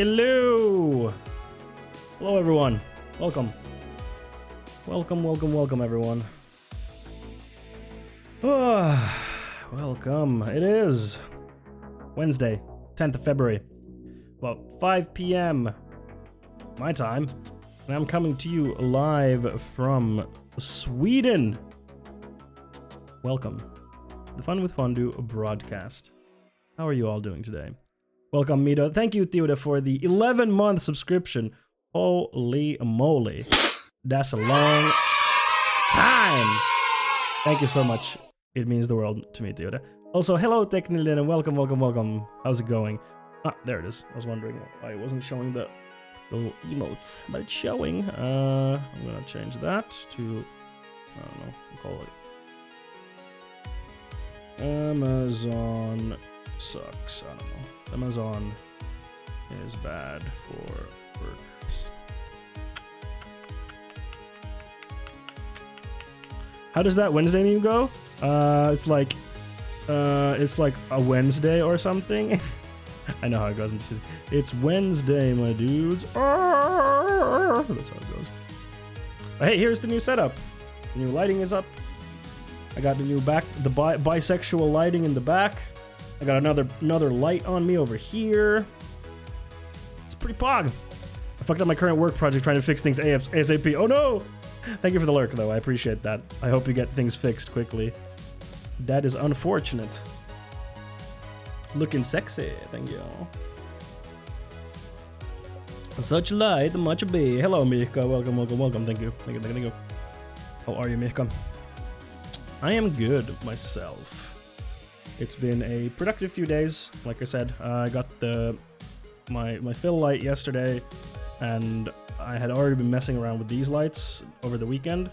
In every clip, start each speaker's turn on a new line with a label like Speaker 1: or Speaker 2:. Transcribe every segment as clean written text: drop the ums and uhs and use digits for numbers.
Speaker 1: Hello! Hello, everyone. Welcome. Welcome, everyone. Welcome. It is Wednesday, 10th of February, about 5 p.m. my time, and I'm coming to you live from Sweden. Welcome. The Fun with Fondue broadcast. How are you all doing today? Welcome, Mito. Thank you, Theoda, for the 11-month subscription. Holy moly. That's a long time. Thank you so much. It means the world to me, Theoda. Also, hello, Technilin, and welcome. How's it going? Ah, there it is. I was wondering why it wasn't showing the little emotes, but it's showing. I'm gonna change that to, I don't know, we'll call it Amazon sucks. I don't know. Amazon is bad for workers. How does that Wednesday meme go? It's like a Wednesday or something. I know how it goes. It's Wednesday, my dudes. That's how it goes. But hey, here's the new setup. The new lighting is up. I got the new bisexual lighting in the back. I got another light on me over here. It's pretty pog. I fucked up my current work project trying to fix things ASAP. Oh no! Thank you for the lurk, though. I appreciate that. I hope you get things fixed quickly. That is unfortunate. Looking sexy. Thank you. Such light, much be. Hello, Mika. Welcome. Thank you. How are you, Mika? I am good myself. It's been a productive few days. Like I said, I got my fill light yesterday, and I had already been messing around with these lights over the weekend.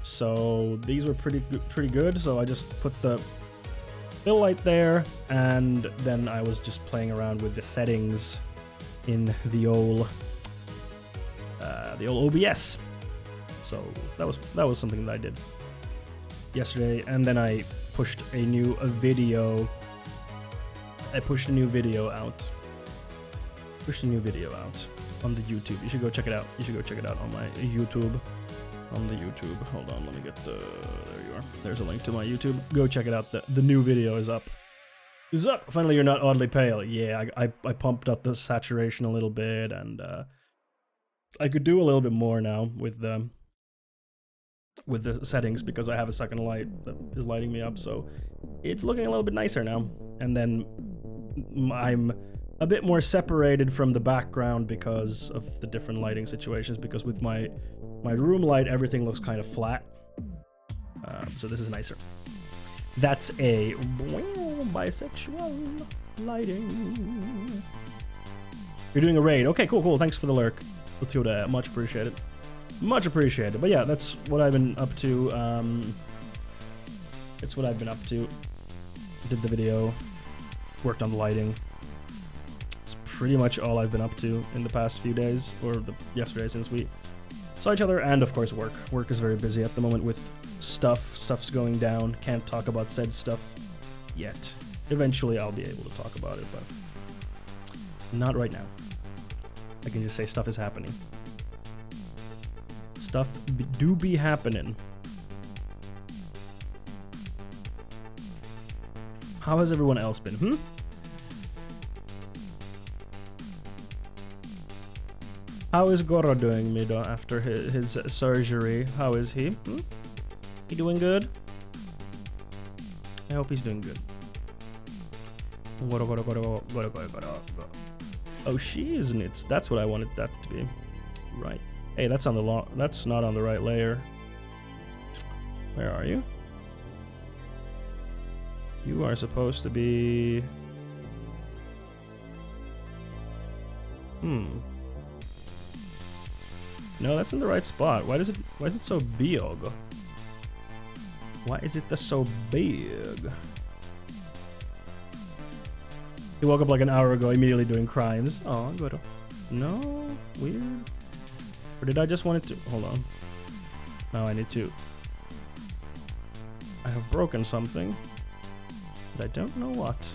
Speaker 1: So these were pretty good. So I just put the fill light there, and then I was just playing around with the settings in the old OBS. So that was something that I did yesterday, and then I pushed a new video out. On the YouTube. You should go check it out. On my YouTube. On the YouTube. Hold on, let me get there you are. There's a link to my YouTube. Go check it out. The new video is up. Finally, you're not oddly pale. Yeah, I pumped up the saturation a little bit, and I could do a little bit more now with the settings because I have a second light that is lighting me up, so it's looking a little bit nicer now. And then I'm a bit more separated from the background because of the different lighting situations, because with my room light everything looks kind of flat, so this is nicer. That's a bisexual lighting. You're doing a raid. Okay, cool. Thanks for the lurk. Let's go to that. Much appreciated. But yeah, that's what I've been up to. Did the video, worked on the lighting. It's pretty much all I've been up to in the past few days, or yesterday since we saw each other, and of course work. Work is very busy at the moment with stuff. Stuff's going down. Can't talk about said stuff yet. Eventually I'll be able to talk about it, but not right now. I can just say stuff is happening. Stuff do be happening. How has everyone else been? How is Goro doing, Mido, after his surgery? How is he? He doing good? I hope he's doing good. Goro. Oh, she is knits. That's what I wanted that to be. Right. Hey, that's not on the right layer. Where are you? You are supposed to be... No, that's in the right spot. Why is it so big? Why is it so big? He woke up like an hour ago, immediately doing crimes. Oh, good. No, weird. Or did I just want it to... Hold on. Now I need to... I have broken something. But I don't know what.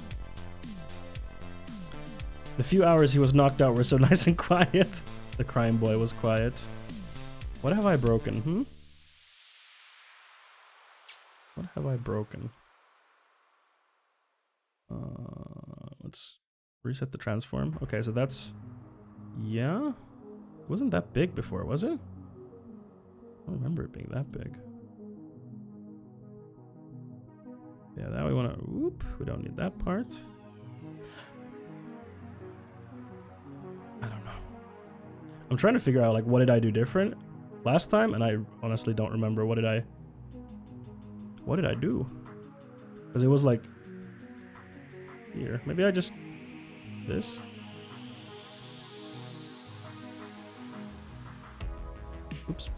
Speaker 1: The few hours he was knocked out were so nice and quiet. The crime boy was quiet. What have I broken, What have I broken? Let's reset the transform. Okay, so that's... Yeah? It wasn't that big before, was it? I don't remember it being that big. Yeah, that we want to... Whoop, we don't need that part. I don't know. I'm trying to figure out, like, what did I do different last time? And I honestly don't remember. What did I do? Because it was, like... Here. Maybe I just... This? Oops.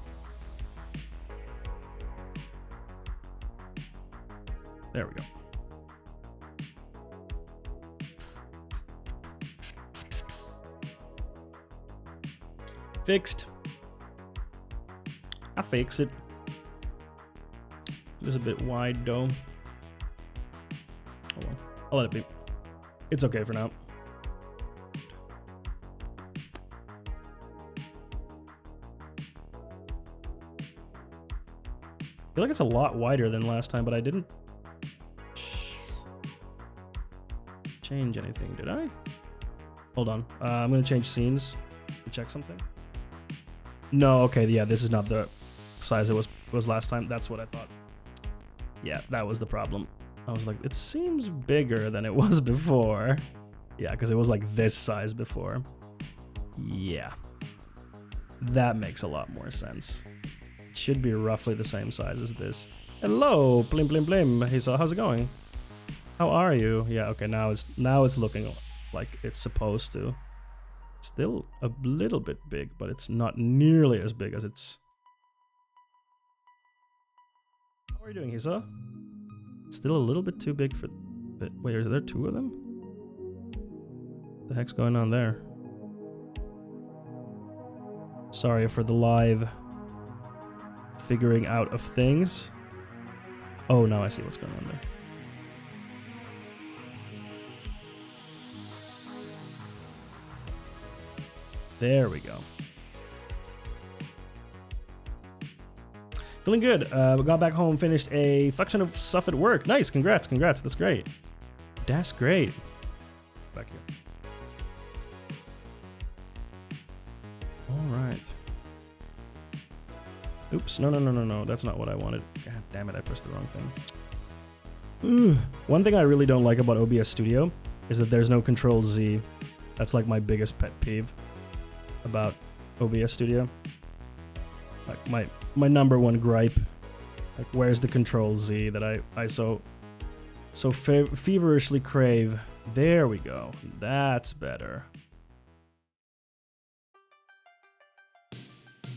Speaker 1: There we go. Fixed. I fix it. It was a bit wide though. Oh well. I'll let it be. It's okay for now. I feel like it's a lot wider than last time, but I didn't change anything, did I? Hold on. I'm gonna change scenes to check something. No, okay, yeah, this is not the size it was last time. That's what I thought. Yeah, that was the problem. I was like, it seems bigger than it was before. Yeah, because it was like this size before. Yeah. That makes a lot more sense. It should be roughly the same size as this. Hello, blim blim blim. Hey, so how's it going? How are you? Yeah, okay, now it's looking like it's supposed to. Still a little bit big, but it's not nearly as big as it's... How are you doing, Hisa? Still a little bit too big for... Wait, is there two of them? What the heck's going on there? Sorry for the live figuring out of things. Oh, now I see what's going on there. There we go. Feeling good. We got back home, finished a fraction of stuff at work. Nice, congrats. That's great. That's great. Back here. All right. Oops, no. That's not what I wanted. God damn it, I pressed the wrong thing. One thing I really don't like about OBS Studio is that there's no Control Z. That's like my biggest pet peeve about OBS Studio. Like my number one gripe. Like, where's the Control Z that I so feverishly crave? There we go. That's better.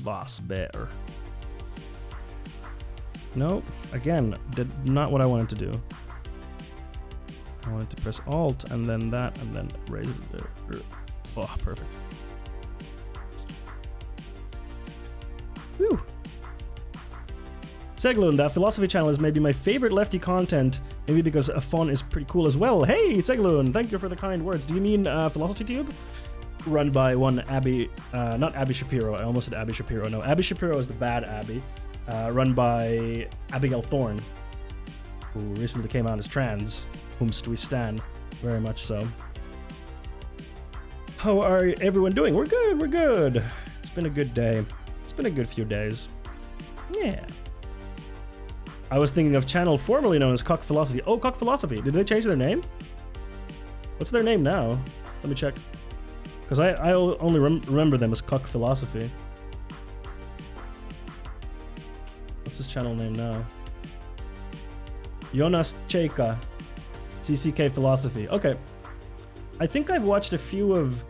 Speaker 1: That's better. Nope. Again, did not what I wanted to do. I wanted to press Alt and then that and then raise it there. Oh, perfect. Whew. Segloon, that philosophy channel is maybe my favorite lefty content, maybe because a fun is pretty cool as well. Hey, Segloon, thank you for the kind words. Do you mean Philosophy Tube? Run by one Abby, not Abby Shapiro, I almost said Abby Shapiro. No, Abby Shapiro is the bad Abby. Run by Abigail Thorne, who recently came out as trans, whomst we stan, very much so. How are everyone doing? We're good. It's been a good day. It's been a good few days. Yeah. I was thinking of channel formerly known as Cock Philosophy. Oh, Cock Philosophy. Did they change their name? What's their name now? Let me check. Because I only remember them as Cock Philosophy. What's his channel name now? Jonas Cheka. CCK Philosophy. Okay. I think I've watched a few of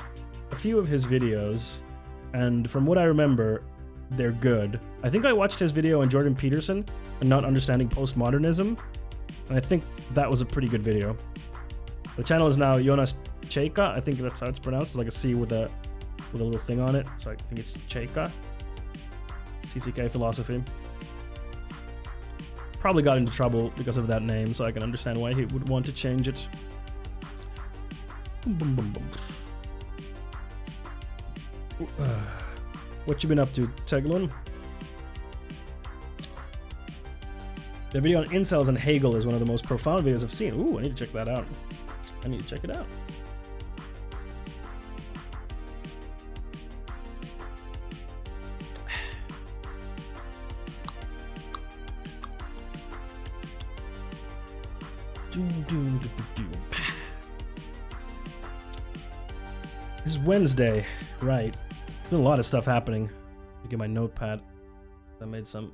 Speaker 1: his videos, and from what I remember, they're good. I think I watched his video on Jordan Peterson and not understanding postmodernism, and I think that was a pretty good video. The channel is now Jonas Cheka. I think that's how it's pronounced. It's like a C with a little thing on it. So I think it's Cheka. CCK Philosophy. Probably got into trouble because of that name, so I can understand why he would want to change it. Boom, boom, boom, boom. What you been up to, Teglun? The video on incels and Hegel is one of the most profound videos I've seen. Ooh, I need to check that out. I need to check it out. This is Wednesday, right? There's been a lot of stuff happening. I get my notepad. I made some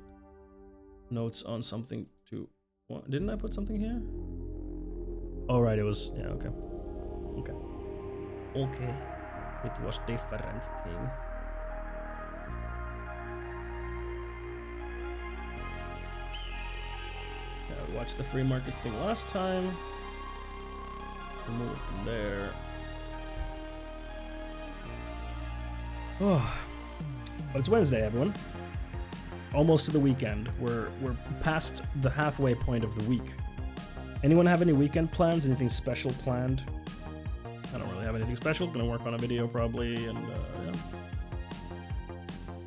Speaker 1: notes on something to... What, didn't I put something here? Oh, right, it was... Yeah, okay. Okay. Okay. It was different thing. Yeah, I watched the free market thing last time. Remove it from there. Oh, but it's Wednesday, everyone. Almost to the weekend. We're past the halfway point of the week. Anyone have any weekend plans? Anything special planned? I don't really have anything special. Gonna work on a video probably, and yeah.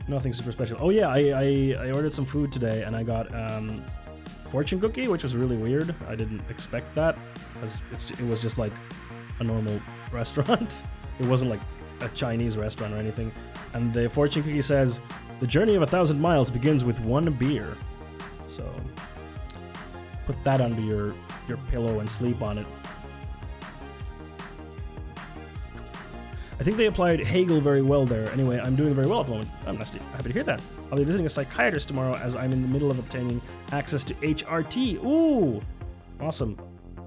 Speaker 1: Nothing super special. Oh yeah, I ordered some food today, and I got fortune cookie, which was really weird. I didn't expect that, as it was just like a normal restaurant. It wasn't like a Chinese restaurant or anything. And the fortune cookie says, "The journey of 1,000 miles begins with one beer." So put that under your pillow and sleep on it. I think they applied Hegel very well there. Anyway, I'm doing very well at the moment. I'm happy to hear that. I'll be visiting a psychiatrist tomorrow as I'm in the middle of obtaining access to HRT. Ooh, awesome.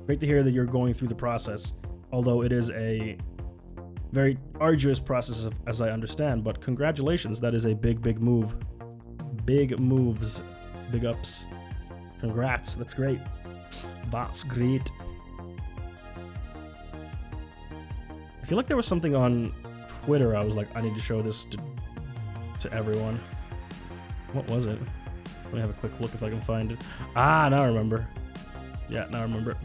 Speaker 1: Great to hear that you're going through the process, although it is a very arduous process, as I understand, but congratulations. That is a big move. Big moves. Big ups. Congrats. That's great. That's great. I feel like there was something on Twitter. I was like, I need to show this to everyone. What was it? Let me have a quick look if I can find it. Ah, now I remember. Yeah, now I remember.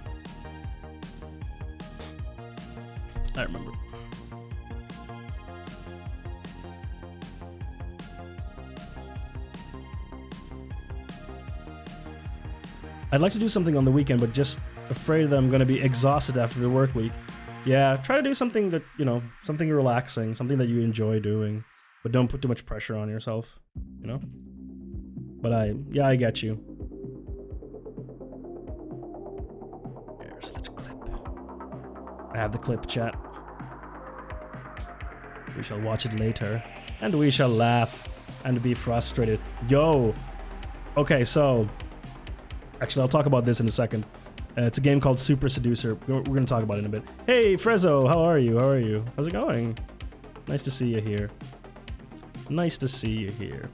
Speaker 1: I remember. I'd like to do something on the weekend, but just afraid that I'm going to be exhausted after the work week. Yeah, try to do something that, you know, something relaxing, something that you enjoy doing, but don't put too much pressure on yourself, you know? But I get you. There's the clip. I have the clip, chat. We shall watch it later, and we shall laugh and be frustrated. Yo! Okay, so... Actually, I'll talk about this in a second. It's a game called Super Seducer. We're going to talk about it in a bit. Hey, Frezzo, how are you? How are you? How's it going? Nice to see you here. Nice to see you here.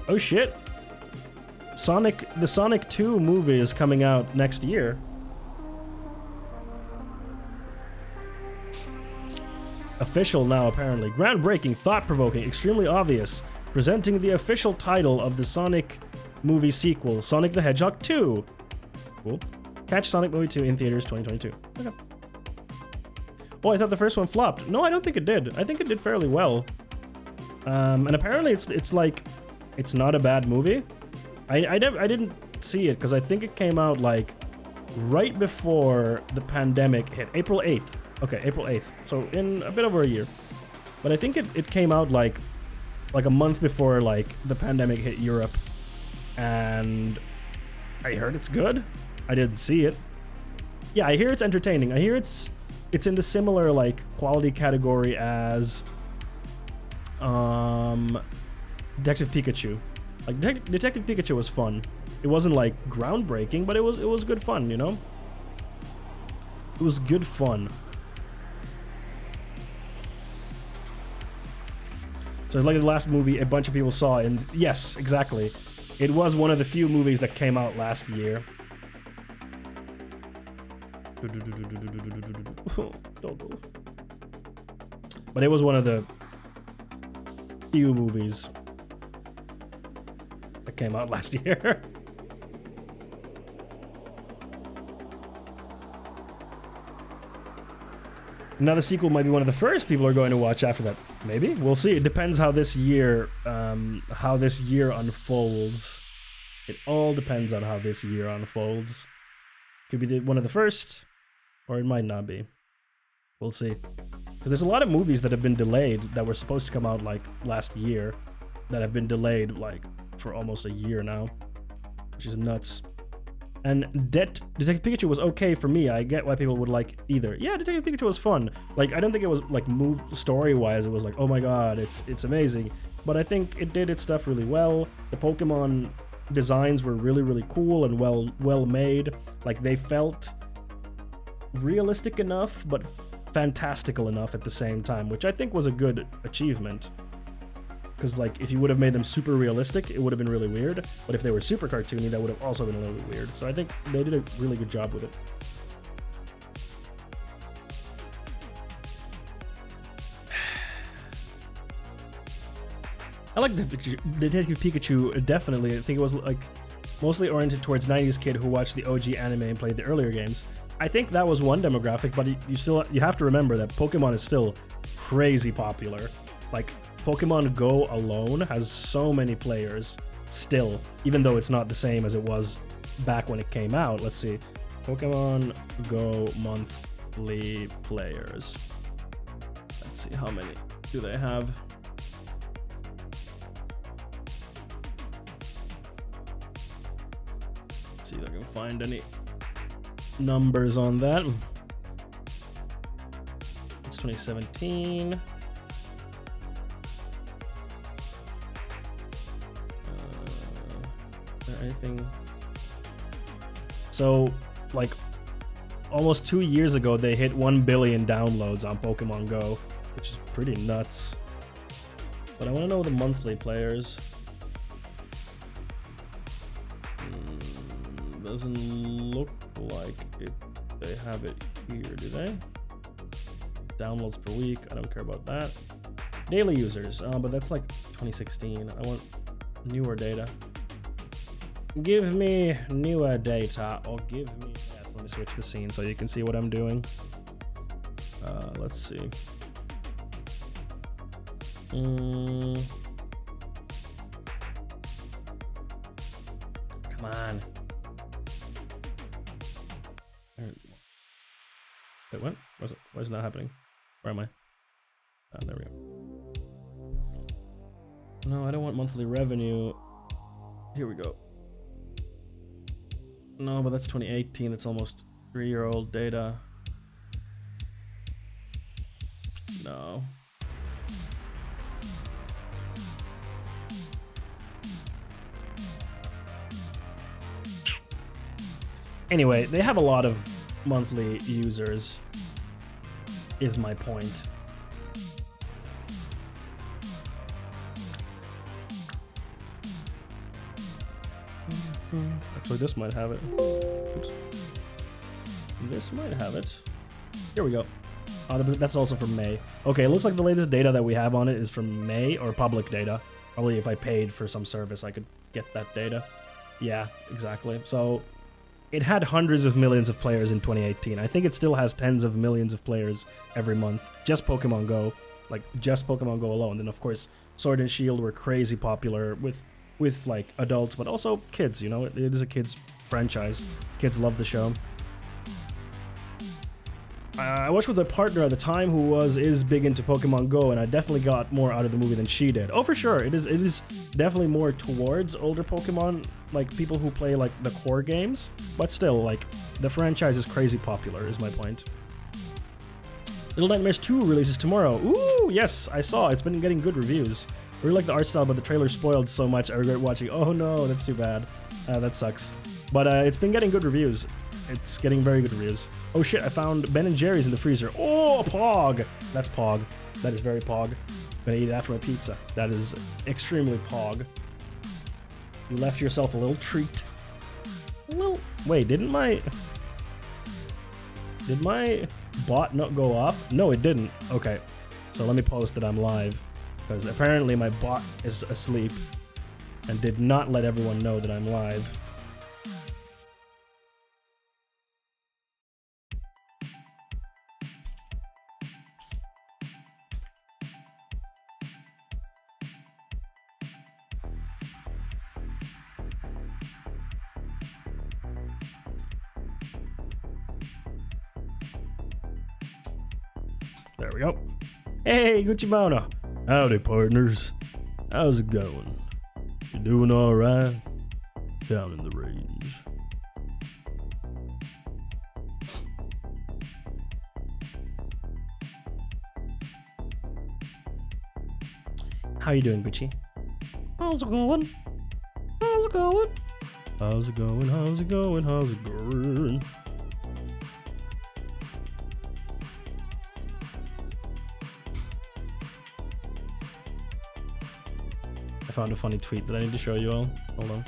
Speaker 1: Oh shit. The Sonic 2 movie is coming out next year. Official now, apparently. Groundbreaking, thought-provoking, extremely obvious. Presenting the official title of the Sonic movie sequel, Sonic the Hedgehog 2. Cool. Catch Sonic movie 2 in theaters 2022. Okay. Oh, I thought the first one flopped. No, I don't think it did. I think it did fairly well. And apparently it's like, it's not a bad movie. I didn't see it because I think it came out like right before the pandemic hit. April 8th. Okay, April 8th. So in a bit over a year. But I think it came out like a month before like the pandemic hit Europe. And I heard it's good. I didn't see it. Yeah, I hear it's entertaining. I hear it's in the similar like quality category as Detective Pikachu. Like Detective Pikachu was fun. It wasn't like groundbreaking, but it was good fun, you know? It was good fun. So it's like the last movie a bunch of people saw, and yes, exactly. It was one of the few movies that came out last year. But it was one of the few movies that came out last year. Now the sequel might be one of the first people are going to watch after that. Maybe we'll see. It depends how this year unfolds. It all depends on how this year unfolds. Could be one of the first, or it might not be. We'll see. Because there's a lot of movies that have been delayed that were supposed to come out like last year, that have been delayed like for almost a year now, which is nuts. And Detective Pikachu was okay for me. I get why people would like either. Yeah, Detective Pikachu was fun. Like, I don't think it was like story-wise, it was like, oh my god, it's amazing. But I think it did its stuff really well. The Pokemon designs were really, really cool and well made. Like, they felt realistic enough, but fantastical enough at the same time, which I think was a good achievement. Because, like, if you would have made them super realistic, it would have been really weird. But if they were super cartoony, that would have also been a little bit weird. So I think they did a really good job with it. I like Detective Pikachu, definitely. I think it was, like, mostly oriented towards 90s kid who watched the OG anime and played the earlier games. I think that was one demographic, but you have to remember that Pokemon is still crazy popular. Like, Pokemon Go alone has so many players still, even though it's not the same as it was back when it came out. Let's see. Pokemon Go monthly players. Let's see, how many do they have? Let's see if I can find any numbers on that. It's 2017. Anything. So, like, almost 2 years ago, they hit 1 billion downloads on Pokemon Go, which is pretty nuts. But I want to know the monthly players. Doesn't look like it. They have it here, do they? Downloads per week. I don't care about that. Daily users, but that's like 2016. I want newer data. Give me newer data, or give me... Yeah, let me switch the scene so you can see what I'm doing. Let's see. Come on. Wait, what? Why is it not happening? Where am I? Oh, there we go. No, I don't want monthly revenue. Here we go. No, but that's 2018. It's almost 3-year-old data. No. Anyway, they have a lot of monthly users, is my point. Actually, this might have it. Oops. This might have it. Here we go. That's also from May. Okay, it looks like the latest data that we have on it is from May, or public data. Probably if I paid for some service, I could get that data. Yeah, exactly. So it had hundreds of millions of players in 2018. I think it still has tens of millions of players every month. Just Pokemon Go. Like, just Pokemon Go alone. And of course, Sword and Shield were crazy popular with like adults, but also kids, you know, it is a kids franchise. Kids love the show. I watched with a partner at the time who is big into Pokemon Go, and I definitely got more out of the movie than she did. Oh, for sure, it is definitely more towards older Pokemon, like people who play like the core games, but still, like, the franchise is crazy popular, is my point. Little Nightmares 2 releases tomorrow. Ooh, yes, I saw. It's been getting good reviews. I really like the art style, but the trailer spoiled so much I regret watching. Oh no, that's too bad. That sucks. But it's been getting good reviews. It's getting very good reviews. Oh shit, I found Ben & Jerry's in the freezer. Oh, Pog! That's Pog. That is very Pog. I'm gonna eat it after my pizza. That is extremely Pog. You left yourself a little treat. Well, wait, did my bot not go off? No, it didn't. Okay, so let me post that I'm live. Because apparently my bot is asleep and did not let everyone know that I'm live. There we go. Hey, Gucci Mona. Howdy, partners. How's it going? You doing all right? Down in the range. How you doing, Gucci? How's it going? How's it going? How's it going? How's it going? How's it going? I found a funny tweet that I need to show you all. Hold on.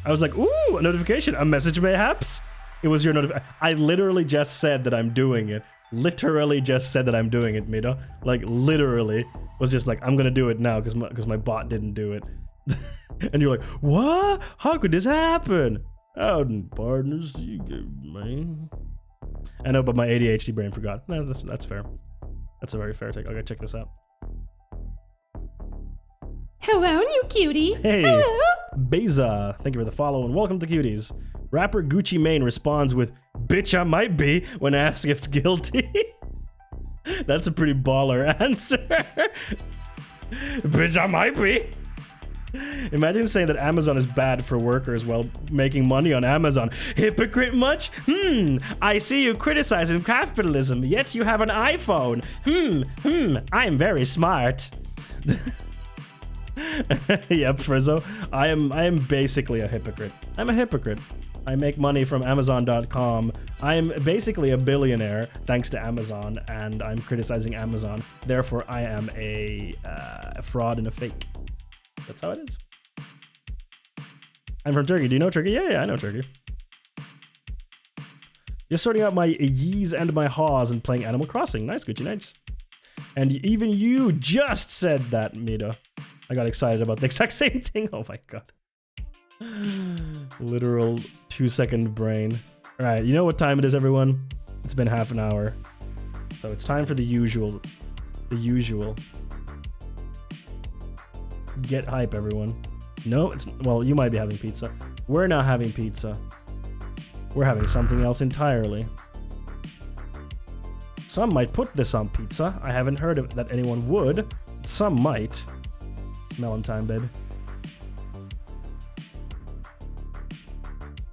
Speaker 1: I was like, ooh, a notification, a message mayhaps. It was your notification. I literally just said that I'm doing it. Literally just said that I'm doing it, Mito. Like, literally was just like, I'm gonna do it now because my bot didn't do it. And you're like, what? How could this happen? Howdy, partners. You good, man. I know, but my ADHD brain forgot. No, that's fair. That's a very fair take. Okay, check this out.
Speaker 2: Hello, new cutie.
Speaker 1: Hey,
Speaker 2: hello.
Speaker 1: Beza, thank you for the follow and welcome to Cuties. Rapper Gucci Mane responds with, bitch, I might be, when asked if guilty. That's a pretty baller answer. Bitch, I might be. Imagine saying that Amazon is bad for workers while making money on Amazon. Hypocrite much? I see you criticizing capitalism, yet you have an iPhone. I am very smart. Yep, Frizzo. I am basically a hypocrite. I'm a hypocrite. I make money from Amazon.com. I'm basically a billionaire thanks to Amazon, and I'm criticizing Amazon. Therefore, I am a fraud and a fake. That's how it is. I'm from Turkey. Do you know Turkey? Yeah, I know Turkey. Just sorting out my yees and my haws and playing Animal Crossing. Nice, Gucci, nice. And even you just said that, Mita. I got excited about the exact same thing. Oh my god. Literal 2-second brain. Alright, you know what time it is, everyone? It's been half an hour. So it's time for the usual. The usual. Get hype, everyone. No, it's... Well, you might be having pizza. We're not having pizza. We're having something else entirely. Some might put this on pizza. I haven't heard of that anyone would. Some might. It's melon time, baby.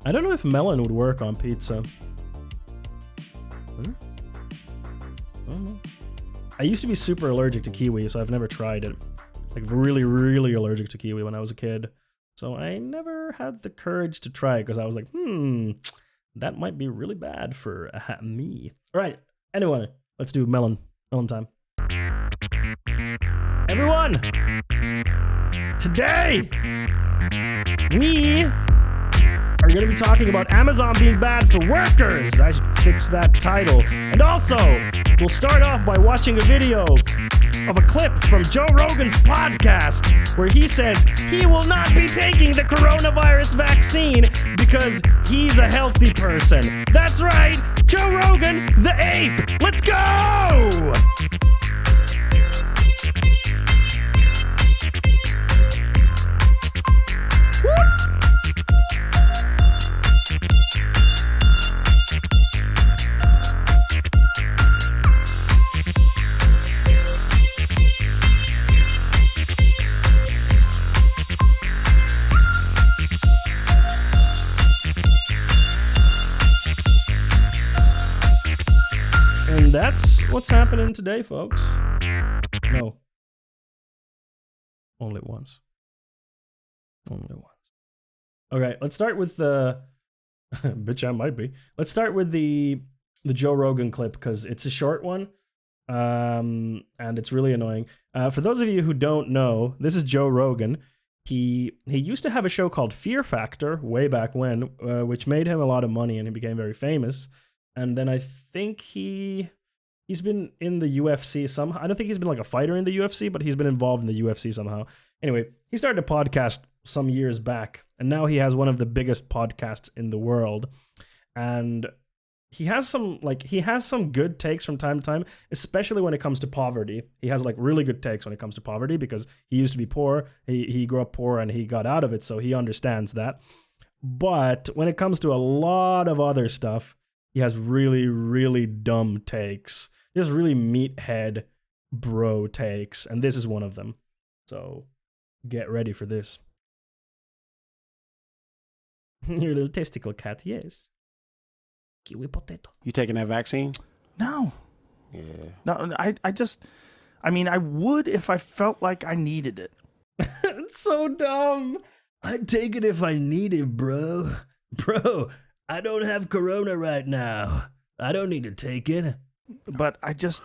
Speaker 1: I don't know if melon would work on pizza. I don't know. I used to be super allergic to kiwi, so I've never tried it. Like really, really allergic to kiwi when I was a kid. So I never had the courage to try it because I was like, that might be really bad for me. All right, anyone, let's do melon time. Everyone, today we are going to be talking about Amazon being bad for workers. I should fix that title. And also, we'll start off by watching a video of a clip from Joe Rogan's podcast where he says he will not be taking the coronavirus vaccine because he's a healthy person. That's right, Joe Rogan, the ape. Let's go! And that's what's happening today, folks. No. Only once. Only once. Okay, let's start with the... Bitch, I might be. Let's start with the Joe Rogan clip, because it's a short one. And it's really annoying. For those of you who don't know, this is Joe Rogan. He used to have a show called Fear Factor way back when, which made him a lot of money and he became very famous. And then I think he's been in the UFC somehow. I don't think he's been like a fighter in the UFC, but he's been involved in the UFC somehow. Anyway, he started a podcast some years back, and now he has one of the biggest podcasts in the world. And he has some good takes from time to time, especially when it comes to poverty. He has like really good takes when it comes to poverty because he used to be poor. He grew up poor and he got out of it, so he understands that. But when it comes to a lot of other stuff, he has really, really dumb takes. just really meathead bro takes, and this is one of them. So get ready for this. Your little testicle cat, yes. Kiwi potato.
Speaker 3: You taking that vaccine?
Speaker 4: No.
Speaker 3: Yeah.
Speaker 4: No, I mean, I would if I felt like I needed it.
Speaker 1: It's so dumb. I'd take it if I need it, bro. Bro, I don't have corona right now. I don't need to take it.
Speaker 4: But I just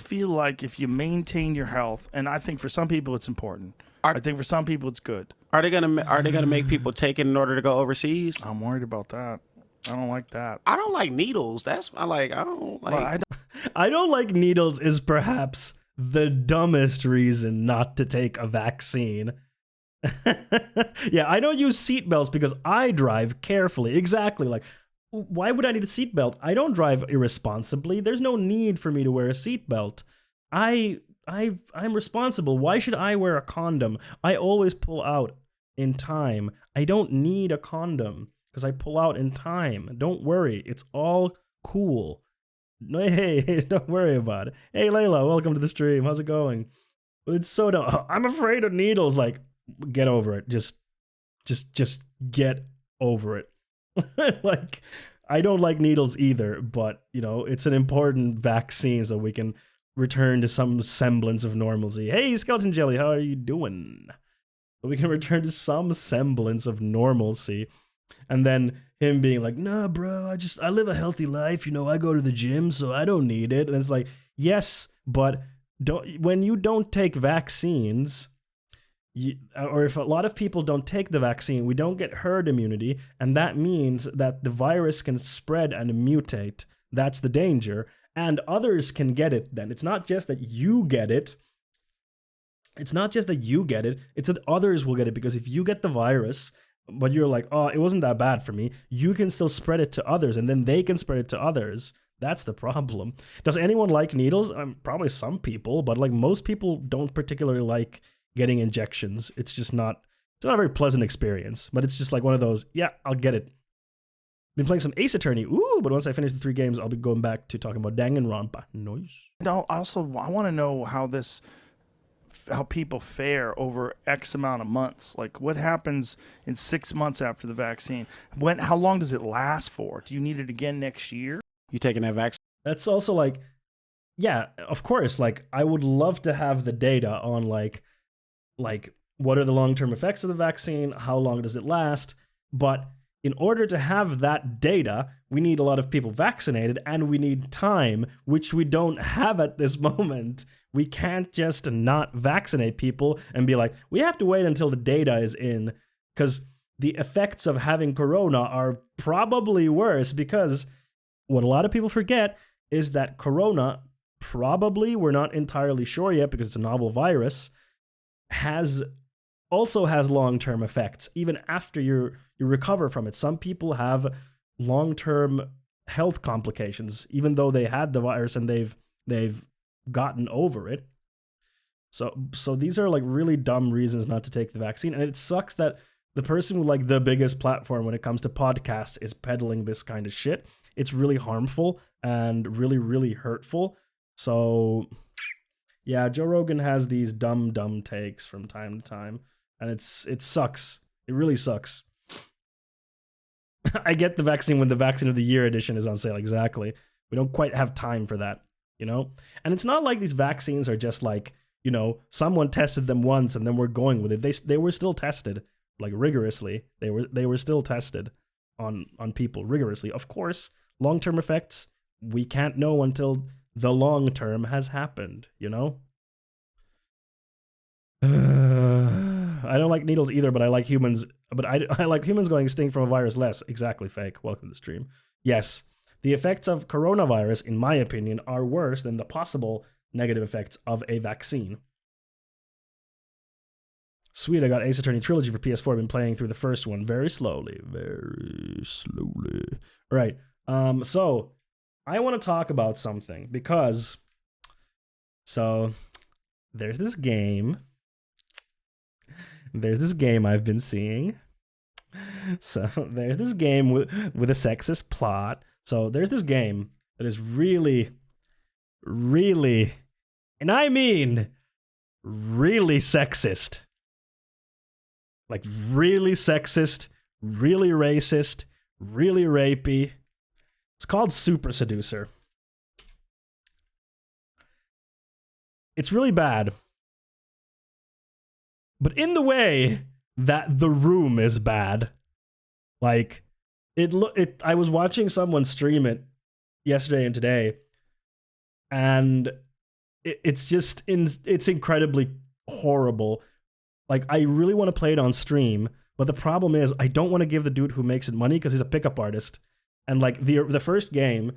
Speaker 4: feel like if you maintain your health, and I think for some people it's important. I think for some people it's good.
Speaker 3: Are they gonna make people take it in order to go overseas?
Speaker 4: I'm worried about that. I don't like that.
Speaker 3: I don't like needles. I don't like.
Speaker 4: Well,
Speaker 1: I don't like needles is perhaps the dumbest reason not to take a vaccine. Yeah, I don't use seatbelts because I drive carefully. Exactly. Like, why would I need a seatbelt? I don't drive irresponsibly. There's no need for me to wear a seatbelt. I'm responsible. Why should I wear a condom? I always pull out in time. I don't need a condom because I pull out in time. Don't worry. It's all cool. No, hey, don't worry about it. Hey, Layla, welcome to the stream. How's it going? It's so dumb. I'm afraid of needles. Like, get over it. Just get over it. Like, I don't like needles either, but, you know, it's an important vaccine so we can return to some semblance of normalcy. Hey, Skeleton Jelly, how are you doing? So we can return to some semblance of normalcy. And then him being like, nah, bro, I live a healthy life. You know, I go to the gym, so I don't need it. And it's like, yes, but when you don't take vaccines, or if a lot of people don't take the vaccine, we don't get herd immunity. And that means that the virus can spread and mutate. That's the danger. And others can get it then. It's not just that you get it. It's that others will get it, because if you get the virus, but you're like, oh, it wasn't that bad for me, you can still spread it to others, and then they can spread it to others. That's the problem. Does anyone like needles? Probably some people, but like most people don't particularly like getting injections. It's not a very pleasant experience, but it's just like one of those, yeah, I'll get it. Been playing some Ace Attorney, but once I finish the 3 games, I'll be going back to talking about Danganronpa. Nice.
Speaker 4: No, also, I want to know how people fare over X amount of months. Like, what happens in 6 months after the vaccine? How long does it last for? Do you need it again next year?
Speaker 3: You taking that vaccine?
Speaker 1: That's also like, yeah, of course. Like, I would love to have the data on like what are the long-term effects of the vaccine? How long does it last? But in order to have that data, we need a lot of people vaccinated, and we need time, which we don't have at this moment. We can't just not vaccinate people and be like, we have to wait until the data is in, because the effects of having corona are probably worse, because what a lot of people forget is that corona, probably, we're not entirely sure yet because it's a novel virus, also has long-term effects, even after you recover from it. Some people have long-term health complications, even though they had the virus and they've gotten over it. So these are like really dumb reasons not to take the vaccine, and it sucks that the person with like the biggest platform when it comes to podcasts is peddling this kind of shit. It's really harmful and really, really hurtful. So yeah, Joe Rogan has these dumb takes from time to time, and it sucks. It really sucks. I get the vaccine when the Vaccine of the Year edition is on sale. Exactly. We don't quite have time for that, you know? And it's not like these vaccines are just like, you know, someone tested them once and then we're going with it. They were still tested, like, rigorously. They were still tested on people rigorously. Of course, long-term effects, we can't know until the long term has happened, you know? I don't like needles either, but I like humans. But I like humans going extinct from a virus less. Exactly, Fake. Welcome to the stream. Yes, the effects of coronavirus, in my opinion, are worse than the possible negative effects of a vaccine. Sweet, I got Ace Attorney Trilogy for PS4. I've been playing through the first one very slowly. All right. So I want to talk about something because there's this game. There's this game I've been seeing. So there's this game with a sexist plot. So there's this game that is really, really, and I mean really sexist. Like really sexist, really racist, really rapey. It's called Super Seducer. It's really bad. But in the way that The Room is bad. Like, I was watching someone stream it yesterday and today, and it's incredibly horrible. Like, I really want to play it on stream, but the problem is I don't want to give the dude who makes it money because he's a pickup artist. And like the first game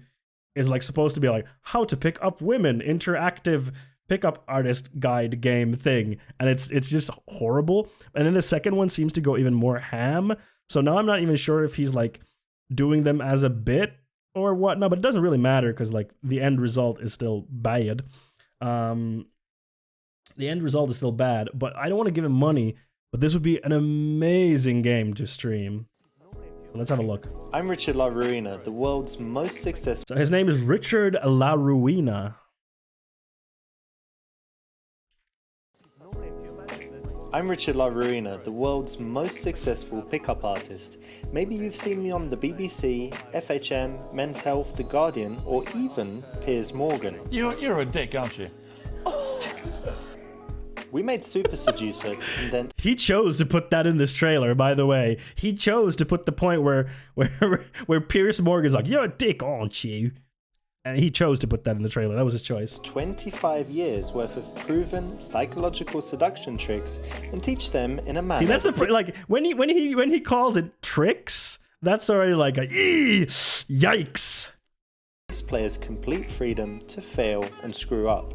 Speaker 1: is like supposed to be like how to pick up women, interactive pickup artist guide game thing, and it's just horrible. And then the second one seems to go even more ham. So now I'm not even sure if he's like doing them as a bit or whatnot, but it doesn't really matter because like the end result is still bad. The end result is still bad, but I don't want to give him money. But this would be an amazing game to stream. Let's have a look.
Speaker 5: I'm Richard La Ruina, the world's most successful...
Speaker 1: So his name is Richard La Ruina.
Speaker 5: I'm Richard La Ruina, the world's most successful pickup artist. Maybe you've seen me on the BBC, FHM, Men's Health, The Guardian, or even Piers Morgan.
Speaker 6: You're a dick, aren't you?
Speaker 5: We made Super Seducer to condense...
Speaker 1: He chose to put that in this trailer, by the way. He chose to put the point where Piers Morgan's like, you're a dick, aren't you? And he chose to put that in the trailer. That was his choice.
Speaker 5: 25 years worth of proven psychological seduction tricks and teach them in a manner...
Speaker 1: See, that's the... Like, when he calls it tricks, that's already like a... Yikes!
Speaker 5: Gives players complete freedom to fail and screw up.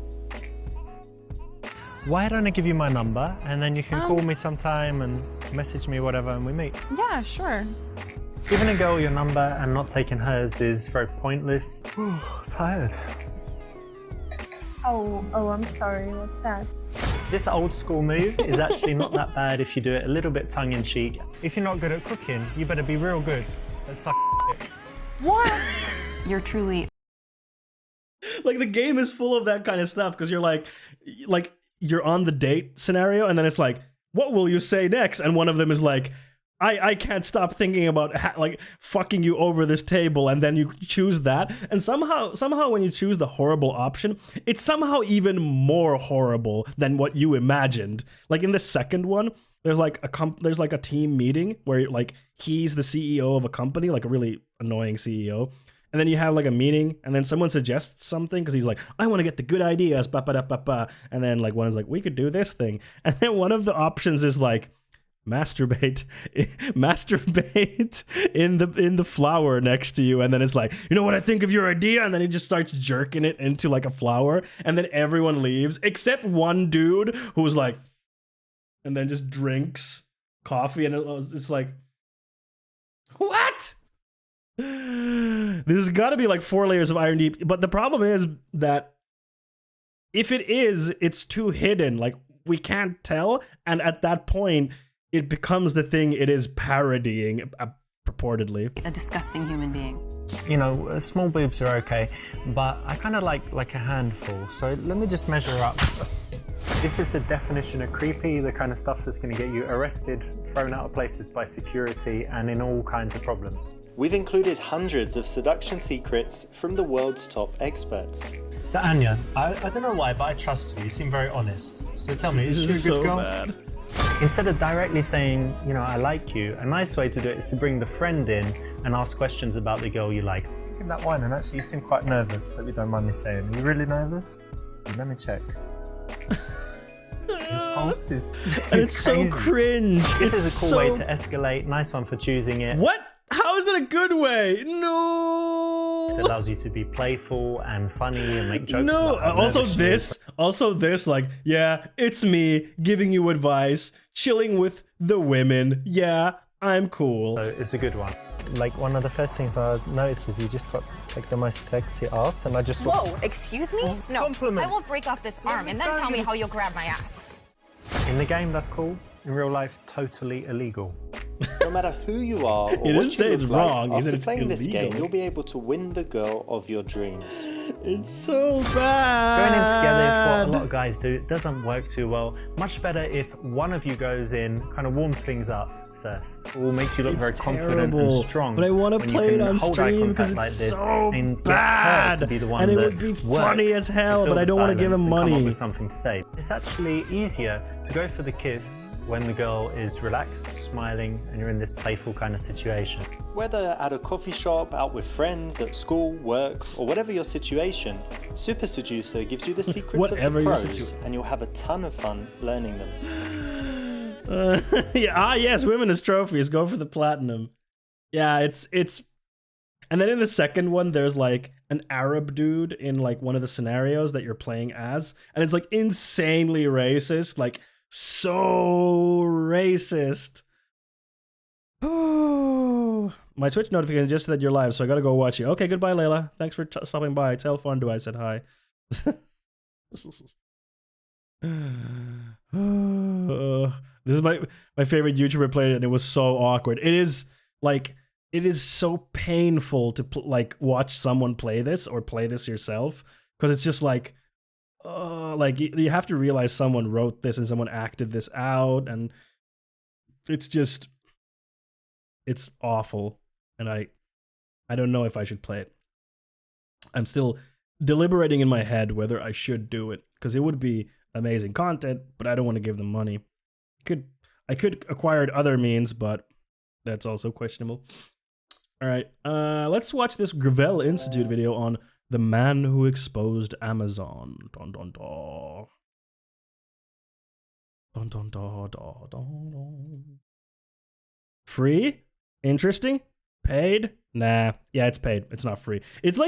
Speaker 7: Why don't I give you my number and then you can call me sometime and message me whatever and we meet?
Speaker 8: Yeah, sure.
Speaker 7: Giving a girl your number and not taking hers is very pointless. Tired.
Speaker 8: Oh, I'm sorry. What's that?
Speaker 7: This old school move is actually not that bad if you do it a little bit tongue in cheek. If you're not good at cooking, you better be real good at sucking.
Speaker 8: What?
Speaker 9: You're truly...
Speaker 1: Like, the game is full of that kind of stuff because you're like you're on the date scenario and then it's like, what will you say next? And one of them is like, I can't stop thinking about like fucking you over this table, and then you choose that, and somehow when you choose the horrible option, it's somehow even more horrible than what you imagined. Like in the second one, there's like a team meeting where like he's the CEO of a company, like a really annoying CEO. And then you have like a meeting, and then someone suggests something because he's like, I want to get the good ideas, and then like one is like, we could do this thing, and then one of the options is like, masturbate in the flower next to you, and then it's like, you know what I think of your idea, and then he just starts jerking it into like a flower, and then everyone leaves except one dude who's like, and then just drinks coffee, and it's like, what? This has got to be like 4 layers of iron deep. But the problem is that if it is, it's too hidden. Like, we can't tell. And at that point, it becomes the thing it is parodying, purportedly.
Speaker 9: A disgusting human being.
Speaker 7: You know, small boobs are okay, but I kind of like a handful. So let me just measure up. This is the definition of creepy, the kind of stuff that's going to get you arrested, thrown out of places by security, and in all kinds of problems.
Speaker 5: We've included hundreds of seduction secrets from the world's top experts.
Speaker 7: So Anya, I don't know why, but I trust you. You seem very honest. So tell me, is she a good girl?
Speaker 1: Bad.
Speaker 7: Instead of directly saying, you know, I like you, a nice way to do it is to bring the friend in and ask questions about the girl you like. Drinking that wine, and actually you seem quite nervous. Hope you don't mind me saying. Are you really nervous? Let me check.
Speaker 1: It's so cringe.
Speaker 7: This is a cool way to escalate. Nice one for choosing it.
Speaker 1: What? How is that a good way? No.
Speaker 7: It allows you to be playful and funny and make jokes.
Speaker 1: No.
Speaker 7: About
Speaker 1: Also this, like, yeah, it's me giving you advice, chilling with the women. Yeah, I'm cool.
Speaker 7: So it's a good one. Like, one of the first things I noticed was you just got like the most sexy ass, and I just...
Speaker 10: Whoa, excuse me?
Speaker 7: Oh,
Speaker 10: no,
Speaker 7: compliment.
Speaker 10: I will break off this arm and then tell me how you'll grab my ass.
Speaker 7: In the game, that's cool. In real life, totally illegal.
Speaker 5: No matter who you are or
Speaker 1: He
Speaker 5: what
Speaker 1: didn't say
Speaker 5: you
Speaker 1: it's
Speaker 5: look like,
Speaker 1: wrong, he said
Speaker 5: after
Speaker 1: it's
Speaker 5: playing this game,
Speaker 1: illegal.
Speaker 5: you'll be able to win the girl of your dreams.
Speaker 1: It's so bad.
Speaker 7: Going in together is what a lot of guys do. It doesn't work too well. Much better if one of you goes in, kind of warms things up first. It all makes you look
Speaker 1: It's
Speaker 7: very confident
Speaker 1: terrible,
Speaker 7: and strong.
Speaker 1: but I want to
Speaker 7: when you
Speaker 1: play it
Speaker 7: can
Speaker 1: on
Speaker 7: hold eye
Speaker 1: stream because
Speaker 7: contact
Speaker 1: it's
Speaker 7: like this
Speaker 1: so
Speaker 7: and get her
Speaker 1: bad,
Speaker 7: to be the one
Speaker 1: and it
Speaker 7: that
Speaker 1: would be funny
Speaker 7: works
Speaker 1: as
Speaker 7: to
Speaker 1: hell.
Speaker 7: fill
Speaker 1: But I
Speaker 7: the
Speaker 1: don't want to give him
Speaker 7: silence and come up
Speaker 1: money.
Speaker 7: with something to say. It's actually easier to go for the kiss when the girl is relaxed, smiling, and you're in this playful kind of situation.
Speaker 5: Whether at a coffee shop, out with friends, at school, work, or whatever your situation, Super Seducer gives you the secrets of
Speaker 1: Whatever
Speaker 5: the
Speaker 1: your
Speaker 5: pros,
Speaker 1: situation.
Speaker 5: and you'll have a ton of fun learning them.
Speaker 1: Yeah, yes, women's trophies. Go for the platinum. Yeah, it's. And then in the second one, there's like an Arab dude in like one of the scenarios that you're playing as, and it's like insanely racist, like so racist. Oh, my Twitch notification just said that you're live, so I gotta go watch you. Okay, goodbye, Layla. Thanks for stopping by. Tell Fondue I said hi. This is my favorite YouTuber played it, and it was so awkward. It is so painful to like watch someone play this or play this yourself, because it's just like you have to realize someone wrote this and someone acted this out, and it's awful, and I don't know if I should play it. I'm still deliberating in my head whether I should do it, because it would be amazing content, but I don't want to give them money. I could acquire other means, but that's also questionable. All right, let's watch this Gravel Institute video on the man who exposed Amazon. Dun dun dun. Dun dun dun dun dun dun. Free? Interesting? Paid? Nah. Yeah, it's paid. It's not free. It's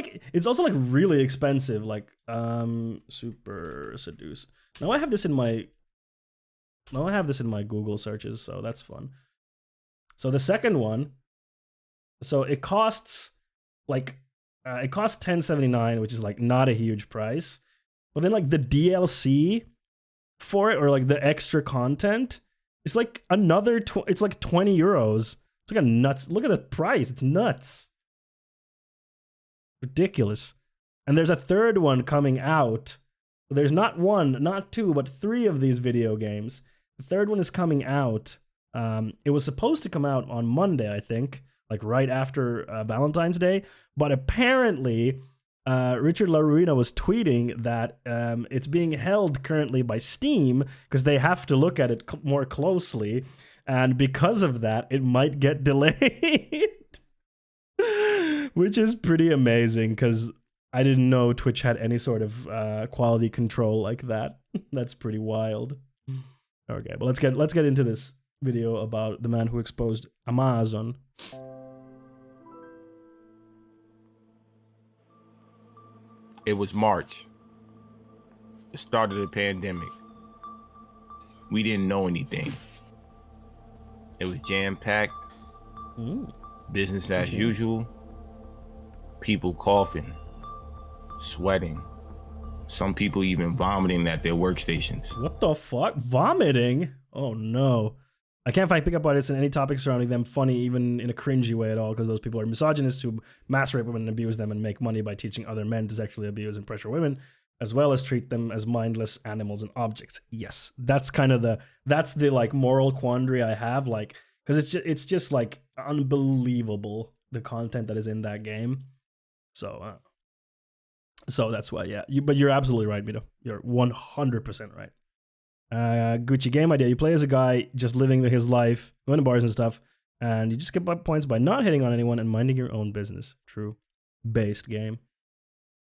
Speaker 1: also like really expensive. Like Super Seduce. Now I have this in my Google searches, so that's fun. So the second one, so it costs like it costs $10.79, which is like not a huge price. But then like the DLC for it, or like the extra content, it's like another it's like 20 euros. It's like a nuts. Look at the price. It's nuts. Ridiculous. And there's a third one coming out. There's not one, not two, but 3 of these video games. The third one is coming out. It was supposed to come out on Monday, I think, like right after Valentine's Day. But apparently, Richard LaRuina was tweeting that it's being held currently by Steam because they have to look at it more closely. And because of that, it might get delayed. Which is pretty amazing, because I didn't know Twitch had any sort of quality control like that. That's pretty wild. Okay, but let's get into this video about the man who exposed Amazon.
Speaker 6: It was March, the start of the pandemic. We didn't know anything. It was jam-packed, business as usual, people coughing, sweating, some people even vomiting at their workstations.
Speaker 1: What the fuck? Vomiting? Oh no. I can't find pickup artists in any topic surrounding them funny, even in a cringy way at all, because those people are misogynists who mass rape women and abuse them and make money by teaching other men to sexually abuse and pressure women, as well as treat them as mindless animals and objects. Yes, that's kind of the like moral quandary I have, like, because it's just like unbelievable the content that is in that game. So that's why, yeah. But you're absolutely right, Mito. You're 100% right. Gucci game idea. You play as a guy just living his life, going to bars and stuff, and you just get up points by not hitting on anyone and minding your own business. True. Based game.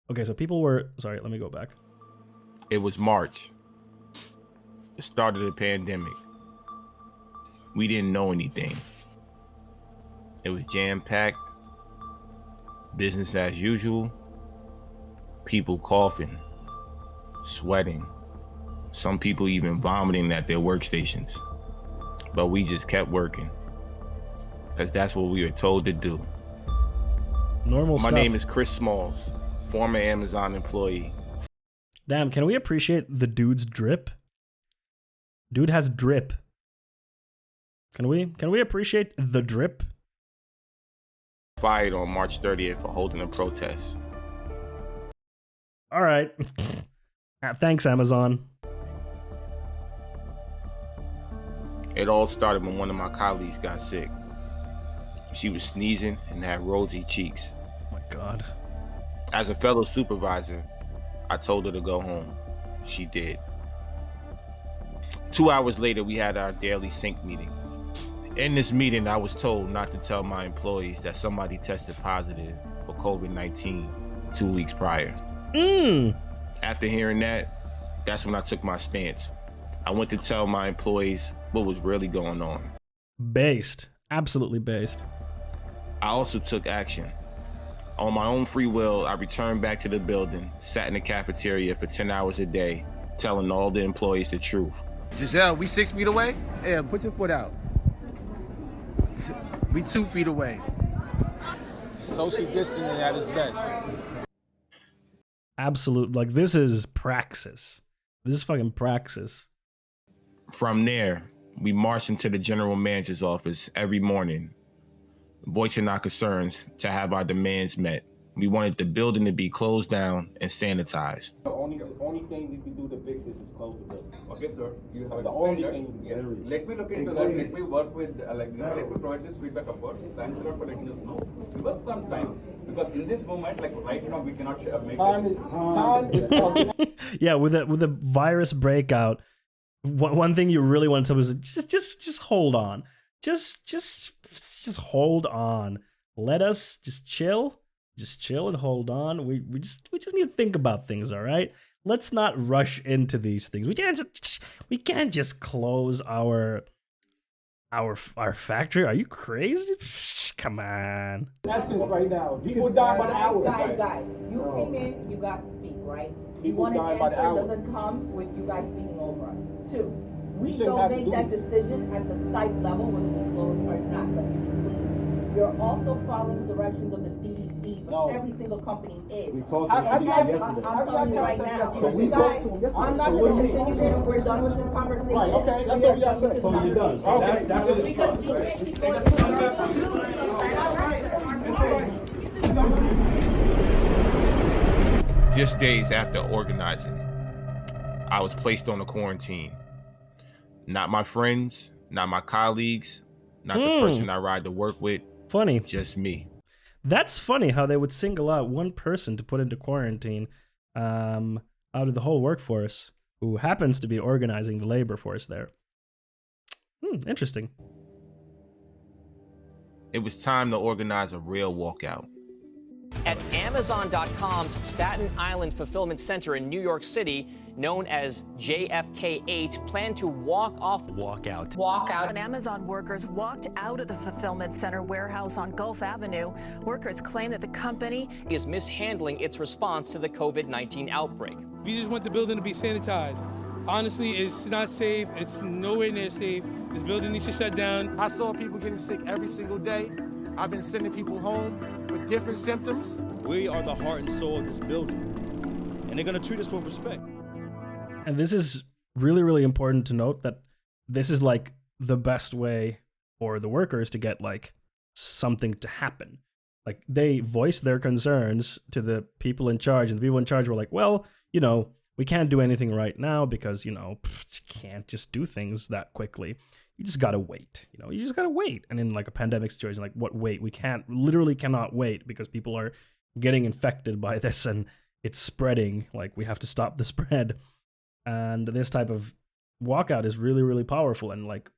Speaker 1: Okay, so people were... Sorry, let me go back.
Speaker 6: It was March, the start of the pandemic. We didn't know anything. It was jam-packed, business as usual, people coughing, sweating, some people even vomiting at their workstations. But we just kept working, because that's what we were told to do.
Speaker 1: Normal stuff.
Speaker 6: My name is Chris Smalls, former Amazon employee.
Speaker 1: Damn, can we appreciate the dude's drip? Dude has drip. Can we appreciate the drip?
Speaker 6: Fired on March 30th for holding a protest.
Speaker 1: All right. Thanks, Amazon.
Speaker 6: It all started when one of my colleagues got sick. She was sneezing and had rosy cheeks.
Speaker 1: Oh my God.
Speaker 6: As a fellow supervisor, I told her to go home. She did. 2 hours later, we had our daily sync meeting. In this meeting, I was told not to tell my employees that somebody tested positive for COVID-19 2 weeks prior. After hearing that, that's when I took my stance. I went to tell my employees what was really going on.
Speaker 1: Based. Absolutely based.
Speaker 6: I also took action. On my own free will, I returned back to the building, sat in the cafeteria for 10 hours a day, telling all the employees the truth.
Speaker 11: Giselle, we 6 feet away? Yeah, put your foot out. We 2 feet away. Social distancing at its best.
Speaker 1: Absolute. Like, this is praxis. This is fucking praxis.
Speaker 6: From there, we marched into the general manager's office every morning, voicing our concerns to have our demands met. We wanted the building to be closed down and sanitized.
Speaker 12: The only thing we can do to fix this is close the building.
Speaker 13: Okay, sir. You have
Speaker 12: the only thing.
Speaker 13: Yes. Let me look into that. Let me work with, let me provide this feedback, of course. Thanks a lot for letting us know. Give us some time, because in this moment, like right now, we cannot make
Speaker 12: time is
Speaker 1: Yeah, with the virus breakout, one thing you really want to tell me is just hold on. Just hold on. Let us just chill. Just chill and hold on. We just need to think about things, all right? Let's not rush into these things. We can't just close our factory. Are you crazy? Come on.
Speaker 12: Essence right now. People die by the hour.
Speaker 14: Guys, you came in, you got to speak, right? You want an answer doesn't come with you guys speaking over us. 2, we don't make that decision at the site level whether we close or not. Let me be clear. You're also following the directions of the CDC, which every single company is.
Speaker 12: We talked about yesterday.
Speaker 14: I'm telling you right now. You guys, I'm not going to continue this. We're done with this conversation. Right, okay, that's what we got to say. So you're done. Okay, that's it. Because you can't keep going.
Speaker 6: Just days after organizing, I was placed on a quarantine. Not my friends, not my colleagues, not the person I ride to work with.
Speaker 1: Funny.
Speaker 6: Just me.
Speaker 1: That's funny how they would single out one person to put into quarantine out of the whole workforce who happens to be organizing the labor force there. Interesting.
Speaker 6: It was time to organize a real walkout.
Speaker 15: At Amazon.com's Staten Island Fulfillment Center in New York City, known as JFK8, planned to walk out.
Speaker 16: And Amazon workers walked out of the fulfillment center warehouse on Gulf Avenue. Workers claim that the company
Speaker 15: is mishandling its response to the COVID-19 outbreak.
Speaker 17: We just want the building to be sanitized. Honestly, it's not safe. It's nowhere near safe. This building needs to shut down.
Speaker 11: I saw people getting sick every single day. I've been sending people home with different symptoms.
Speaker 18: We are the heart and soul of this building, and they're going to treat us with respect.
Speaker 1: And this is really, really important to note that this is like the best way for the workers to get like something to happen. Like they voiced their concerns to the people in charge, and the people in charge were like, well, we can't do anything right now because, you can't just do things that quickly. You just gotta wait. You just gotta wait. And in like a pandemic situation, like what wait? We literally cannot wait because people are getting infected by this and it's spreading. Like we have to stop the spread. And this type of walkout is really, really powerful. And like,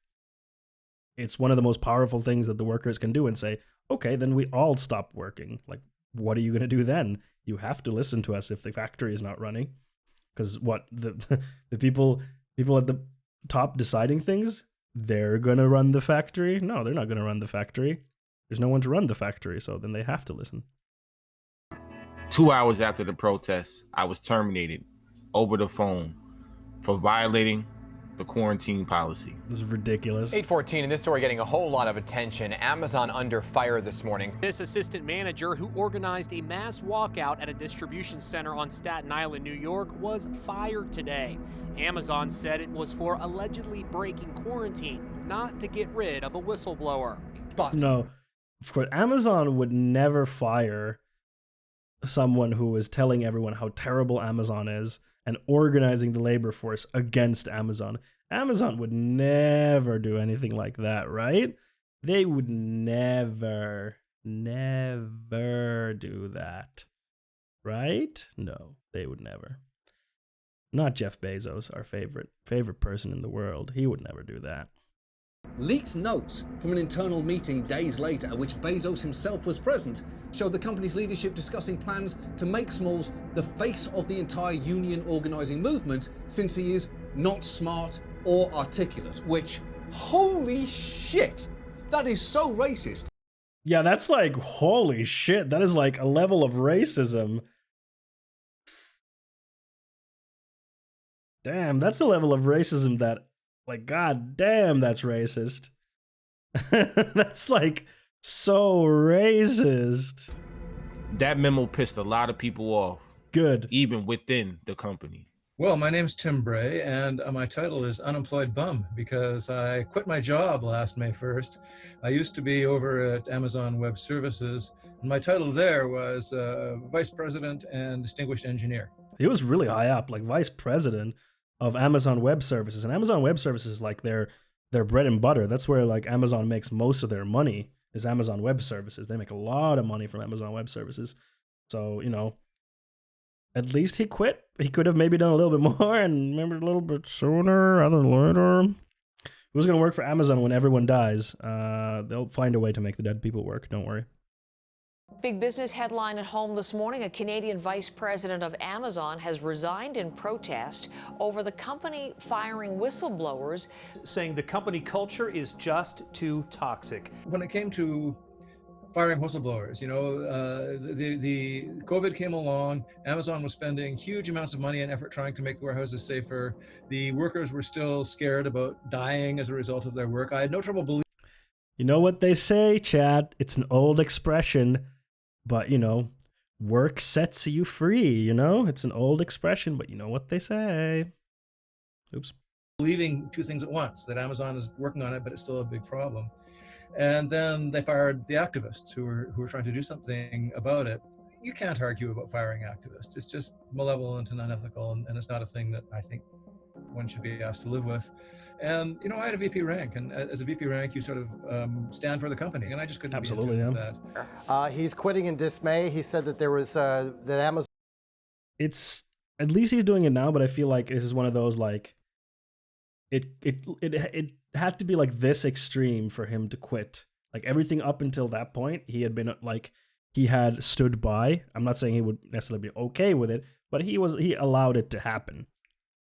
Speaker 1: it's one of the most powerful things that the workers can do and say, okay, then we all stop working. Like, what are you gonna do then? You have to listen to us if the factory is not running. Because what the people at the top deciding things, they're going to run the factory? No, they're not going to run the factory. There's no one to run the factory, so then they have to listen.
Speaker 6: 2 hours after the protest, I was terminated over the phone for violating the quarantine policy.
Speaker 1: This is ridiculous.
Speaker 19: 8:14, and this story getting a whole lot of attention. Amazon under fire this morning.
Speaker 20: This assistant manager who organized a mass walkout at a distribution center on Staten Island, New York, was fired today. Amazon said it was for allegedly breaking quarantine. not to get rid of a whistleblower.
Speaker 21: But
Speaker 1: No, of course, Amazon would never fire someone who is telling everyone how terrible Amazon is and organizing the labor force against Amazon. Amazon would never do anything like that, right? They would never do that, right? No, they would never. Not Jeff Bezos, our favorite person in the world. He would never do that.
Speaker 21: leaked notes from an internal meeting days later, at which Bezos himself was present, showed the company's leadership discussing plans to make Smalls the face of the entire union organising movement, since he is not smart or articulate, which, holy shit, that is so racist.
Speaker 1: Yeah, that's like, holy shit, that is like a level of racism. Damn, that's a level of racism that, like, god damn, that's racist. That's like so racist.
Speaker 6: That memo pissed a lot of people off.
Speaker 1: Good.
Speaker 6: Even within the company.
Speaker 22: Well, my name's Tim Bray, and my title is Unemployed Bum because I quit my job last May 1st. I used to be over at Amazon Web Services, and my title there was Vice President and Distinguished Engineer.
Speaker 1: He was really high up, like Vice President of Amazon Web Services. And Amazon Web Services is like their bread and butter. That's where like Amazon makes most of their money, is Amazon Web Services. They make a lot of money from Amazon Web Services. So, you know, at least he quit. He could have maybe done a little bit more and maybe a little bit sooner rather than later. Who's going to work for Amazon when everyone dies? They'll find a way to make the dead people work. Don't worry.
Speaker 23: Big business headline at home this morning. A Canadian vice president of Amazon has resigned in protest over the company firing whistleblowers,
Speaker 24: saying the company culture is just too toxic.
Speaker 22: When it came to firing whistleblowers, you know, the COVID came along, Amazon was spending huge amounts of money and effort trying to make the warehouses safer. The workers were still scared about dying as a result of their work. I had no trouble believing.
Speaker 1: You know what they say, Chad? It's an old expression, but, you know, work sets you free, you know? It's an old expression, but you know what they say. Oops.
Speaker 22: Believing two things at once, that Amazon is working on it, but it's still a big problem. And then they fired the activists who were trying to do something about it. You can't argue about firing activists. It's just malevolent and unethical, and it's not a thing that I think one should be asked to live with. And, you know, I had a VP rank, and as a VP rank, you sort of stand for the company, and I just couldn't be in tune with that.
Speaker 25: He's quitting in dismay. He said that there was, that Amazon...
Speaker 1: It's, at least he's doing it now, but I feel like this is one of those, like, it had to be like this extreme for him to quit. Like everything up until that point, he had been like, he had stood by. I'm not saying he would necessarily be okay with it, but he allowed it to happen.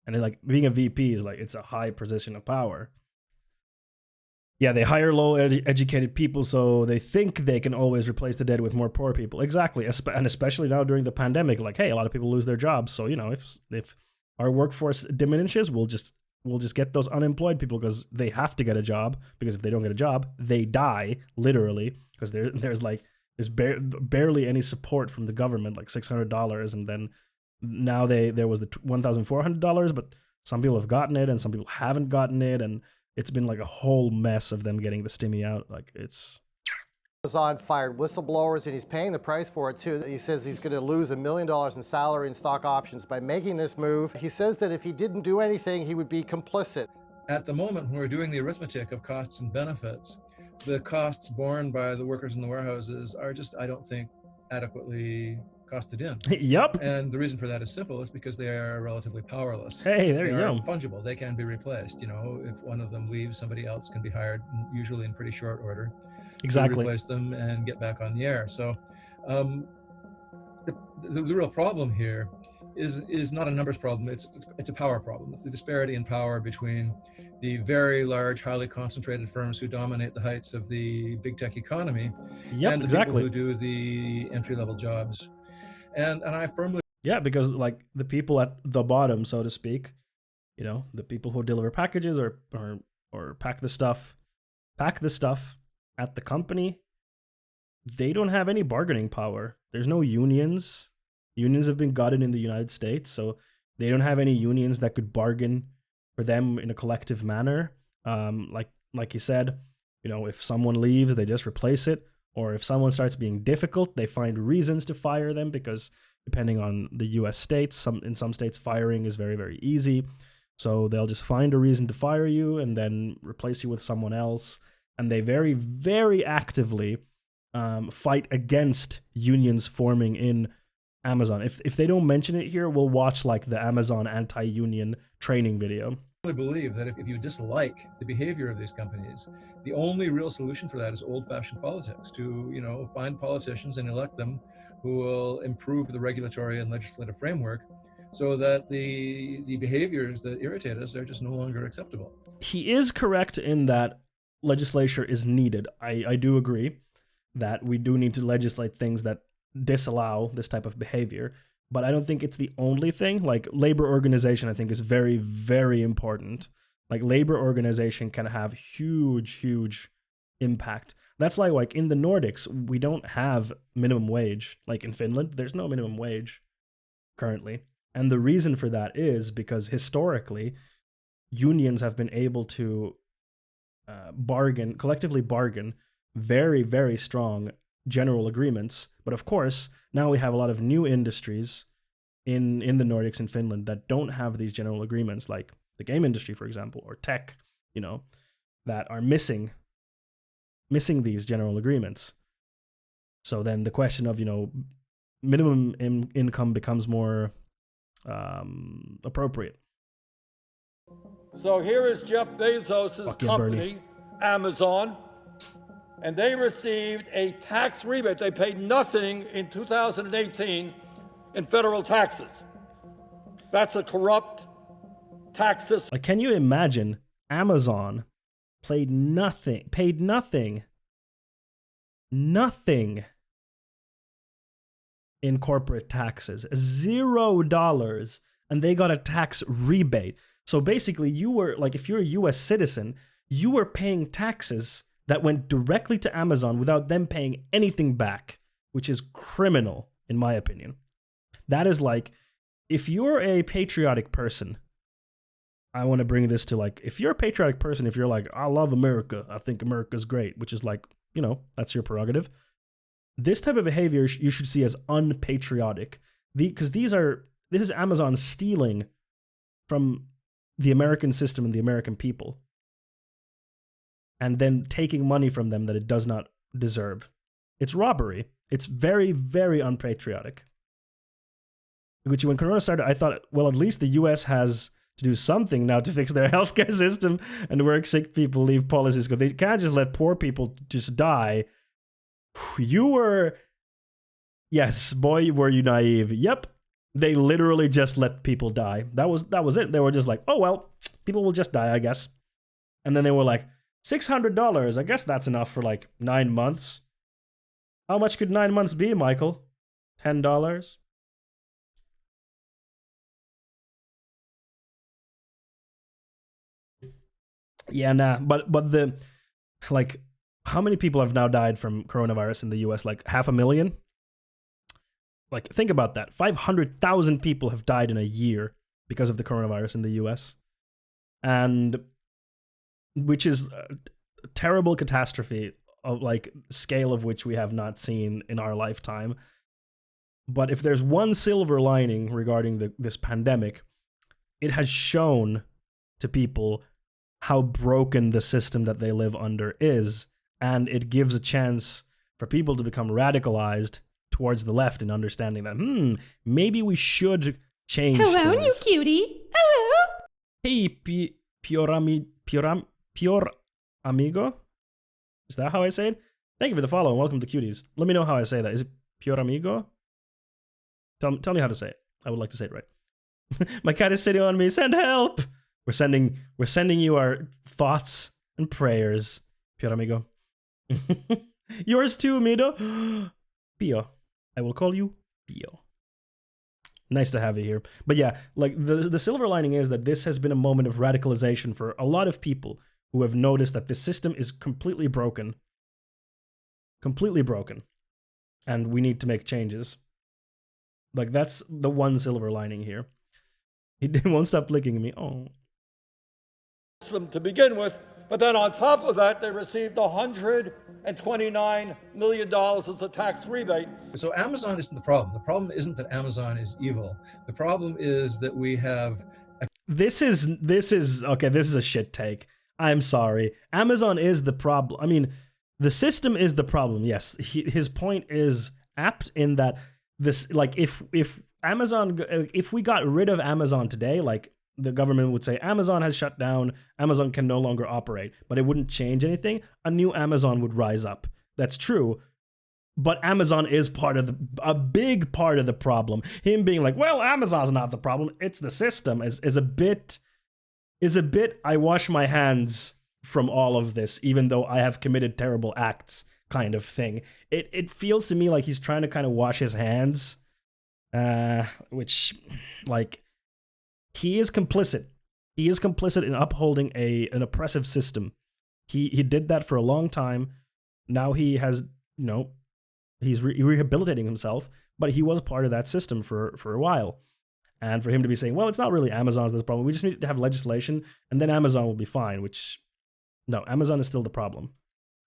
Speaker 1: And like being a VP is like, it's a high position of power. Yeah, they hire low educated people, so they think they can always replace the dead with more poor people. Exactly, and especially now during the pandemic, like, hey, a lot of people lose their jobs. So, you know, if our workforce diminishes, we'll just get those unemployed people because they have to get a job, because if they don't get a job, they die, literally, because there's barely any support from the government, like $600, and then now there was the $1,400, but some people have gotten it and some people haven't gotten it, and it's been like a whole mess of them getting the stimmy out. Like it's...
Speaker 25: Amazon fired whistleblowers, and he's paying the price for it too. He says he's going to lose $1 million in salary and stock options by making this move. He says that if he didn't do anything, he would be complicit.
Speaker 22: At the moment, when we're doing the arithmetic of costs and benefits, the costs borne by the workers in the warehouses are just, I don't think, adequately costed in.
Speaker 1: Yep.
Speaker 22: And the reason for that is simple. It's because they are relatively powerless.
Speaker 1: Hey, there you go.
Speaker 22: They are fungible. They can be replaced. You know, if one of them leaves, somebody else can be hired, usually in pretty short order.
Speaker 1: Exactly.
Speaker 22: To replace them and get back on the air. So the real problem here is not a numbers problem. It's a power problem. It's the disparity in power between the very large, highly concentrated firms who dominate the heights of the big tech economy, and the people who do the entry-level jobs. And I firmly...
Speaker 1: Yeah, because like the people at the bottom, so to speak, you know, the people who deliver packages or pack the stuff at the company, they don't have any bargaining power. There's no unions. Unions have been gutted in the United States, so they don't have any unions that could bargain for them in a collective manner. Like like he said, you know, if someone leaves, they just replace it. Or if someone starts being difficult, they find reasons to fire them, because depending on the US states, in some states firing is very, very easy. So they'll just find a reason to fire you and then replace you with someone else. And they very, very actively fight against unions forming in Amazon. If they don't mention it here, we'll watch like the Amazon anti-union training video.
Speaker 22: I believe that if you dislike the behavior of these companies, the only real solution for that is old-fashioned politics, to, you know, find politicians and elect them who will improve the regulatory and legislative framework so that the behaviors that irritate us are just no longer acceptable.
Speaker 1: He is correct in that legislature is needed. I do agree that we do need to legislate things that disallow this type of behavior, but I don't think it's the only thing. Like, labor organization, I think, is very, very important. Like, labor organization can have huge impact. That's like in the Nordics, we don't have minimum wage. Like in Finland, there's no minimum wage currently. And the reason for that is historically, unions have been able to collectively bargain very, very strong general agreements. But of course, now we have a lot of new industries in the Nordics and Finland that don't have these general agreements, like the game industry, for example, or tech, you know, that are missing these general agreements. So then the question of, you know, minimum income becomes more appropriate.
Speaker 2: So here is Jeff Bezos' company, Amazon, and they received a tax rebate. They paid nothing in 2018 in federal taxes. That's a corrupt tax system.
Speaker 1: Like, can you imagine Amazon paid nothing in corporate taxes, $0, and they got a tax rebate. So basically, you were like, if you're a US citizen, you were paying taxes that went directly to Amazon without them paying anything back, which is criminal, in my opinion. That is like, if you're a patriotic person, I want to bring this to like, if you're a patriotic person, if you're like, I love America, I think America's great, which is like, you know, that's your prerogative. This type of behavior you should see as unpatriotic, because this is Amazon stealing from the American system and the American people, and then taking money from them that it does not deserve. It's robbery. It's very, very unpatriotic. Which, when Corona started, I thought, well, at least the US has to do something now to fix their healthcare system and work sick people leave policies, because they can't just let poor people just die. Yes, boy, were you naive. Yep, they literally just let people die. That was it. They were just like, oh, well, people will just die, I guess. And then they were like, $600, I guess that's enough for like 9 months. How much could 9 months be, Michael? $10? Yeah, nah, but the, like, how many people have now died from coronavirus in the US? Like 500,000? Like, think about that. 500,000 people have died in a year because of the coronavirus in the US. And which is a terrible catastrophe of like scale of which we have not seen in our lifetime. But if there's one silver lining regarding this pandemic, it has shown to people how broken the system that they live under is, and it gives a chance for people to become radicalized towards the left in understanding that, maybe we should change
Speaker 3: Hello,
Speaker 1: things.
Speaker 3: new cutie. Hello.
Speaker 1: Hey, Pior Amigo? Is that how I say it? Thank you for the follow and welcome to Cuties. Let me know how I say that. Is it Pior Amigo? Tell me how to say it. I would like to say it right. My cat is sitting on me. Send help! We're sending you our thoughts and prayers, Pior Amigo. Yours too, Mido. Pio. I will call you Pio. Nice to have you here. But yeah, like the silver lining is that this has been a moment of radicalization for a lot of people who have noticed that this system is completely broken. Completely broken. And we need to make changes. Like, that's the one silver lining here. He won't stop licking me. Oh.
Speaker 2: To begin with, But then on top of that, they received $129 million as a tax rebate.
Speaker 22: So Amazon isn't the problem. The problem isn't that Amazon is evil. The problem is that we have...
Speaker 1: This is okay, this is a shit take. I'm sorry. Amazon is the problem. I mean, the system is the problem. Yes, his point is apt in that this, like, if Amazon, if we got rid of Amazon today, like, the government would say Amazon has shut down, Amazon can no longer operate, but it wouldn't change anything. A new Amazon would rise up. That's true. But Amazon is a big part of the problem. Him being like, well, Amazon's not the problem, it's the system, is a bit, I wash my hands from all of this, even though I have committed terrible acts kind of thing. It feels to me like he's trying to kind of wash his hands, which, like, he is complicit. He is complicit in upholding an oppressive system. He did that for a long time. Now he has, he's rehabilitating himself, but he was part of that system for a while. And for him to be saying, well, it's not really Amazon's this problem, we just need to have legislation, and then Amazon will be fine, which, no, Amazon is still the problem.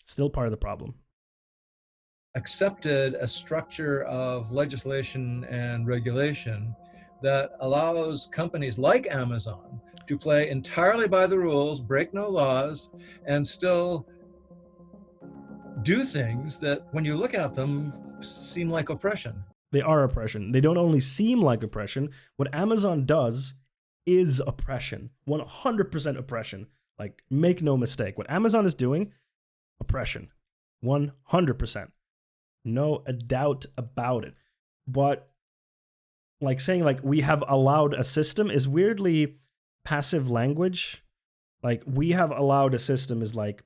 Speaker 1: Still part of the problem.
Speaker 22: Accepted a structure of legislation and regulation that allows companies like Amazon to play entirely by the rules, break no laws, and still do things that, when you look at them, seem like oppression.
Speaker 1: They are oppression. They don't only seem like oppression. What Amazon does is oppression. 100% oppression. Like, make no mistake. What Amazon is doing, oppression. 100%. No doubt about it. But, like, saying, like, we have allowed a system is weirdly passive language. Like, we have allowed a system is like,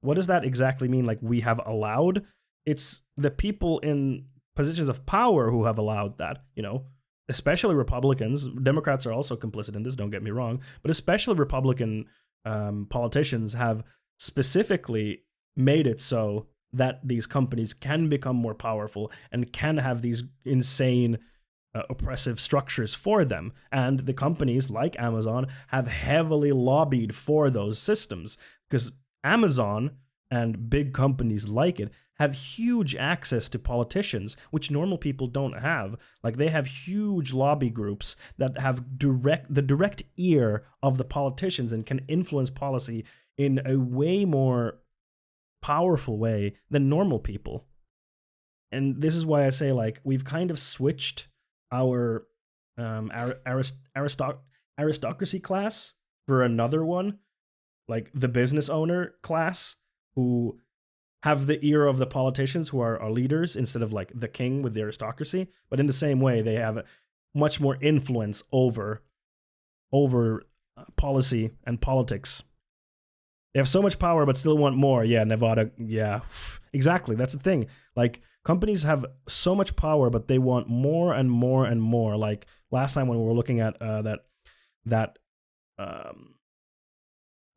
Speaker 1: what does that exactly mean? Like, we have allowed? It's the people in positions of power who have allowed that, especially Republicans. Democrats are also complicit in this, don't get me wrong, but especially Republican politicians have specifically made it so that these companies can become more powerful and can have these insane oppressive structures for them. And the companies like Amazon have heavily lobbied for those systems, because Amazon and big companies like it have huge access to politicians, which normal people don't have. Like, they have huge lobby groups that have the direct ear of the politicians and can influence policy in a way more powerful way than normal people. And this is why I say, like, we've kind of switched our aristocracy class for another one, like the business owner class, who have the ear of the politicians who are our leaders, instead of like the king with the aristocracy. But in the same way, they have much more influence over policy and politics. They have so much power, but still want more. Yeah, Nevada. Yeah, exactly. That's the thing. Like, companies have so much power, but they want more and more and more. Like, last time when we were looking at that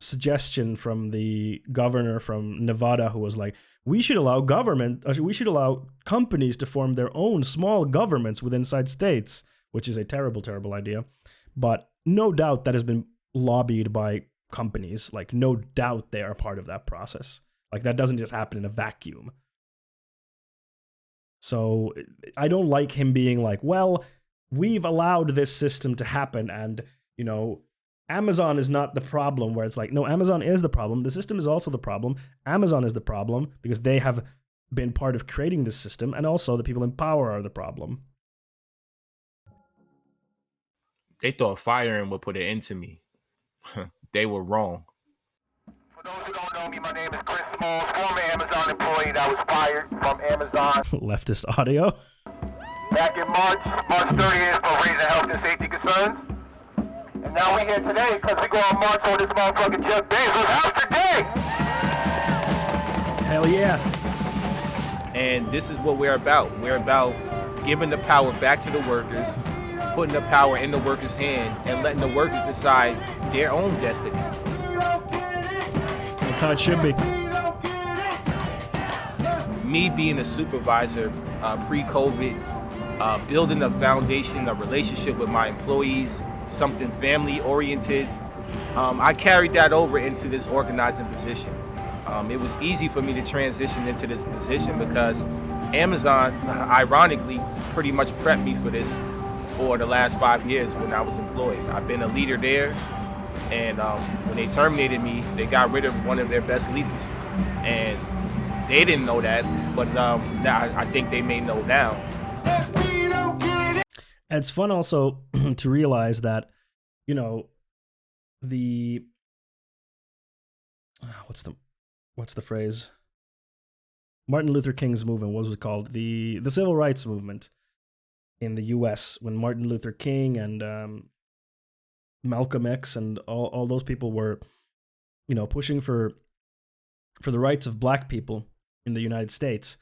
Speaker 1: suggestion from the governor from Nevada, who was like, we should allow companies to form their own small governments within inside states, which is a terrible, terrible idea. But no doubt that has been lobbied by companies. Like, no doubt they are part of that process. Like, that doesn't just happen in a vacuum. So I don't like him being like, well, we've allowed this system to happen, and, Amazon is not the problem, where it's like, no, Amazon is the problem. The system is also the problem. Amazon is the problem because they have been part of creating this system, and also the people in power are the problem.
Speaker 6: They thought firing would put an end to me. They were wrong.
Speaker 4: For those who don't know me, my name is Chris Smalls, former Amazon employee that was fired from Amazon.
Speaker 1: Leftist audio.
Speaker 4: Back in March 30th for raising health and safety concerns. And now we're here today because we go on march on this motherfucking Jeff Bezos house today.
Speaker 6: Hell yeah. And this is what we're about. We're about giving the power back to the workers, putting the power in the workers' hand, and letting the workers decide their own destiny.
Speaker 1: That's how it should be.
Speaker 6: Me being a supervisor pre-COVID, building a foundation, a relationship with my employees, something family-oriented, I carried that over into this organizing position. It was easy for me to transition into this position because Amazon, ironically, pretty much prepped me for this for the last 5 years when I was employed. I've been a leader there, and when they terminated me, they got rid of one of their best leaders. And they didn't know that, but now I think they may know now.
Speaker 1: And it's fun also to realize that, you know, what's the phrase? Martin Luther King's movement, what was it called? The civil rights movement in the US, when Martin Luther King and Malcolm X and all those people were, you know, pushing for the rights of black people in the United States.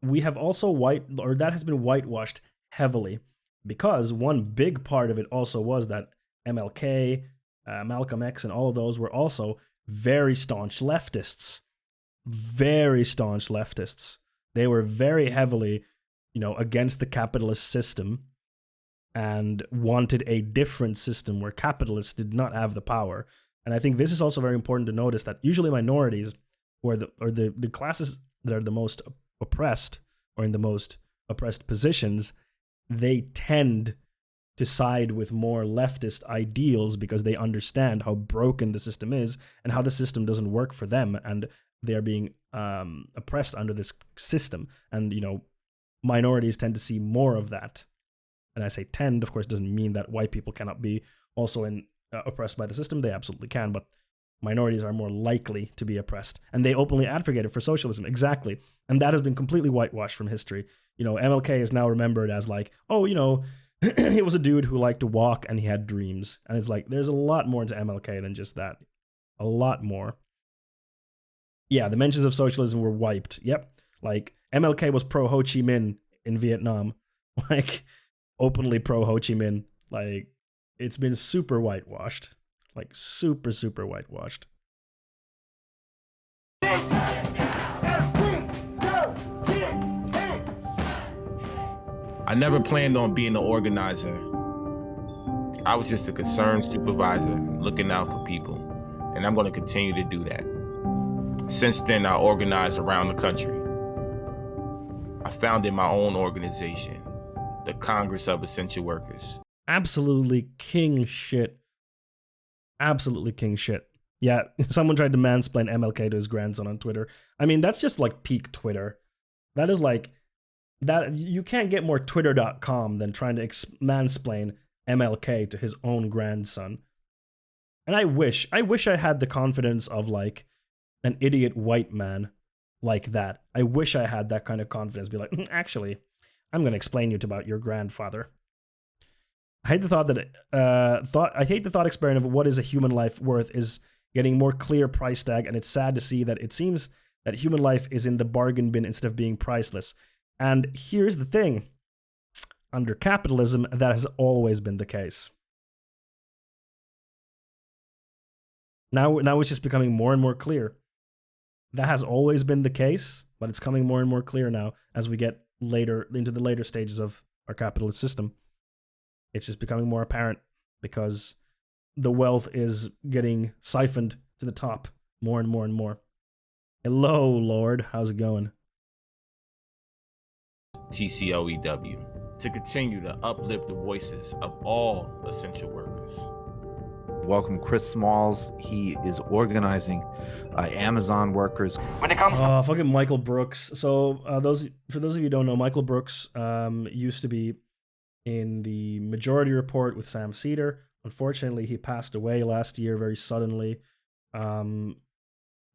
Speaker 1: We have also that has been whitewashed heavily, because one big part of it also was that MLK, Malcolm X, and all of those were also very staunch leftists. Very staunch leftists. They were very heavily, you know, against the capitalist system and wanted a different system where capitalists did not have the power. And I think this is also very important to notice that usually minorities, who are the classes that are the most oppressed or in the most oppressed positions, they tend to side with more leftist ideals because they understand how broken the system is and how the system doesn't work for them, and they're being oppressed under this system. And, you know, minorities tend to see more of that. And I say tend, of course, doesn't mean that white people cannot be also oppressed by the system. They absolutely can, but minorities are more likely to be oppressed. And they openly advocated for socialism, exactly. And that has been completely whitewashed from history. You know, MLK is now remembered as like, oh, you know, he was a dude who liked to walk and he had dreams. And it's like, there's a lot more to MLK than just that. A lot more. Yeah, the mentions of socialism were wiped. Yep. Like, MLK was pro Ho Chi Minh in Vietnam. Like, openly pro Ho Chi Minh. Like, it's been super whitewashed. Like, super, super whitewashed.
Speaker 6: I never planned on being an organizer. I was just a concerned supervisor looking out for people, and I'm going to continue to do that. Since then, I organized around the country. I founded my own organization, the Congress of Essential Workers.
Speaker 1: Absolutely king shit. Absolutely king shit. Yeah, someone tried to mansplain MLK to his grandson on Twitter. I mean, that's just like peak Twitter. That is like, that you can't get more Twitter.com than trying to mansplain MLK to his own grandson. And I wish I had the confidence of like an idiot white man like that. I wish I had that kind of confidence. Be like, actually, I'm going to explain you about your grandfather. I hate the thought that I hate the thought experiment of what is a human life worth is getting more clear price tag, and it's sad to see that it seems that human life is in the bargain bin instead of being priceless. And here's the thing. Under capitalism, that has always been the case. Now it's just becoming more and more clear. That has always been the case, but it's coming more and more clear now as we get later into the later stages of our capitalist system. It's just becoming more apparent because the wealth is getting siphoned to the top more and more and more. Hello, Lord. How's it going?
Speaker 6: TCOEW, to continue to uplift the voices of all essential workers.
Speaker 5: Welcome Chris Smalls. He is organizing Amazon workers.
Speaker 1: When it comes to fucking Michael Brooks. So for those of you who don't know, Michael Brooks used to be in the Majority Report with Sam Cedar. Unfortunately, he passed away last year very suddenly.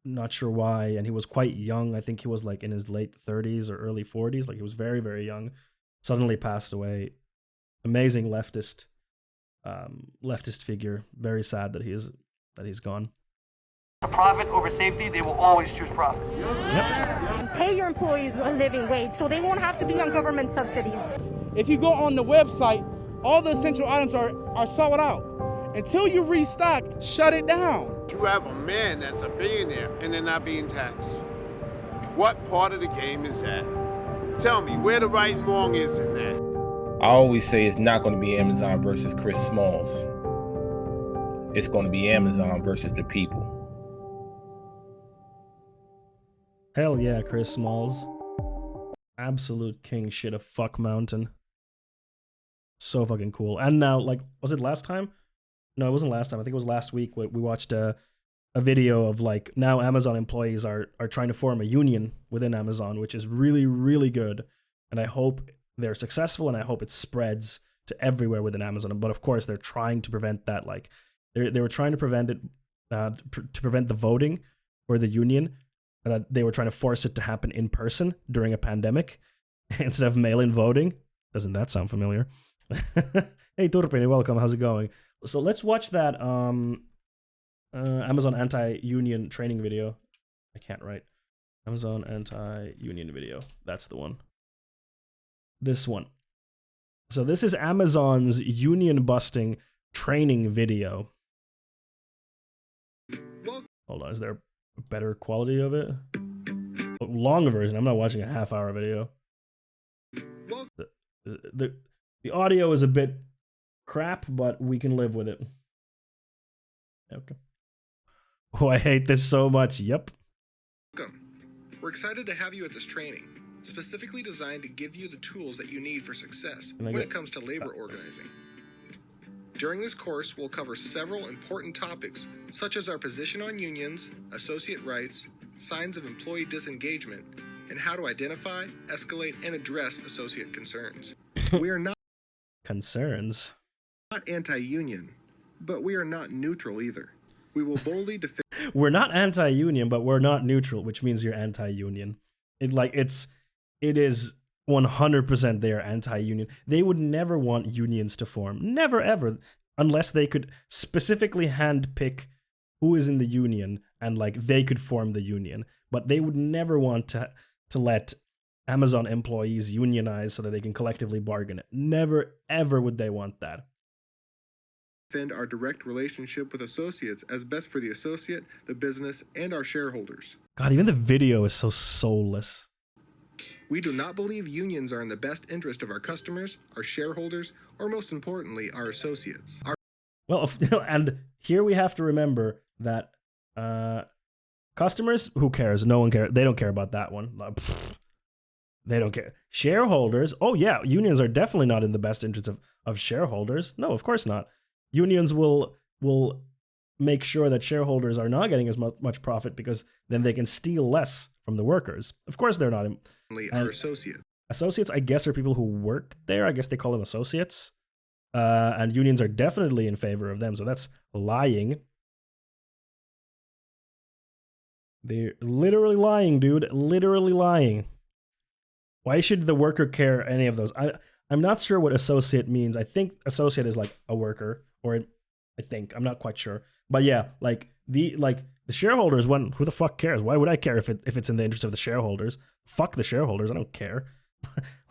Speaker 1: Not sure why, and he was quite young. I think he was like in his late 30s or early 40s. Like, he was very, very young. Suddenly passed away. Amazing leftist figure. Very sad that he's gone.
Speaker 7: Profit over safety, they will always choose profit.
Speaker 1: Yep.
Speaker 8: Pay your employees a living wage so they won't have to be on government subsidies.
Speaker 11: If you go on the website, all the essential items are sold out. Until you restock, shut it down.
Speaker 9: You have a man that's a billionaire and they're not being taxed. What part of the game is that? Tell me where the right and wrong is in that.
Speaker 6: I always say it's not going to be Amazon versus Chris Smalls. it's going to be Amazon versus the people.
Speaker 1: Hell yeah, Chris Smalls. Absolute king shit of fuck mountain. So fucking cool. And now, like, was it last time? No, it wasn't last time. I think it was last week. We watched a video of, like, now Amazon employees are trying to form a union within Amazon, which is really, really good. And I hope they're successful, and I hope it spreads to everywhere within Amazon. But of course, they're trying to prevent that. Like, they were trying to prevent it, to prevent the voting for the union. That they were trying to force it to happen in person during a pandemic instead of mail-in voting. Doesn't that sound familiar? Hey, Turpini, welcome. How's it going? So let's watch that Amazon anti-union training video. I can't write. Amazon anti-union video. That's the one. This one. So this is Amazon's union-busting training video. Hold on, is there a better quality of it? A longer version. I'm not watching a half-hour video. The audio is a bit crap, but we can live with it. Okay. Oh, I hate this so much. Yep.
Speaker 10: Welcome. We're excited to have you at this training, specifically designed to give you the tools that you need for success when it comes to labor organizing. During this course, we'll cover several important topics, such as our position on unions, associate rights, signs of employee disengagement, and how to identify, escalate, and address associate concerns. We are not anti-union, but we are not neutral either. We will boldly defend.
Speaker 1: We're not anti-union, but we're not neutral, which means you're anti-union. It is 100% they are anti-union. They would never want unions to form. Never, ever. Unless they could specifically handpick who is in the union and, like, they could form the union. But they would never want to let Amazon employees unionize so that they can collectively bargain it. Never, ever would they want that.
Speaker 10: Defend our direct relationship with associates as best for the associate, the business, and our shareholders.
Speaker 1: God, even the video is so soulless.
Speaker 10: We do not believe unions are in the best interest of our customers, our shareholders, or most importantly, our associates.
Speaker 1: Well, and here we have to remember that customers, who cares? No one cares. They don't care about that one. They don't care. Shareholders, oh yeah, unions are definitely not in the best interest of shareholders. No, of course not. Unions will make sure that shareholders are not getting as much profit because then they can steal less from the workers. Of course they're not.
Speaker 10: Our associates.
Speaker 1: Associates, I guess, are people who work there. I guess they call them associates. And unions are definitely in favor of them, so that's lying. They're literally lying, dude. Literally lying. Why should the worker care any of those? I'm not sure what associate means. I think associate is like a worker, or I think. I'm not quite sure. But yeah, like the shareholders, who the fuck cares? Why would I care if it's in the interest of the shareholders? Fuck the shareholders. I don't care.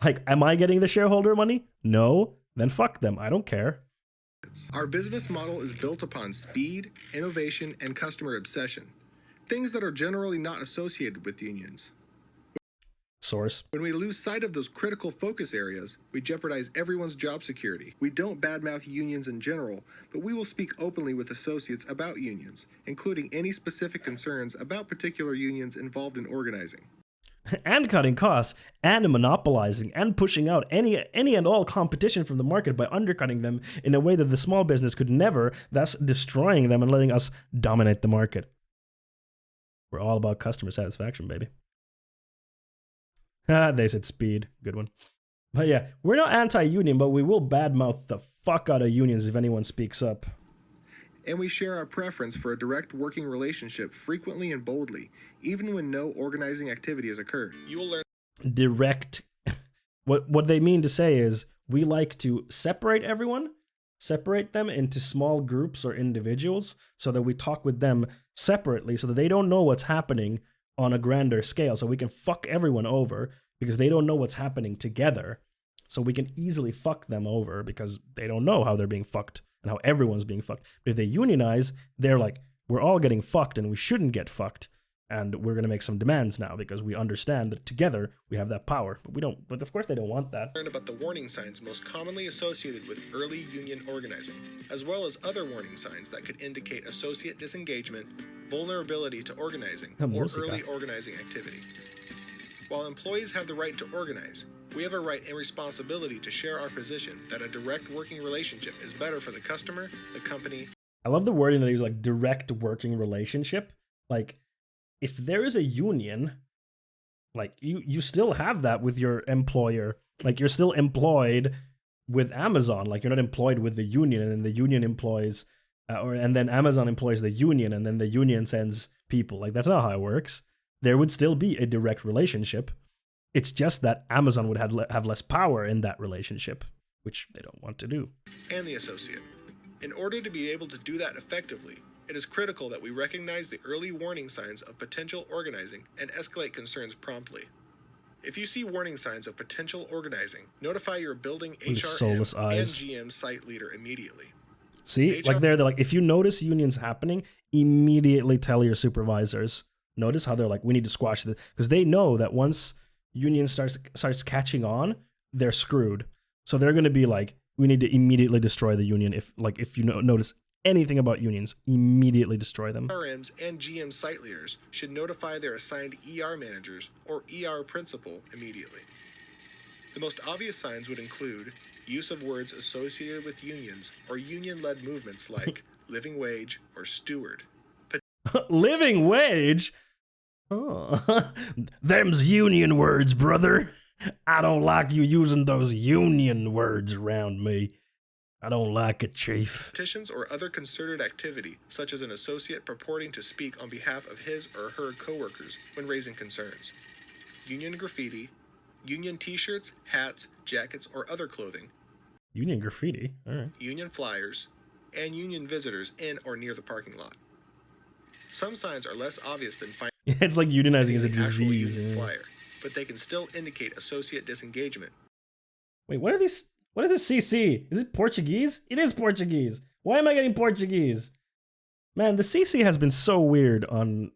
Speaker 1: Like, am I getting the shareholder money? No. Then fuck them. I don't care.
Speaker 10: Our business model is built upon speed, innovation, and customer obsession. Things that are generally not associated with unions.
Speaker 1: Source.
Speaker 10: When we lose sight of those critical focus areas, we jeopardize everyone's job security. We don't badmouth unions in general, but we will speak openly with associates about unions, including any specific concerns about particular unions involved in organizing.
Speaker 1: And cutting costs, and monopolizing, and pushing out any and all competition from the market by undercutting them in a way that the small business could never, thus destroying them and letting us dominate the market. We're all about customer satisfaction, baby. They said speed. Good one. But yeah, we're not anti-union, but we will badmouth the fuck out of unions if anyone speaks up.
Speaker 10: And we share our preference for a direct working relationship frequently and boldly, even when no organizing activity has occurred. You will learn
Speaker 1: direct. What they mean to say is we like to separate them into small groups or individuals so that we talk with them separately so that they don't know what's happening on a grander scale, so we can fuck everyone over because they don't know what's happening together. So we can easily fuck them over because they don't know how they're being fucked and how everyone's being fucked. But if they unionize, they're like, we're all getting fucked and we shouldn't get fucked. and we're going to make some demands now because we understand that together we have that power. But we don't. But of course they don't want that.
Speaker 10: Learn about the warning signs most commonly associated with early union organizing, as well as other warning signs that could indicate associate disengagement, vulnerability to organizing, or early organizing activity. While employees have the right to organize, we have a right and responsibility to share our position that a direct working relationship is better for the customer, the company.
Speaker 1: I love the wording that he was like direct working relationship. Like, if there is a union, like you still have that with your employer. Like, you're still employed with Amazon. Like, you're not employed with the union, and then the union employs, and then Amazon employs the union, and then the union sends people. Like, that's not how it works. There would still be a direct relationship. It's just that Amazon would have less power in that relationship, which they don't want to do.
Speaker 10: And the associate. In order to be able to do that effectively, it is critical that we recognize the early warning signs of potential organizing and escalate concerns promptly. If you see warning signs of potential organizing, notify your building HRM and GM site leader immediately.
Speaker 1: See, like they're like, if you notice unions happening, immediately tell your supervisors. Notice how they're like, we need to squash this, because they know that once union starts catching on, they're screwed. So they're going to be like, we need to immediately destroy the union. If you notice anything about unions, immediately destroy them.
Speaker 10: RMs and GM site leaders should notify their assigned ER managers or ER principal immediately. The most obvious signs would include use of words associated with unions or union-led movements like living wage or steward.
Speaker 1: Living wage? Oh, them's union words, brother. I don't like you using those union words around me. I don't like it, Chief.
Speaker 10: Petitions or other concerted activity, such as an associate purporting to speak on behalf of his or her coworkers when raising concerns. Union graffiti, union t-shirts, hats, jackets, or other clothing.
Speaker 1: Union graffiti? All right.
Speaker 10: Union flyers, and union visitors in or near the parking lot. Some signs are less obvious than
Speaker 1: it's like unionizing is a disease.
Speaker 10: Flyer, but they can still indicate associate disengagement.
Speaker 1: Wait, what are these? What is this CC? Is it Portuguese? It is Portuguese. Why am I getting Portuguese? Man, the CC has been so weird on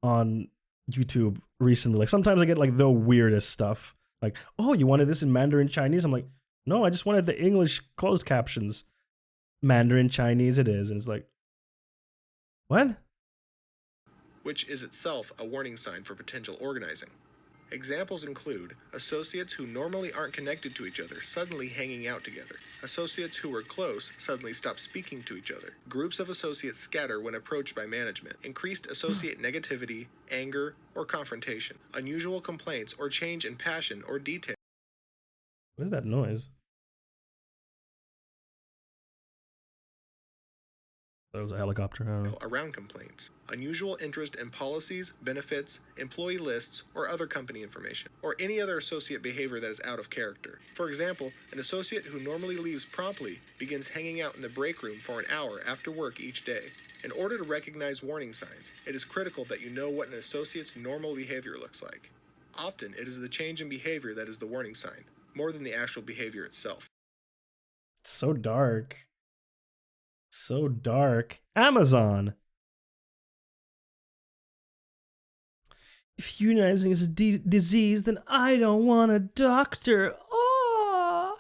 Speaker 1: YouTube recently. Like, sometimes I get like the weirdest stuff. Like, oh, you wanted this in Mandarin Chinese? I'm like, no, I just wanted the English closed captions. Mandarin Chinese it is. And it's like, what?
Speaker 10: Which is itself a warning sign for potential organizing. Examples include associates who normally aren't connected to each other suddenly hanging out together. Associates who were close suddenly stop speaking to each other. Groups of associates scatter when approached by management. Increased associate negativity, anger, or confrontation. Unusual complaints or change in passion or detail.
Speaker 1: What is that noise? That was a helicopter. I don't know.
Speaker 10: Around complaints. Unusual interest in policies, benefits, employee lists, or other company information, or any other associate behavior that is out of character. For example, an associate who normally leaves promptly begins hanging out in the break room for an hour after work each day. In order to recognize warning signs, it is critical that you know what an associate's normal behavior looks like. Often, it is the change in behavior that is the warning sign, more than the actual behavior itself.
Speaker 1: It's so dark. So dark. Amazon. If unionizing is a disease, then I don't want a doctor. Oh.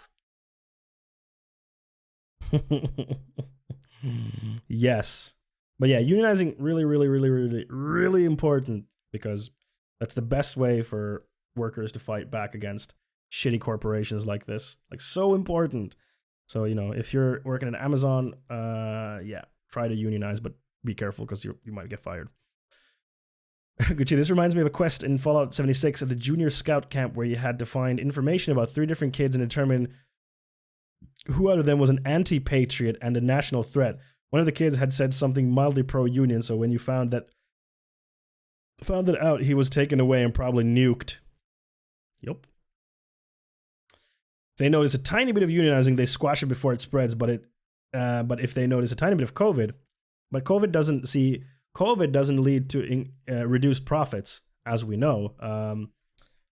Speaker 1: Yes. But yeah, unionizing really important, because that's the best way for workers to fight back against shitty corporations like this. Like, so important. So, you know, if you're working at Amazon, yeah, try to unionize, but be careful because you might get fired. Gucci, this reminds me of a quest in Fallout 76 at the Junior Scout Camp where you had to find information about 3 different kids and determine who out of them was an anti-patriot and a national threat. One of the kids had said something mildly pro-union, so when you found that out, he was taken away and probably nuked. Yup. If they notice a tiny bit of unionizing, they squash it before it spreads. But if they notice a tiny bit of COVID, but COVID doesn't lead to reduced profits, as we know.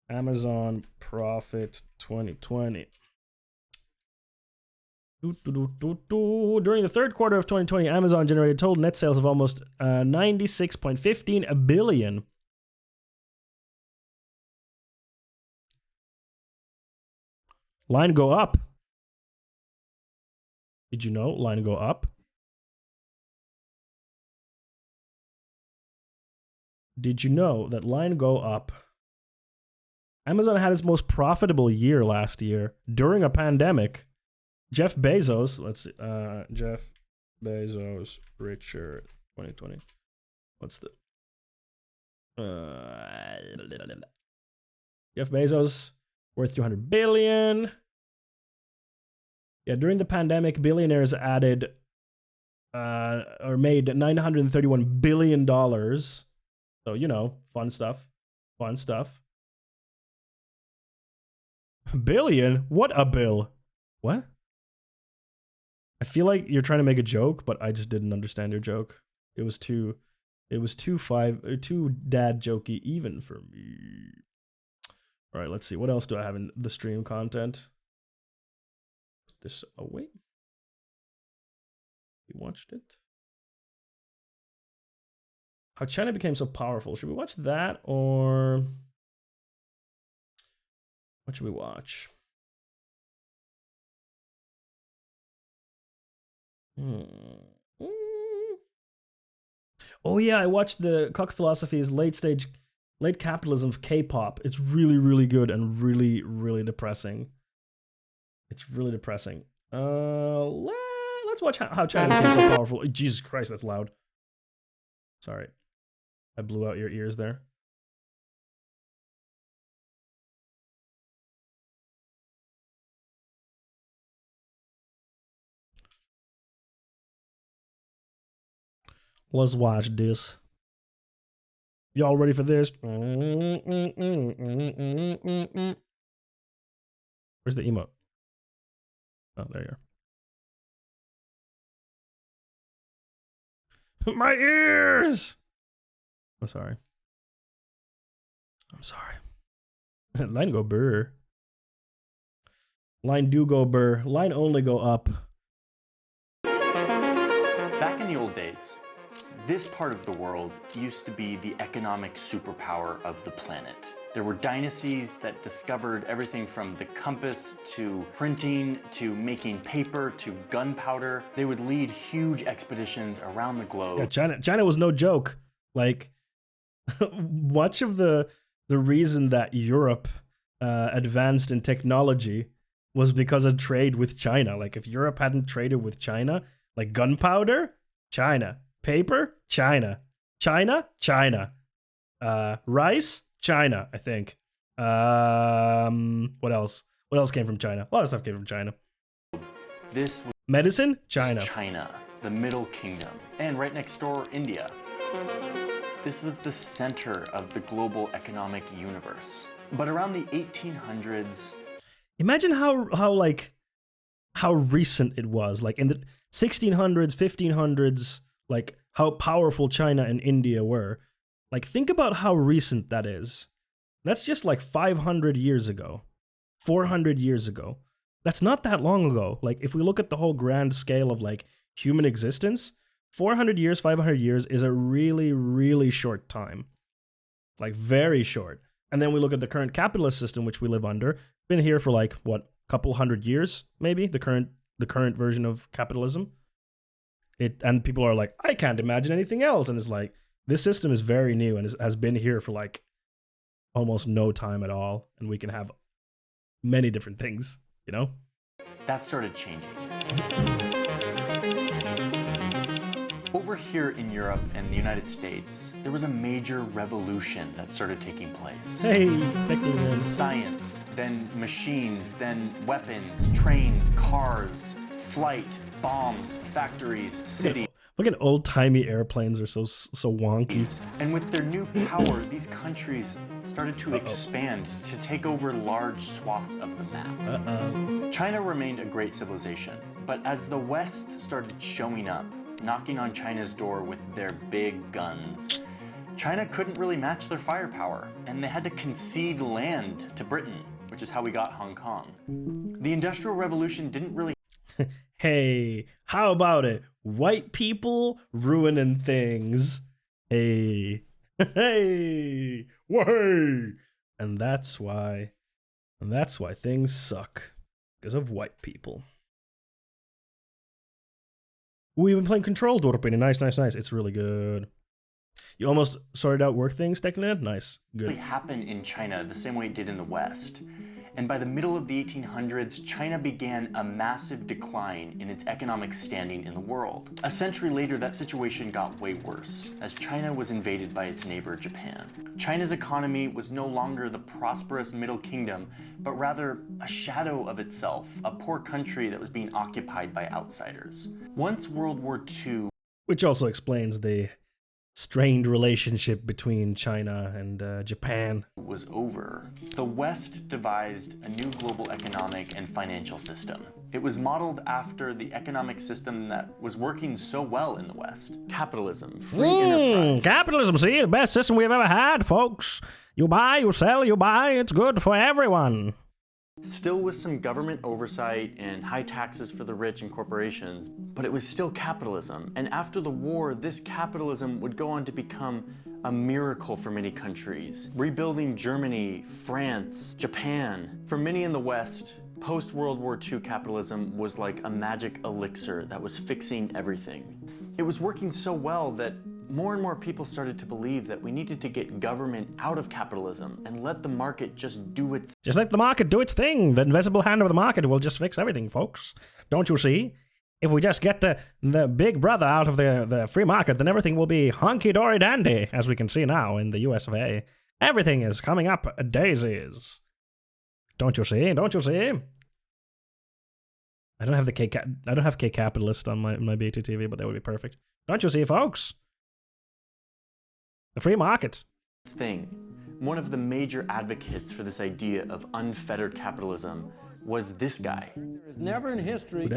Speaker 1: Amazon profit 2020. During the third quarter of 2020, Amazon generated total net sales of almost 96.15 billion. Line go up. Did you know? Line go up. Did you know that line go up? Amazon had its most profitable year last year during a pandemic. Jeff Bezos, let's see, Jeff Bezos, richer 2020. What's the Jeff Bezos worth 200 billion. Yeah, during the pandemic, billionaires added or made $931 billion. So, you know, fun stuff. Fun stuff. Billion? What a bill? What? I feel like you're trying to make a joke, but I just didn't understand your joke. It was too dad jokey even for me. All right, let's see. What else do I have in the stream content? Put this away. We watched it. How China became so powerful. Should we watch that or what should we watch? Oh yeah, I watched the Cock Philosophy's late capitalism of K-pop. It's really, really good and really, really depressing. It's really depressing. Let's watch how China became so powerful. Jesus Christ, that's loud. Sorry, I blew out your ears there. Let's watch this. Y'all ready for this? Where's the emote? Oh, there you are. My ears! I'm sorry. I'm sorry. Line go burr. Line do go burr. Line only go up.
Speaker 12: Back in the old days, this part of the world used to be the economic superpower of the planet. There were dynasties that discovered everything from the compass to printing to making paper to gunpowder. They would lead huge expeditions around the globe.
Speaker 1: Yeah, China was no joke. Like, much of the reason that Europe advanced in technology was because of trade with China. Like, if Europe hadn't traded with China, like gunpowder, China. Paper, China. China, China. Rice, China, I think. What else? What else came from China? A lot of stuff came from China.
Speaker 12: This was
Speaker 1: medicine, China.
Speaker 12: China, the Middle Kingdom, and right next door, India. This was the center of the global economic universe. But around the 1800s,
Speaker 1: imagine how recent it was. Like in the 1600s, 1500s, like how powerful China and India were. Like, think about how recent that is. That's just like 500 years ago, 400 years ago. That's not that long ago. Like, if we look at the whole grand scale of like human existence, 400 years, 500 years is a really, really short time. Like, very short. And then we look at the current capitalist system, which we live under. Been here for like, what, couple hundred years, maybe? The current version of capitalism. And people are like, I can't imagine anything else. And it's like, this system is very new and has been here for like almost no time at all. And we can have many different things, you know?
Speaker 12: that started changing. Over here in Europe and the United States, there was a major revolution that started taking place.
Speaker 1: Hey,
Speaker 12: science, then machines, then weapons, trains, cars, flight, bombs, factories, cities.
Speaker 1: Look at old-timey airplanes are so wonky.
Speaker 12: And with their new power, these countries started to expand to take over large swaths of the map. China remained a great civilization, but as the West started showing up, knocking on China's door with their big guns, China couldn't really match their firepower, and they had to concede land to Britain, which is how we got Hong Kong. The Industrial Revolution didn't really...
Speaker 1: Hey, how about it? White people ruining things. Hey, hey, whoa. And that's why things suck. Because of white people. We've been playing Control, Dorpini. Nice. It's really good. You almost sorted out work things, Technet? Nice. Good.
Speaker 12: It happened in China the same way it did in the West. And by the middle of the 1800s, China began a massive decline in its economic standing in the world. A century later, that situation got way worse, as China was invaded by its neighbor, Japan. China's economy was no longer the prosperous Middle Kingdom, but rather a shadow of itself, a poor country that was being occupied by outsiders. Once World War II...
Speaker 1: Which also explains the strained relationship between China and Japan.
Speaker 12: ...was over. The West devised a new global economic and financial system. It was modeled after the economic system that was working so well in the West. Capitalism, free enterprise.
Speaker 1: Capitalism, see, the best system we've ever had, folks. You buy, you sell, you buy, it's good for everyone.
Speaker 12: Still with some government oversight and high taxes for the rich and corporations, but it was still capitalism. And after the war, this capitalism would go on to become a miracle for many countries, rebuilding Germany, France, Japan. For many in the West, post-World War II capitalism was like a magic elixir that was fixing everything. It was working so well that more and more people started to believe that we needed to get government out of capitalism and let the market just do its...
Speaker 1: Just let the market do its thing. The invisible hand of the market will just fix everything, folks. Don't you see? If we just get the big brother out of the free market, then everything will be hunky-dory dandy, as we can see now in the US of A. Everything is coming up daisies. Don't you see? Don't you see? I don't have K Capitalist on my BTTV, but that would be perfect. Don't you see, folks? The free market.
Speaker 12: Thing. One of the major advocates for this idea of unfettered capitalism was this guy.
Speaker 13: There has never in history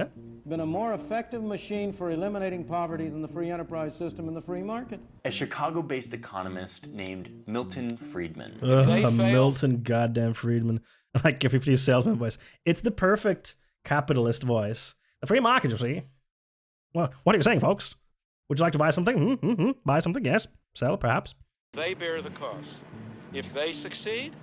Speaker 13: been a more effective machine for eliminating poverty than the free enterprise system and the free market.
Speaker 12: A Chicago-based economist named Milton Friedman.
Speaker 1: Milton goddamn Friedman. Like a 50s salesman voice. It's the perfect capitalist voice. The free market, you see. Well, what are you saying, folks? Would you like to buy something? Buy something, yes. Sell, perhaps.
Speaker 14: They bear the cost. If they succeed,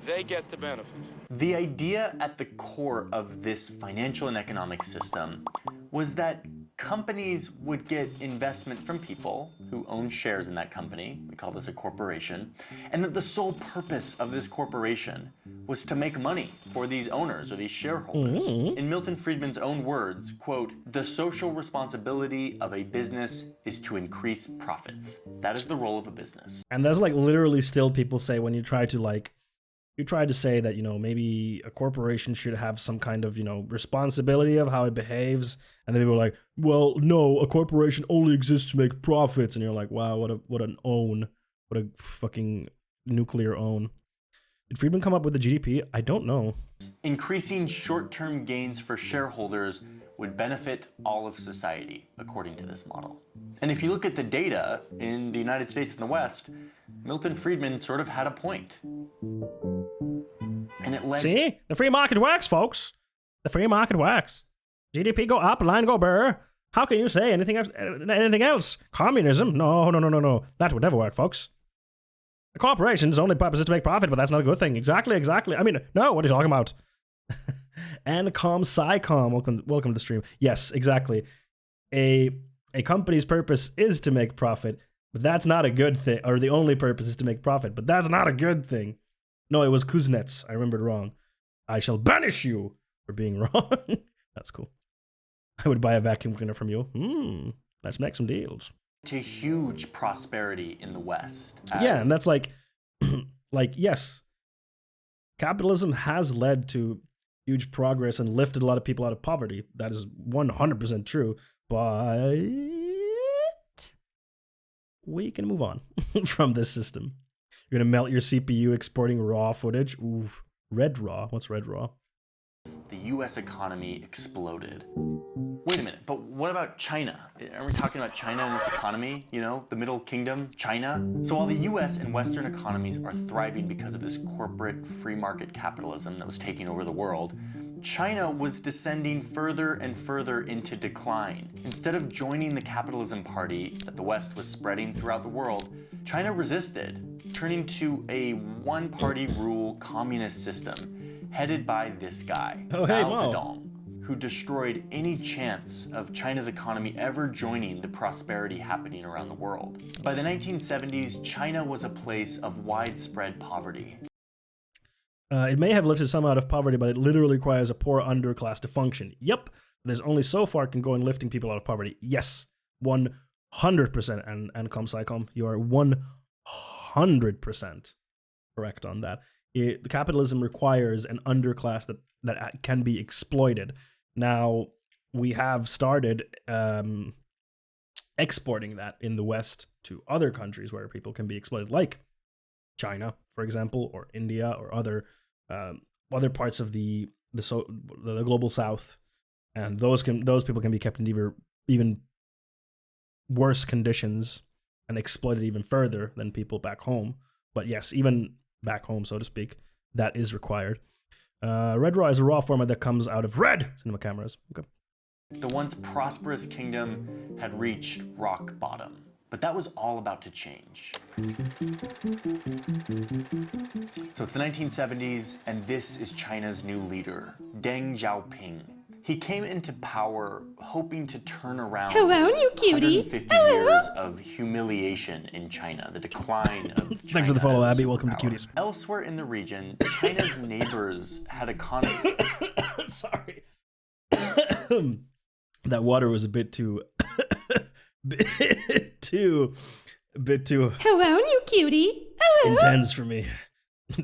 Speaker 14: they get the benefit.
Speaker 12: The idea at the core of this financial and economic system was that companies would get investment from people who own shares in that company. We call this a corporation. And that the sole purpose of this corporation was to make money for these owners or these shareholders. In Milton Friedman's own words, quote, "The social responsibility of a business is to increase profits. That is the role of a business."
Speaker 1: And that's like literally still people say when you try to say that, you know, maybe a corporation should have some kind of, you know, responsibility of how it behaves. And then people are like, well, no, a corporation only exists to make profits. And you're like, wow, what a fucking nuclear own. Did Friedman come up with the GDP? I don't know.
Speaker 12: Increasing short-term gains for shareholders would benefit all of society, according to this model. And if you look at the data in the United States and the West, Milton Friedman sort of had a point. And it led...
Speaker 1: See? The free market works, folks. The free market works. GDP go up, line go burr. How can you say anything else? Communism? No. That would never work, folks. A corporation's only purpose is to make profit, but that's not a good thing. Exactly. I mean, no, what are you talking about? Ancom, Psycom, welcome to the stream. Yes, exactly. A company's purpose is to make profit, but that's not a good thing. Or the only purpose is to make profit, but that's not a good thing. No, it was Kuznets. I remembered wrong. I shall banish you for being wrong. That's cool. I would buy a vacuum cleaner from you. Let's make some deals.
Speaker 12: To huge prosperity in the West.
Speaker 1: Yeah, and that's like, yes, capitalism has led to huge progress and lifted a lot of people out of poverty. That is 100% true, but we can move on from this system. You're gonna melt your CPU exporting raw footage. Oof. Red raw. What's red raw?
Speaker 12: The US economy exploded. Wait a minute, but what about China? Are we talking about China and its economy? You know, the Middle Kingdom, China? So while the US and Western economies are thriving because of this corporate free market capitalism that was taking over the world, China was descending further and further into decline. Instead of joining the capitalism party that the West was spreading throughout the world, China resisted, turning to a one-party rule communist system headed by this guy, Mao Zedong, who destroyed any chance of China's economy ever joining the prosperity happening around the world. By the 1970s, China was a place of widespread poverty.
Speaker 1: It may have lifted some out of poverty, but it literally requires a poor underclass to function. Yep, there's only so far it can go in lifting people out of poverty. Yes, 100%. And ComSciCom, you are 100% correct on that. Capitalism requires an underclass that can be exploited. Now, we have started exporting that in the West to other countries where people can be exploited, like China, for example, or India, or other parts of the global South, and those people can be kept in even worse conditions and exploited even further than people back home. But yes, even back home, so to speak, that is required. Red Raw is a raw format that comes out of red cinema cameras. Okay.
Speaker 12: The once prosperous kingdom had reached rock bottom, but that was all about to change. So it's the 1970s, and this is China's new leader, Deng Xiaoping. He came into power hoping to turn around 150 years of humiliation in China, the decline of China.
Speaker 1: Thanks for the follow, Abby. Welcome to Cuties.
Speaker 12: Elsewhere in the region, China's neighbors had economies.
Speaker 1: Sorry. That water was a bit too... bit too...
Speaker 3: Hello, new cutie. Hello.
Speaker 1: Intense for me.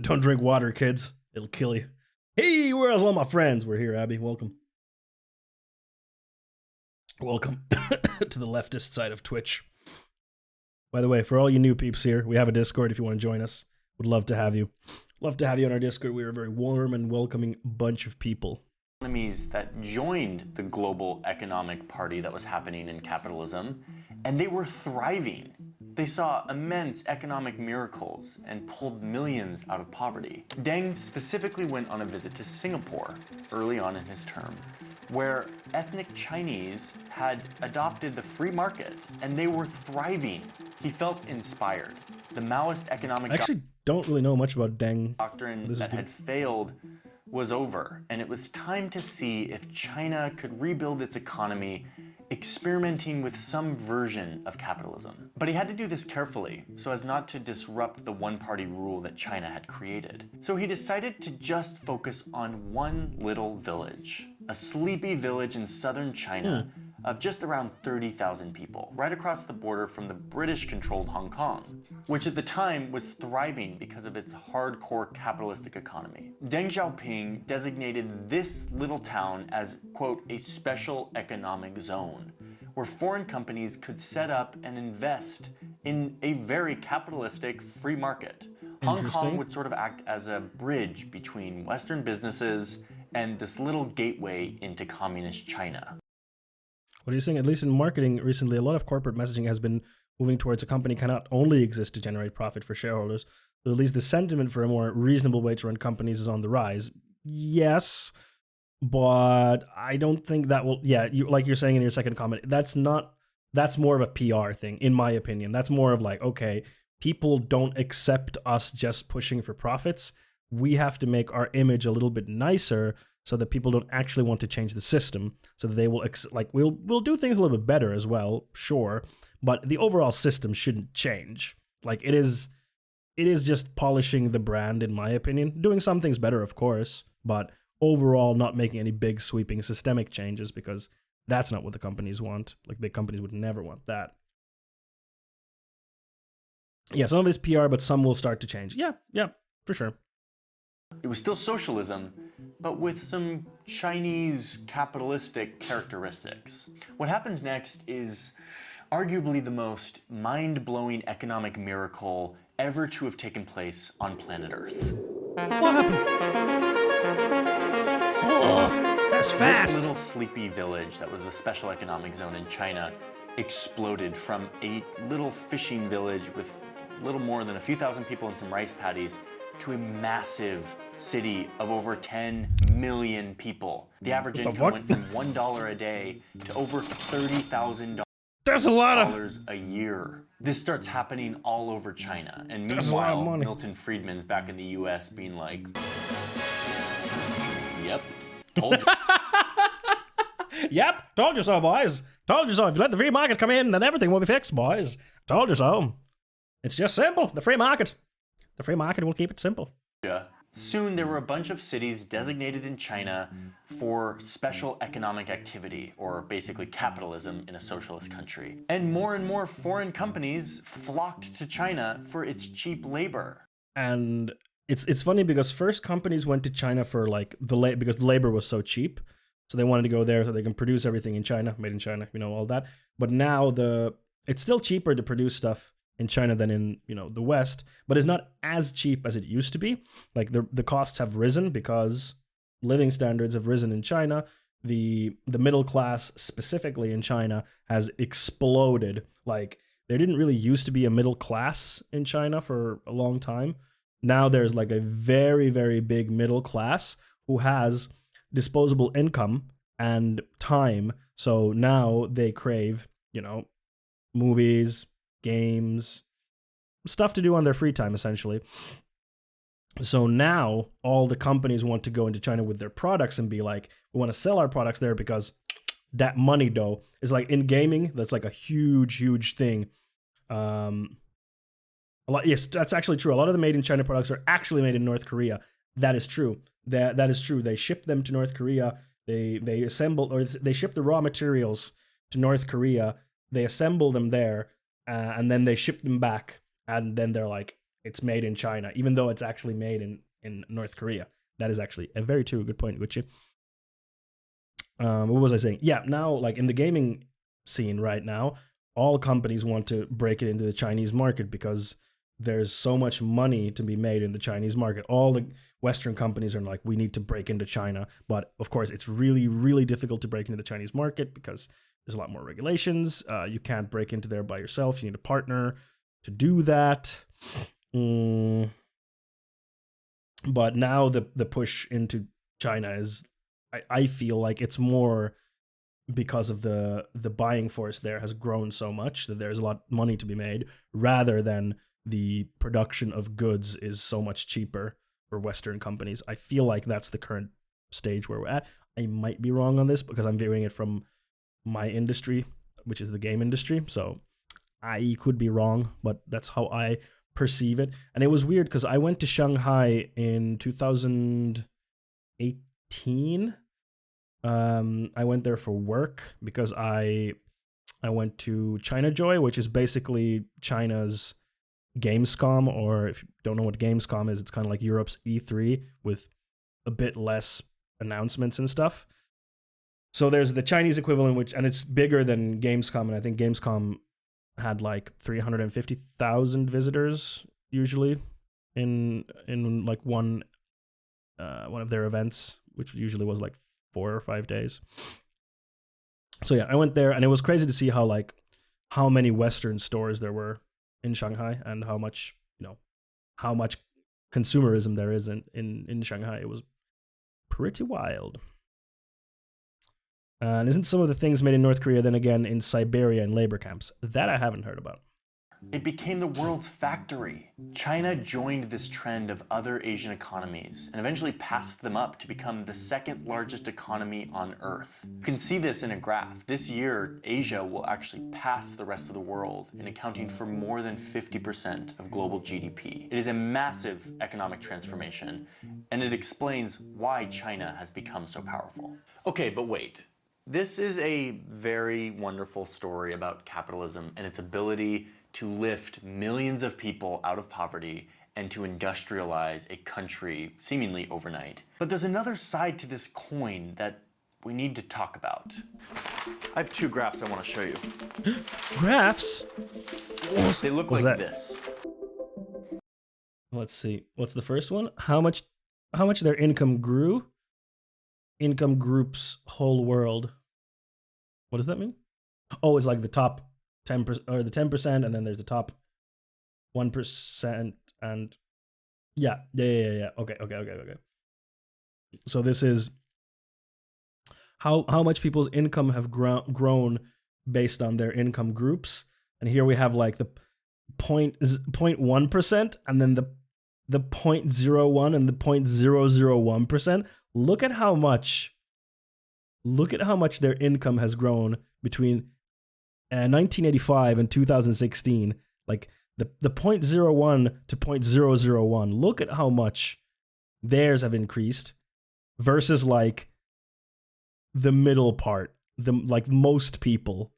Speaker 1: Don't drink water, kids. It'll kill you. Hey, where's all my friends? We're here, Abby. Welcome. Welcome to the leftist side of Twitch. By the way, for all you new peeps here, we have a Discord if you want to join us. Would love to have you. Love to have you on our Discord. We are a very warm and welcoming bunch of people.
Speaker 12: Economies that joined the global economic party that was happening in capitalism, and they were thriving. They saw immense economic miracles and pulled millions out of poverty. Deng specifically went on a visit to Singapore early on in his term, where ethnic Chinese had adopted the free market and they were thriving. He felt inspired. The Maoist economic
Speaker 1: don't really know much about Deng.
Speaker 12: Doctrine that had failed was over, and it was time to see if China could rebuild its economy, experimenting with some version of capitalism. But he had to do this carefully, so as not to disrupt the one-party rule that China had created. So he decided to just focus on one little village, a sleepy village in southern China of just around 30,000 people, right across the border from the British-controlled Hong Kong, which at the time was thriving because of its hardcore capitalistic economy. Deng Xiaoping designated this little town as, quote, a special economic zone, where foreign companies could set up and invest in a very capitalistic free market. Hong Kong would sort of act as a bridge between Western businesses and this little gateway into communist China.
Speaker 1: What are you saying? At least in marketing recently, a lot of corporate messaging has been moving towards a company cannot only exist to generate profit for shareholders, but at least the sentiment for a more reasonable way to run companies is on the rise. Yes, but I don't think that will, like you're saying in your second comment, that's more of a PR thing, in my opinion. That's more of like, okay, people don't accept us just pushing for profits. We have to make our image a little bit nicer so that people don't actually want to change the system, so that they will, we'll do things a little bit better as well, sure, but the overall system shouldn't change. Like, it is just polishing the brand, in my opinion. Doing some things better, of course, but overall not making any big sweeping systemic changes, because that's not what the companies want. Like, big companies would never want that. Yeah, some of it's PR, but some will start to change. Yeah, for sure.
Speaker 12: It was still socialism, but with some Chinese capitalistic characteristics. What happens next is arguably the most mind-blowing economic miracle ever to have taken place on planet Earth.
Speaker 1: What happened? Oh, that's fast!
Speaker 12: This little sleepy village that was a special economic zone in China exploded from a little fishing village with little more than a few thousand people and some rice paddies to a massive city of over 10 million people. The average income went from $1 a day to over $30,000.
Speaker 1: That's a lot of
Speaker 12: dollars a year. This starts happening all over China. And meanwhile, Milton Friedman's back in the US being like, yep, told you.
Speaker 1: Yep, told you so, boys. Told you so. If you let the free market come in, then everything will be fixed, boys. Told you so. It's just simple. The free market. The free market will keep it simple.
Speaker 12: Soon there were a bunch of cities designated in China for special economic activity, or basically capitalism in a socialist country. And more foreign companies flocked to China for its cheap labor.
Speaker 1: And it's funny because first companies went to China for like because the labor was so cheap. So they wanted to go there so they can produce everything in China, made in China, all that. But now it's still cheaper to produce stuff in China than in, the West, but it's not as cheap as it used to be. Like the costs have risen because living standards have risen in China. The middle class specifically in China has exploded. Like there didn't really used to be a middle class in China for a long time. Now there's like a very, very big middle class who has disposable income and time. So now they crave, movies, games, stuff to do on their free time, essentially. So now all the companies want to go into China with their products and be like, we want to sell our products there because that money though is like in gaming. That's like a huge thing. Yes, that's actually true. A lot of the made in China products are actually made in North Korea. That is true. That is true. They ship them to North Korea. They assemble, or they ship the raw materials to North Korea. They assemble them there, and then they ship them back. And then they're like, it's made in China, even though it's actually made in North Korea. That is actually a very true, good point, Gucci. What was I saying? Yeah, now, like in the gaming scene right now, all companies want to break it into the Chinese market because there's so much money to be made in the Chinese market. All the Western companies are like, we need to break into China. But of course, it's really, really difficult to break into the Chinese market because there's a lot more regulations. You can't break into there by yourself. You need a partner to do that. But now the push into China is, I feel like it's more because of the buying force there has grown so much that there's a lot of money to be made, rather than the production of goods is so much cheaper for Western companies. I feel like that's the current stage where we're at. I might be wrong on this because I'm viewing it from my industry, which is the game industry. So I could be wrong, but that's how I perceive it. And it was weird because I went to Shanghai in 2018. I went there for work because I went to China Joy, which is basically China's Gamescom, or if you don't know what Gamescom is, it's kind of like Europe's E3 with a bit less announcements and stuff. So there's the Chinese equivalent, and it's bigger than Gamescom, and I think Gamescom had like 350,000 visitors usually in like one of their events, which usually was like 4 or 5 days. So yeah, I went there, and it was crazy to see how many Western stores there were in Shanghai, and how much consumerism there is in Shanghai. It was pretty wild. And isn't some of the things made in North Korea then again in Siberia and labor camps? That I haven't heard about.
Speaker 12: It became the world's factory. China joined this trend of other Asian economies and eventually passed them up to become the second largest economy on Earth. You can see this in a graph. This year, Asia will actually pass the rest of the world in accounting for more than 50% of global GDP. It is a massive economic transformation, and it explains why China has become so powerful. Okay, but wait. This is a very wonderful story about capitalism and its ability to lift millions of people out of poverty and to industrialize a country seemingly overnight. But there's another side to this coin that we need to talk about. I have 2 graphs I want to show you.
Speaker 1: Graphs?
Speaker 12: They look like this.
Speaker 1: Let's see. What's the first one? How much their income grew? Income group's whole world. What does that mean? Oh, it's like the top 10% or the 10%, and then there's the top 1%, and Yeah. Okay. So this is how much people's income have grown based on their income groups, and here we have like the 0.1% and then the 0.01 and the 0.001%. Look at how much their income has grown between 1985 and 2016. Like the 0.01 to 0.001. Look at how much theirs have increased versus like the middle part, like most people.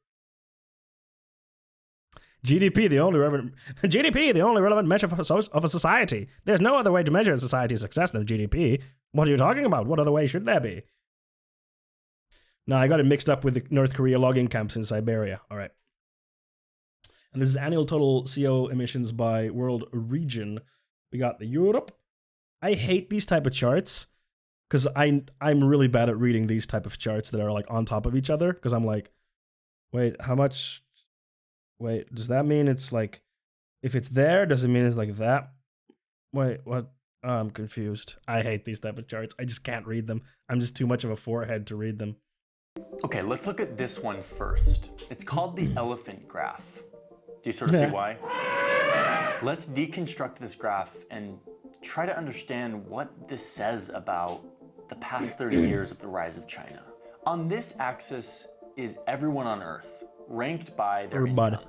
Speaker 1: GDP, the only relevant measure of a society. There's no other way to measure a society's success than GDP. What are you talking about? What other way should there be? No, I got it mixed up with the North Korea logging camps in Siberia. All right. And this is annual total CO emissions by world region. We got the Europe. I hate these type of charts because I'm really bad at reading these type of charts that are like on top of each other, because I'm like, wait, how much? Wait, does that mean it's like, if it's there, does it mean it's like that? Wait, what? Oh, I'm confused. I hate these type of charts. I just can't read them. I'm just too much of a forehead to read them.
Speaker 12: Okay, let's look at this one first. It's called the elephant graph. Do you sort of see why? Let's deconstruct this graph and try to understand what this says about the past 30 years of the rise of China. On this axis is everyone on Earth, ranked by their income,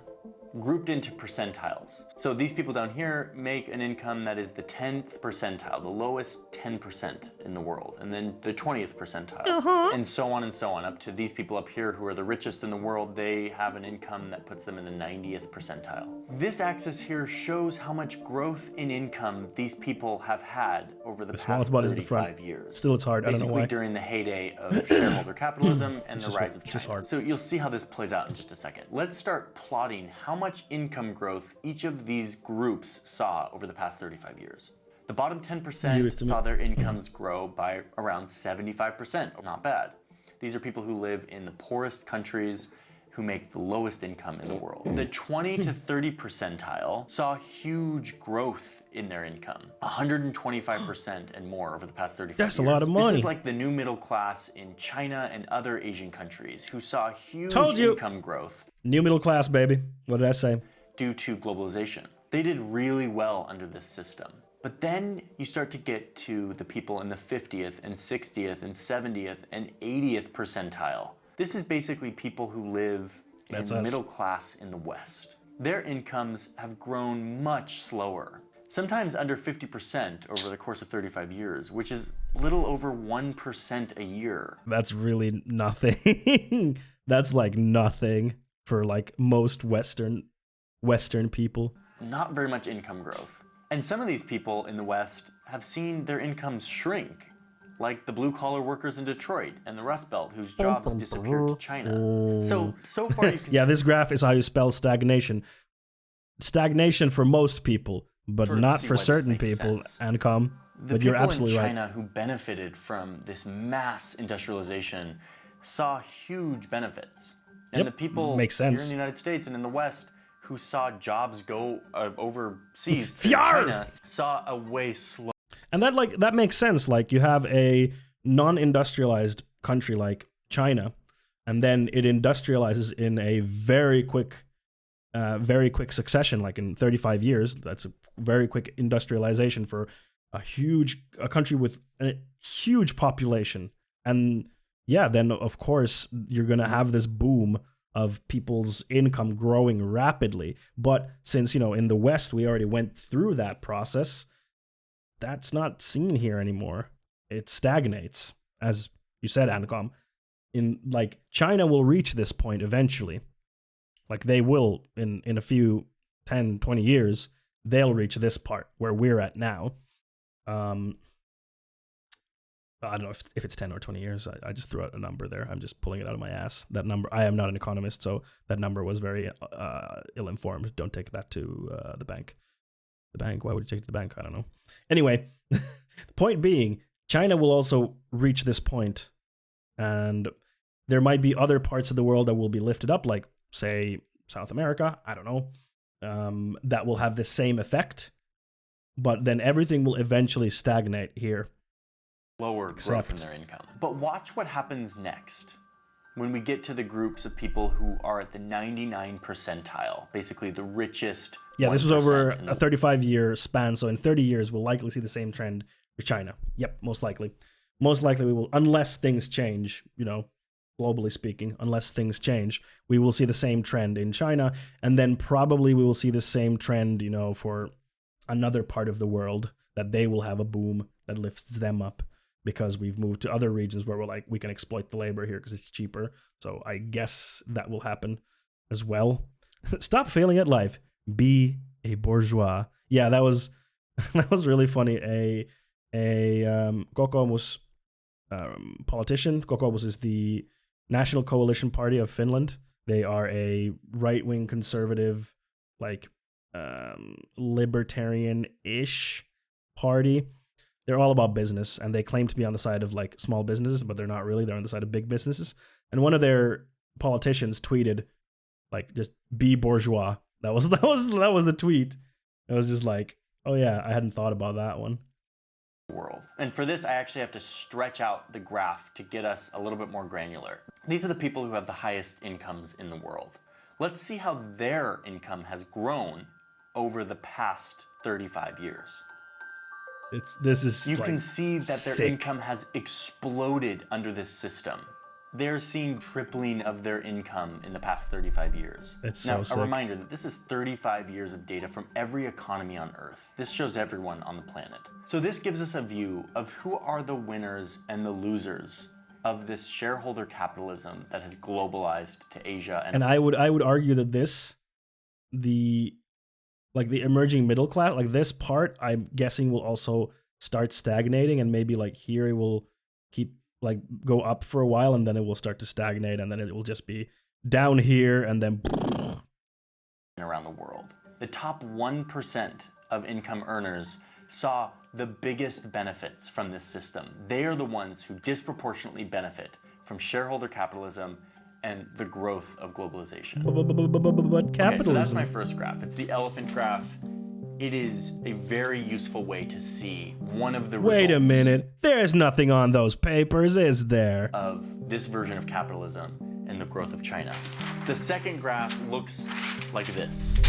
Speaker 12: grouped into percentiles. So these people down here make an income that is the 10th percentile, the lowest 10% in the world, and then the 20th percentile, and so on, up to these people up here who are the richest in the world. They have an income that puts them in the 90th percentile. This axis here shows how much growth in income these people have had over the past 35 years.
Speaker 1: Still, it's hard. I don't know why.
Speaker 12: Basically during the heyday of shareholder capitalism and the rise of China. So you'll see how this plays out in just a second. Let's start plotting how much income growth each of these groups saw over the past 35 years. The bottom 10% saw their incomes grow by around 75%. Not bad. These are people who live in the poorest countries, who make the lowest income in the world. The 20 to 30 percentile saw huge growth in their income, 125% and more over the past 35 years.
Speaker 1: That's a lot of money.
Speaker 12: This is like the new middle class in China and other Asian countries who saw huge income growth.
Speaker 1: New middle class, baby. What did I say?
Speaker 12: Due to globalization. They did really well under this system. But then you start to get to the people in the 50th and 60th and 70th and 80th percentile. This is basically people who live in the middle class in the West. Their incomes have grown much slower, sometimes under 50% over the course of 35 years, which is little over 1% a year.
Speaker 1: That's really nothing. That's like nothing for like most Western people.
Speaker 12: Not very much income growth. And some of these people in the West have seen their incomes shrink, like the blue-collar workers in Detroit and the Rust Belt whose jobs disappeared to China. So far you can...
Speaker 1: Yeah, this graph is how you spell stagnation. Stagnation for most people, but not for certain people, Ancom. But you're absolutely right.
Speaker 12: The people in China who benefited from this mass industrialization saw huge benefits. And the people here in the United States and in the West who saw jobs go overseas to China saw a way slow.
Speaker 1: And that makes sense. Like, you have a non-industrialized country like China, and then it industrializes in a very quick succession, like in 35 years. That's a very quick industrialization for a country with a huge population. And yeah, then of course you're gonna have this boom of people's income growing rapidly. But since, in the West we already went through that process, that's not seen here anymore. It stagnates, as you said, Ancom. In like China will reach this point eventually. Like they will in a few 10, 20 years, they'll reach this part where we're at now. I don't know if it's 10 or 20 years. I just threw out a number there. I'm just pulling it out of my ass. That number, I am not an economist, so that number was very ill-informed. Don't take that to the bank. The bank? Why would you take it to the bank? I don't know. Anyway, the point being, China will also reach this point, and there might be other parts of the world that will be lifted up, like, say, South America. I don't know. That will have the same effect. but then everything will eventually stagnate here.
Speaker 12: Lower growth in their income. But watch what happens next when we get to the groups of people who are at the 99 percentile, basically the richest.
Speaker 1: Yeah, this was over a 35-year span, so in 30 years we'll likely see the same trend for China. Yep, most likely. Most likely we will, unless things change, you know, globally speaking, unless things change, we will see the same trend in China, and then probably we will see the same trend, you know, for another part of the world, that they will have a boom that lifts them up. Because we've moved to other regions where we're like, we can exploit the labor here because it's cheaper. So I guess that will happen as well. Stop failing at life. Be a bourgeois. Yeah, that was really funny. A Kokoomus politician. Kokoomus is the National Coalition Party of Finland. They are a right-wing conservative, like libertarian-ish party. They're all about business, and they claim to be on the side of like small businesses, but they're not really. They're on the side of big businesses. And one of their politicians tweeted, like, just be bourgeois. That was the tweet. It was just like, oh yeah, I hadn't thought about that one.
Speaker 12: World. And for this, I actually have to stretch out the graph to get us a little bit more granular. These are the people who have the highest incomes in the world. Let's see how their income has grown over the past 35 years. You can see that their income has exploded under this system. They're seeing tripling of their income in the past 35 years. Now, a reminder that this is 35 years of data from every economy on Earth. This shows everyone on the planet. So this gives us a view of who are the winners and the losers of this shareholder capitalism that has globalized to Asia.
Speaker 1: And I would argue that the emerging middle class, like this part, I'm guessing will also start stagnating, and maybe like here it will keep like go up for a while, and then it will start to stagnate, and then it will just be down here, and then
Speaker 12: around the world. The top 1% of income earners saw the biggest benefits from this system. They are the ones who disproportionately benefit from shareholder capitalism and the growth of globalization.
Speaker 1: But capitalism.
Speaker 12: Okay, so that's my first graph. It's the elephant graph. It is a very useful way to see one of the results.
Speaker 1: Wait a minute. There's nothing on those papers, is there?
Speaker 12: Of this version of capitalism and the growth of China. The second graph looks like this.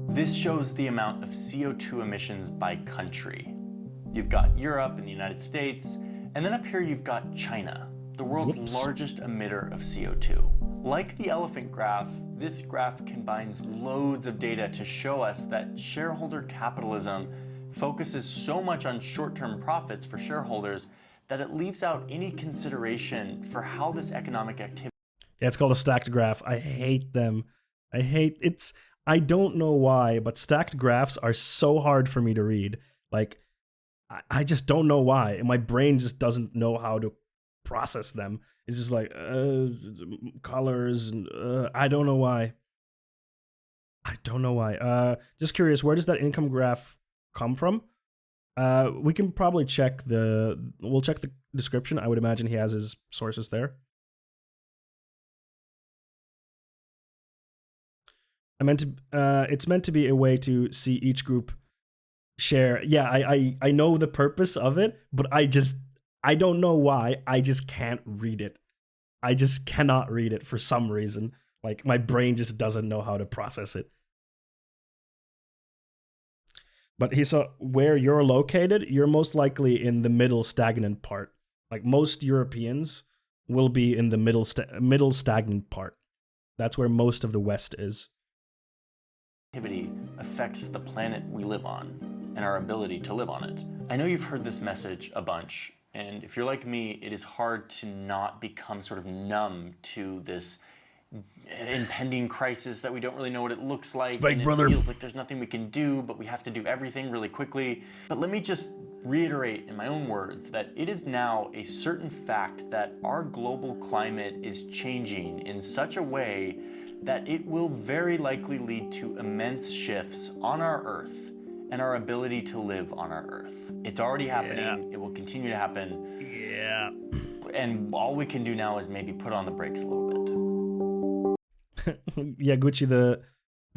Speaker 12: This shows the amount of CO2 emissions by country. You've got Europe and the United States, and then up here you've got China, the world's largest emitter of CO2. Like the elephant graph, this graph combines loads of data to show us that shareholder capitalism focuses so much on short-term profits for shareholders that it leaves out any consideration for how this economic activity...
Speaker 1: Yeah, it's called a stacked graph. I hate them. I don't know why, but stacked graphs are so hard for me to read. Like, I just don't know why. My brain just doesn't know how to process them. It's just like colors, and I don't know why. Just curious, where does that income graph come from? We can probably we'll check the description. I would imagine he has his sources there. It's meant to be a way to see each group share. Yeah, I know the purpose of it, but I don't know why. I just can't read it. I just cannot read it for some reason. Like, my brain just doesn't know how to process it. But he saw where you're located, you're most likely in the middle stagnant part. Like, most Europeans will be in the middle stagnant part. That's where most of the West is.
Speaker 12: Activity affects the planet we live on and our ability to live on it. I know you've heard this message a bunch, and if you're like me, it is hard to not become sort of numb to this impending crisis that we don't really know what it looks like.
Speaker 1: Fake brother.
Speaker 12: It feels like there's nothing we can do, but we have to do everything really quickly. But let me just reiterate in my own words that it is now a certain fact that our global climate is changing in such a way that it will very likely lead to immense shifts on our Earth and our ability to live on our Earth. It's already happening. Yeah. It will continue to happen.
Speaker 1: Yeah.
Speaker 12: And all we can do now is maybe put on the brakes a little bit.
Speaker 1: Yeah, Gucci, the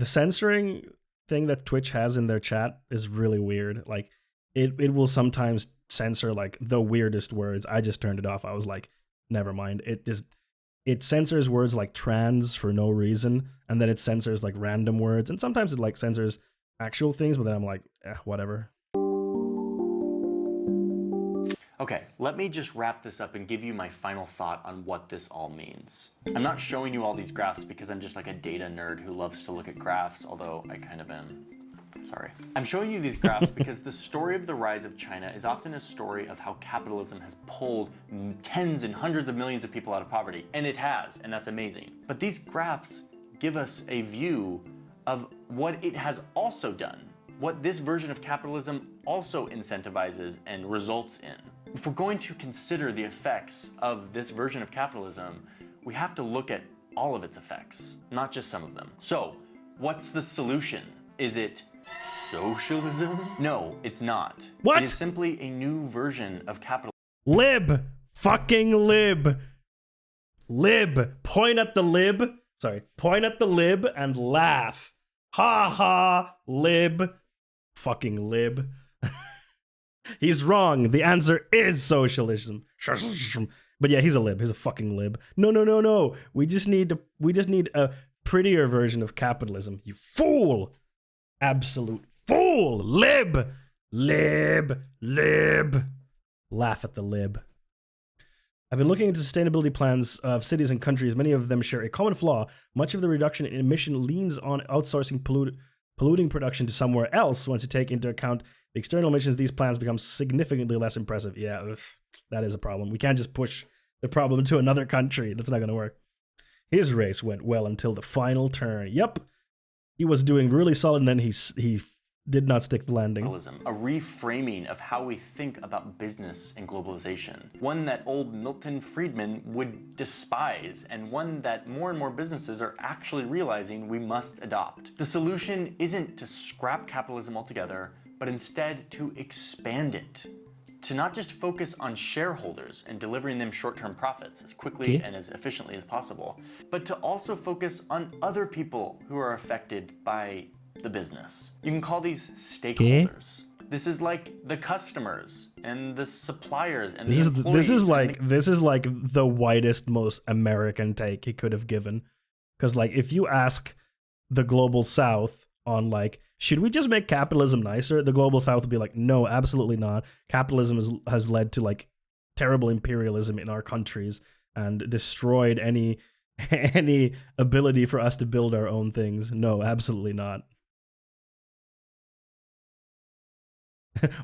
Speaker 1: censoring thing that Twitch has in their chat is really weird. Like it will sometimes censor like the weirdest words. I just turned it off. I was like, never mind. It censors words like trans for no reason, and then it censors like random words, and sometimes it like censors actual things, but then I'm like, whatever.
Speaker 12: Okay, let me just wrap this up and give you my final thought on what this all means. I'm not showing you all these graphs because I'm just like a data nerd who loves to look at graphs, although I kind of am. Sorry. I'm showing you these graphs because the story of the rise of China is often a story of how capitalism has pulled tens and hundreds of millions of people out of poverty. And it has, and that's amazing. But these graphs give us a view of what it has also done, what this version of capitalism also incentivizes and results in. If we're going to consider the effects of this version of capitalism, we have to look at all of its effects, not just some of them. So, what's the solution? Is it socialism? No, it's not.
Speaker 1: What?
Speaker 12: It is simply a new version of capitalism.
Speaker 1: Lib. Fucking lib. Lib. Point at the lib. Sorry. Point at the lib and laugh. Ha ha. Lib. Fucking lib. He's wrong. The answer is socialism. But yeah, he's a lib. He's a fucking lib. No. We just need a prettier version of capitalism. You fool. Absolute fool. Lib. Lib. Laugh at the lib. I've been looking into sustainability plans of cities and countries. Many of them share a common flaw. Much of the reduction in emission leans on outsourcing polluting production to somewhere else. Once you take into account the external emissions, these plans become significantly less impressive. Yeah, that is a problem. We can't just push the problem to another country. That's not going to work. His race went well until the final turn. Yep. He was doing really solid, and then he did not stick the landing.
Speaker 12: A reframing of how we think about business and globalization. One that old Milton Friedman would despise, and one that more and more businesses are actually realizing we must adopt. The solution isn't to scrap capitalism altogether, but instead to expand it. To not just focus on shareholders and delivering them short-term profits as quickly and as efficiently as possible, but to also focus on other people who are affected by the business. You can call these stakeholders. This is like the customers and the suppliers and the employees.
Speaker 1: This is like the whitest, most American take he could have given. Because like if you ask the global South on like, should we just make capitalism nicer? The global South would be like, no, absolutely not. Capitalism has led to like terrible imperialism in our countries and destroyed any ability for us to build our own things. No, absolutely not.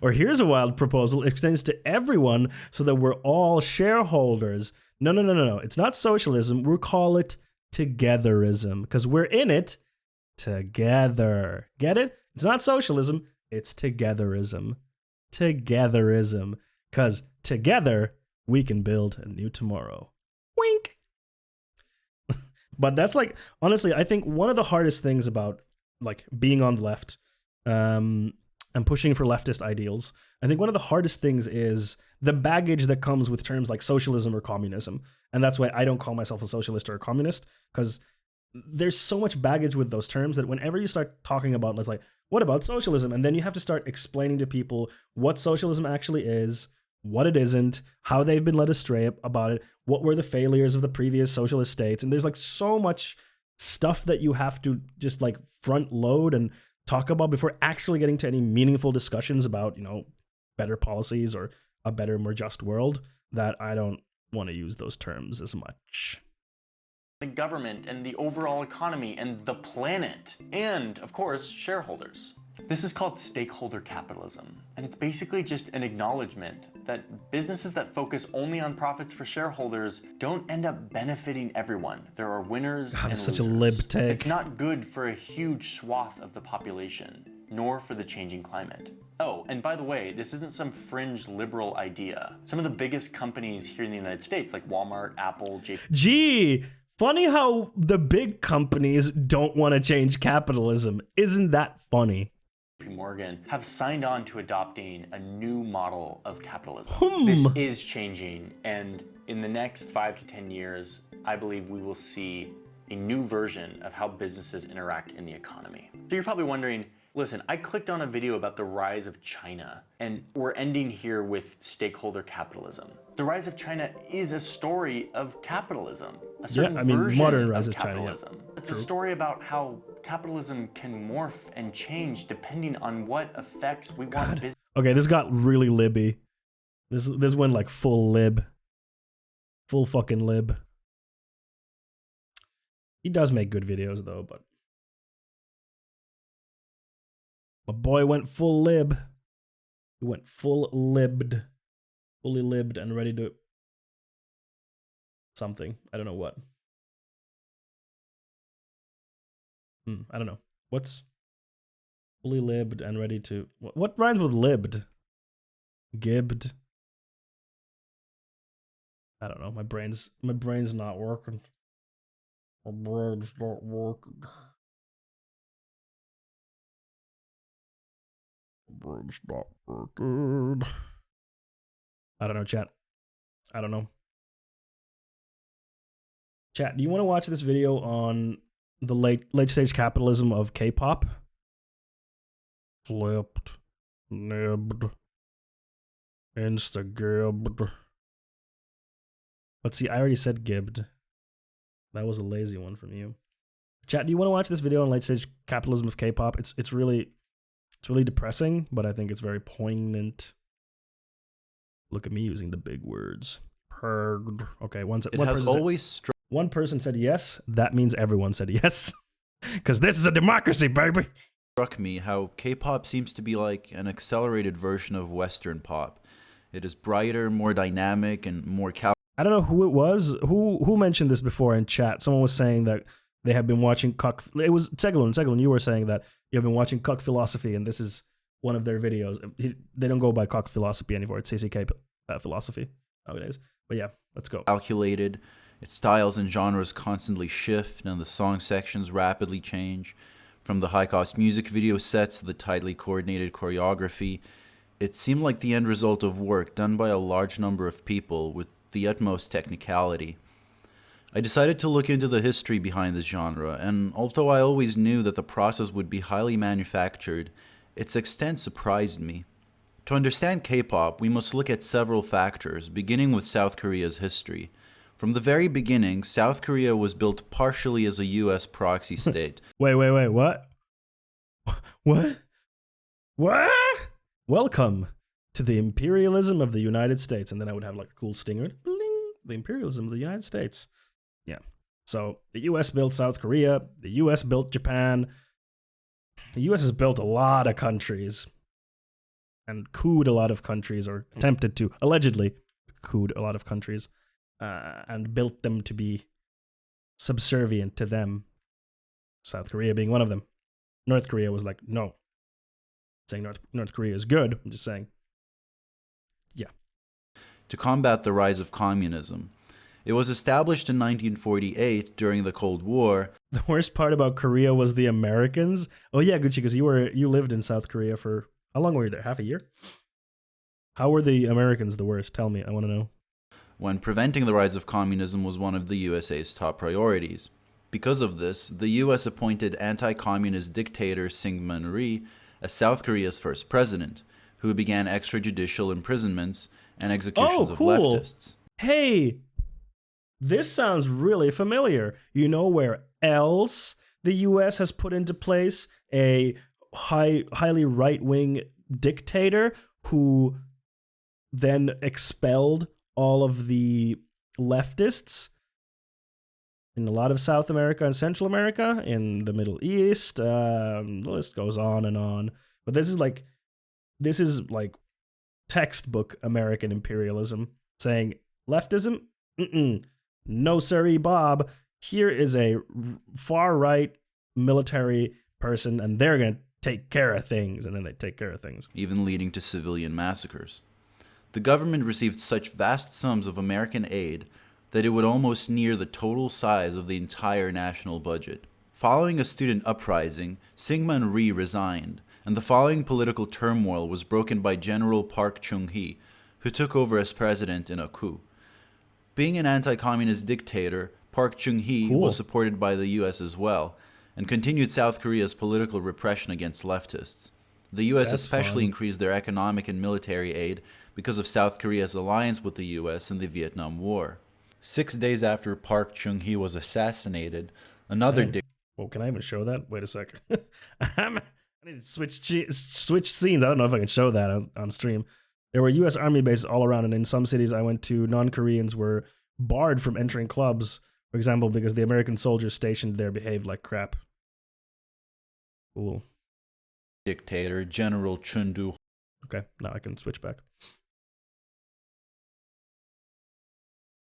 Speaker 1: Or here's a wild proposal. It extends to everyone so that we're all shareholders. No. It's not socialism. We'll call it togetherism because we're in it together. Get it? It's not socialism. It's togetherism. Togetherism. Because together we can build a new tomorrow. Wink. But that's like, honestly, I think one of the hardest things about like being on the left, and pushing for leftist ideals, I think one of the hardest things is the baggage that comes with terms like socialism or communism. And that's why I don't call myself a socialist or a communist, because there's so much baggage with those terms that whenever you start talking about, let's like, what about socialism? And then you have to start explaining to people what socialism actually is, what it isn't, how they've been led astray about it, what were the failures of the previous socialist states. And there's like so much stuff that you have to just like front load and talk about before actually getting to any meaningful discussions about, you know, better policies or a better, more just world, that I don't want to use those terms as much.
Speaker 12: The government and the overall economy and the planet, and of course, shareholders. This is called stakeholder capitalism, and it's basically just an acknowledgement that businesses that focus only on profits for shareholders don't end up benefiting everyone. There are winners and losers.
Speaker 1: Such a lib take.
Speaker 12: It's not good for a huge swath of the population, nor for the changing climate. Oh, and by the way, this isn't some fringe liberal idea. Some of the biggest companies here in the United States, like Walmart, Apple,
Speaker 1: Gee, funny how the big companies don't want to change capitalism. Isn't that funny?
Speaker 12: Morgan have signed on to adopting a new model of capitalism. This is changing, and in the next 5 to 10 years, I believe we will see a new version of how businesses interact in the economy. So you're probably wondering, listen, I clicked on a video about the rise of China, and we're ending here with stakeholder capitalism. The rise of China is a story of capitalism, a certain version
Speaker 1: modern rise
Speaker 12: of
Speaker 1: of China.
Speaker 12: capitalism.
Speaker 1: Yeah.
Speaker 12: It's a story about how capitalism can morph and change depending on what effects we want business.
Speaker 1: Okay, this got really libby. This went like full lib. Full fucking lib. He does make good videos though, but my boy went full lib. He went full libbed. Fully libbed and ready to something. I don't know what. I don't know. What's fully libbed and ready to... What rhymes with libbed? Gibbed? I don't know. My brain's not working. My brain's not working. My brain's not working. I don't know, chat. I don't know. Chat, do you want to watch this video on the late stage capitalism of K-pop? Flipped, nibbed, Instagibbed. Let's see, I already said gibbed. That was a lazy one from you. Chat, do you want to watch this video on late stage capitalism of K-pop? It's really depressing, but I think it's very poignant. Look at me using the big words. Okay, one person said yes. That means everyone said yes. Because this is a democracy, baby.
Speaker 15: Struck me how K-pop seems to be like an accelerated version of Western pop. It is brighter, more dynamic, and more
Speaker 1: I don't know who it was. Who mentioned this before in chat? Someone was saying that they have been watching Cuck. It was Teglun, you were saying that you have been watching Cuck Philosophy, and this is one of their videos. They don't go by Cuck Philosophy anymore. It's CCK Philosophy nowadays. But yeah, let's go.
Speaker 15: Calculated. Its styles and genres constantly shift, and the song sections rapidly change. From the high-cost music video sets to the tightly coordinated choreography, it seemed like the end result of work done by a large number of people with the utmost technicality. I decided to look into the history behind this genre, and although I always knew that the process would be highly manufactured, its extent surprised me. To understand K-pop, we must look at several factors, beginning with South Korea's history. From the very beginning, South Korea was built partially as a US proxy state.
Speaker 1: Wait, what? What? Welcome to the imperialism of the United States. And then I would have like a cool stinger. Bling, the imperialism of the United States. Yeah. So the US built South Korea. The US built Japan. The US has built a lot of countries. And cooed a lot of countries, or attempted to, allegedly, cooed a lot of countries. And built them to be subservient to them. South Korea being one of them. North Korea was like, no. Saying North Korea is good. I'm just saying, yeah.
Speaker 15: To combat the rise of communism. It was established in 1948 during the Cold War.
Speaker 1: The worst part about Korea was the Americans. Oh yeah, Gucci, because you lived in South Korea for, how long were you there? Half a year? How were the Americans the worst? Tell me, I want to know.
Speaker 15: When preventing the rise of communism was one of the USA's top priorities. Because of this, the US appointed anti-communist dictator Syngman Rhee as South Korea's first president, who began extrajudicial imprisonments and executions of leftists.
Speaker 1: Hey, this sounds really familiar. You know where else the US has put into place a highly right-wing dictator who then expelled all of the leftists in a lot of South America and Central America, in the Middle East. The list goes on and on. But this is like textbook American imperialism, saying leftism, no siree, Bob. Here is a far right military person, and they're gonna take care of things, and then they take care of things,
Speaker 15: even leading to civilian massacres. The government received such vast sums of American aid that it would almost near the total size of the entire national budget. Following a student uprising, Syngman Rhee resigned, and the following political turmoil was broken by General Park Chung-hee, who took over as president in a coup. Being an anti-communist dictator, Park Chung-hee was supported by the US as well, and continued South Korea's political repression against leftists. The US especially increased their economic and military aid because of South Korea's alliance with the US in the Vietnam War. 6 days after Park Chung-hee was assassinated, another
Speaker 1: Well, can I even show that? Wait a sec. I need to switch scenes. I don't know if I can show that on stream. There were U.S. Army bases all around, and in some cities I went to, non-Koreans were barred from entering clubs, for example, because the American soldiers stationed there behaved like crap. Cool.
Speaker 15: Dictator General Chun Do.
Speaker 1: Okay, now I can switch back.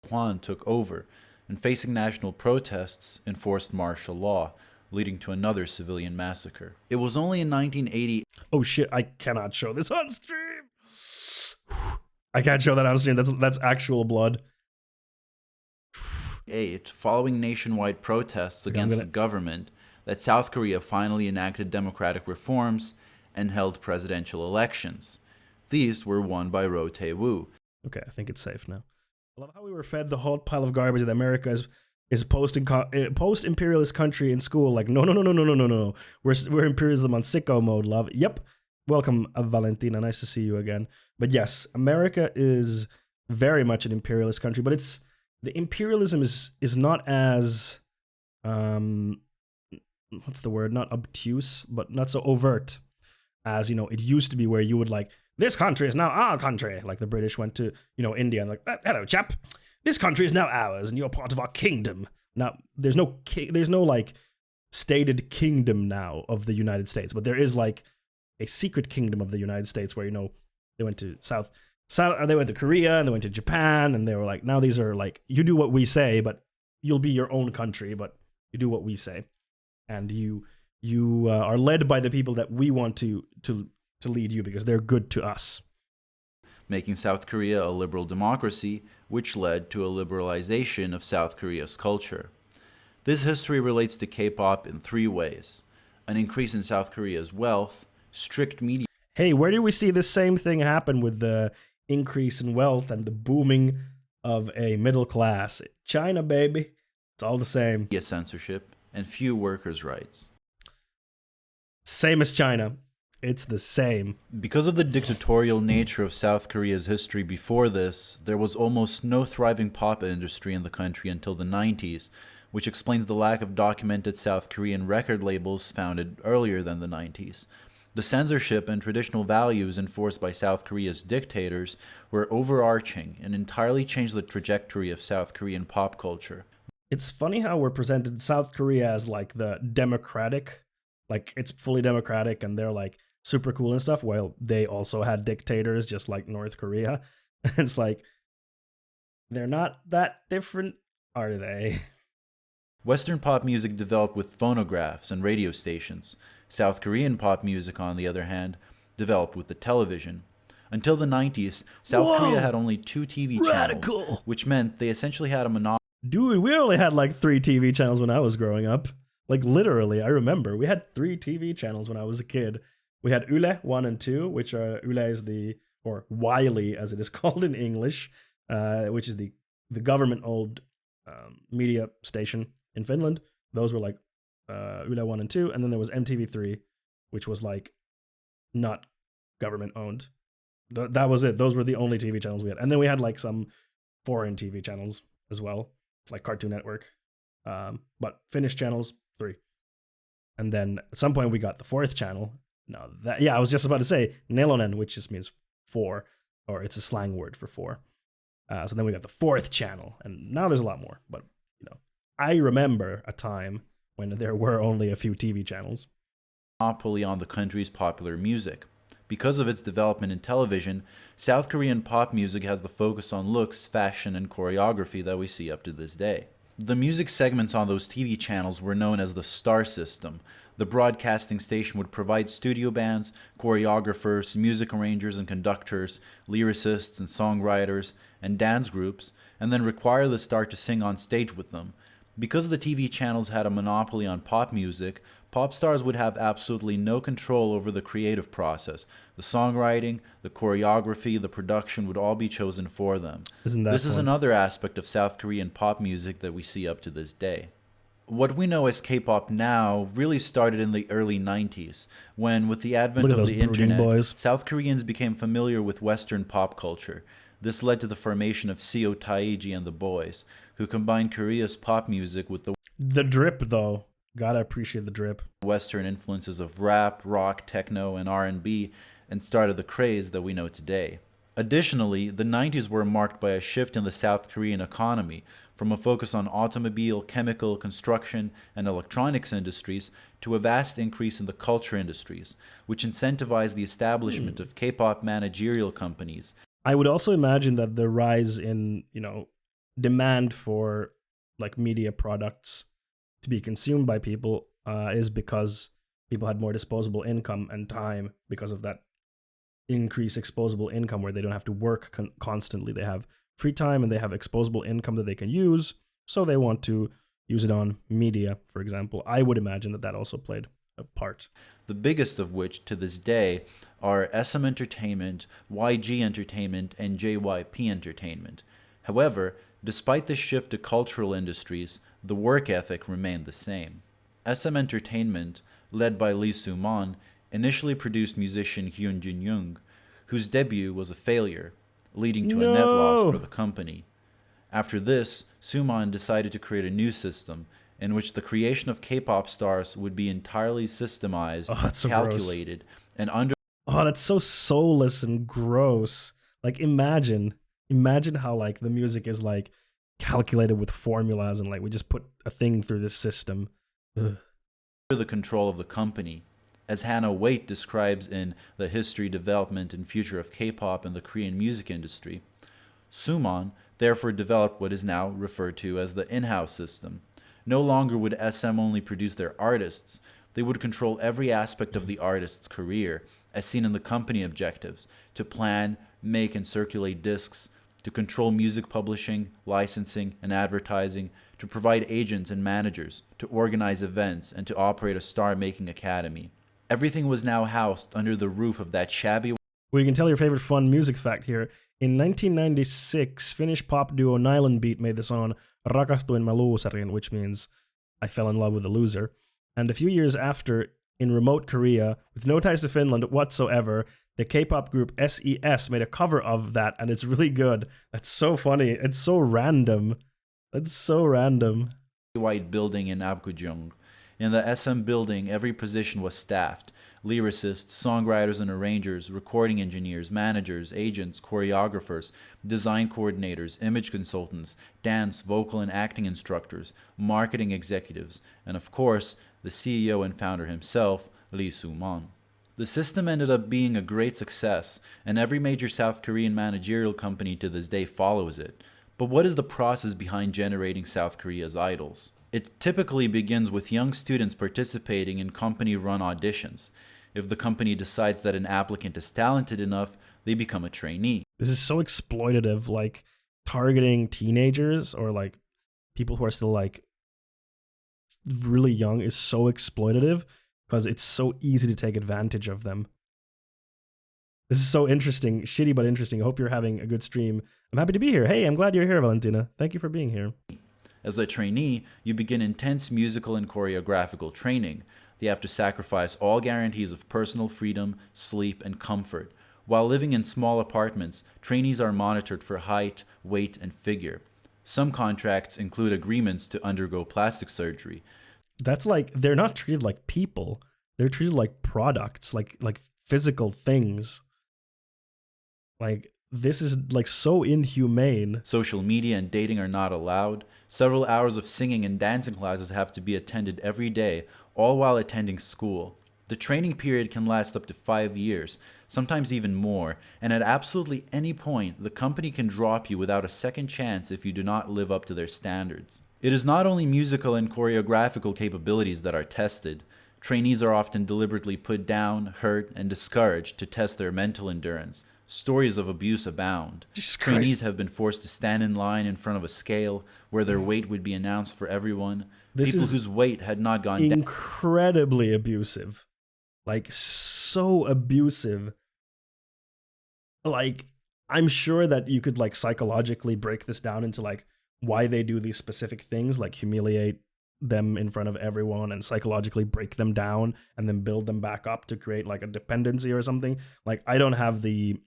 Speaker 15: Hwan took over, and facing national protests, enforced martial law, leading to another civilian massacre. It was only in 1980...
Speaker 1: Oh shit, I cannot show this on stream! I can't show that on stream, that's actual blood.
Speaker 15: Following nationwide protests against the government, that South Korea finally enacted democratic reforms and held presidential elections. These were won by Roh Tae-woo.
Speaker 1: Okay, I think it's safe now. I love how we were fed the hot pile of garbage that America is post-imperialist country in school. Like, no. We're imperialism on sicko mode, love. Yep. Welcome, Valentina. Nice to see you again. But yes, America is very much an imperialist country, but the imperialism is not as what's the word? Not obtuse, but not so overt as, it used to be, where you would like, this country is now our country. Like the British went to, India and like, hello, chap. This country is now ours and you're part of our kingdom. Now, there's no like stated kingdom now of the United States, but there is like a secret kingdom of the United States where, they went to they went to Korea and they went to Japan, and they were like, now these are like, you do what we say, but you'll be your own country, but you do what we say. And you are led by the people that we want to lead you because they're good to us.
Speaker 15: Making South Korea a liberal democracy, which led to a liberalization of South Korea's culture. This history relates to K-pop in 3 ways: an increase in South Korea's wealth, strict media...
Speaker 1: Hey, where do we see the same thing happen with the increase in wealth and the booming of a middle class? China, baby. It's all the same.
Speaker 15: Censorship and few workers' rights.
Speaker 1: Same as China. It's the same.
Speaker 15: Because of the dictatorial nature of South Korea's history before this, there was almost no thriving pop industry in the country until the 90s, which explains the lack of documented South Korean record labels founded earlier than the 90s. The censorship and traditional values enforced by South Korea's dictators were overarching and entirely changed the trajectory of South Korean pop culture.
Speaker 1: It's funny how we're presented South Korea as like the democratic, like it's fully democratic and they're like super cool and stuff. Well, they also had dictators just like North Korea. It's like, they're not that different, are they?
Speaker 15: Western pop music developed with phonographs and radio stations. South Korean pop music, on the other hand, developed with the television. Until the 90s, South Korea had only 2 TV channels, which meant they essentially had a monopoly.
Speaker 1: Dude, we only had like 3 TV channels when I was growing up. Like literally, I remember we had 3 TV channels when I was a kid. We had Yle 1 and 2, which are Yle is or Wiley as it is called in English, which is the government-owned media station in Finland. Those were like Yle 1 and 2, and then there was MTV3, which was like not government owned. That was it. Those were the only TV channels we had. And then we had like some foreign TV channels as well, like Cartoon Network. But Finnish channels, 3. And then at some point we got the 4th channel. I was just about to say Nelonen, which just means 4, or it's a slang word for 4. So then we got the 4th channel, and now there's a lot more. But I remember a time when there were only a few TV channels.
Speaker 15: Monopoly on the country's popular music. Because of its development in television, South Korean pop music has the focus on looks, fashion, and choreography that we see up to this day. The music segments on those TV channels were known as the star system. The broadcasting station would provide studio bands, choreographers, music arrangers and conductors, lyricists and songwriters, and dance groups, and then require the star to sing on stage with them. Because the TV channels had a monopoly on pop music, pop stars would have absolutely no control over the creative process. The songwriting, the choreography, the production would all be chosen for them. This is another aspect of South Korean pop music that we see up to this day. What we know as K-pop now really started in the early 90s, when with the advent of the internet, South Koreans became familiar with Western pop culture. This led to the formation of Seo Taiji and the Boys, who combined Korea's pop music with the
Speaker 1: drip, though. Gotta appreciate the drip.
Speaker 15: Western influences of rap, rock, techno, and R&B, and started the craze that we know today. Additionally, the 90s were marked by a shift in the South Korean economy, from a focus on automobile, chemical, construction, and electronics industries to a vast increase in the culture industries, which incentivized the establishment of K-pop managerial companies.
Speaker 1: I would also imagine that the rise in, demand for like media products to be consumed by people is because people had more disposable income and time because of that increased disposable income where they don't have to work constantly. They have free time and they have disposable income that they can use, so they want to use it on media, for example. I would imagine that also played a part.
Speaker 15: The biggest of which, to this day, are SM Entertainment, YG Entertainment, and JYP Entertainment. However, despite this shift to cultural industries, the work ethic remained the same. SM Entertainment, led by Lee Soo-man, initially produced musician Hyun Jin-young, whose debut was a failure, leading to a net loss for the company. After this, Soo-man decided to create a new system in which the creation of K-pop stars would be entirely systemized, calculated, and under...
Speaker 1: Oh, that's so soulless and gross. Like, imagine how, like, the music is, like, calculated with formulas and, like, we just put a thing through this system. Ugh.
Speaker 15: Under the control of the company. As Hannah Waite describes in The History, Development, and Future of K-pop in the Korean Music Industry, Soo-man therefore developed what is now referred to as the in-house system. No longer would SM only produce their artists, they would control every aspect of the artist's career, as seen in the company objectives, to plan, make, and circulate discs, to control music publishing, licensing, and advertising, to provide agents and managers, to organize events, and to operate a star-making academy. Everything was now housed under the roof of that shabby...
Speaker 1: Well, you can tell your favorite fun music fact here. In 1996, Finnish pop duo Nylon Beat made the song Rakastuin mä loserin, which means I fell in love with a loser. And a few years after, in remote Korea, with no ties to Finland whatsoever, the K-pop group SES made a cover of that, and it's really good. That's so funny. It's so random. That's so random.
Speaker 15: White building in Apgujeong. In the SM building, every position was staffed. Lyricists, songwriters and arrangers, recording engineers, managers, agents, choreographers, design coordinators, image consultants, dance, vocal and acting instructors, marketing executives, and of course, the CEO and founder himself, Lee Soo-man. The system ended up being a great success, and every major South Korean managerial company to this day follows it. But what is the process behind generating South Korea's idols? It typically begins with young students participating in company-run auditions. If the company decides that an applicant is talented enough, they become a trainee.
Speaker 1: This is so exploitative, like targeting teenagers or like people who are still like really young is so exploitative because it's so easy to take advantage of them. This is so interesting, shitty but interesting. I hope you're having a good stream. I'm happy to be here. Hey, I'm glad you're here, Valentina. Thank you for being here.
Speaker 15: As a trainee, you begin intense musical and choreographical training. They have to sacrifice all guarantees of personal freedom, sleep, and comfort. While living in small apartments, trainees are monitored for height, weight, and figure. Some contracts include agreements to undergo plastic surgery.
Speaker 1: That's like, they're not treated like people. They're treated like products, like physical things. Like, this is like so inhumane.
Speaker 15: Social media and dating are not allowed. Several hours of singing and dancing classes have to be attended every day, all while attending school. The training period can last up to 5 years, sometimes even more, and at absolutely any point, the company can drop you without a second chance if you do not live up to their standards. It is not only musical and choreographical capabilities that are tested. Trainees are often deliberately put down, hurt, and discouraged to test their mental endurance. Stories of abuse abound.
Speaker 1: Jesus
Speaker 15: Trainees
Speaker 1: Christ.
Speaker 15: have been forced to stand in line in front of a scale where their weight would be announced for everyone.
Speaker 1: This
Speaker 15: People
Speaker 1: is
Speaker 15: whose weight had not gone down.
Speaker 1: incredibly abusive. Like, so abusive. Like, I'm sure that you could, like, psychologically break this down into, like, why they do these specific things, like humiliate them in front of everyone and psychologically break them down and then build them back up to create, like, a dependency or something. Like, I don't have the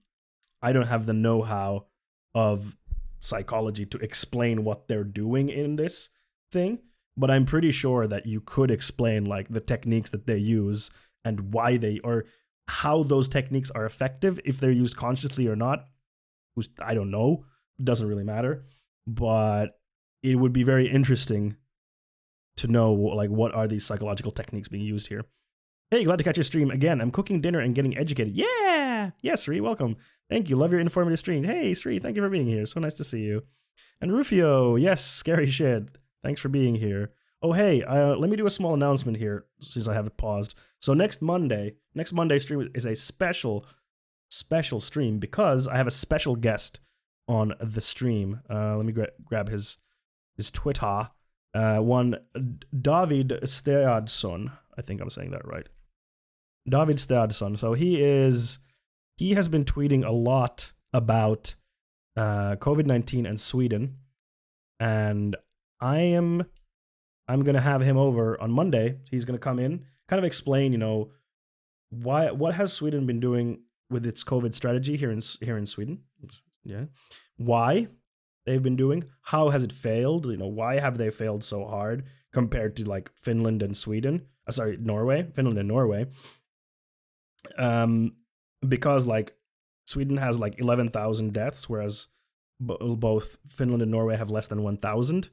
Speaker 1: know-how of psychology to explain what they're doing in this thing, but I'm pretty sure that you could explain, like, the techniques that they use and why they, or how those techniques are effective, if they're used consciously or not. I don't know. It doesn't really matter. But it would be very interesting to know, like, what are these psychological techniques being used here. Hey, glad to catch your stream again. I'm cooking dinner and getting educated. Yeah! Yes, Sri, welcome. Thank you. Love your informative streams. Hey, Sri, thank you for being here. So nice to see you. And Rufio, yes, scary shit. Thanks for being here. Oh, hey, let me do a small announcement here since I have it paused. So next Monday stream is a special stream because I have a special guest on the stream. Let me grab his Twitter. One David Steadsson. I think I'm saying that right. David Steadsson. So he has been tweeting a lot about COVID-19 and Sweden, and I'm gonna have him over on Monday. He's gonna come in, kind of explain, what has Sweden been doing with its COVID strategy here in Sweden. Yeah, why they've been doing, how has it failed? Why have they failed so hard compared to, like, Finland and Sweden? Finland and Norway. Because, like, Sweden has, like, 11,000 deaths, whereas both Finland and Norway have less than 1,000.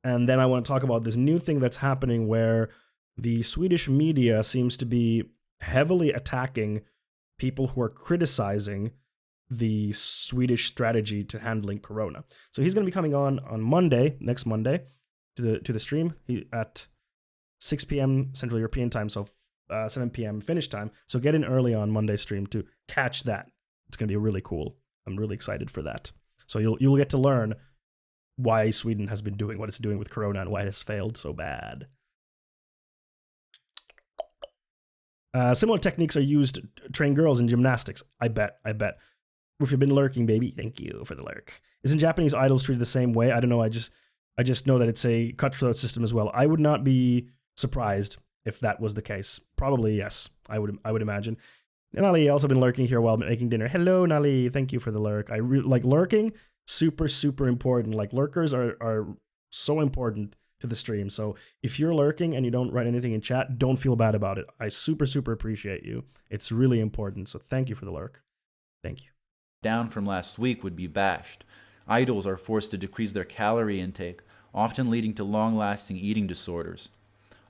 Speaker 1: And then I want to talk about this new thing that's happening where the Swedish media seems to be heavily attacking people who are criticizing the Swedish strategy to handling Corona. So he's going to be coming on Monday, next Monday, to the stream at 6 p.m. Central European time, so 7 p.m. Finnish time. So get in early on Monday stream to catch that. It's going to be really cool. I'm really excited for that. So you'll get to learn why Sweden has been doing what it's doing with Corona and why it has failed so bad. Similar techniques are used to train girls in gymnastics. I bet. If you've been lurking, baby, thank you for the lurk. Isn't Japanese idols treated the same way? I don't know. I just know that it's a cutthroat system as well. I would not be surprised if that was the case. Probably yes. I would imagine. And Ali also been lurking here while making dinner. Hello, Nali. Thank you for the lurk. I like lurking. Super, super important. Like, lurkers are so important to the stream. So if you're lurking and you don't write anything in chat, don't feel bad about it. I super, super appreciate you. It's really important. So thank you for the lurk. Thank you.
Speaker 15: Down from last week would be bashed. Idols are forced to decrease their calorie intake, often leading to long-lasting eating disorders.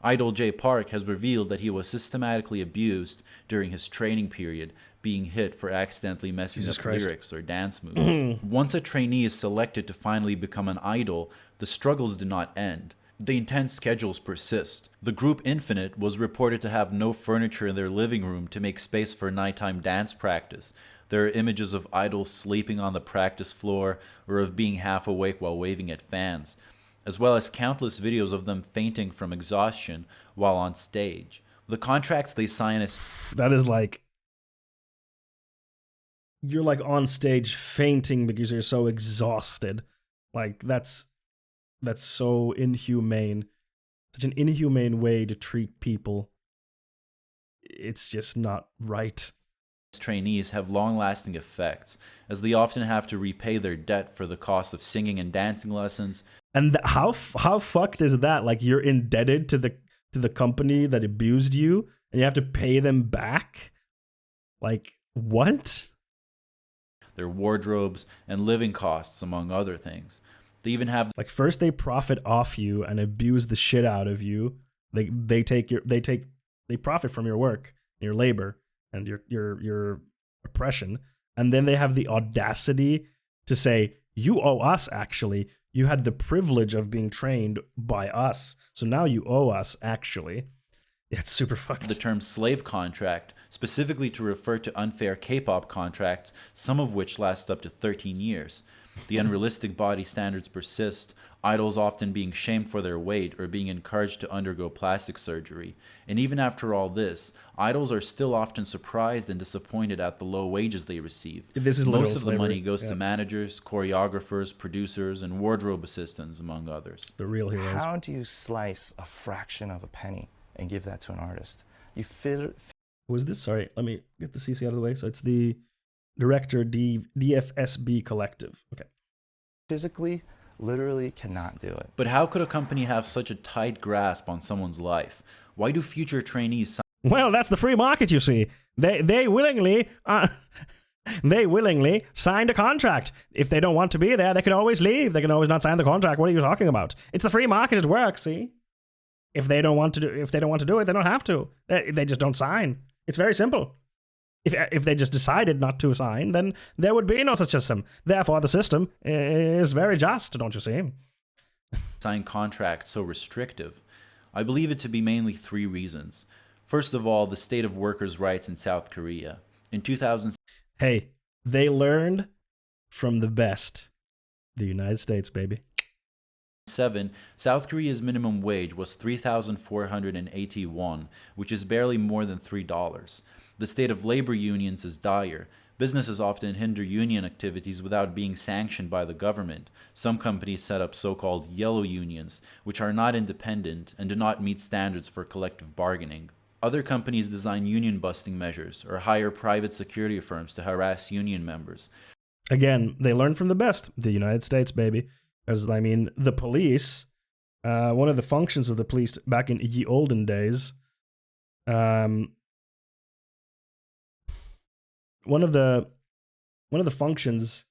Speaker 15: Idol Jay Park has revealed that he was systematically abused during his training period, being hit for accidentally messing up lyrics or dance moves. Once a trainee is selected to finally become an idol, the struggles do not end. The intense schedules persist. The group Infinite was reported to have no furniture in their living room to make space for nighttime dance practice. There are images of idols sleeping on the practice floor or of being half awake while waving at fans, as well as countless videos of them fainting from exhaustion while on stage. The contracts they sign is...
Speaker 1: That is like... You're like on stage fainting because you're so exhausted. Like, that's so inhumane. Such an inhumane way to treat people. It's just not right.
Speaker 15: Trainees have long-lasting effects, as they often have to repay their debt for the cost of singing and dancing lessons.
Speaker 1: And how fucked is that? Like, you're indebted to the company that abused you, and you have to pay them back? Like, what?
Speaker 15: Their wardrobes and living costs, among other things. They even have,
Speaker 1: like, first they profit off you and abuse the shit out of you. They profit from your work, your labor, and your oppression, and then they have the audacity to say, you owe us, actually. You had the privilege of being trained by us, so now you owe us, actually. It's super fucked.
Speaker 15: The term slave contract, specifically to refer to unfair K-pop contracts, some of which last up to 13 years. The unrealistic body standards persist, idols often being shamed for their weight or being encouraged to undergo plastic surgery. And even after all this, idols are still often surprised and disappointed at the low wages they receive.
Speaker 1: This is
Speaker 15: Most of
Speaker 1: slavery.
Speaker 15: the money goes to managers, choreographers, producers, and wardrobe assistants, among others.
Speaker 1: The real heroes.
Speaker 16: How do you slice a fraction of a penny and give that to an artist? You fit.
Speaker 1: Who is this? Sorry, let me get the CC out of the way. So it's the director DFSB Collective. Okay.
Speaker 16: Physically, literally cannot do it.
Speaker 15: But how could a company have such a tight grasp on someone's life? Why do future trainees...
Speaker 1: Well, that's the free market, you see. They willingly... They willingly signed a contract. If they don't want to be there, they can always leave. They can always not sign the contract. What are you talking about? It's the free market at work, see? If they don't want to do it, they don't have to. They just don't sign. It's very simple. If they just decided not to sign, then there would be no such system. Therefore, the system is very just, don't you see?
Speaker 15: Sign contract so restrictive? I believe it to be mainly 3 reasons. First of all, the state of workers' rights in South Korea. In 2000...
Speaker 1: Hey, they learned from the best. The United States, baby.
Speaker 15: 2007, South Korea's minimum wage was 3,481, which is barely more than $3. The state of labor unions is dire. Businesses often hinder union activities without being sanctioned by the government. Some companies set up so-called yellow unions, which are not independent and do not meet standards for collective bargaining. Other companies design union-busting measures or hire private security firms to harass union members.
Speaker 1: Again, they learned from the best. The United States, baby. As I mean, the police, one of the functions of the police back in ye olden days, one of the functions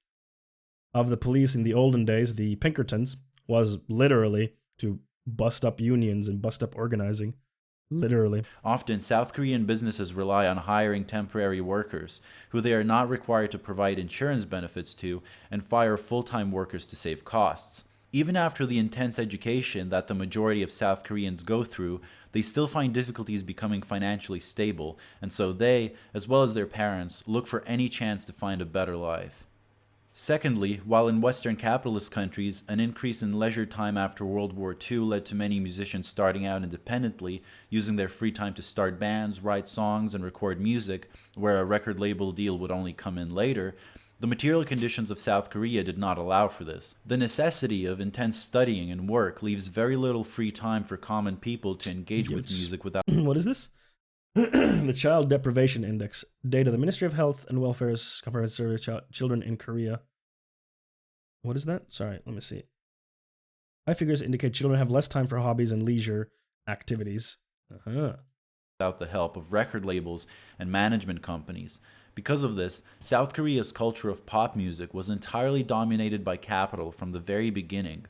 Speaker 1: of the police in the olden days, the Pinkertons, was literally to bust up unions and bust up organizing. Literally.
Speaker 15: Often, South Korean businesses rely on hiring temporary workers, who they are not required to provide insurance benefits to, and fire full-time workers to save costs. Even after the intense education that the majority of South Koreans go through, they still find difficulties becoming financially stable, and so they, as well as their parents, look for any chance to find a better life. Secondly, while in Western capitalist countries, an increase in leisure time after World War II led to many musicians starting out independently, using their free time to start bands, write songs, and record music, where a record label deal would only come in later, the material conditions of South Korea did not allow for this. The necessity of intense studying and work leaves very little free time for common people to engage with music without...
Speaker 1: What is this? The Child Deprivation Index. Data. The Ministry of Health and Welfare's Comprehensive Survey of Children in Korea. What is that? Sorry, let me see. High figures indicate children have less time for hobbies and leisure activities.
Speaker 15: Without the help of record labels and management companies. Because of this, South Korea's culture of pop music was entirely dominated by capital from the very beginning.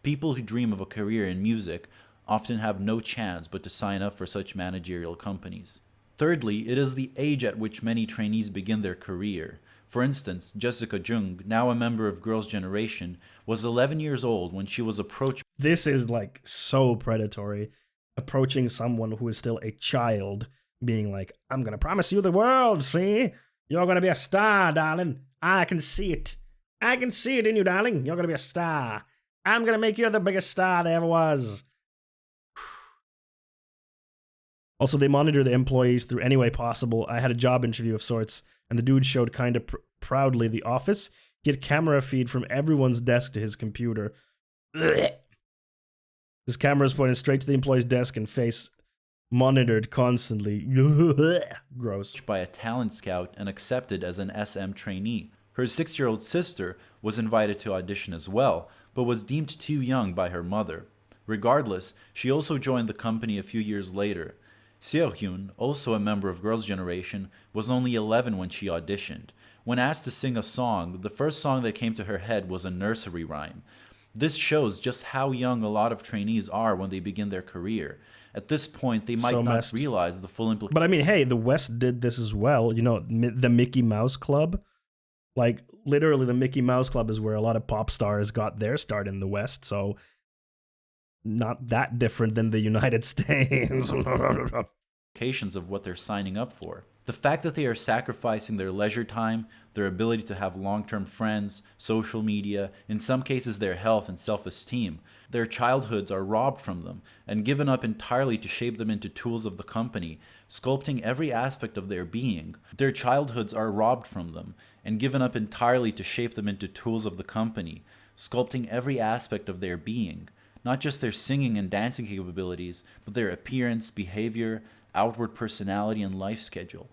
Speaker 15: People who dream of a career in music often have no chance but to sign up for such managerial companies. Thirdly, it is the age at which many trainees begin their career. For instance, Jessica Jung, now a member of Girls' Generation, was 11 years old when she was approached...
Speaker 1: This is like so predatory. Approaching someone who is still a child, being like, I'm gonna promise you the world, see? You're gonna be a star, darling. I can see it. I can see it in you, darling. You're gonna be a star. I'm gonna make you the biggest star there ever was. Also, they monitor the employees through any way possible. I had a job interview of sorts, and the dude showed kind of proudly the office. He had camera feed from everyone's desk to his computer. Ugh. His camera is pointed straight to the employee's desk and face monitored constantly. Gross.
Speaker 15: By a talent scout and accepted as an SM trainee. Her 6-year-old sister was invited to audition as well, but was deemed too young by her mother. Regardless, she also joined the company a few years later. Seo-hyun, also a member of Girls' Generation, was only 11 when she auditioned. When asked to sing a song, the first song that came to her head was a nursery rhyme. This shows just how young a lot of trainees are when they begin their career. At this point, they might not realize the full implications.
Speaker 1: But I mean, hey, the West did this as well. You know, the Mickey Mouse Club. Like, literally, the Mickey Mouse Club is where a lot of pop stars got their start in the West. So not that different than the United States.
Speaker 15: Of what they're signing up for. The fact that they are sacrificing their leisure time, their ability to have long-term friends, social media, in some cases their health and self-esteem, their childhoods are robbed from them and given up entirely to shape them into tools of the company, sculpting every aspect of their being. Their childhoods are robbed from them and given up entirely to shape them into tools of the company, sculpting every aspect of their being, not just their singing and dancing capabilities, but their appearance, behavior, outward personality, and life schedule.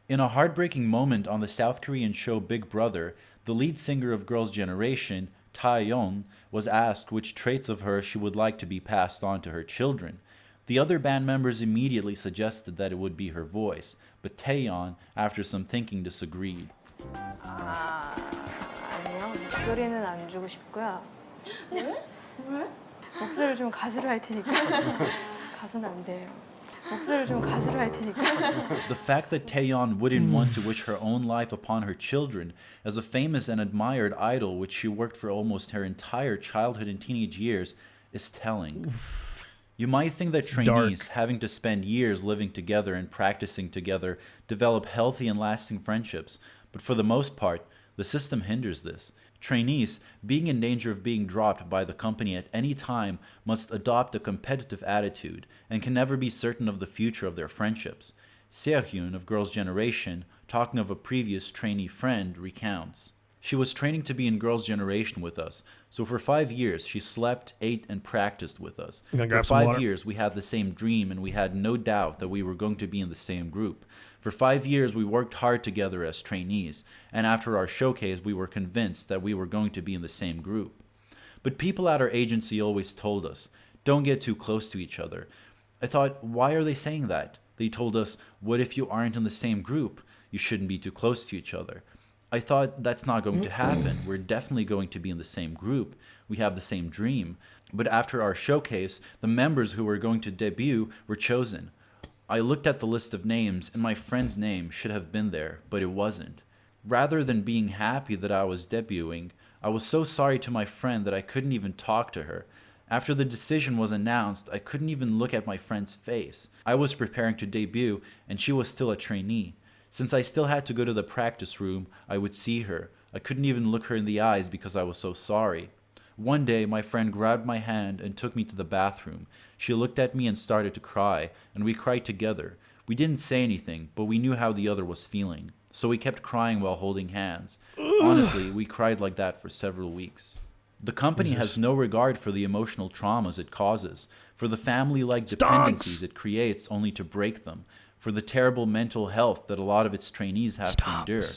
Speaker 15: In a heartbreaking moment on the South Korean show Big Brother, the lead singer of Girls' Generation, Taeyeon, was asked which traits of her she would like to be passed on to her children. The other band members immediately suggested that it would be her voice, but Taeyeon, after some thinking, disagreed.
Speaker 17: 아니요. 목소리는 안 주고 싶고요. 왜? 왜? 목소리를 좀 가수로 할 테니까. 가수는 안 돼요.
Speaker 15: The fact that Taeyeon wouldn't want to wish her own life upon her children as a famous and admired idol which she worked for almost her entire childhood and teenage years is telling. You might think that trainees, having to spend years living together and practicing together, develop healthy and lasting friendships, but for the most part, the system hinders this. Trainees, being in danger of being dropped by the company at any time, must adopt a competitive attitude and can never be certain of the future of their friendships. Seohyun of Girls' Generation, talking of a previous trainee friend, recounts. She was training to be in Girls' Generation with us, so for 5 years she slept, ate, and practiced with us. For 5 years we had the same dream and we had no doubt that we were going to be in the same group. For 5 years we worked hard together as trainees, and after our showcase we were convinced that we were going to be in the same group. But people at our agency always told us, don't get too close to each other. I thought, why are they saying that? They told us, what if you aren't in the same group? You shouldn't be too close to each other. I thought, that's not going to happen. We're definitely going to be in the same group. We have the same dream. But after our showcase, the members who were going to debut were chosen. I looked at the list of names, and my friend's name should have been there, but it wasn't. Rather than being happy that I was debuting, I was so sorry to my friend that I couldn't even talk to her. After the decision was announced, I couldn't even look at my friend's face. I was preparing to debut, and she was still a trainee. Since I still had to go to the practice room, I would see her. I couldn't even look her in the eyes because I was so sorry. One day, my friend grabbed my hand and took me to the bathroom. She looked at me and started to cry, and we cried together. We didn't say anything, but we knew how the other was feeling. So we kept crying while holding hands. Honestly, we cried like that for several weeks. The company has no regard for the emotional traumas it causes, for the family-like dependencies it creates only to break them, for the terrible mental health that a lot of its trainees have to endure.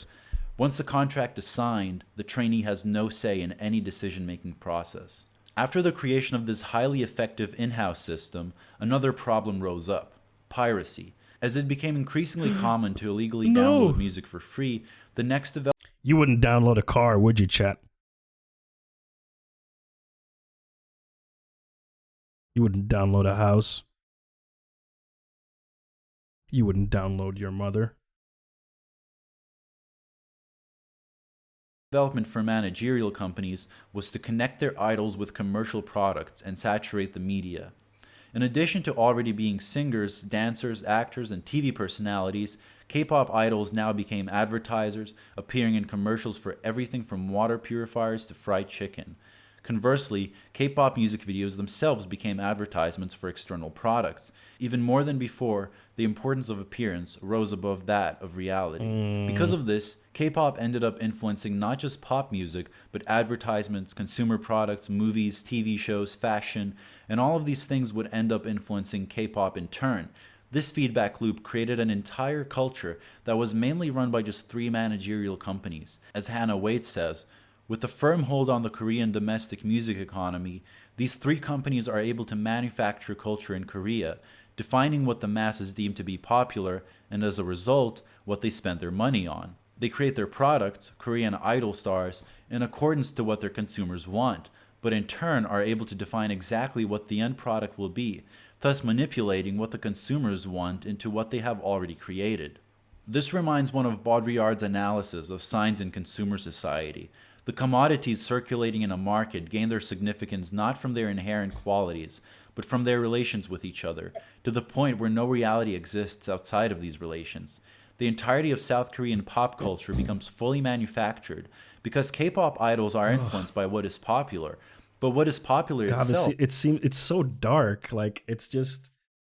Speaker 15: Once the contract is signed, the trainee has no say in any decision-making process. After the creation of this highly effective in-house system, another problem rose up: piracy. As it became increasingly common to illegally download music for free, the next development...
Speaker 1: You wouldn't download a car, would you, chat? You wouldn't download a house. You wouldn't download your mother.
Speaker 15: Development for managerial companies was to connect their idols with commercial products and saturate the media. In addition to already being singers, dancers, actors, and TV personalities, K-pop idols now became advertisers, appearing in commercials for everything from water purifiers to fried chicken. Conversely, K-pop music videos themselves became advertisements for external products. Even more than before, the importance of appearance rose above that of reality. Because of this, K-pop ended up influencing not just pop music, but advertisements, consumer products, movies, TV shows, fashion, and all of these things would end up influencing K-pop in turn. This feedback loop created an entire culture that was mainly run by just 3 managerial companies. As Hannah Wade says, with a firm hold on the Korean domestic music economy, these 3 companies are able to manufacture culture in Korea, defining what the masses deem to be popular, and as a result, what they spend their money on. They create their products, Korean idol stars, in accordance to what their consumers want, but in turn are able to define exactly what the end product will be, thus manipulating what the consumers want into what they have already created. This reminds one of Baudrillard's analysis of signs in consumer society. The commodities circulating in a market gain their significance not from their inherent qualities, but from their relations with each other, to the point where no reality exists outside of these relations. The entirety of South Korean pop culture becomes fully manufactured because K-pop idols are influenced by what is popular, but what is popular itself...
Speaker 1: It's so dark. Like, it's just...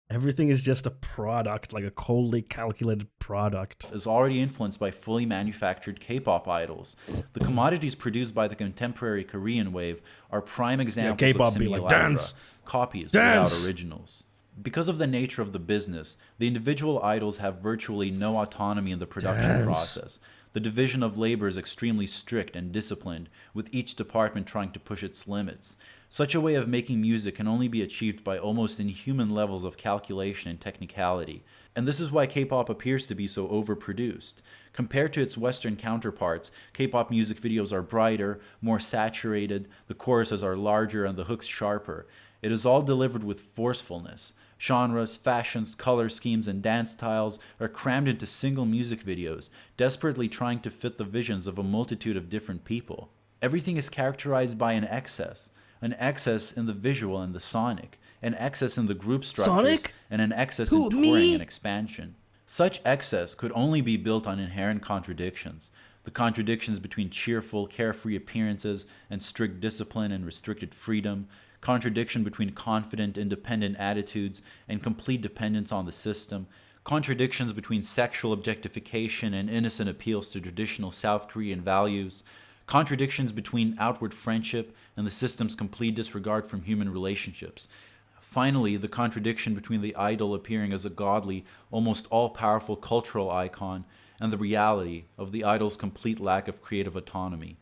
Speaker 1: Everything is just a product, like a coldly calculated product.
Speaker 15: Is already influenced by fully manufactured K-pop idols. The commodities produced by the contemporary Korean wave are prime examples of simulacra, copies without originals. Because of the nature of the business, the individual idols have virtually no autonomy in the production process. The division of labor is extremely strict and disciplined, with each department trying to push its limits. Such a way of making music can only be achieved by almost inhuman levels of calculation and technicality, and this is why K-pop appears to be so overproduced. Compared to its Western counterparts, K-pop music videos are brighter, more saturated, the choruses are larger and the hooks sharper. It is all delivered with forcefulness. Genres, fashions, color schemes, and dance styles are crammed into single music videos, desperately trying to fit the visions of a multitude of different people. Everything is characterized by an excess in the visual and the sonic, an excess in the group structures, and an excess in touring and expansion. Such excess could only be built on inherent contradictions. The contradictions between cheerful, carefree appearances and strict discipline and restricted freedom, contradiction between confident, independent attitudes and complete dependence on the system, contradictions between sexual objectification and innocent appeals to traditional South Korean values, contradictions between outward friendship and the system's complete disregard from human relationships. Finally, the contradiction between the idol appearing as a godly, almost all-powerful cultural icon and the reality of the idol's complete lack of creative autonomy.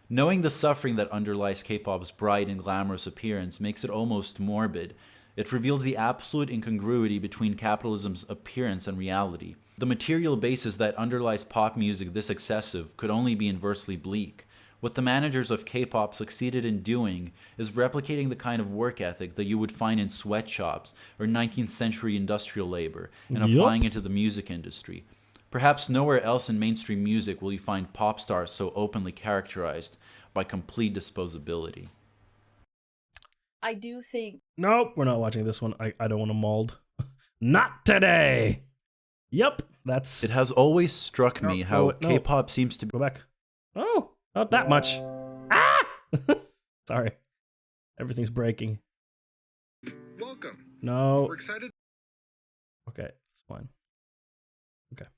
Speaker 15: Knowing the suffering that underlies K-pop's bright and glamorous appearance makes it almost morbid. It reveals the absolute incongruity between capitalism's appearance and reality. The material basis that underlies pop music this excessive could only be inversely bleak. What the managers of K-pop succeeded in doing is replicating the kind of work ethic that you would find in sweatshops or 19th century industrial labor and applying it to the music industry. Perhaps nowhere else in mainstream music will you find pop stars so openly characterized by complete disposability.
Speaker 18: I do think...
Speaker 1: Nope, we're not watching this one. I don't want to mold. Not today! Yep, that's...
Speaker 15: It has always struck me how K-pop seems to...
Speaker 1: Go back. Oh, not that much. Ah! Sorry. Everything's breaking.
Speaker 10: Welcome.
Speaker 1: No.
Speaker 10: We're excited.
Speaker 1: Okay, it's fine. Okay.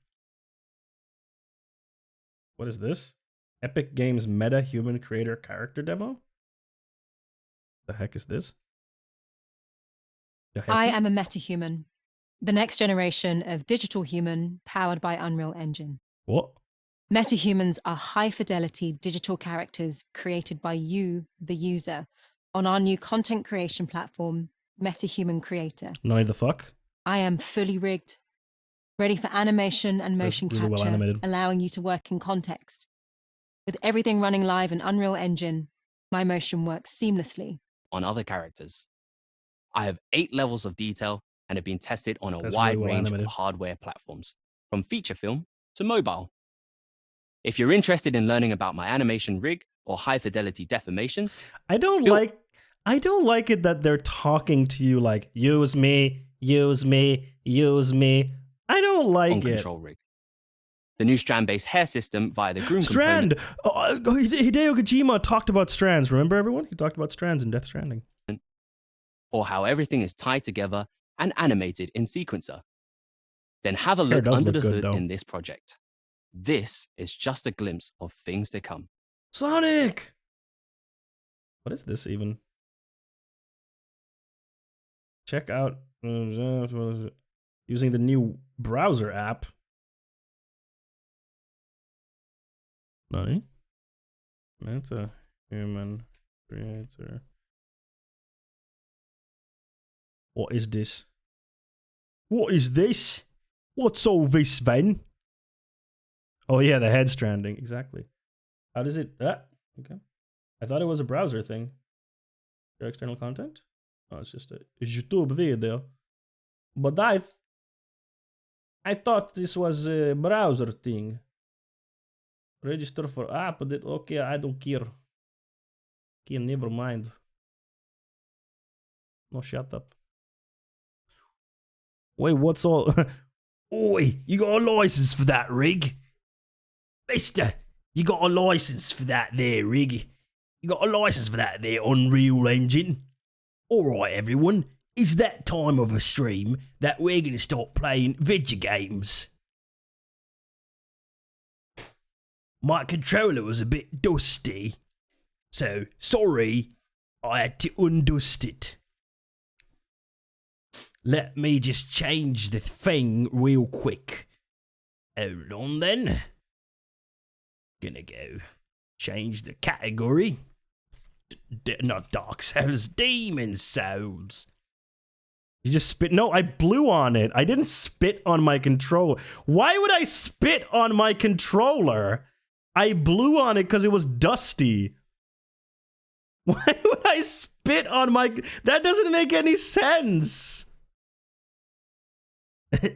Speaker 1: What is this? Epic Games Meta Human Creator Character Demo? The heck is this?
Speaker 19: I am a metahuman, the next generation of digital human powered by Unreal Engine.
Speaker 1: What?
Speaker 19: Metahumans are high-fidelity digital characters created by you, the user, on our new content creation platform, Metahuman Creator.
Speaker 1: No, the fuck?
Speaker 19: I am fully rigged, ready for animation and motion capture, allowing you to work in context. With everything running live in Unreal Engine, my motion works seamlessly.
Speaker 20: On other characters. I have 8 levels of detail and have been tested on a wide range of hardware platforms, from feature film to mobile. If you're interested in learning about my animation rig or high-fidelity deformations...
Speaker 1: I don't like it that they're talking to you like, use me, use me, use me. I don't like it.
Speaker 20: Control rig. The new strand-based hair system via the groom
Speaker 1: Strand! Hideo Kojima talked about strands. Remember, everyone? He talked about strands in Death Stranding.
Speaker 20: Or how everything is tied together and animated in sequencer. Then have a look under the hood in this project. This is just a glimpse of things to come.
Speaker 1: Sonic! What is this even? Check out using the new browser app. Nani? Meta Human Creator. What is this? What is this? What's all this then? Oh yeah, the head stranding, exactly. How does it... okay. I thought it was a browser thing. Your external content? Oh, it's just a YouTube video. But I thought this was a browser thing. Register for app, but okay, I don't care. Okay, never mind. No, shut up. Wait, what's all... Oi, you got a license for that rig? Mister, you got a license for that there rig? You got a license for that there Unreal Engine? Alright everyone, it's that time of a stream that we're gonna start playing video games. My controller was a bit dusty, so sorry, I had to undust it. Let me just change the thing real quick. Hold on then. Gonna go change the category. Not Dark Souls, Demon Souls. You just spit. No, I blew on it. I didn't spit on my controller. Why would I spit on my controller? I blew on it because it was dusty. Why would I spit on my... That doesn't make any sense.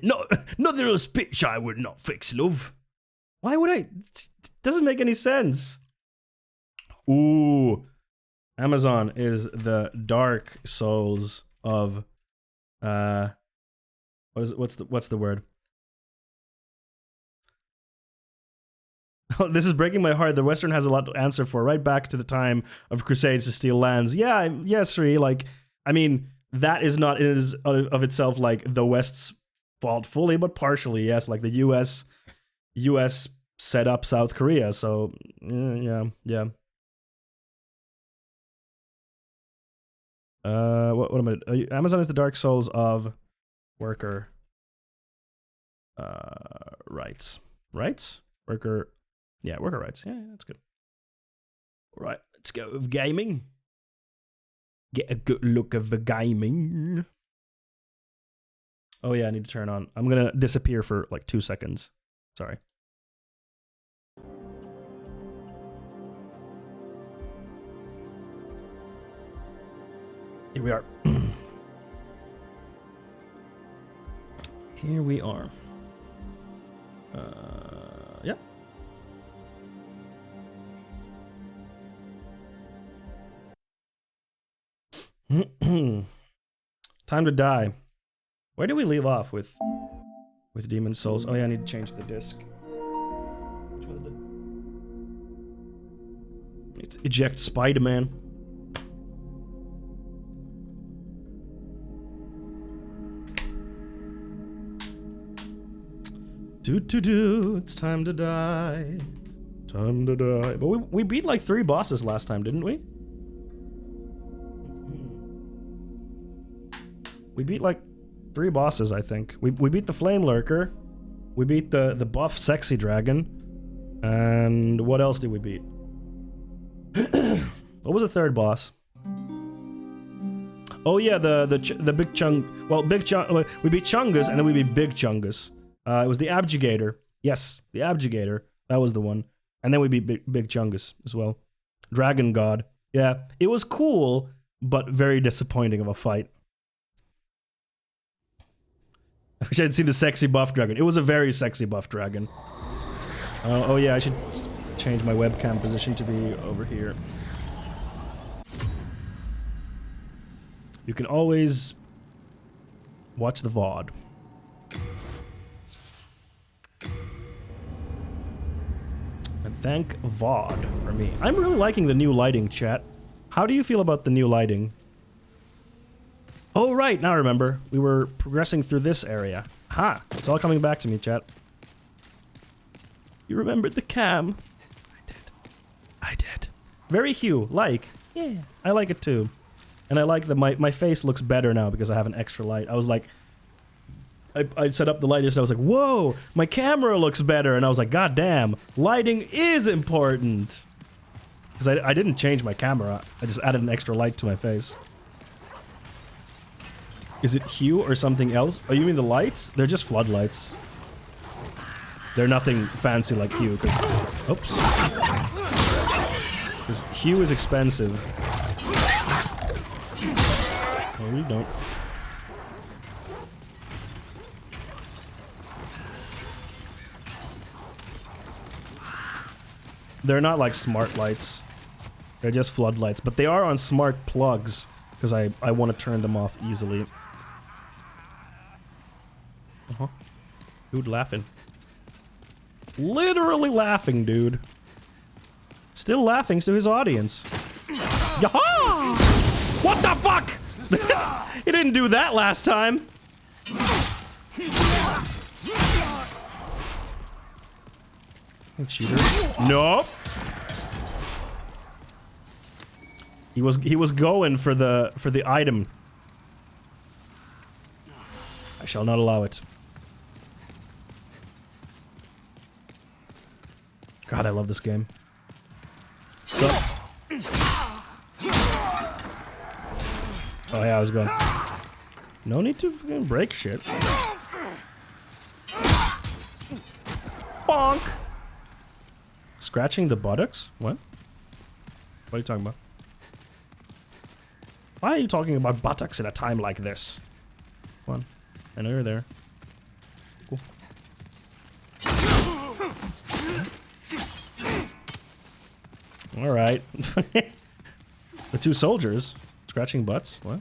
Speaker 1: No, nothing on spit I would not fix, love. Why would I? It doesn't make any sense. Ooh. Amazon is the Dark Souls of... What's the word? Oh, this is breaking my heart. The Western has a lot to answer for. Right back to the time of Crusades to steal lands. Yeah, yes, Sri. Like, I mean, that is not of itself like the West's fault fully, but partially, yes. Like the U.S. set up South Korea, so yeah. What am I? Amazon is the Dark Souls of worker rights. Worker. Yeah, worker rights. Yeah, that's good. All right, let's go with gaming. Get a good look of the gaming. Oh yeah, I need to turn on. I'm gonna disappear for like 2 seconds. Sorry. Here we are. Here we are. Yeah. Time to die. Where do we leave off with Demon Souls? Oh yeah, I need to change the disc. Which was the... It's eject Spider-Man. It's time to die. Time to die. But we beat like 3 bosses last time, didn't we? We beat like 3 bosses, I think. We beat the Flame Lurker. We beat the buff Sexy Dragon. And what else did we beat? What was the 3rd boss? Oh yeah, the Big Chung... Well, Big Chung... We beat Chungus, and then we beat Big Chungus. It was the Abjugator. Yes, the Abjugator. That was the one. And then we beat Big Chungus as well. Dragon God. Yeah, it was cool, but very disappointing of a fight. I wish I'd seen the sexy buff dragon. It was a very sexy buff dragon. Oh yeah, I should change my webcam position to be over here. You can always watch the VOD. And thank VOD for me. I'm really liking the new lighting, chat. How do you feel about the new lighting? Oh, right, now I remember. We were progressing through this area. Ha! It's all coming back to me, chat. You remembered the cam. I did. Very Hue, like. Yeah. I like it too. And I like that my face looks better now because I have an extra light. I was like... I set up the light and I was like, whoa! My camera looks better! And I was like, god damn! Lighting is important! Because I didn't change my camera. I just added an extra light to my face. Is it Hue or something else? Oh, you mean the lights? They're just floodlights. They're nothing fancy like Hue, because... Oops. Because Hue is expensive. No, you don't. They're not like smart lights. They're just floodlights. But they are on smart plugs. because I want to turn them off easily. Dude laughing. Literally laughing, dude. Still laughing to his audience. Yaha! What the fuck? He didn't do that last time. Cheater. Nope. He was going for the item. I shall not allow it. God, I love this game. So. Oh yeah, I was going. No need to fucking break shit. Bonk. Scratching the buttocks? What? What are you talking about? Why are you talking about buttocks in a time like this? Come on. I know you're there. Cool. Alright. The two soldiers scratching butts? What?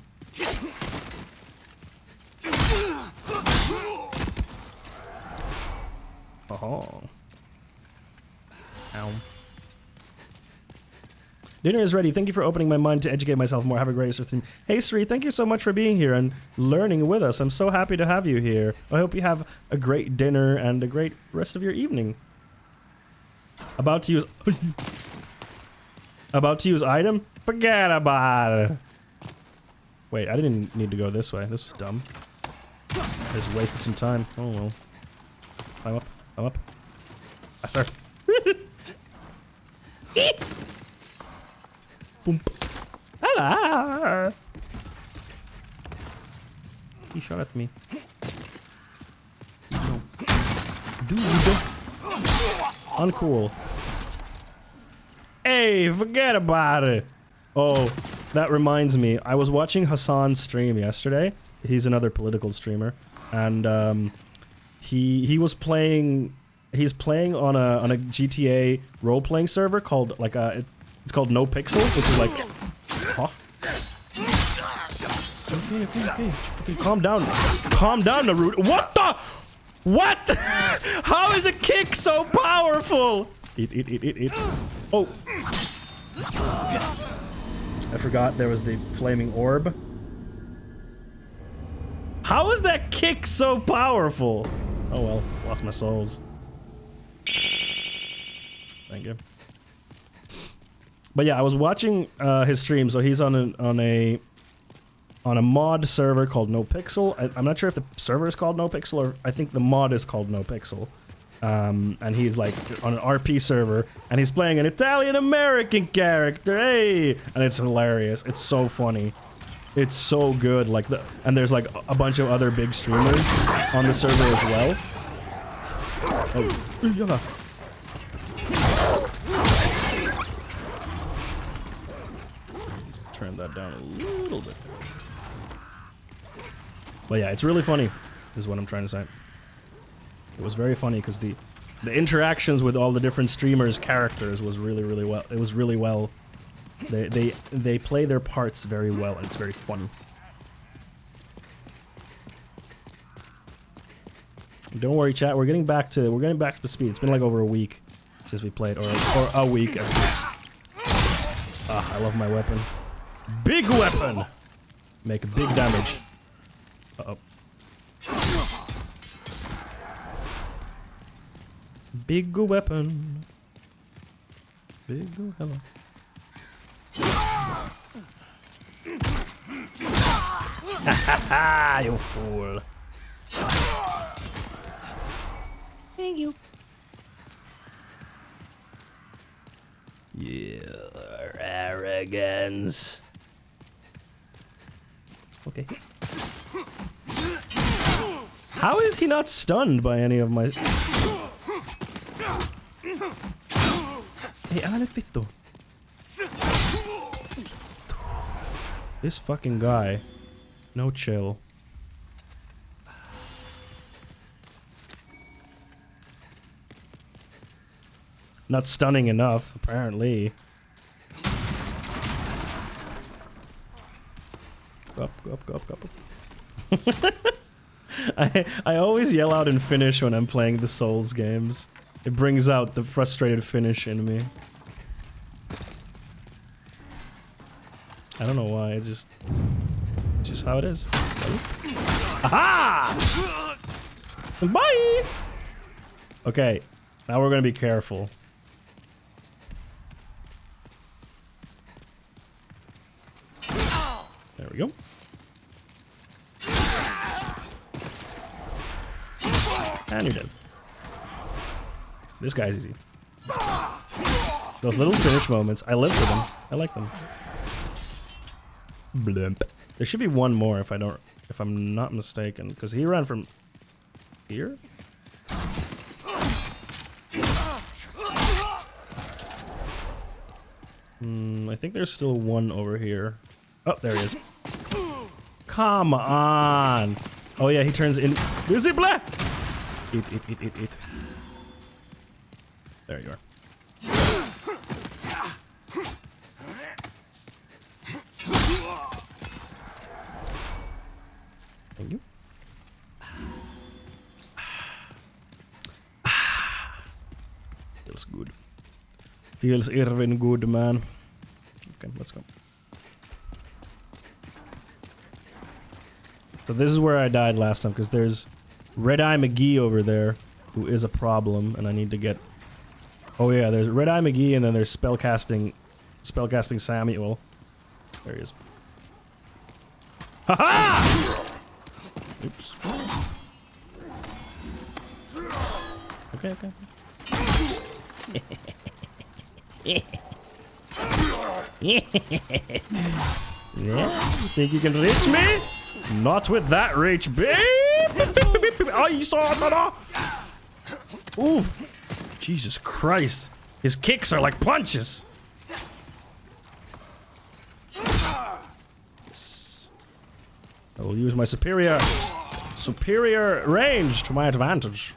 Speaker 1: Oh. Ow. Dinner is ready. Thank you for opening my mind to educate myself more. Have a great stream. Hey Sri, thank you so much for being here and learning with us. I'm so happy to have you here. I hope you have a great dinner and a great rest of your evening. About to use... About to use item? Forget about it. Wait, I didn't need to go this way. This was dumb. I just wasted some time. Oh well. Climb up. Climb up. Faster. Boom. Hello. He shot at me. No. Dude. Uncool. Hey, forget about it. Oh, that reminds me. I was watching Hassan's stream yesterday. He's another political streamer, and he was playing. He's playing on a GTA role playing server called like it's called No Pixel, which is like. Huh? Okay. Fucking calm down. Calm down, Naruto. What the? What? How is a kick so powerful? Eat. Oh. I forgot there was the flaming orb. How is that kick so powerful? Oh well, lost my souls. Thank you. But yeah, I was watching his stream. So he's on a mod server called No Pixel. I'm not sure if the server is called No Pixel or I think the mod is called No Pixel. And he's like on an RP server, and he's playing an Italian-American character. Hey, and it's hilarious. It's so funny. It's so good. Like and there's like a bunch of other big streamers on the server as well. Oh, yeah. Let's turn that down a little bit. But yeah, it's really funny. Is what I'm trying to say. It was very funny because the interactions with all the different streamers' characters was really well. It was really well. They play their parts very well, and it's very funny. Don't worry, chat. We're getting back to speed. It's been like over a week since we played, or a week. Ah, I love my weapon. Big weapon. Make big damage. Uh-oh. Big weapon. Big hello. Ha you fool. Thank you. Your arrogance. Okay. How is he not stunned by any of my... Hey, Alefito. This fucking guy. No chill. Not stunning enough, apparently. Go up. I always yell out in Finnish when I'm playing the Souls games. It brings out the frustrated Finnish in me. I don't know why, it's just how it is. Aha! Bye! Okay, now we're gonna be careful. There we go. And you're dead. This guy's easy. Those little finish moments, I live for them. I like them. Blimp. There should be one more if I'm not mistaken, because he ran from here. I think there's still one over here. Oh, there he is. Come on! Oh yeah, he turns in. Visible! Eat. There you are. Thank you. Feels good. Feels Irvin good, man. Okay, let's go. So this is where I died last time, because there's Red Eye McGee over there, who is a problem, and I need to get... Oh yeah, there's Red Eye McGee, and then there's Spellcasting Samuel. There he is. Ha-ha! Oops. Okay. Yeah, you think you can reach me? Not with that reach, babe! Oh, you saw it! Ooh! Jesus Christ. His kicks are like punches! Yes. I will use my superior range to my advantage.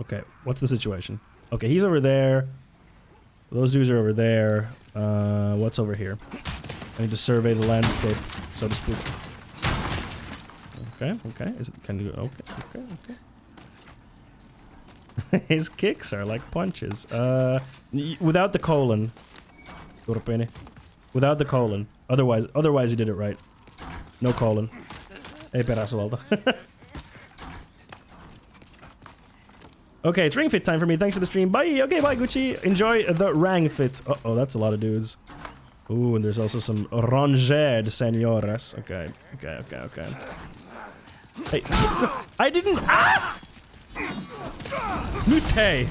Speaker 1: Okay, what's the situation? Okay, he's over there. Those dudes are over there. What's over here? I need to survey the landscape, so to speak. Okay. Can you? Okay. His kicks are like punches. Without the colon. Without the colon. Otherwise you did it right. No colon. Hey, pedazo. Okay, it's ring fit time for me. Thanks for the stream. Bye. Okay, bye, Gucci. Enjoy the rang fit. Uh-oh, that's a lot of dudes. Ooh, and there's also some ranged senoras. Okay. Hey, I didn't. Ah! Mute.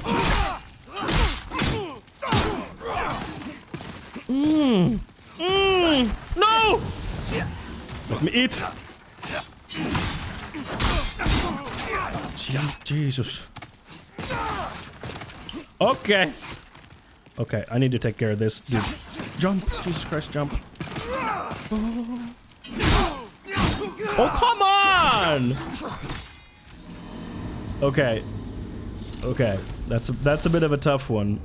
Speaker 1: No! Let me eat. Jesus. Okay, I need to take care of this dude. Jump! Jesus Christ, jump! Oh, come on! Okay, that's a bit of a tough one.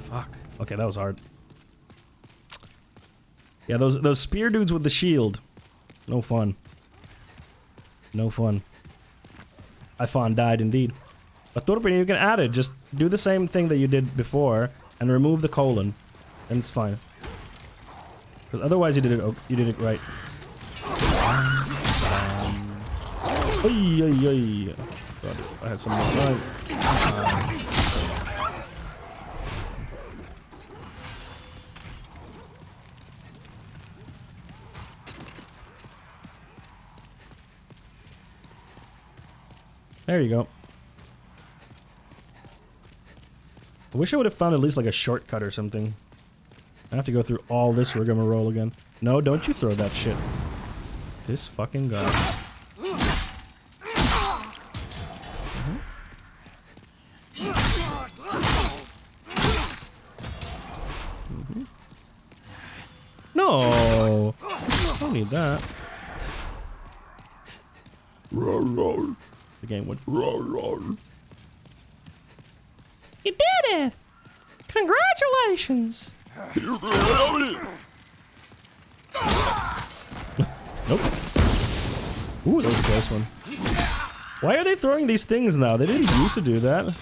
Speaker 1: Fuck. Okay, that was hard. Yeah, those spear dudes with the shield. No fun. No fun. I died indeed. But Turpin, you can add it. Just do the same thing that you did before and remove the colon, and it's fine. Because otherwise you did it right. Ay. God, I had some more time. There you go. I wish I would have found at least like a shortcut or something. I have to go through all this rigmarole again. No, don't you throw that shit. This fucking guy. No! I don't need that. The game went. You did it! Congratulations! Nope. Ooh, that was a close one. Why are they throwing these things now? They didn't used to do that.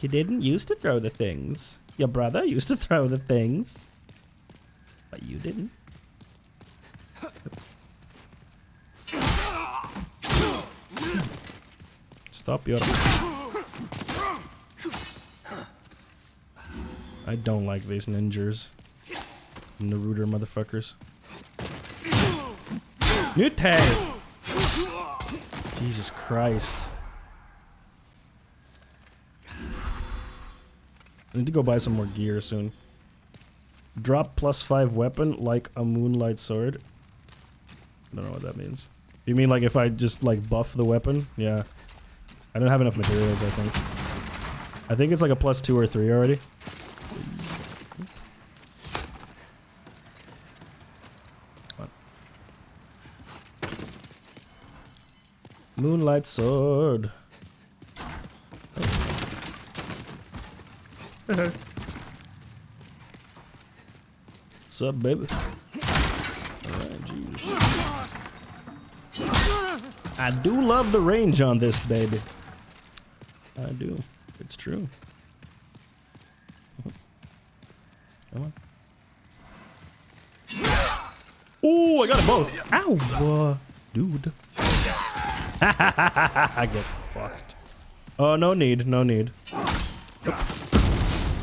Speaker 1: You didn't used to throw the things. Your brother used to throw the things. But you didn't. Stop your... I don't like these ninjas. Naruto motherfuckers. Nute! Jesus Christ. I need to go buy some more gear soon. Drop +5 weapon like a moonlight sword. I don't know what that means. You mean like if I just like buff the weapon? Yeah. I don't have enough materials, I think. I think it's like a +2 or 3 already. Moonlight sword. What's up, baby? Alright, jeez. I do love the range on this, baby. I do. It's true. Come on. Ooh, I got it both. Ow, dude. I get fucked. Oh, no need, no need. Nope.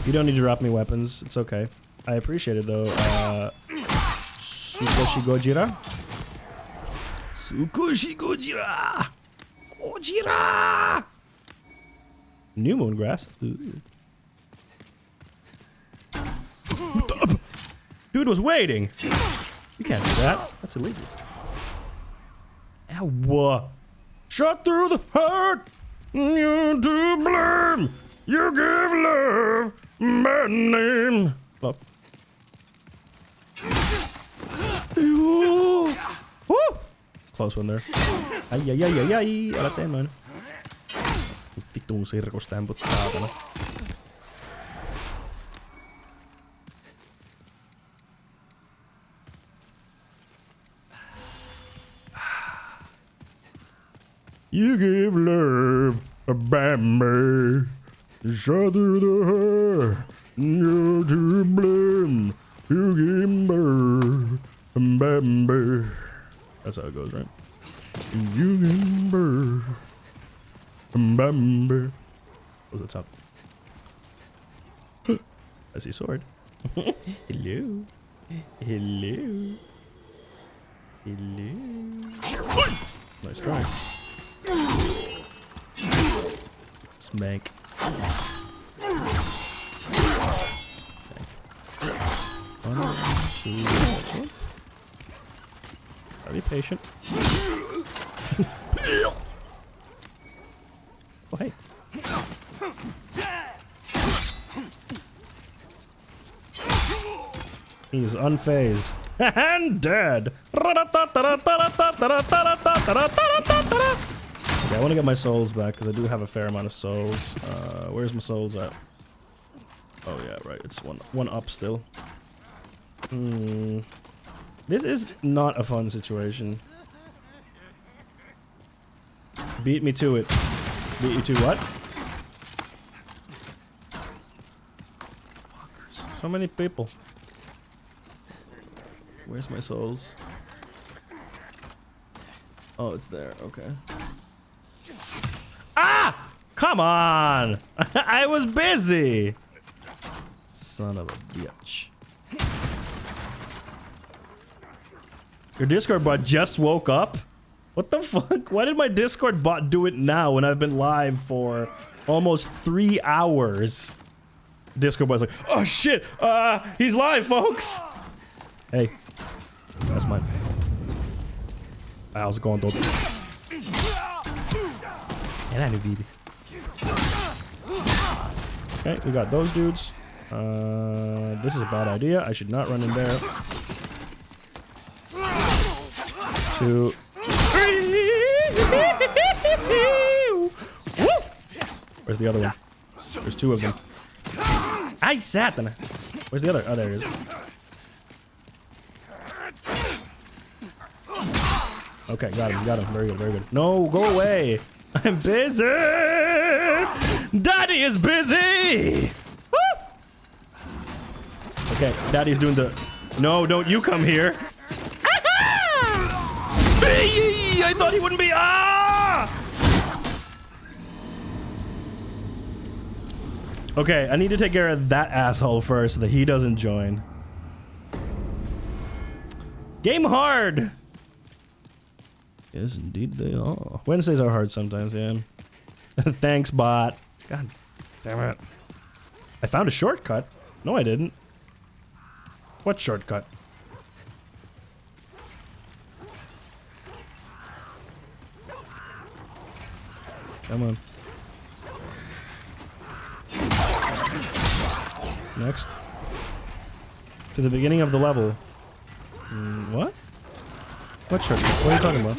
Speaker 1: You don't need to drop me weapons. It's okay. I appreciate it though. Tsukoshi Gojira. Tsukoshi Gojira. Gojira. New moon grass. Ooh. Dude was waiting. You can't do that. That's illegal. Ow. Shot through the heart. You do blame. You give love my name. Oh. Woo! Close one there. Ai ai ai ai ai. Älä tee noin. Vittuun sirkustämput saatana. You give love a bambi. Shot through the heart. You're to blame. You give birth a bambi. That's how it goes, right? You give birth a bambi. What's that sound? I see sword. Hello. Hello. Hello. Nice try. Smack. One, two, three. I'll be patient. Oh, hey. He's unfazed. And dead. Okay, I want to get my souls back because I do have a fair amount of souls. Where's my souls at? Oh yeah, right. It's one up still. This is not a fun situation. Beat me to it. Beat you to what? Fuckers. So many people. Where's my souls? Oh, it's there. Okay. Ah! Come on! I was busy! Son of a bitch. Your Discord bot just woke up? What the fuck? Why did my Discord bot do it now when I've been live for almost 3 hours? Discord bot's like, oh shit! He's live, folks! Hey. That's mine. How's it going, dude? And I knew BB. Okay, we got those dudes. This is a bad idea. I should not run in there. 2, 3. Where's the other one? There's two of them. I sat them. Where's the other? Oh, there it is. Okay, got him, got him. Very good, very good. No, go away. I'm busy. Daddy is busy. Woo! Okay, Daddy's doing the... No, don't you come here. I thought he wouldn't be... Ah! Okay, I need to take care of that asshole first so that he doesn't join. Game hard! Yes, indeed they are. Wednesdays are hard sometimes, yeah. Thanks, bot. God damn it. I found a shortcut. No, I didn't. What shortcut? Come on. Next. To the beginning of the level. What? What shortcut? What are you talking about?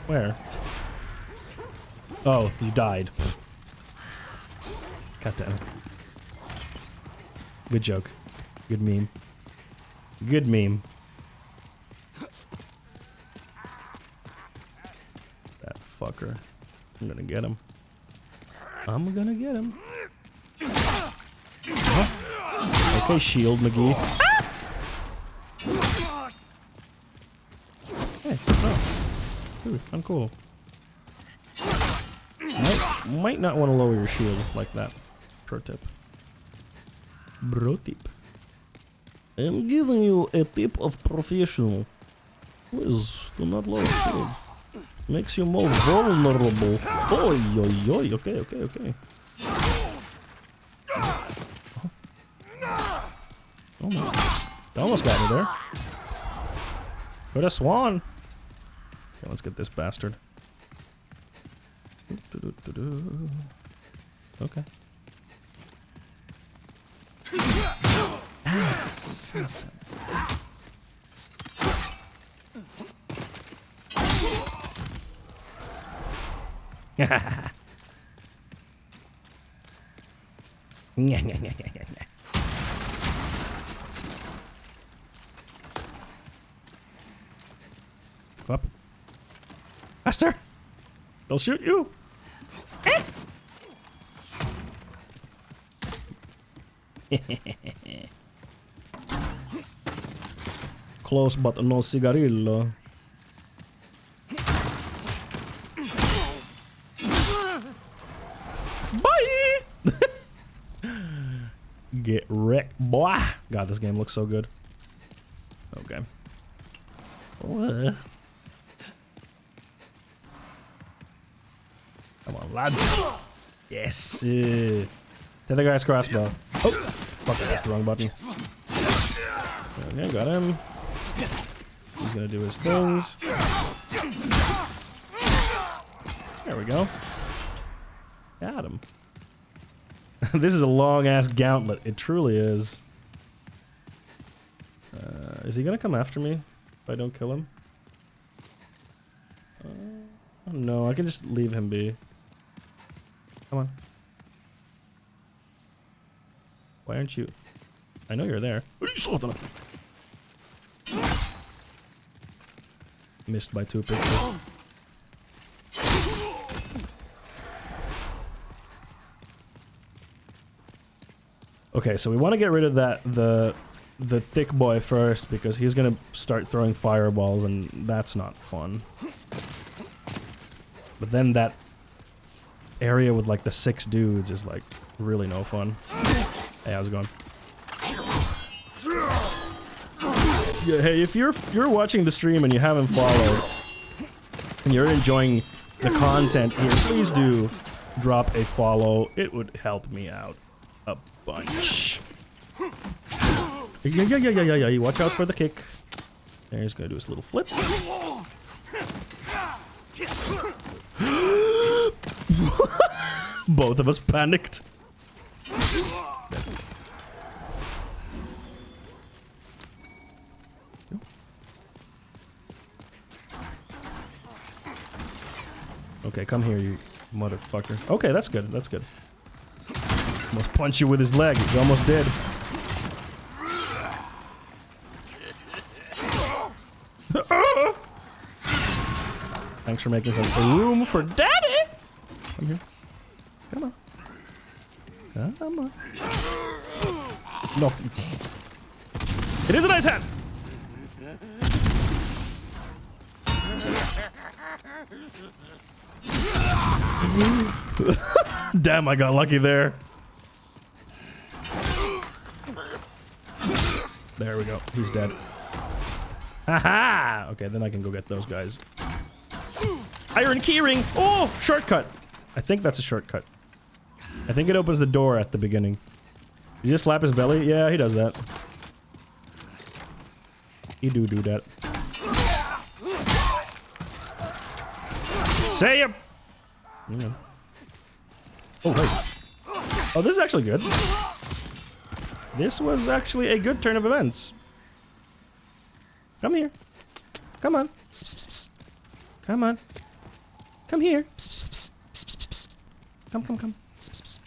Speaker 1: Where? Oh, you died. God damn it. Good joke. Good meme. Good meme. That fucker. I'm gonna get him. I'm gonna get him. Huh? Okay, Shield McGee. Hey, oh. Dude, I'm cool. Might not want to lower your shield like that. Pro tip. Bro tip. I'm giving you a tip of professional. Please do not lower shield. Makes you more vulnerable. Oi, oi, oi. Okay, okay, okay. Almost got me there. Could have swan. Okay, let's get this bastard. Okay. Go up. Faster! They'll shoot you! Close but no cigarillo. Bye! Get wrecked, boy! God, this game looks so good. Okay. Come on, lads. Yes. Take the guy's crossbow. Oh! Fuck, that's the wrong button. Okay, got him. He's gonna do his things. There we go. Got him. This is a long-ass gauntlet. It truly is. Is he gonna come after me if I don't kill him? No, I can just leave him be. Come on. Why aren't you? I know you're there. Missed by 2 pixels. Okay, so we want to get rid of the thick boy first because he's gonna start throwing fireballs and that's not fun. But then that area with like the 6 dudes is like really no fun. Hey, how's it going? Yeah, hey, if you're watching the stream and you haven't followed and you're enjoying the content here, please do drop a follow. It would help me out a bunch. Yeah. Watch out for the kick. There, he's gonna do his little flip. Both of us panicked. Okay, come here, you motherfucker. Okay, that's good. That's good. Almost punch you with his leg. He's almost dead. Thanks for making some room for daddy. Come here. Come on. Come on. No. It is a nice hat. Damn, I got lucky there. There we go. He's dead. Haha! Okay, then I can go get those guys. Iron keyring! Oh! Shortcut! I think that's a shortcut. I think it opens the door at the beginning. You just slap his belly? Yeah, he does that. He do that. Say ya! Yeah. Oh, wait. Oh, this is actually good. This was actually a good turn of events. Come here. Come on. Psst, psst, psst. Come on. Come here. Psst, psst, psst, psst, psst. Come, come, come. Psst, psst, psst.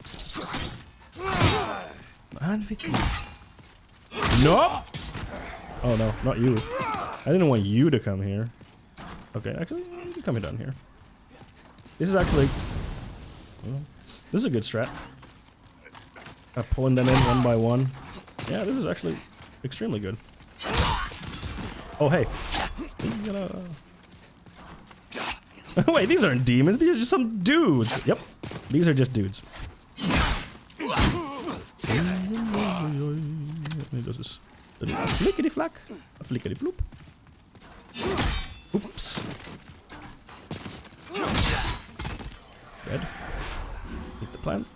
Speaker 1: Psst, psst, psst. Nope. Oh no, not you. I didn't want you to come here. Okay, actually, you can come down here. This is actually... this is a good strat. Pulling them in one by one. Yeah, this is actually extremely good. Oh, hey. Wait, these aren't demons. These are just some dudes. Yep. These are just dudes. Flickety flack. Flickety floop. Oops. Dead. Hit the plant.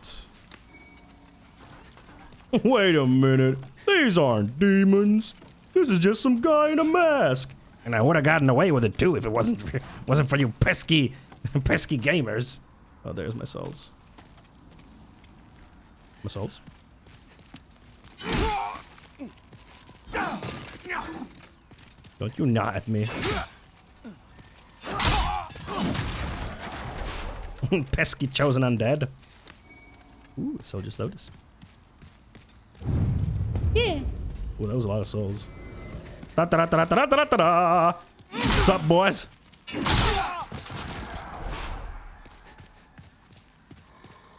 Speaker 1: Wait a minute. These aren't demons. This is just some guy in a mask. And I would have gotten away with it too if it wasn't for you pesky gamers. Oh, there's my souls. My souls. Don't you nod at me. Pesky chosen undead. Ooh, Soldier's Lotus. Yeah. Ooh, that was a lot of souls. Da da da da da da da da. What's up, boys?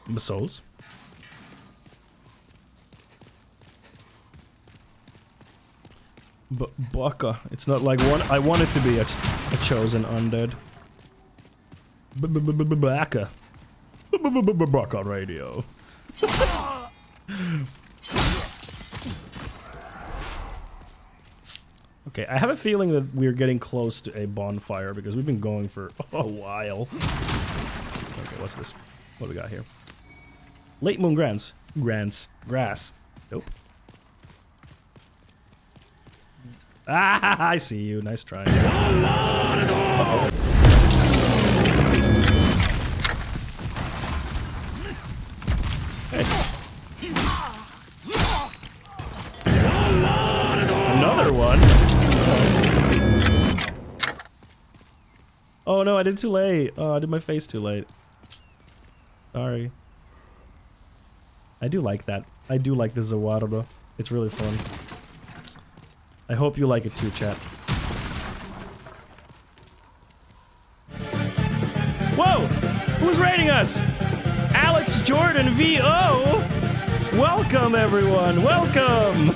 Speaker 1: My souls. Baka. It's not like one. I want it to be a chosen undead. Baka. Baka radio. Okay, I have a feeling that we're getting close to a bonfire because we've been going for a while. Okay, what's this? What do we got here? Late moon grass. Grass. Nope. Ah, I see you. Nice try. Uh-oh. Hey. Another one? Oh no, I did too late. Oh, I did my face too late. Sorry. I do like that. I do like the Zawada. It's really fun. I hope you like it too, chat. Whoa! Who's raiding us? Alex Jordan VO! Welcome, everyone! Welcome!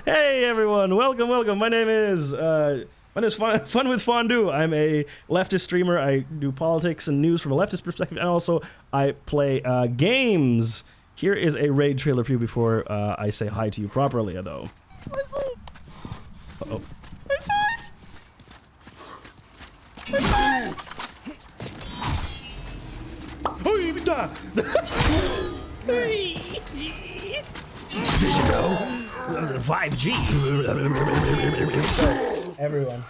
Speaker 1: Hey, everyone! Welcome, welcome! My name is Fun with Fondue. I'm a leftist streamer. I do politics and news from a leftist perspective, and also I play games. Here is a raid trailer for you before I say hi to you properly, though. Uh-oh.
Speaker 3: I saw it! I saw it!
Speaker 1: Oh, you die!
Speaker 3: Digital 5G.
Speaker 1: Everyone,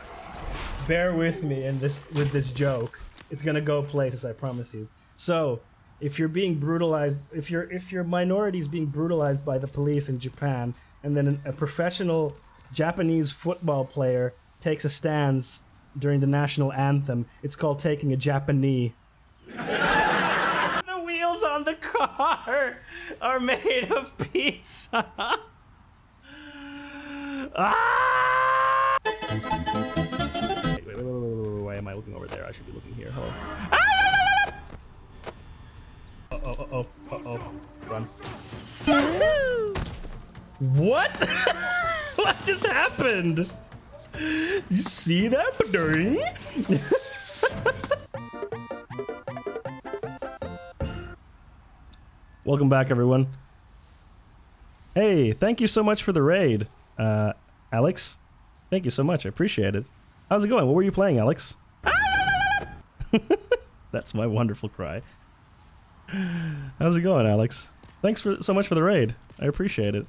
Speaker 1: bear with me in with this joke. It's gonna go places, I promise you. So, if you're being brutalized, if your minority is being brutalized by the police in Japan, and then a professional Japanese football player takes a stance during the national anthem. It's called taking a Japanese. The wheels on the car are made of pizza. Ah! Wait, why am I looking over there? I should be looking here. Hold on. Uh-oh. Run. What? What just happened? You see that? Welcome back, everyone. Hey, thank you so much for the raid, Alex. Thank you so much. I appreciate it. How's it going? What were you playing, Alex? That's my wonderful cry. How's it going, Alex? Thanks so much for the raid. I appreciate it.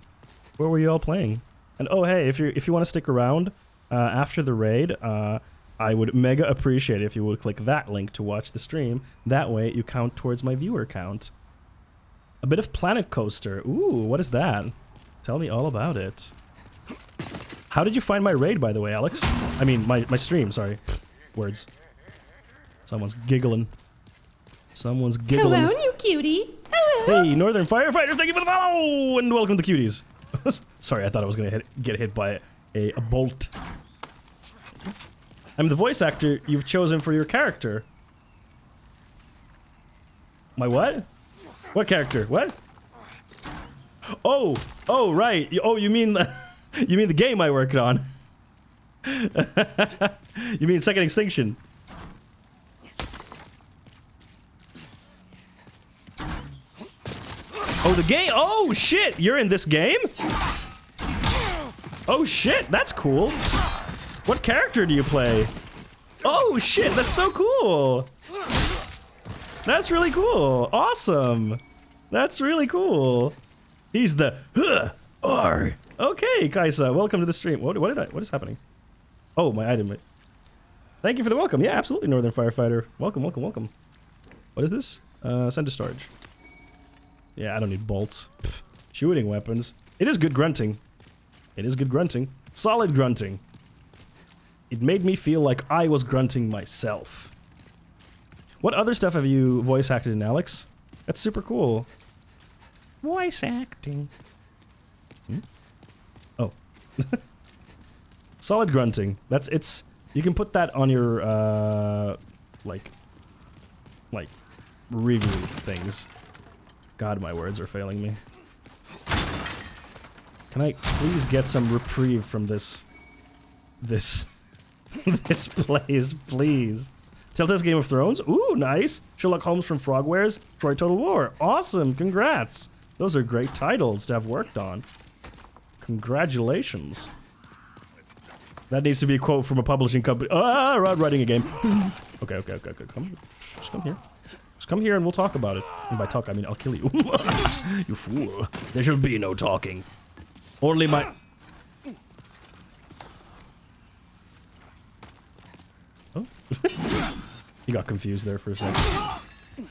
Speaker 1: What were you all playing? And oh, hey, if you want to stick around after the raid, I would mega appreciate it if you would click that link to watch the stream. That way, you count towards my viewer count. A bit of Planet Coaster. Ooh, what is that? Tell me all about it. How did you find my raid, by the way, Alex? I mean, my stream, sorry. Words. Someone's giggling. Someone's giggling.
Speaker 3: Hello, you cutie. Hello.
Speaker 1: Hey, Northern Firefighter, thank you for the follow! And welcome to Cuties. Sorry, I thought I was gonna get hit by a bolt. I'm the voice actor you've chosen for your character. My what? What character? What? Oh, right. Oh, you mean the game I worked on? You mean Second Extinction? Oh, the game? Oh, shit! You're in this game? Oh, shit! That's cool. What character do you play? Oh, shit! That's so cool! That's really cool! Awesome! That's really cool! He's the R. Okay, Kaisa, welcome to the stream. What is happening? Oh, my item. Thank you for the welcome. Yeah, absolutely, Northern Firefighter. Welcome. What is this? Send to storage. Yeah, I don't need bolts. Pff, shooting weapons. It is good grunting. Solid grunting. It made me feel like I was grunting myself. What other stuff have you voice acted in, Alex? That's super cool. Voice acting. Oh. Solid grunting. You can put that on your, like review things. God, my words are failing me. Can I please get some reprieve from this place, please? Telltale's Game of Thrones? Ooh, nice! Sherlock Holmes from Frogwares? Troy Total War? Awesome, congrats! Those are great titles to have worked on. Congratulations. That needs to be a quote from a publishing company. Ah, writing a game. Okay, just come here. Just come here and we'll talk about it. And by talk, I mean I'll kill you. You fool. There shall be no talking. Only my... Oh. You got confused there for a second.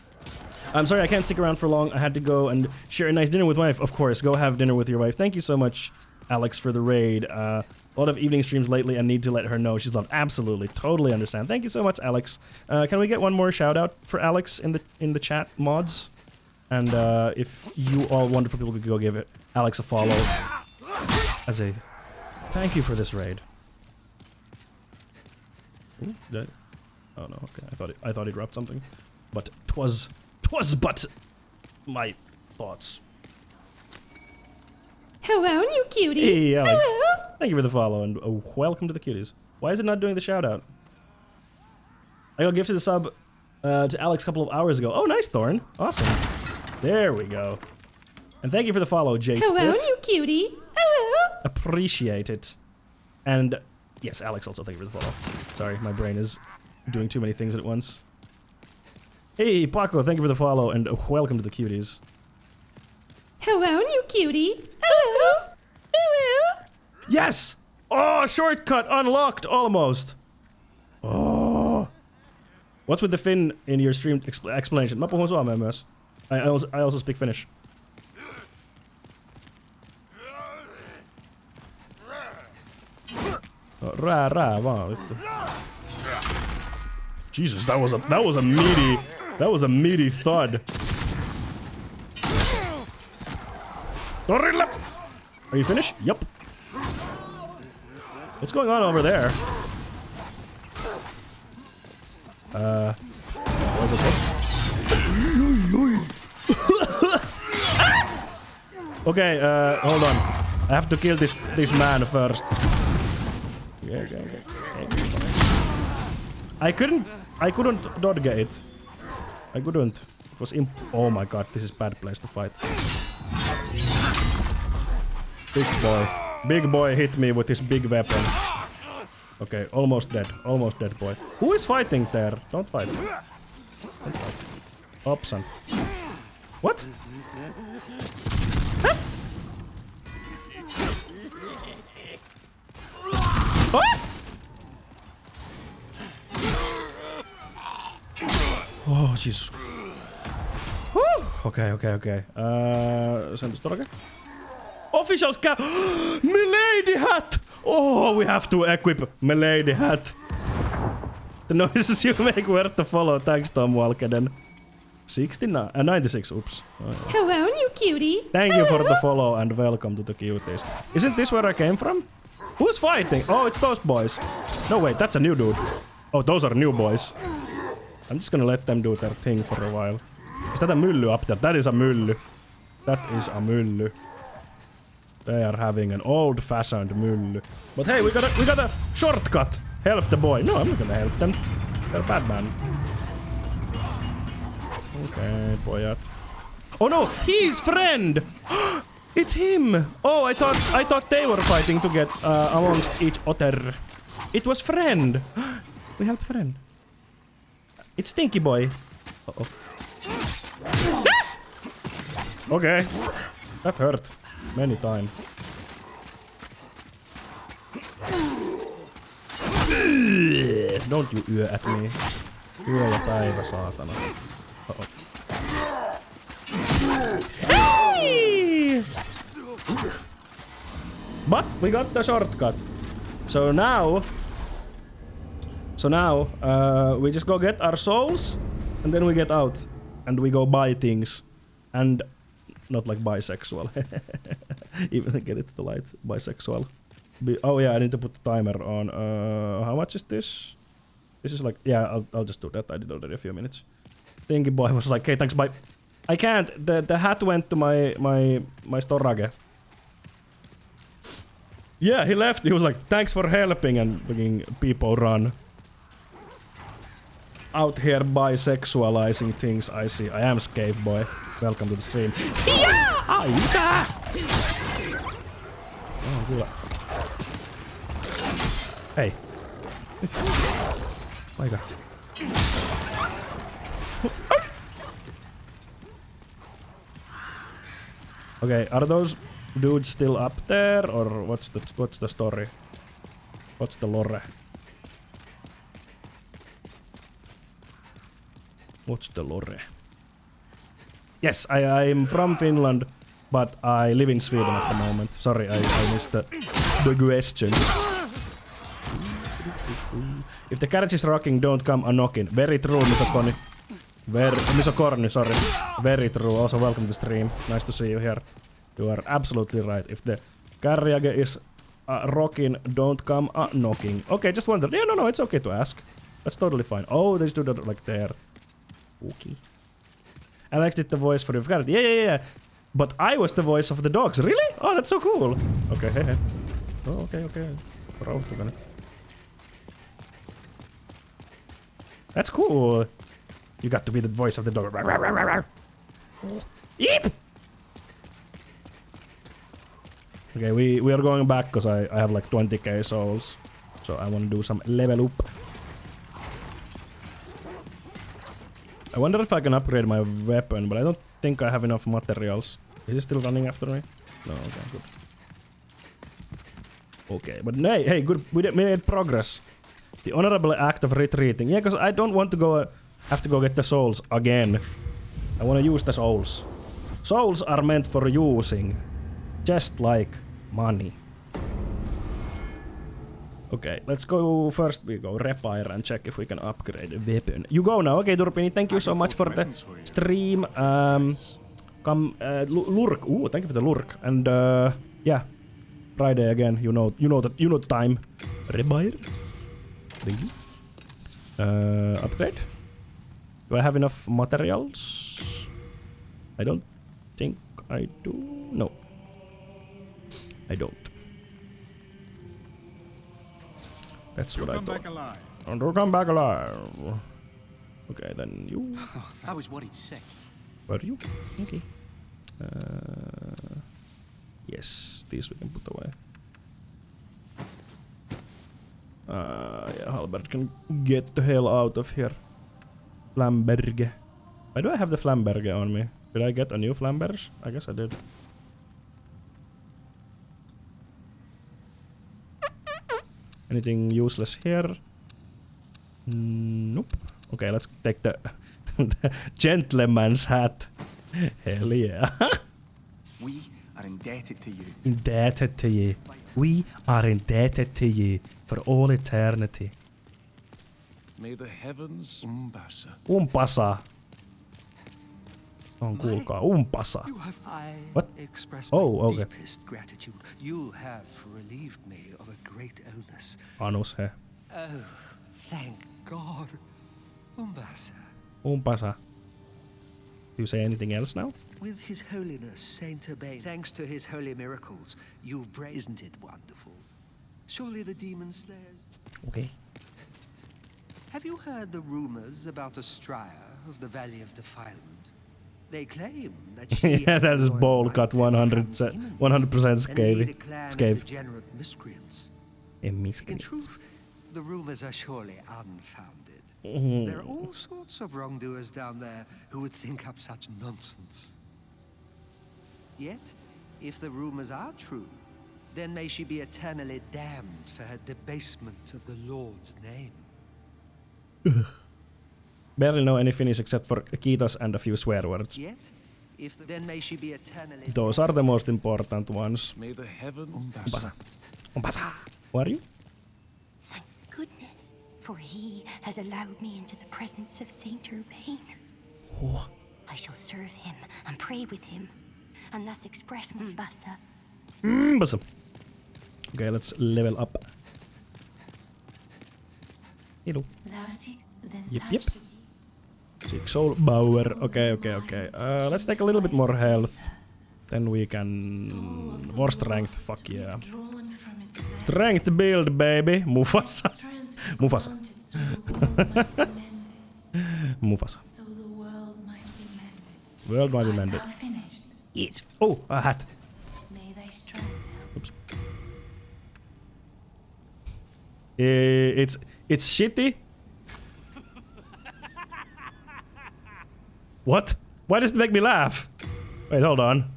Speaker 1: I'm sorry, I can't stick around for long. I had to go and share a nice dinner with my wife. Of course, go have dinner with your wife. Thank you so much, Alex, for the raid. A lot of evening streams lately and need to let her know she's loved. Absolutely, totally understand. Thank you so much, Alex. Can we get one more shout out for Alex in the chat mods? And if you all wonderful people could go give Alex a follow as a thank you for this raid. Ooh, oh no, okay. I thought he dropped something, but twas but my thoughts.
Speaker 3: Hello, you cutie.
Speaker 1: Hey, Alex.
Speaker 3: Hello.
Speaker 1: Thank you for the follow and welcome to the Cuties. Why is it not doing the shout out? I got gifted a sub to Alex a couple of hours ago. Oh, nice, Thorn. Awesome. There we go. And thank you for the follow, Jay
Speaker 3: Hello,
Speaker 1: Spiff.
Speaker 3: you cutie. Hello.
Speaker 1: Appreciate it. And yes, Alex also thank you for the follow. Sorry, my brain is doing too many things at once. Hey, Paco, thank you for the follow and welcome to the Cuties.
Speaker 3: Hello, you cutie. Hello. Hello.
Speaker 1: Yes! Oh, shortcut unlocked almost. Oh. What's with the Finn in your stream explanation? Mä puhun suomea myös. I also speak Finnish. Rää vaan vittu. Jesus, that was a meaty thud. Torilla! Are you finished? Yup. What's going on over there? Was it okay, hold on. I have to kill this man first. Okay. I couldn't dodge it. I couldn't. It was oh my god, this is bad place to fight. Big boy hit me with his big weapon. Okay, almost dead boy. Who is fighting there? Don't fight. Opson. What? Huh? What? Oh, Jesus. Woo! Okay. Send the store. Officials cap. Milady hat! Oh, we have to equip Milady hat. The noises you make worth the follow. Thanks, Tom Walkeden. 96. Oops. Oh, yeah.
Speaker 3: Hello, new cutie.
Speaker 1: Thank you for the follow and welcome to the cuties. Isn't this where I came from? Who's fighting? Oh, it's those boys. No, wait, that's a new dude. Oh, those are new boys. I'm just gonna let them do their thing for a while. Is that a mylly up there? That is a mylly. That is a mylly. They are having an old-fashioned mylly. But hey, we got a shortcut. Help the boy. No, I'm not gonna help them. They're bad man. Okay, boyat. Oh no, he's friend. It's him. Oh, I thought they were fighting to get amongst each other. It was friend. We helped friend. It's Stinky Boy. Uh-oh. Okay. That hurt. Many times. Don't you yö at me. Yö ja päivä, saatana. Uh-oh. Hey! But we got the shortcut. So now we just go get our souls and then we get out and we go buy things and not like bisexual. Even get it to the light. Bisexual. Oh yeah, I need to put the timer on. How much is this? This is like, yeah, I'll just do that. I did already a few minutes. Thinky Boy was like, hey, thanks, bye. I can't. The hat went to my storage. Yeah, he left. He was like, thanks for helping, and fucking people run. Out here bisexualizing things, I see. I am Scave Boy. Welcome to the stream. Yeah! Oh, good. Hey. My god. Okay, are those dudes still up there, or what's the story? What's the lore? What's the lore? Yes, I'm from Finland, but I live in Sweden at the moment. Sorry, I missed the question. If the carriage is rocking, don't come a-knocking. Very true, Misokoni. Misokorny, sorry. Very true. Also, welcome to the stream. Nice to see you here. You are absolutely right. If the carriage is rocking, don't come a-knocking. Okay, just wondered. Yeah, no, it's okay to ask. That's totally fine. Oh, they do that like there. Okay. Alex did the voice for the carriage. Yeah. But I was the voice of the dogs. Really? Oh, that's so cool. Okay, hey. Oh, okay. That's cool. You got to be the voice of the dog. Yeep! Okay, we are going back because I have like 20k souls. So I want to do some level up. I wonder if I can upgrade my weapon, but I don't think I have enough materials. Is he still running after me? No, okay, good. Okay, but hey, good. We made progress. The honorable act of retreating. Yeah, because I don't want to have to go get the souls again. I want to use the souls. Souls are meant for using. Just like money. Okay, let's go first. We go repair and check if we can upgrade the weapon. You go now. Okay, Durpini, thank you so much for the stream. Come, lurk. Ooh, thank you for the lurk. And yeah, Friday again. You know the time. Repair. Thank you. Upgrade. Do I have enough materials? I don't think I do. No, I don't. That's what I thought. And to come back alive. Okay, then you.
Speaker 2: I was worried sick.
Speaker 1: Were you? Okay. Yes, these we can put away. Yeah, Halbert can get the hell out of here. Flamberge. Why do I have the Flamberge on me? Did I get a new Flambers? I guess I did. Anything useless here? Nope. Okay, let's take the, the gentleman's hat. Hell yeah.
Speaker 2: We are indebted to you.
Speaker 1: Indebted to you. We are indebted to you for all eternity.
Speaker 2: May the heavens umpasa.
Speaker 1: Umpasa. On kuulkaa, umpasa. What? Oh, okay.
Speaker 2: Deepest gratitude. You have relieved me of a great illness.
Speaker 1: Anus, he.
Speaker 2: Oh, thank God. Umbasa.
Speaker 1: Umpasa. Do you say anything else now?
Speaker 2: With His Holiness Saint Urbain, thanks to his holy miracles, isn't it wonderful? Surely the demon slayers.
Speaker 1: Okay.
Speaker 2: Have you heard the rumors about Astraea of the Valley of Defilement? They claim that she
Speaker 1: yeah, that's bowl cut 100% scave.
Speaker 2: Degenerate miscreants. In
Speaker 1: Miscreants.
Speaker 2: truth, the rumors are surely unfounded.
Speaker 1: Mhm.
Speaker 2: There are all sorts of wrongdoers down there who would think up such nonsense. Yet, if the rumors are true, then may she be eternally damned for her debasement of the Lord's name.
Speaker 1: Barely know any Finnish except for kiitos and a few swear words.
Speaker 2: Yet, then may she be eternally
Speaker 1: Those are the most important ones.
Speaker 2: May the heavens
Speaker 1: Umpasa. Umpasa. Who are you?
Speaker 21: Goodness, for he has allowed me into the presence of Saint Urbain.
Speaker 1: Oh.
Speaker 21: I shall serve him and pray with him, and thus express my basa.
Speaker 1: Basa. Okay, let's level up. Hello. Yep. 6 soul power. Okay. Let's take a little bit more health. Then we can... More strength. Fuck yeah. Strength build, baby. Mufasa. Mufasa. Mufasa. World might be mended. Yes. Oh, a hat. Oops. It's shitty. What? Why does it make me laugh? Wait, hold on.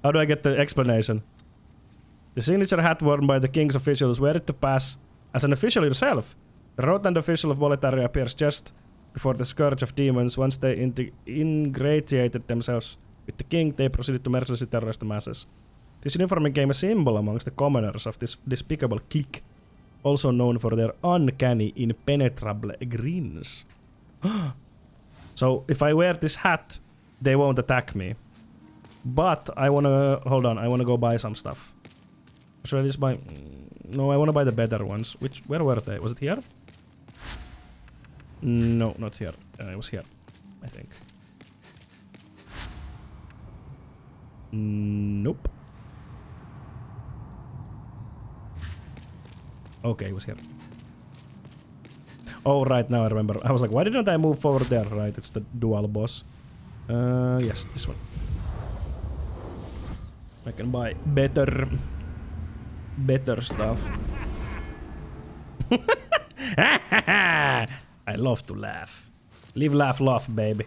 Speaker 1: How do I get the explanation? The signature hat worn by the king's officials wear it to pass as an official yourself. The rotund official of Boletaria appears just before the scourge of demons. Once they ingratiated themselves with the king, they proceeded to mercilessly terrorize the masses. This uniform became a symbol amongst the commoners of this despicable clique, also known for their uncanny, impenetrable grins. So if I wear this hat, they won't attack me. But I wanna... Hold on, I wanna go buy some stuff. Should I just buy... No, I wanna buy the better ones. Where were they? Was it here? No, not here. It was here, I think. Nope. Okay, it was here. Oh, right, now I remember. I was like, why didn't I move forward there? Right, it's the dual boss. Yes, this one. I can buy better stuff. I love to laugh. Live, laugh, laugh, baby.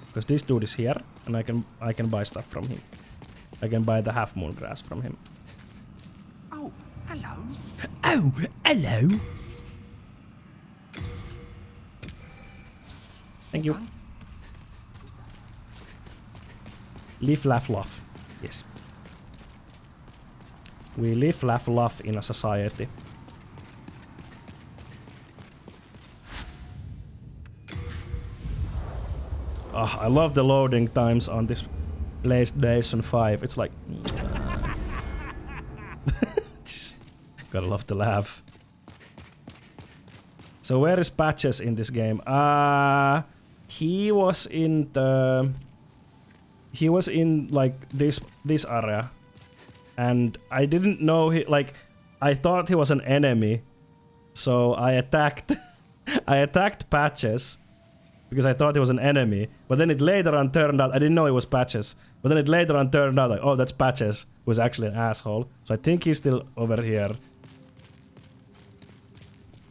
Speaker 1: Because this dude is here, and I can buy stuff from him. I can buy the half moon grass from him.
Speaker 2: Oh, hello.
Speaker 1: Oh, hello. Thank you. Live, laugh, laugh. Yes. We live, laugh, love in a society. Oh, I love the loading times on this PlayStation 5. It's like... Gotta love to laugh. So where is Patches in this game? He was in the... He was in like this area. And I didn't know he... Like, I thought he was an enemy. So I attacked... I attacked Patches. Because I thought he was an enemy. But then it later on turned out... I didn't know it was Patches. But then it later on turned out like, oh, that's Patches. Who was actually an asshole. So I think he's still over here.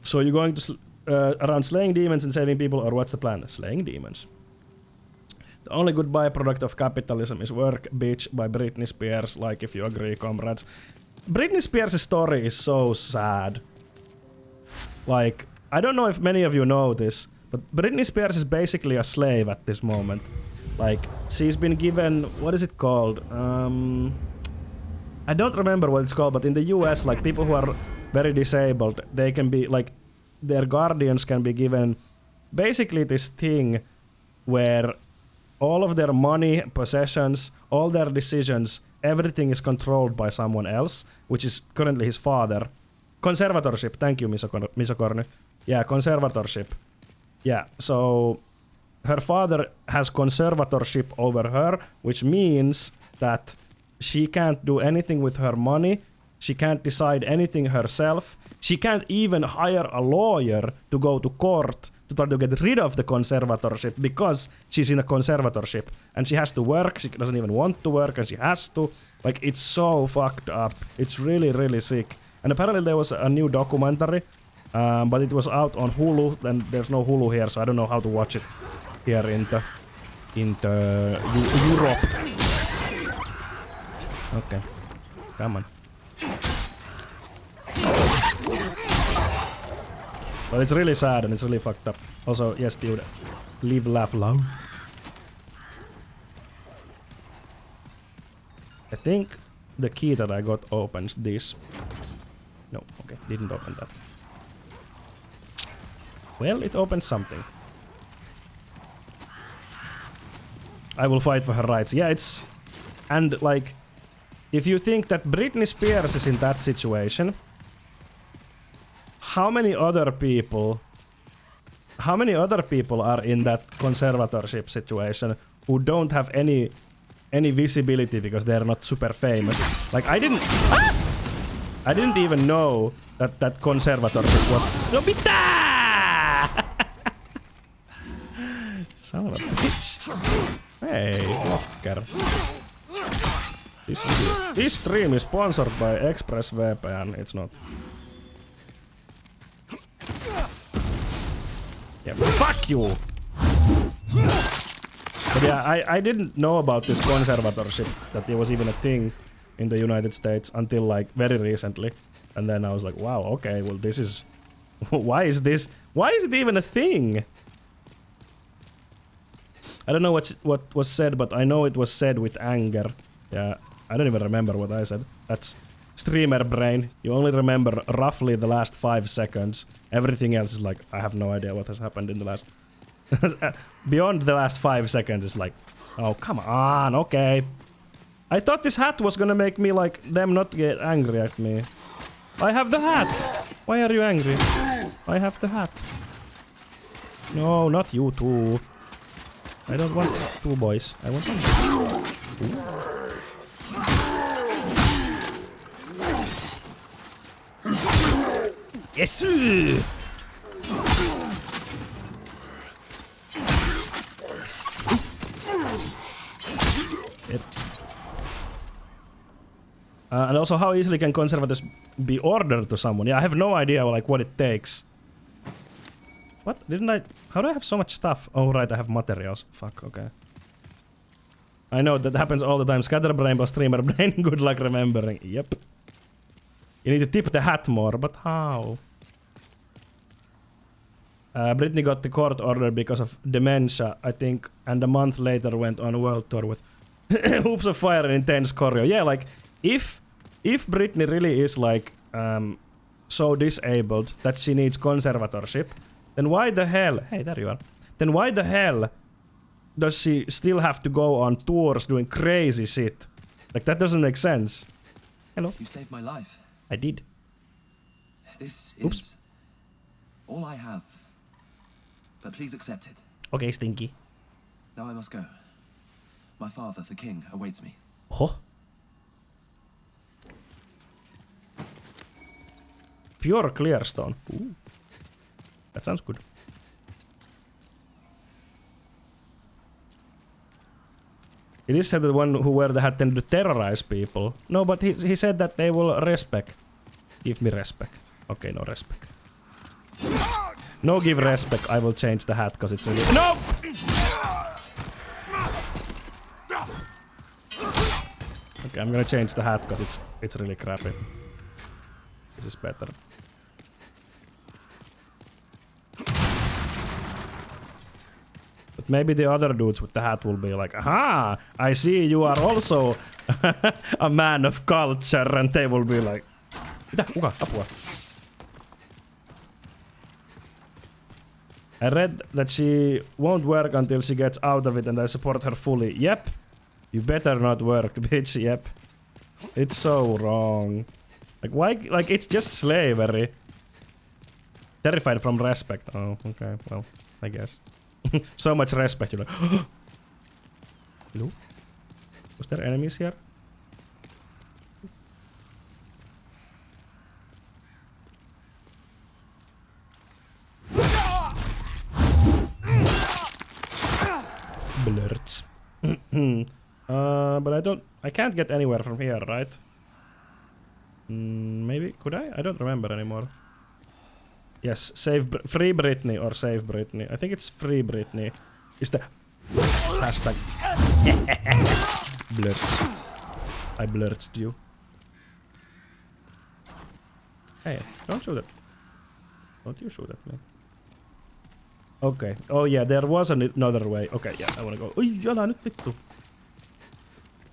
Speaker 1: So you're going to around slaying demons and saving people, or what's the plan? Slaying demons. The only good byproduct of capitalism is Work, Bitch by Britney Spears, like if you agree, comrades. Britney Spears' story is so sad. Like, I don't know if many of you know this, but Britney Spears is basically a slave at this moment. Like, she's been given... What is it called? I don't remember what it's called, but in the US, like, people who are very disabled, they can be, like, their guardians can be given basically this thing where all of their money, possessions, all their decisions, everything is controlled by someone else, which is currently his father. Conservatorship, thank you, Misokorny. Yeah, conservatorship. Yeah, so her father has conservatorship over her, which means that she can't do anything with her money. She can't decide anything herself. She can't even hire a lawyer to go to court to try to get rid of the conservatorship because she's in a conservatorship. And she has to work. She doesn't even want to work and she has to. Like, it's so fucked up. It's really, really sick. And apparently there was a new documentary, but it was out on Hulu. And there's no Hulu here, so I don't know how to watch it here in the Europe. Okay, come on. But it's really sad and it's really fucked up. Also, yes, dude, live, laugh, love. I think the key that I got opens this. No, okay, didn't open that. Well, it opens something. I will fight for her rights. Yeah, it's... And, like, if you think that Britney Spears is in that situation... How many other people are in that conservatorship situation who don't have any visibility because they're not super famous? Like, I didn't even know that conservatorship was... No, Pita! Son of a bitch. Hey, locker. This stream is sponsored by ExpressVPN. It's not. Yeah, fuck you! But yeah, I didn't know about this conservatorship, that it was even a thing in the United States until like very recently. And then I was like, wow, okay, well this is... Why is it even a thing? I don't know what was said, but I know it was said with anger. Yeah, I don't even remember what I said. That's streamer brain. You only remember roughly the last 5 seconds. Everything else is like, I have no idea what has happened in the last... Beyond the last 5 seconds is like, oh, come on, okay. I thought this hat was gonna make me like, them not get angry at me. I have the hat! Why are you angry? I have the hat. No, not you two. I don't want 2 boys. I want 1. Yes! And also, how easily can conservators be ordered to someone? Yeah, I have no idea like what it takes. What? Didn't I... How do I have so much stuff? Oh, right, I have materials. Fuck, okay. I know that happens all the time. Scatterbrain plus streamer brain. Good luck remembering. Yep. You need to tip the hat more, but how? Britney got the court order because of dementia, I think, and a month later went on a world tour with Hoops of Fire and Intense Choreo. Yeah, like, if if Brittany really is like so disabled that she needs conservatorship, then why the hell? Hey, there you are. Then why the hell does she still have to go on tours doing crazy shit? Like that doesn't make sense. Hello.
Speaker 4: You saved my life.
Speaker 1: I did.
Speaker 4: This
Speaker 1: Oops.
Speaker 4: is all I have. But please accept it.
Speaker 1: Okay, Stinky.
Speaker 4: Now I must go. My father, the king, awaits me.
Speaker 1: Oh. Pure clear stone. Ooh. That sounds good. It is said that the one who wear the hat tend to terrorize people. No, but he said that they will respect. Give me respect. Okay, no respect. No give respect. I will change the hat because it's really... No! Okay, I'm gonna change the hat because it's really crappy. This is better. But maybe the other dudes with the hat will be like, aha, I see you are also a man of culture, and they will be like, mitä? Kuka? Apua. I read that she won't work until she gets out of it, and I support her fully. Yep. You better not work, bitch. Yep. It's so wrong. Like, why? Like, it's just slavery. Terrified from respect. Oh, okay. Well, I guess. So much respect. You're like, hello? Was there enemies here? Blurts. But I can't get anywhere from here, right? Maybe, could I? I don't remember anymore. Yes, free Britney or save Britney. I think it's free Britney. Is the hashtag. Blurts. I blurted you. Hey, don't shoot at. Don't you shoot at me. Okay. Oh yeah, there was another way. Okay, yeah, I wanna go. Oi, jala nyt vittu.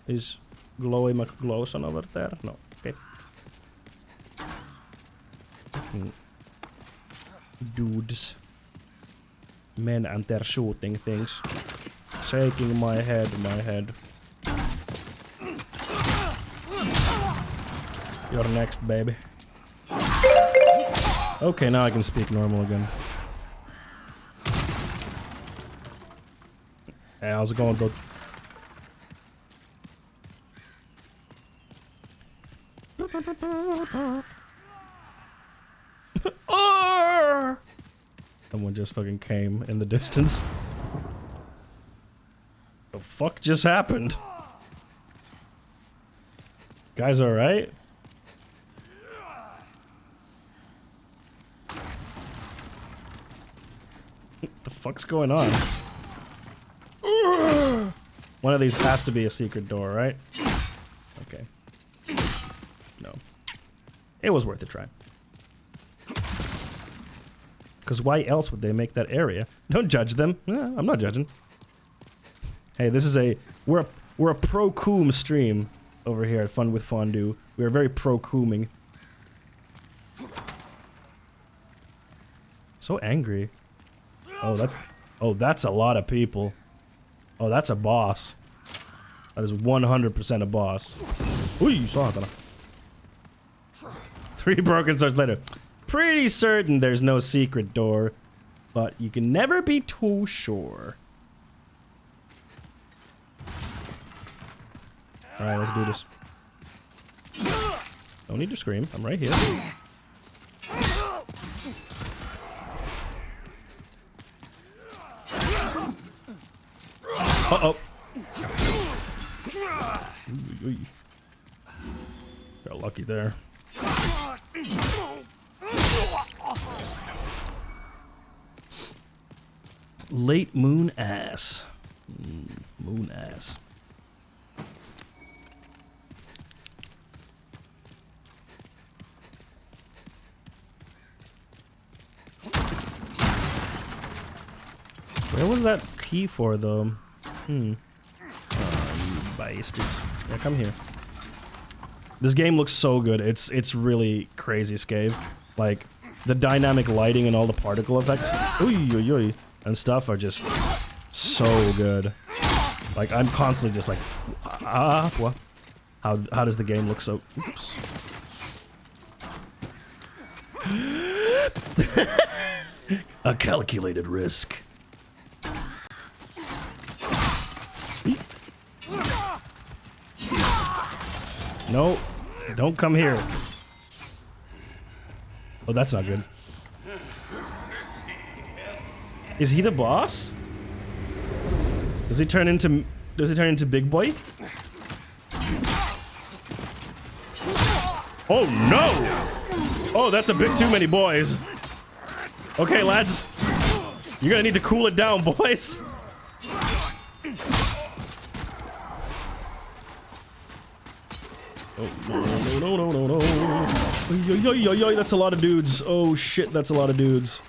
Speaker 1: Is Glowy McGlowson over there? No. Okay. Dudes. Men and their shooting things. Shaking my head. You're next, baby. Okay, now I can speak normal again. Hey, how's it going, bro? Someone just fucking came in the distance. The fuck just happened? Guys, alright? The fuck's going on? One of these has to be a secret door, right? Okay. No. It was worth a try. Because why else would they make that area? Don't judge them. I'm not judging. Hey, this is we're a pro-coom stream over here at Fun with Fondue. We are very pro-cooming. So angry. Oh, that's a lot of people. Oh, that's a boss. That is 100% a boss. Uy, saatana. 3 broken swords later. Pretty certain there's no secret door, but you can never be too sure. Alright, let's do this. Don't need to scream. I'm right here. Uh-oh. Got lucky there. Late moon ass. Moon ass. Where was that key for, though? You bastards. Yeah, come here. This game looks so good. It's really crazy, Scave. Like, the dynamic lighting and all the particle effects and stuff are just so good. Like, I'm constantly just like, what? How does the game look so... Oops. A calculated risk. No, don't come here. Oh, that's not good. Is he the boss? Does he turn into Big Boy? Oh no! Oh, that's a bit too many boys. Okay, lads. You're gonna need to cool it down, boys. Oh, no. That's a lot of dudes. Oh shit, that's a lot of dudes.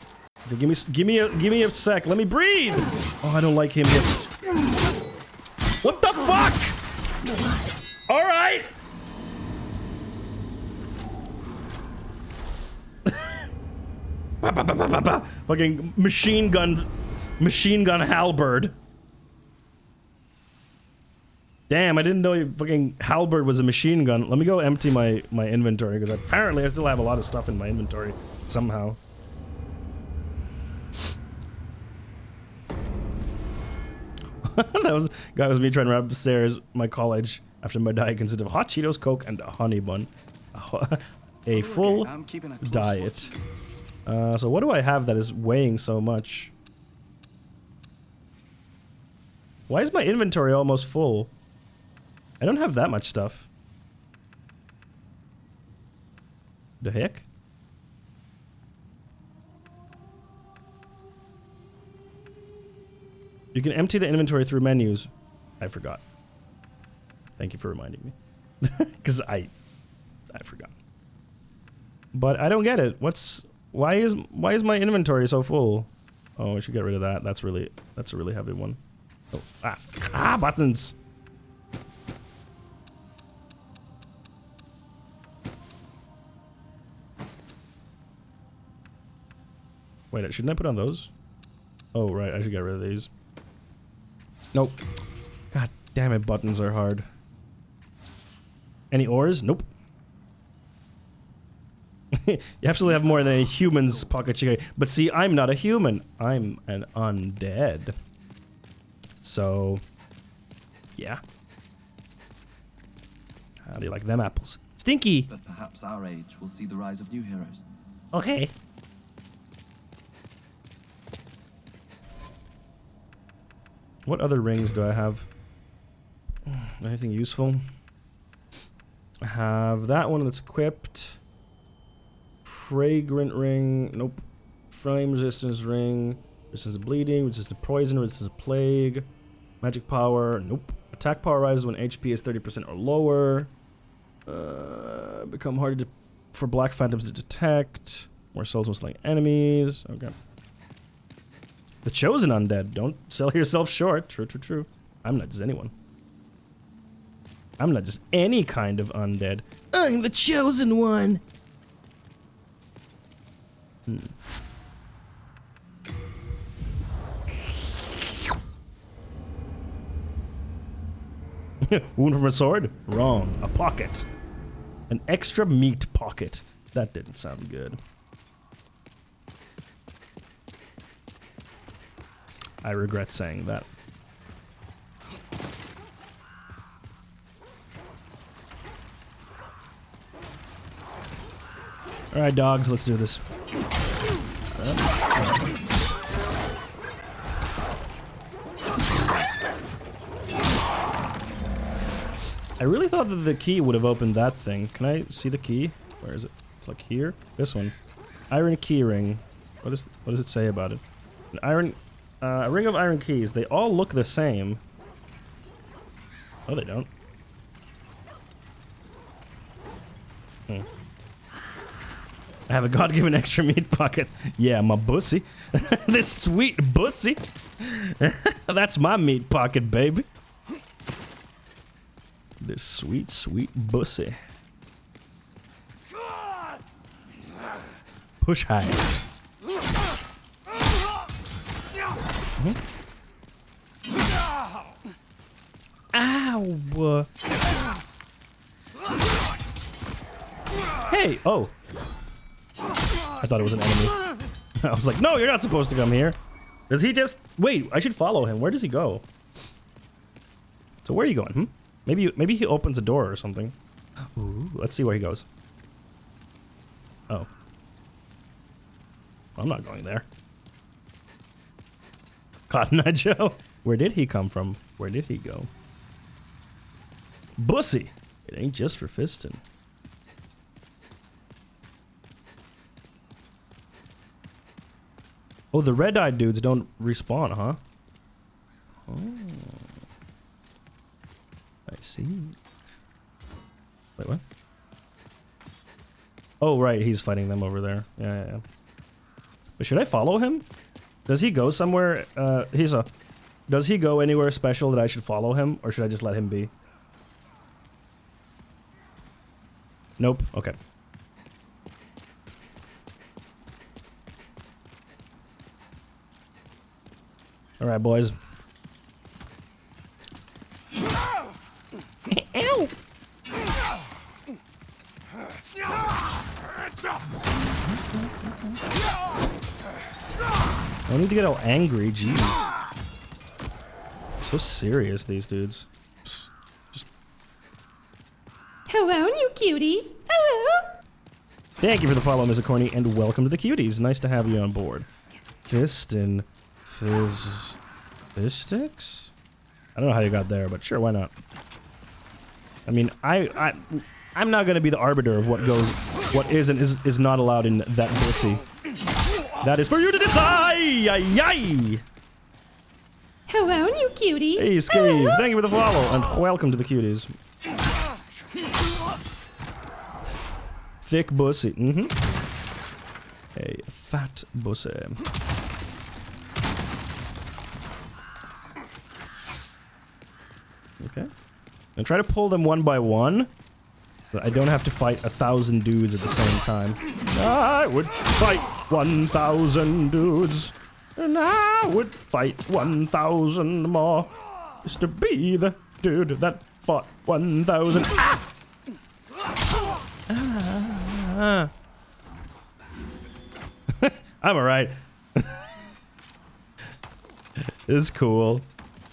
Speaker 1: Okay, give me a sec. Let me breathe. Oh, I don't like him here. What the fuck? All right. Fucking machine gun halberd. Damn, I didn't know fucking halberd was a machine gun. Let me go empty my inventory, because apparently I still have a lot of stuff in my inventory somehow. That was me trying to run upstairs my college after my diet consisted of hot Cheetos, Coke, and a honey bun. A full diet. So what do I have that is weighing so much? Why is my inventory almost full? I don't have that much stuff. The heck? You can empty the inventory through menus. I forgot. Thank you for reminding me. Because I forgot. But I don't get it. Why is my inventory so full? Oh, I should get rid of that. That's a really heavy one. Oh, buttons. Wait, shouldn't I put on those? Oh, right, I should get rid of these. Nope. God damn it, buttons are hard. Any ores? Nope. You absolutely have more than a human's pocket chicken. But see, I'm not a human. I'm an undead. So, yeah. How do you like them apples? Stinky!
Speaker 4: But perhaps our age will see the rise of new heroes.
Speaker 1: Okay. What other rings do I have? Anything useful? I have that one that's equipped. Fragrant ring. Nope. Flame resistance ring. Resistance to bleeding. Resistance to poison. Resistance to plague. Magic power. Nope. Attack power rises when HP is 30% or lower. Become harder for black phantoms to detect. More souls when slaying enemies. Okay. The chosen undead. Don't sell yourself short. True, true, true. I'm not just anyone. I'm not just any kind of undead. I'm the chosen one. Wound from a sword? Wrong. A pocket. An extra meat pocket. That didn't sound good. I regret saying that. Alright, dogs, let's do this. I really thought that the key would have opened that thing. Can I see the key? Where is it? It's like here? This one. Iron key ring. What does it say about it? An iron... a ring of iron keys. They all look the same. Oh, they don't. I have a God-given extra meat pocket. Yeah, my bussy. This sweet bussy. That's my meat pocket, baby. This sweet, sweet bussy. Push high. Ow! Hey! Oh! I thought it was an enemy. I was like, no, you're not supposed to come here. Does he just... Wait, I should follow him. Where does he go? So where are you going? Maybe he opens a door or something. Ooh, let's see where he goes. Oh. I'm not going there. Cotton Eye Joe. Where did he come from? Where did he go? Bussy. It ain't just for fisting. Oh, the red-eyed dudes don't respawn, huh? Oh. I see. Wait, what? Oh, right, he's fighting them over there. Yeah. But should I follow him? Does he go somewhere? Does he go anywhere special that I should follow him? Or should I just let him be? Nope. Okay. All right, boys. Ow! I need to get all angry, jeez. So serious, these dudes.
Speaker 3: Hello, new cutie. Hello.
Speaker 1: Thank you for the follow, Ms. Corny, and welcome to the cuties. Nice to have you on board. Fist and fish sticks? I don't know how you got there, but sure, why not? I mean, I'm not gonna be the arbiter of what goes, what is and is not allowed in that pussy. That is for you to decide! Yay!
Speaker 3: Hello, new cutie.
Speaker 1: Hey, Scave, thank you for the follow, and welcome to the cuties. Thick bussy, A fat bussy. Okay. And try to pull them one by one. So I don't have to fight 1,000 dudes at the same time. I would fight 1,000 dudes. And I would fight 1,000 more. Just to be the dude that fought 1,000. Ah! I'm alright. This is cool.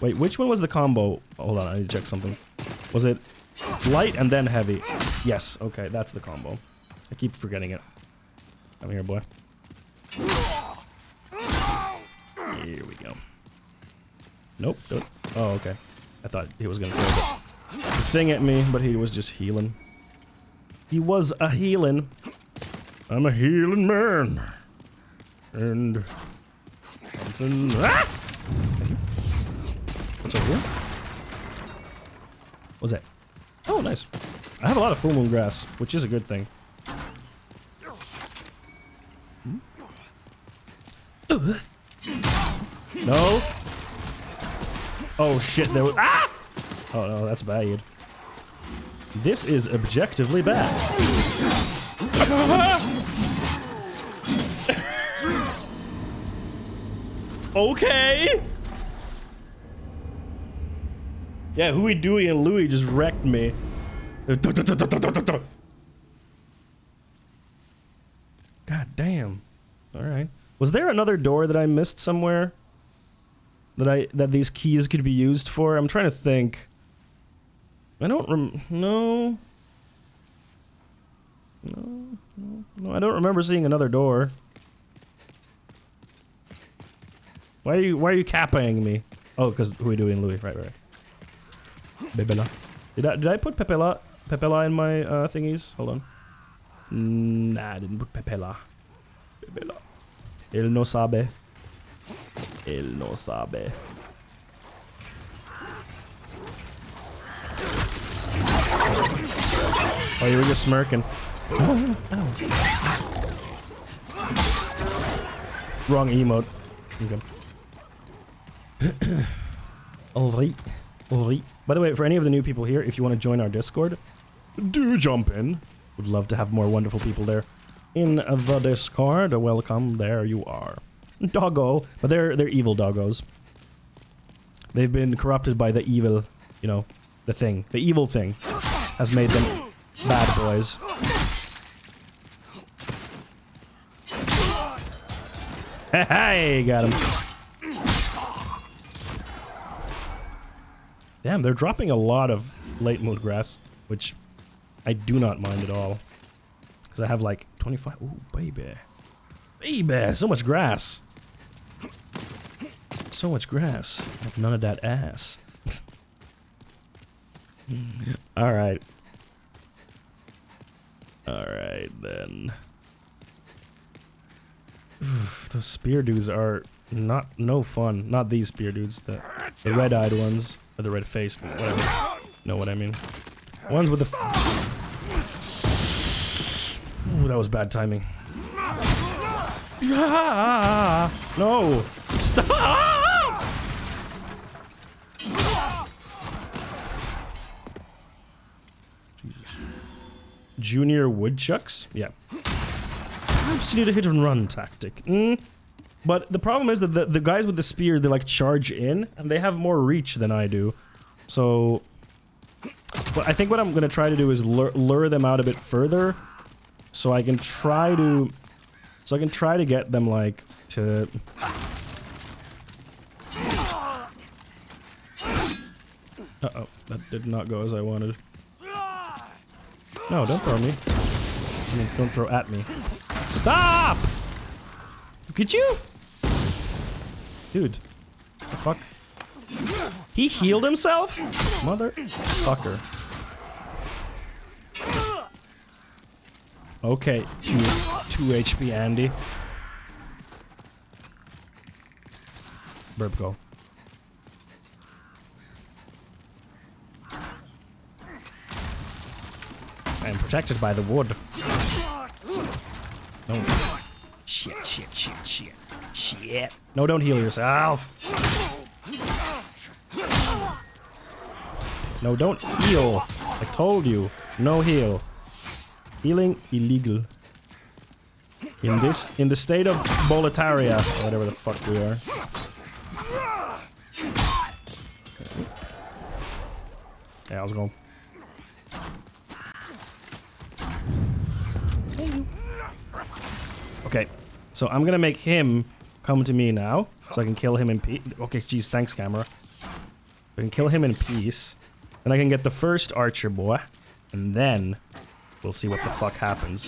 Speaker 1: Wait, which one was the combo? Hold on, I need to check something. Was it light and then heavy? Yes, okay, that's the combo. I keep forgetting it. Come here, boy. Here we go. Nope, don't. Oh, okay. I thought he was gonna throw the thing at me, but he was just healing. He was a healing. I'm a healing man. And something. Ah! What's over here? What's that? Oh, nice. I have a lot of full moon grass, which is a good thing. No. Oh shit! There was. Ah! Oh no, that's bad. This is objectively bad. Okay. Yeah, Huey, Dewey, and Louie just wrecked me. God damn. Alright. Was there another door that I missed somewhere? That these keys could be used for? I'm trying to think. I don't no. No, I don't remember seeing another door. Why are you capping me? Oh, because Huey, Dewey, and Louie. Right. Pepela. Did I put Pepela in my thingies? Hold on. Nah, I didn't put Pepela. Él no sabe. Él no sabe. Oh, you were just smirking. Ow. Wrong emote. Okay. Alright. By the way, for any of the new people here, if you want to join our Discord, do jump in. Would love to have more wonderful people there. in the Discord. Welcome, there you are. Doggo. But they're evil doggos. They've been corrupted by the evil, you know, the thing. The evil thing has made them bad boys. Hey, got him. Damn, they're dropping a lot of late mode grass, which I do not mind at all. Because I have like 25. Ooh, baby. Baby, so much grass. So much grass. I have none of that ass. Alright. Alright, then. Oof, those spear dudes are no fun. Not these spear dudes. The red-eyed ones. Or the red-faced, whatever. You know what I mean. Ones with the... Ooh, that was bad timing. No! Stop! Jesus. Junior woodchucks? Yeah. Perhaps you need a hit-and-run tactic. But the problem is that the guys with the spear, they like charge in, and they have more reach than I do. So... But I think what I'm gonna try to do is lure them out a bit further, so I can try to... So I can try to get them, like, to... Uh-oh, that did not go as I wanted. No, don't throw me. I mean, don't throw at me. Stop! Could you? Dude. The fuck? He healed himself? Motherfucker. Okay, 2 HP Andy. Burp go. I am protected by the wood. No. Shit. No, don't heal yourself. No, don't heal. I told you. No heal. Healing illegal. In the state of Boletaria, or whatever the fuck we are. Okay. Yeah, I was going. Okay, so I'm gonna make him come to me now, so I can kill him in peace. Okay, jeez, thanks, camera. I can kill him in peace. Then I can get the first archer boy, and then we'll see what the fuck happens.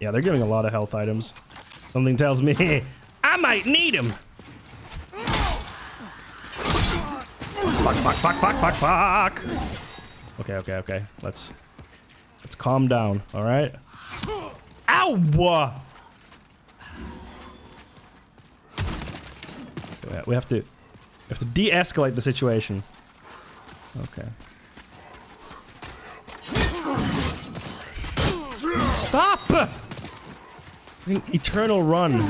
Speaker 1: Yeah, they're giving a lot of health items. Something tells me I might need them. Fuck. Okay. Let's calm down, all right? Ow! We have to de-escalate the situation. Okay. Stop! Eternal run.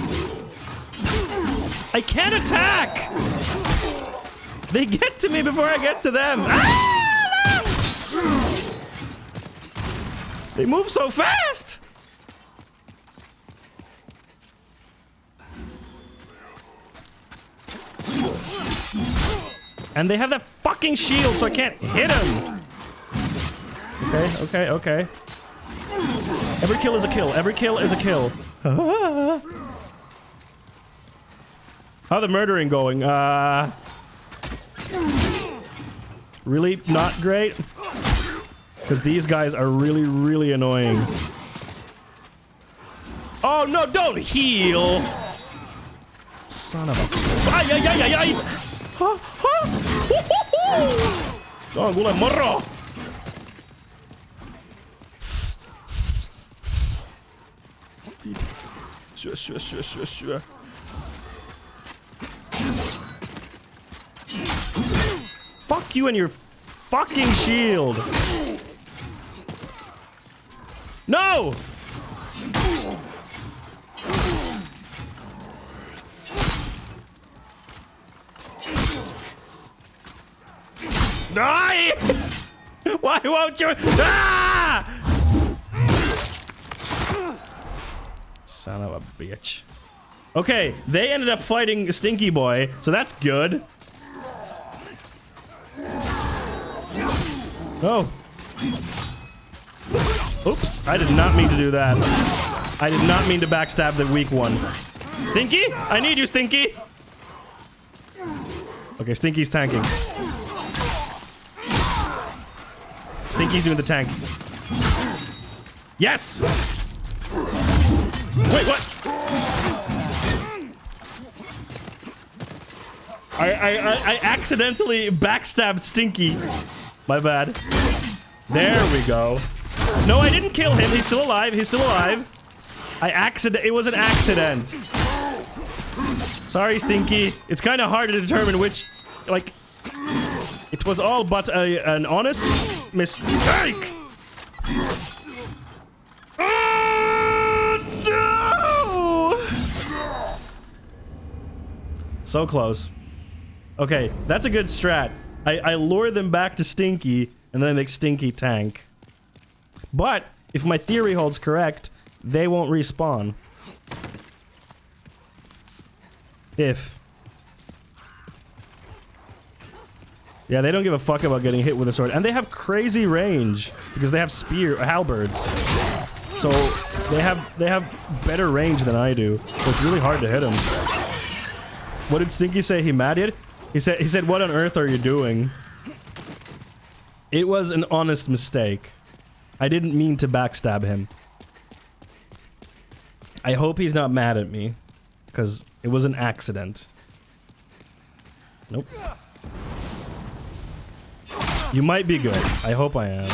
Speaker 1: I can't attack! They get to me before I get to them! Ah! They move so fast! And they have that fucking shield, so I can't hit them! Okay. Every kill is a kill. Every kill is a kill. How's the murdering going? Really not great? Because these guys are really, really annoying. Oh no, don't heal! Son of a... Ay! Oh, gula morro! Sure. Fuck you and your fucking shield! No! Die! Why won't you? Ah! Son of a bitch. Okay, they ended up fighting Stinky Boy, so that's good. Oh. Oops, I did not mean to do that. I did not mean to backstab the weak one. Stinky? I need you, Stinky! Okay, Stinky's tanking. Stinky's doing the tank. Yes! Wait, what? I accidentally backstabbed Stinky. My bad. There we go. No, I didn't kill him. He's still alive. He's still alive. It was an accident. Sorry, Stinky. It's kind of hard to determine which, like, it was all but an honest mistake. Oh, no! So close. Okay, that's a good strat. I lure them back to Stinky, and then I make Stinky tank. But, if my theory holds correct, they won't respawn. If. Yeah, they don't give a fuck about getting hit with a sword. And they have crazy range, because they have halberds. So, they have better range than I do. So it's really hard to hit them. What did Stinky say he matted? He said, what on earth are you doing? It was an honest mistake. I didn't mean to backstab him. I hope he's not mad at me, because it was an accident. Nope. You might be good. I hope I am.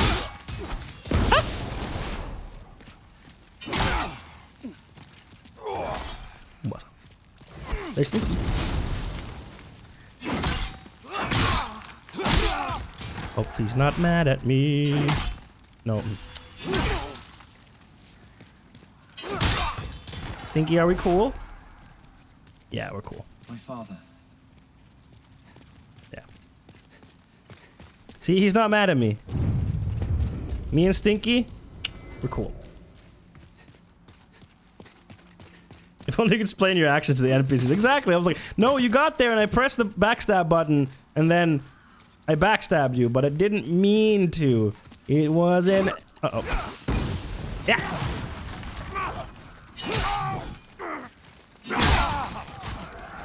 Speaker 1: What's up? There's Stinky. Hope he's not mad at me. No. Stinky, are we cool? Yeah, we're cool.
Speaker 4: My father.
Speaker 1: Yeah. See, he's not mad at me. Me and Stinky, we're cool. If only you could explain your actions to the NPCs. Exactly, I was like, no, you got there and I pressed the backstab button and then I backstabbed you, but I didn't mean to. It wasn't... Uh-oh. Yeah!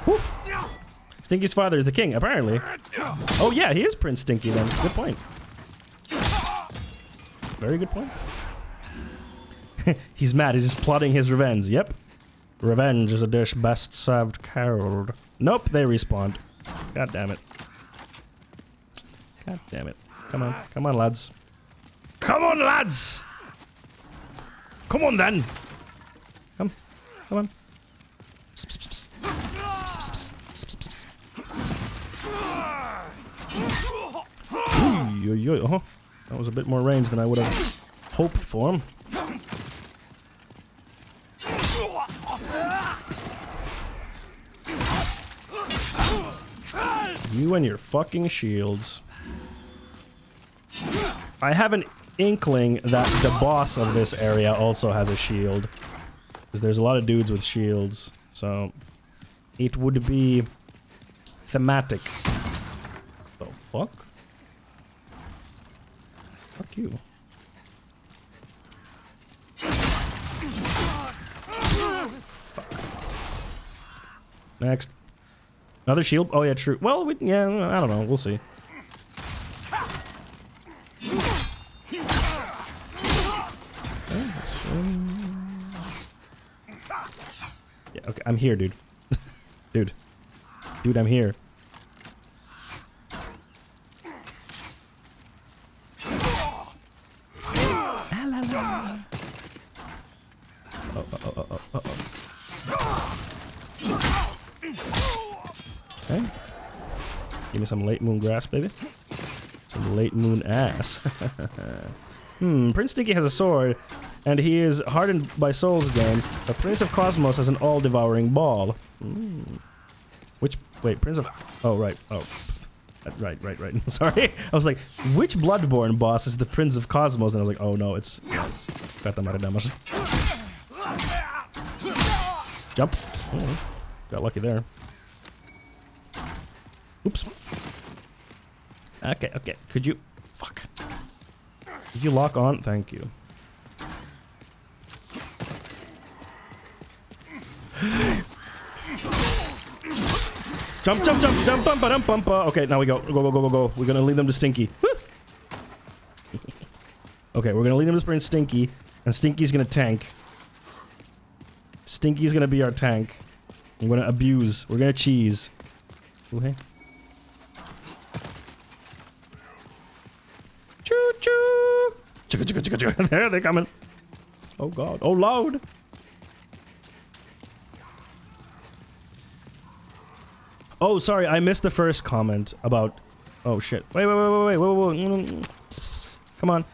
Speaker 1: Woo. Stinky's father is the king, apparently. Oh yeah, he is Prince Stinky then. Good point. Very good point. He's mad, he's just plotting his revenge. Yep. Revenge is a dish best served cold. Nope, they respawned. God damn it. God damn it. Come on. Come on, lads. Come on, lads! Come on, then! Come. Come on. Uh-huh. That was a bit more range than I would have hoped for him. You and your fucking shields. I have an inkling that the boss of this area also has a shield. Because there's a lot of dudes with shields. So, it would be thematic. The fuck? Fuck you. Fuck. Next. Another shield? Oh yeah, true. Well, yeah, I don't know. We'll see. Yeah, okay, I'm here, dude. Dude, I'm here. Okay. Give me some late moon grass, baby. Some late moon ass. Prince Stinky has a sword, and he is hardened by souls again. The Prince of Cosmos has an all-devouring ball. Which... Wait, Prince of... Oh, right. Oh. Right. Sorry. I was like, which Bloodborne boss is the Prince of Cosmos? And I was like, oh no, it's Katamari Damacy. Jump. Oh, got lucky there. Oops. Okay. Could you... Fuck. Did you lock on? Thank you. Jump, bump. Okay, now we go. Go. We're gonna lead them to Stinky. Okay, we're gonna lead them to Sprint Stinky, and Stinky's gonna tank. Stinky's gonna be our tank. We're gonna abuse. We're gonna cheese. Ooh, hey. Choo choo! Chugga. There, they're coming. Oh god. Oh, loud. Oh, sorry, I missed the first comment about... Oh, shit. Wait. Come on.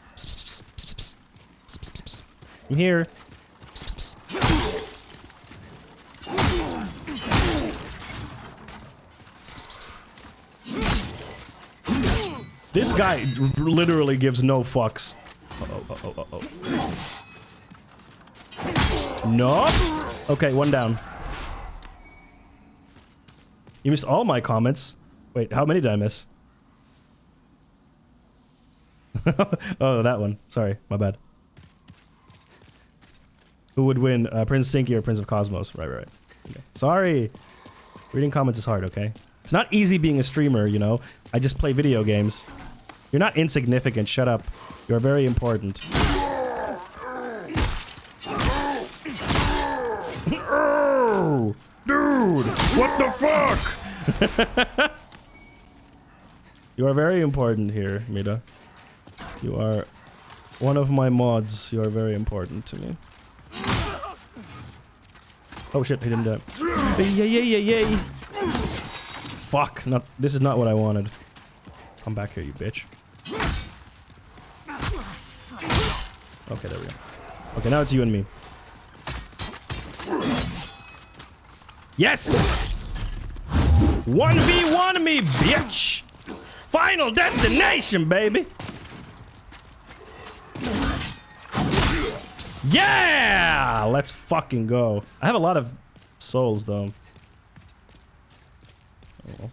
Speaker 1: I'm here. This guy literally gives no fucks. Uh-oh. No. Okay, one down. You missed all my comments. Wait, how many did I miss? Oh, that one. Sorry, my bad. Who would win, Prince Stinky or Prince of Cosmos? Right. Okay. Sorry. Reading comments is hard, okay? It's not easy being a streamer, you know? I just play video games. You're not insignificant, shut up. You're very important. Oh, dude, what the fuck? You are very important here, Mida. You are one of my mods. You are very important to me. Oh shit, he didn't die. Yay. Fuck, this is not what I wanted. Come back here, you bitch. Okay, there we go. Okay, now it's you and me. Yes! 1v1 me, bitch! Final destination, baby! Yeah! Let's fucking go. I have a lot of souls, though. Oh.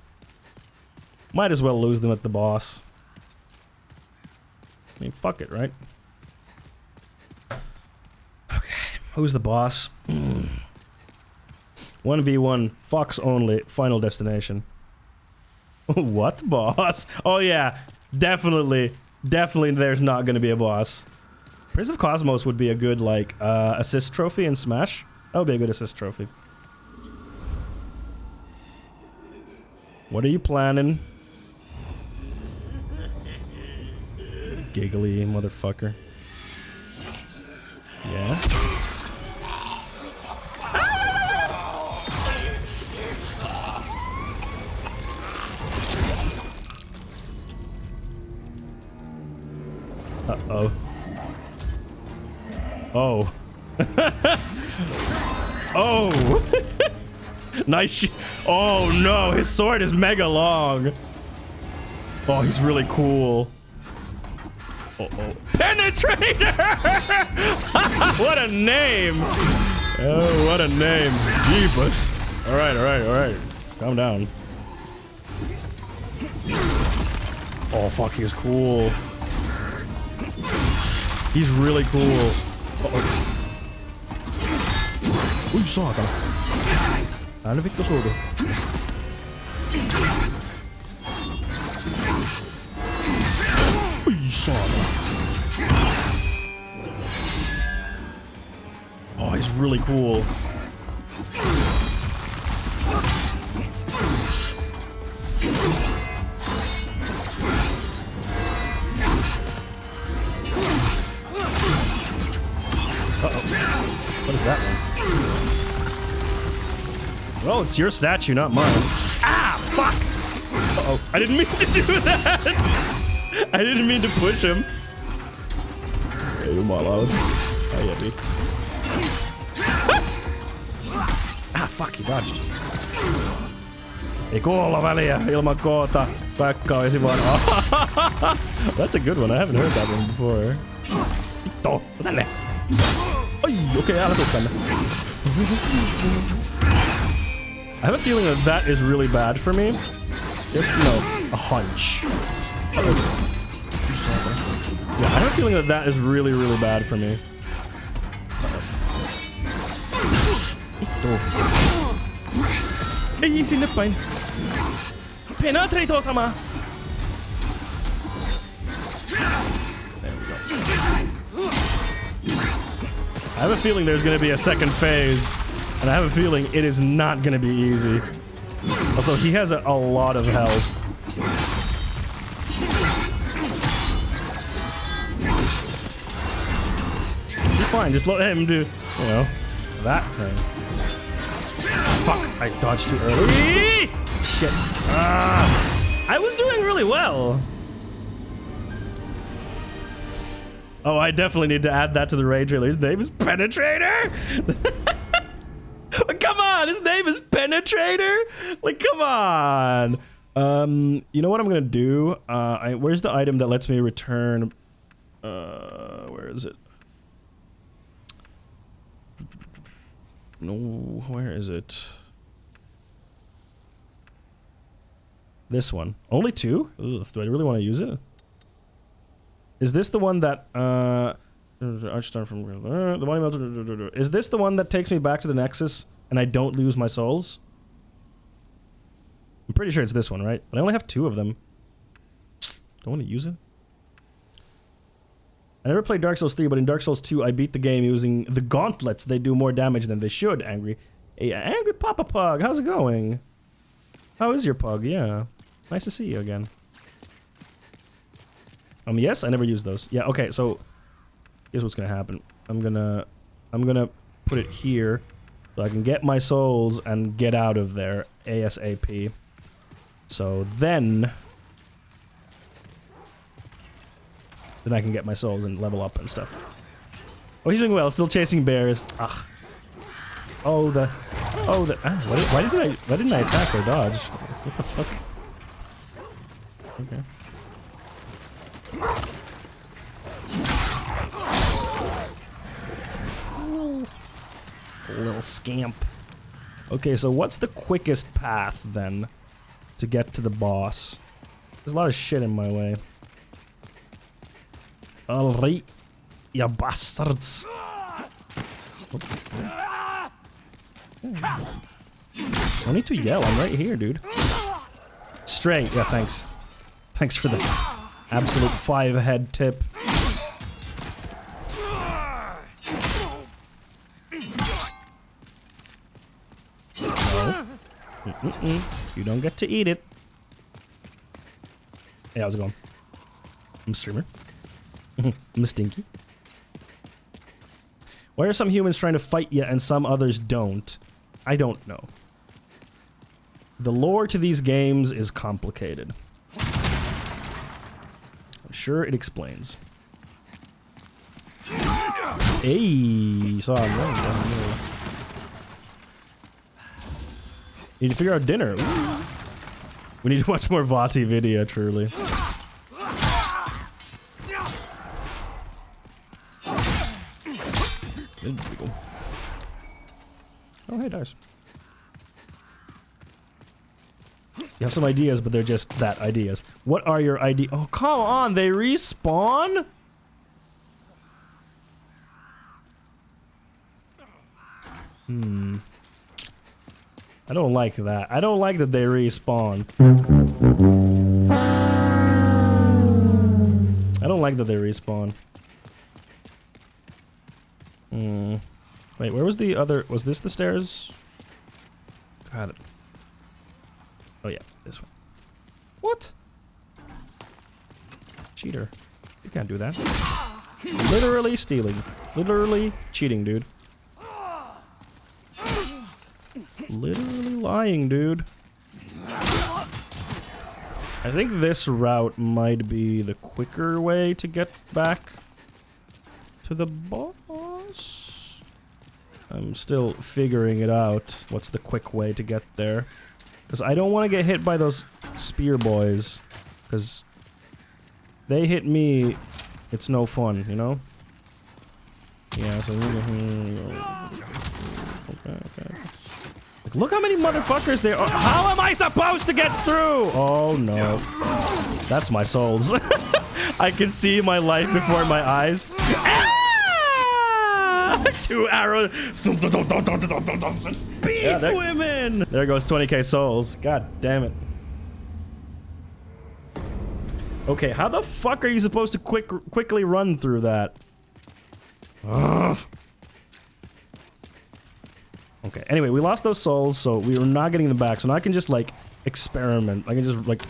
Speaker 1: Might as well lose them at the boss. I mean, fuck it, right? Okay, who's the boss? 1v1, Fox only, final destination. What boss? Oh yeah, definitely there's not gonna be a boss. Prince of Cosmos would be a good, like, assist trophy in Smash. That would be a good assist trophy. What are you planning? Giggly motherfucker. Yeah? Uh-oh. Oh. Oh! Nice oh no, his sword is mega long. Oh, he's really cool. Uh-oh. Penetrator! What a name! Oh, what a name. Jeebus. Alright. Calm down. Oh, fuck, he's cool. He's really cool. Uh-oh. Oj, satan. Ja, nu fick du så då. Oj, satan. Oh, he's really cool. What is that one? Well, it's your statue, not mine. Ah, fuck! Uh-oh. I didn't mean to do that! I didn't mean to push him. Hey, you're my loud. Oh, yeah, dude. Ah, fuck, he dodged. Ei kuolla väliä ilman koota. Kaikka olisi vaan. That's a good one. I haven't heard that one before. Vittu, tänne. Ai, okei, älä tuu tänne. I have a feeling that that is really bad for me. Just, you know, a hunch. Yeah, I have a feeling that that is really, really bad for me. Ei sinne päin. Penetrate sama. I have a feeling there's gonna be a second phase, and I have a feeling it is not gonna be easy. Also, he has a lot of health. You're fine, just let him do, you know, that thing. Fuck, I dodged too early. Shit. I was doing really well. Oh, I definitely need to add that to the raid trailer. His name is Penetrator? Come on, his name is Penetrator? Like, come on. You know what I'm gonna do? Where's the item that lets me return? Where is it? No, where is it? This one. Only 2? Ugh, do I really want to use it? Is this the one that is this the one that takes me back to the Nexus and I don't lose my souls? I'm pretty sure it's this one, right? But I only have 2 of them. Don't want to use it. I never played Dark Souls 3, but in Dark Souls 2, I beat the game using the gauntlets. They do more damage than they should, Angry. Hey, Angry Papa Pug, how's it going? How is your pug? Yeah. Nice to see you again. Yes, I never used those. Yeah, okay, so here's what's gonna happen. I'm gonna put it here so I can get my souls and get out of there ASAP. So then I can get my souls and level up and stuff. Oh, he's doing well. Still chasing bears. Ugh. Why didn't I attack or dodge? What the fuck? Okay. Little scamp. Okay, so what's the quickest path then to get to the boss? There's a lot of shit in my way. Alright, you bastards. No need to yell, I'm right here, dude. Straight, yeah, thanks. Thanks for the absolute 5-head tip. No. You don't get to eat it. Hey, how's it going? I'm a streamer. I'm a stinky. Why are some humans trying to fight you and some others don't? I don't know. The lore to these games is complicated. I'm sure it explains. Hey, saw him. Need to figure out dinner. Ooh. We need to watch more VOD video, truly. Oh, hey, Dars. You have some ideas, but they're just that, ideas. What are your ideas? Oh, come on, they respawn? I don't like that. I don't like that they respawn. I don't like that they respawn. Wait, where was the other? Was this the stairs? Got it. Oh yeah, this one. What? Cheater. You can't do that. Literally stealing. Literally cheating, dude. Literally lying, dude. I think this route might be the quicker way to get back to the boss. I'm still figuring it out. What's the quick way to get there? Because I don't want to get hit by those spear boys. Because they hit me, it's no fun, you know? Yeah, so... Okay. Like, look how many motherfuckers there are. How am I supposed to get through? Oh, no. That's my souls. I can see my life before my eyes. Ah! 2 arrows. Beef women! There goes 20k souls. God damn it. Okay, how the fuck are you supposed to quickly run through that? Ugh. Okay, anyway, we lost those souls, so we were not getting them back, so now I can just, like, experiment. I can just, like,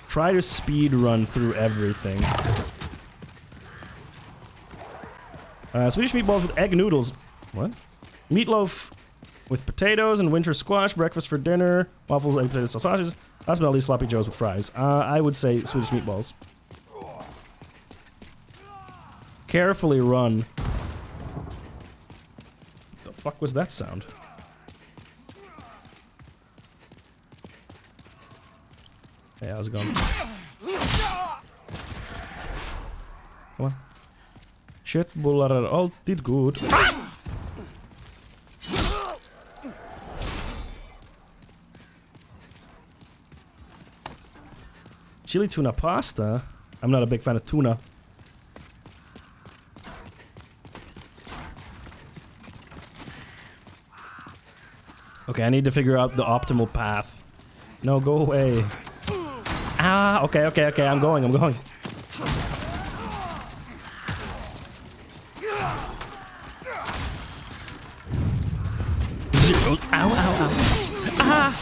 Speaker 1: try to speed run through everything. Swedish meatballs with egg noodles. What? Meatloaf with potatoes and winter squash, breakfast for dinner, waffles, egg potatoes, sausages, last but not least, sloppy joes with fries. I would say Swedish meatballs. Carefully run. What the fuck was that sound? Hey, how's it going? Come on. Köttbullar är alltid god. Chili tuna pasta? I'm not a big fan of tuna. Okay, I need to figure out the optimal path. No, go away. Ah, okay, I'm going. Zero. Ow. Ah!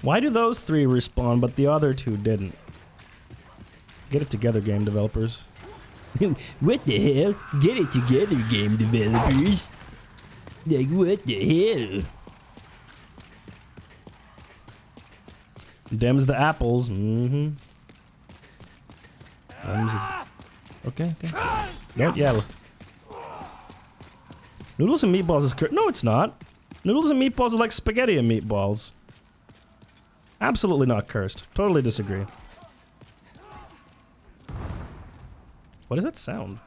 Speaker 1: Why do those 3 respawn, but the other 2 didn't? Get it together, game developers.
Speaker 5: What the hell? Get it together, game developers. Like, what the hell?
Speaker 1: Dems the apples. Mm-hmm. Okay. Don't yell. Noodles and meatballs is no, it's not. Noodles and meatballs are like spaghetti and meatballs. Absolutely not cursed. Totally disagree. What does that sound?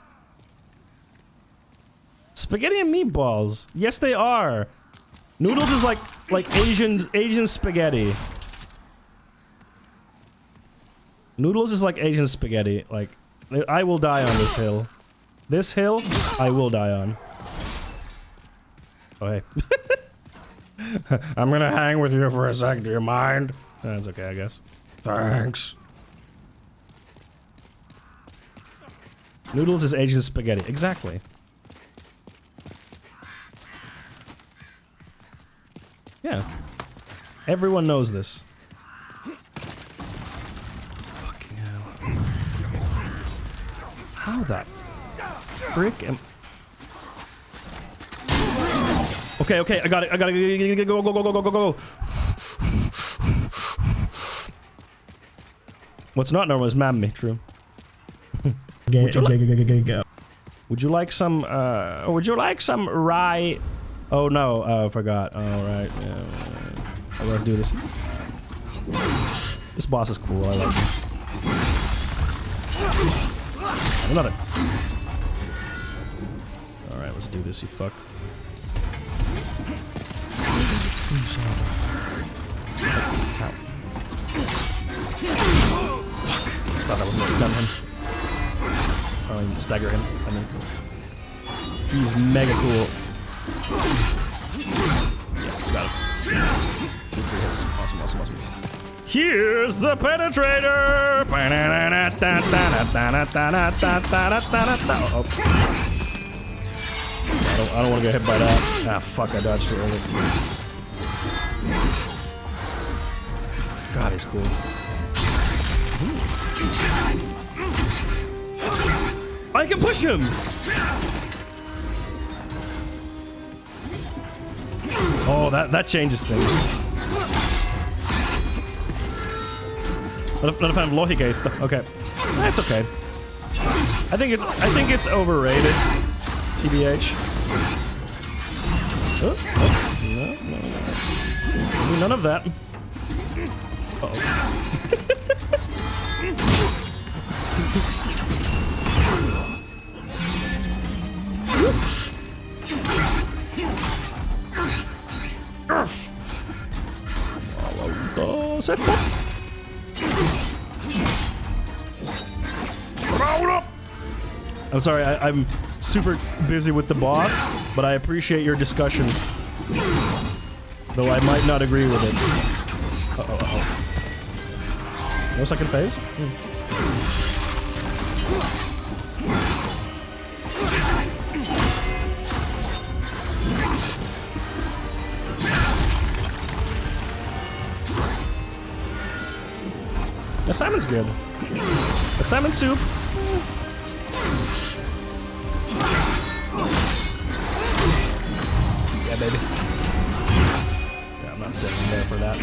Speaker 1: Spaghetti and meatballs. Yes, they are. Noodles is like Asian spaghetti. Noodles is like Asian spaghetti. Like, I will die on this hill. This hill, I will die on. Oh, hey. I'm gonna hang with you for a sec. Do you mind? That's okay, I guess. Thanks. Noodles is Asian spaghetti. Exactly. Yeah. Everyone knows this. Fucking hell. How the frick am... Okay, I got it. Go. What's not normal is Mammy, true. Would you like some rye? Oh no, I forgot. Alright, yeah. Let's do this. This boss is cool, I like him. Another. Alright, let's do this, you fuck. Ow. Fuck. Thought I was gonna stun him. Oh, you stagger him. I mean, he's mega cool. Yeah, got it. 2 free hits. Awesome. Here's the penetrator! Oh. I don't want to get hit by that. Ah, fuck, I dodged too early. God, he's cool. I can push him! Oh, that changes things. Not a fan of Lohigate. Okay, that's okay. I think it's overrated. TBH. Oh, no. None of that. Uh-oh. I'm sorry, I'm super busy with the boss, but I appreciate your discussion. Though I might not agree with it. Uh-oh. No second phase? The salmon's good. But salmon soup. Yeah, baby. Yeah, I'm not standing there for that.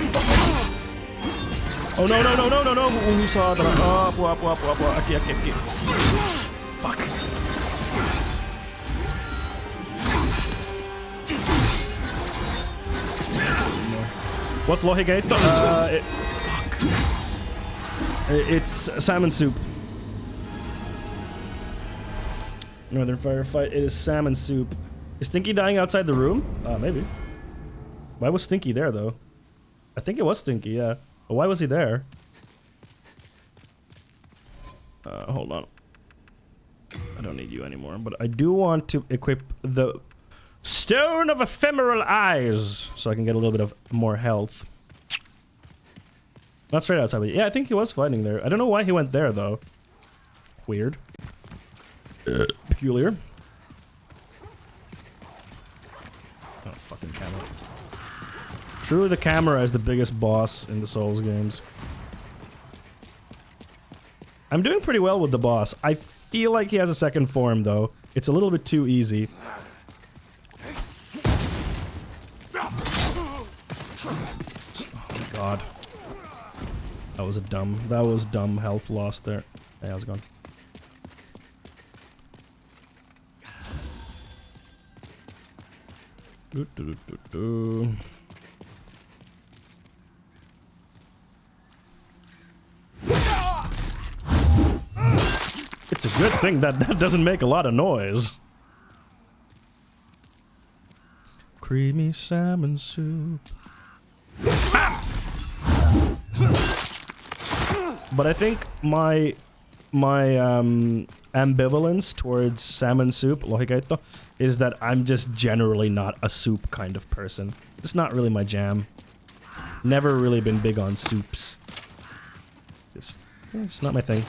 Speaker 1: Oh no. Who saw that? Up. Okay. Fuck. What's Lohigate? It's salmon soup. Northern Firefight. It is salmon soup. Is Stinky dying outside the room? Maybe. Why was Stinky there, though? I think it was Stinky, yeah. But why was he there? Hold on. I don't need you anymore, but I do want to equip the Stone of Ephemeral Eyes so I can get a little bit of more health. Not straight outside, but yeah, I think he was fighting there. I don't know why he went there, though. Weird. Peculiar. Oh, fucking camera. True, the camera is the biggest boss in the Souls games. I'm doing pretty well with the boss. I feel like he has a second form, though. It's a little bit too easy. Oh my god. That was dumb health loss there. Hey, how's it going? It's a good thing that doesn't make a lot of noise. Creamy salmon soup. But I think my ambivalence towards salmon soup, Lohigate, is that I'm just generally not a soup kind of person. It's not really my jam. Never really been big on soups. It's not my thing.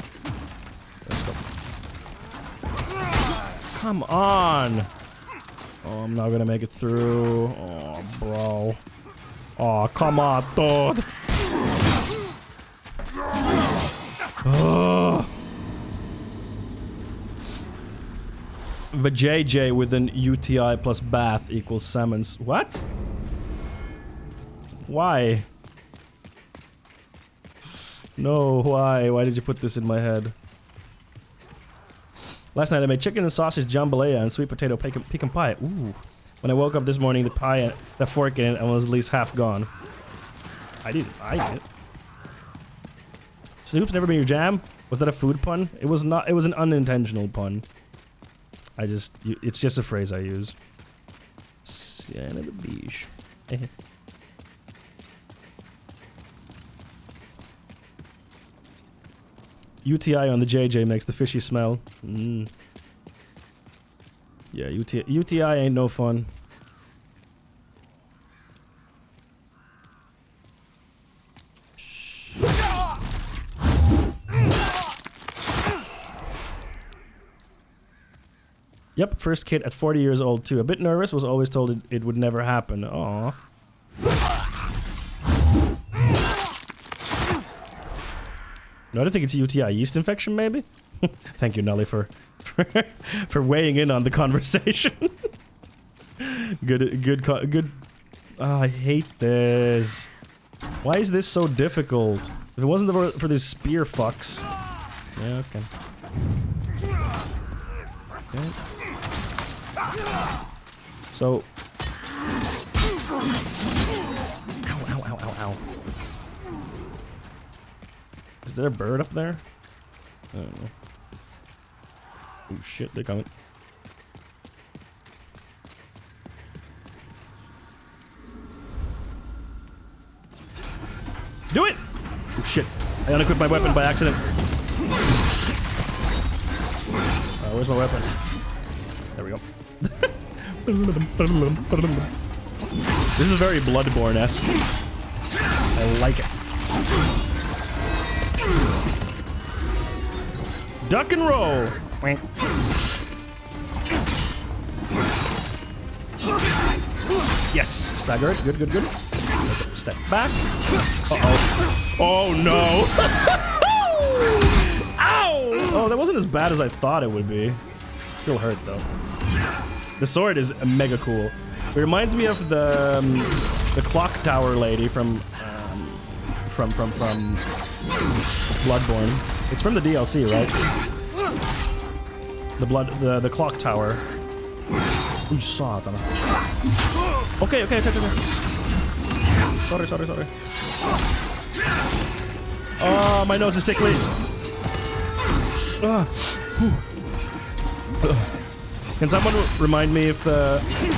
Speaker 1: Come on! Oh, I'm not gonna make it through. Oh, bro. Oh, come on, dude! Oh. The JJ with an UTI plus bath equals salmons. What? Why? No, why? Why did you put this in my head? Last night I made chicken and sausage jambalaya and sweet potato pecan pie. Ooh. When I woke up this morning, the fork in it was at least half gone. I didn't eat it. Snoop's never been your jam? Was that a food pun? It was not. It was an unintentional pun. It's just a phrase I use. Son of a bitch. UTI on the JJ makes the fishy smell. Mm. Yeah, UTI ain't no fun. Yep, first kid at 40 years old too. A bit nervous, was always told it would never happen. Aww. No, I don't think it's a UTI. Yeast infection, maybe? Thank you, Nelly, for weighing in on the conversation. Good. Oh, I hate this. Why is this so difficult? If it wasn't for these spear fucks. Yeah, okay. Okay. So. Ow. Is there a bird up there? I don't know. Oh shit, they're coming. Do it! Oh shit, I unequipped my weapon by accident. Where's my weapon? There we go. This is very Bloodborne-esque. I like it. Duck and roll! Yes! Stagger it. Good. Okay, step back. Uh-oh. Oh no! Ow! Oh, that wasn't as bad as I thought it would be. Still hurt though. The sword is mega cool. It reminds me of the clock tower lady from Bloodborne. It's from the DLC, right? The clock tower. Ooh, satana. Okay. Sorry. Oh, my nose is tickly. Can someone remind me if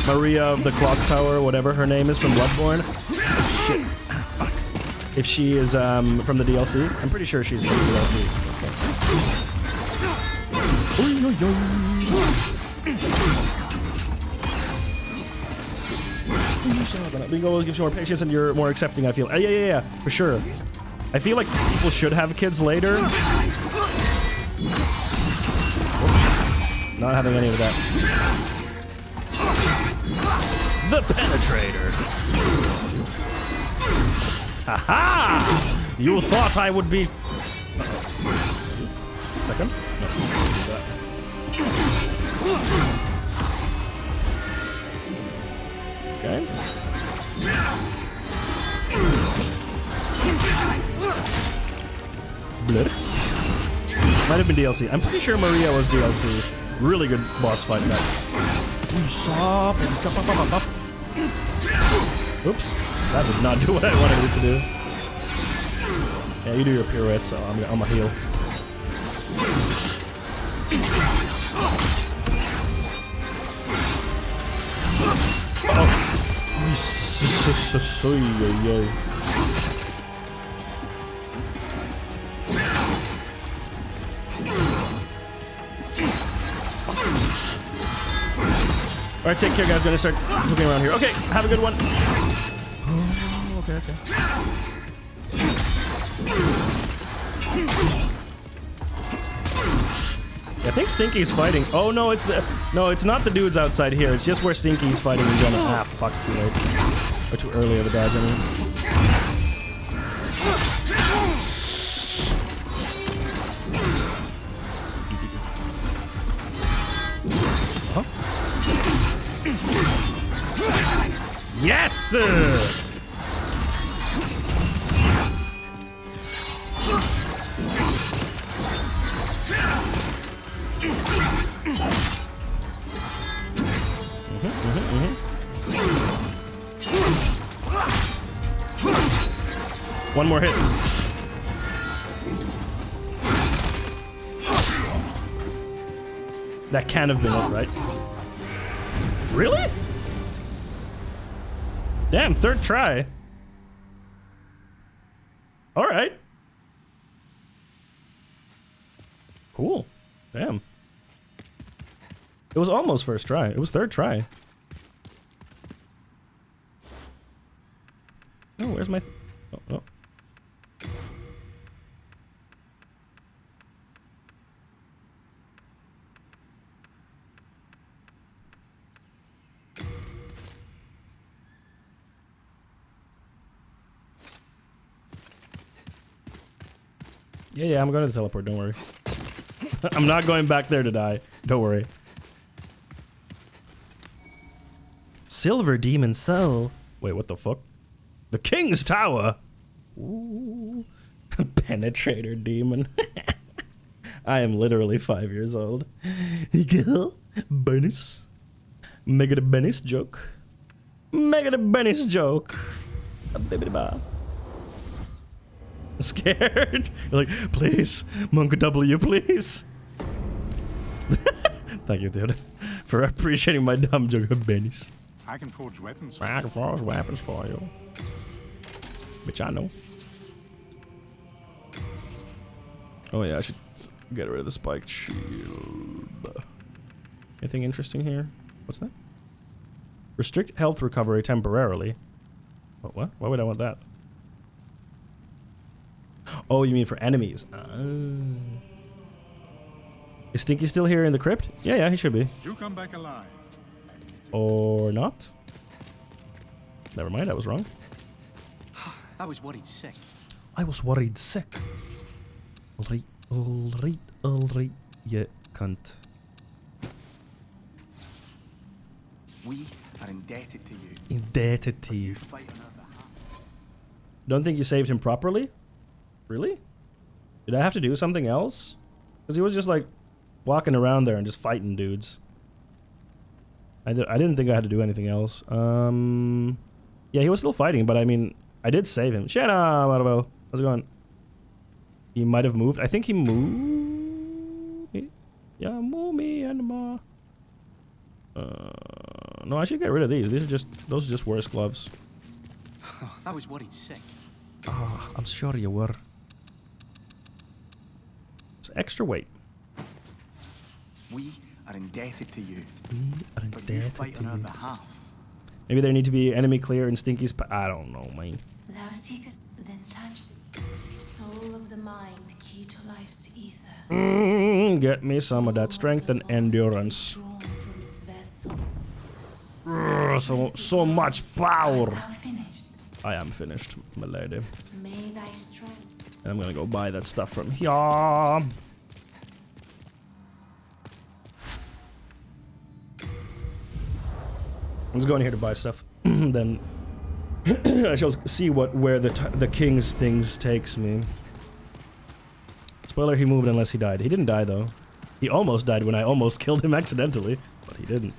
Speaker 1: Maria of the clock tower, whatever her name is from Bloodborne? Shit. Fuck. If she is from the DLC? I'm pretty sure she's from the DLC. Bingo gives you more patience and you're more accepting, I feel. Yeah, for sure. I feel like people should have kids later. Not having any of that. The Penetrator. Haha! You thought I would be... Second? No. Okay. Blitz. Might have been DLC. I'm pretty sure Maria was DLC. Really good boss fight that. Oops. That did not do what I wanted it to do. Yeah, you do your pirouette, so I'm a heal. Alright, take care, guys. Gonna start moving around here. Okay, have a good one. Oh, okay. I think Stinky's fighting. Oh no, it's not the dudes outside here. It's just where Stinky's fighting in general. Ah, fuck, too late. Or too early of a dodge, I mean. Huh? Yes! One more hit. That can't have been it, right? Really? Damn, third try. Alright. Cool. Damn. It was almost first try. It was third try. Oh, where's my... Oh. Yeah, I'm going to teleport, don't worry. I'm not going back there to die. Don't worry. Silver Demon Soul. Wait, what the fuck? The King's Tower. Ooh. Penetrator demon. I am literally 5 years old. Bonus. Mega the Bennis joke. Mega the Bennis joke. Scared? You're like, please, Monk W, please. Thank you, dude, for appreciating my dumb joke of Bennis.
Speaker 7: I can forge weapons.
Speaker 1: I can forge weapons for you. Which I know. Oh yeah, I should get rid of the spiked shield. Anything interesting here? What's that? Restrict health recovery temporarily. Oh, what? Why would I want that? Oh, you mean for enemies? Is Stinky still here in the crypt? Yeah, he should be.
Speaker 7: You come back alive.
Speaker 1: Or not? Never mind, I was wrong.
Speaker 22: I was worried sick.
Speaker 1: I was worried sick. Alright, you cunt.
Speaker 7: We are indebted to you.
Speaker 1: Indebted to you. Don't think you saved him properly? Really? Did I have to do something else? Because he was just like walking around there and just fighting dudes. I didn't think I had to do anything else. Yeah, he was still fighting, but I mean, I did save him. Shanna, Marvel. How's it going? He might have moved. I think he moved. Yeah, move me and ma. No, I should get rid of these. Those are just worse gloves.
Speaker 22: I was worried sick.
Speaker 1: Oh, I'm sure you were. It's extra weight.
Speaker 7: We are indebted to you.
Speaker 1: We are indebted
Speaker 7: but you fight
Speaker 1: to
Speaker 7: on our
Speaker 1: you.
Speaker 7: behalf.
Speaker 1: Maybe there need to be enemy clear in Stinky's. I don't know, man.
Speaker 21: Thou seekest, then touch. Soul of the mind, key to life's ether.
Speaker 1: Get me some of that strength and endurance. So much power. I am finished, my lady.
Speaker 21: May thy strength.
Speaker 1: And I'm gonna go buy that stuff from here. I'm just going here to buy stuff. Then I shall see where the king's things takes me. Spoiler: he moved unless he died. He didn't die though. He almost died when I almost killed him accidentally, but he didn't.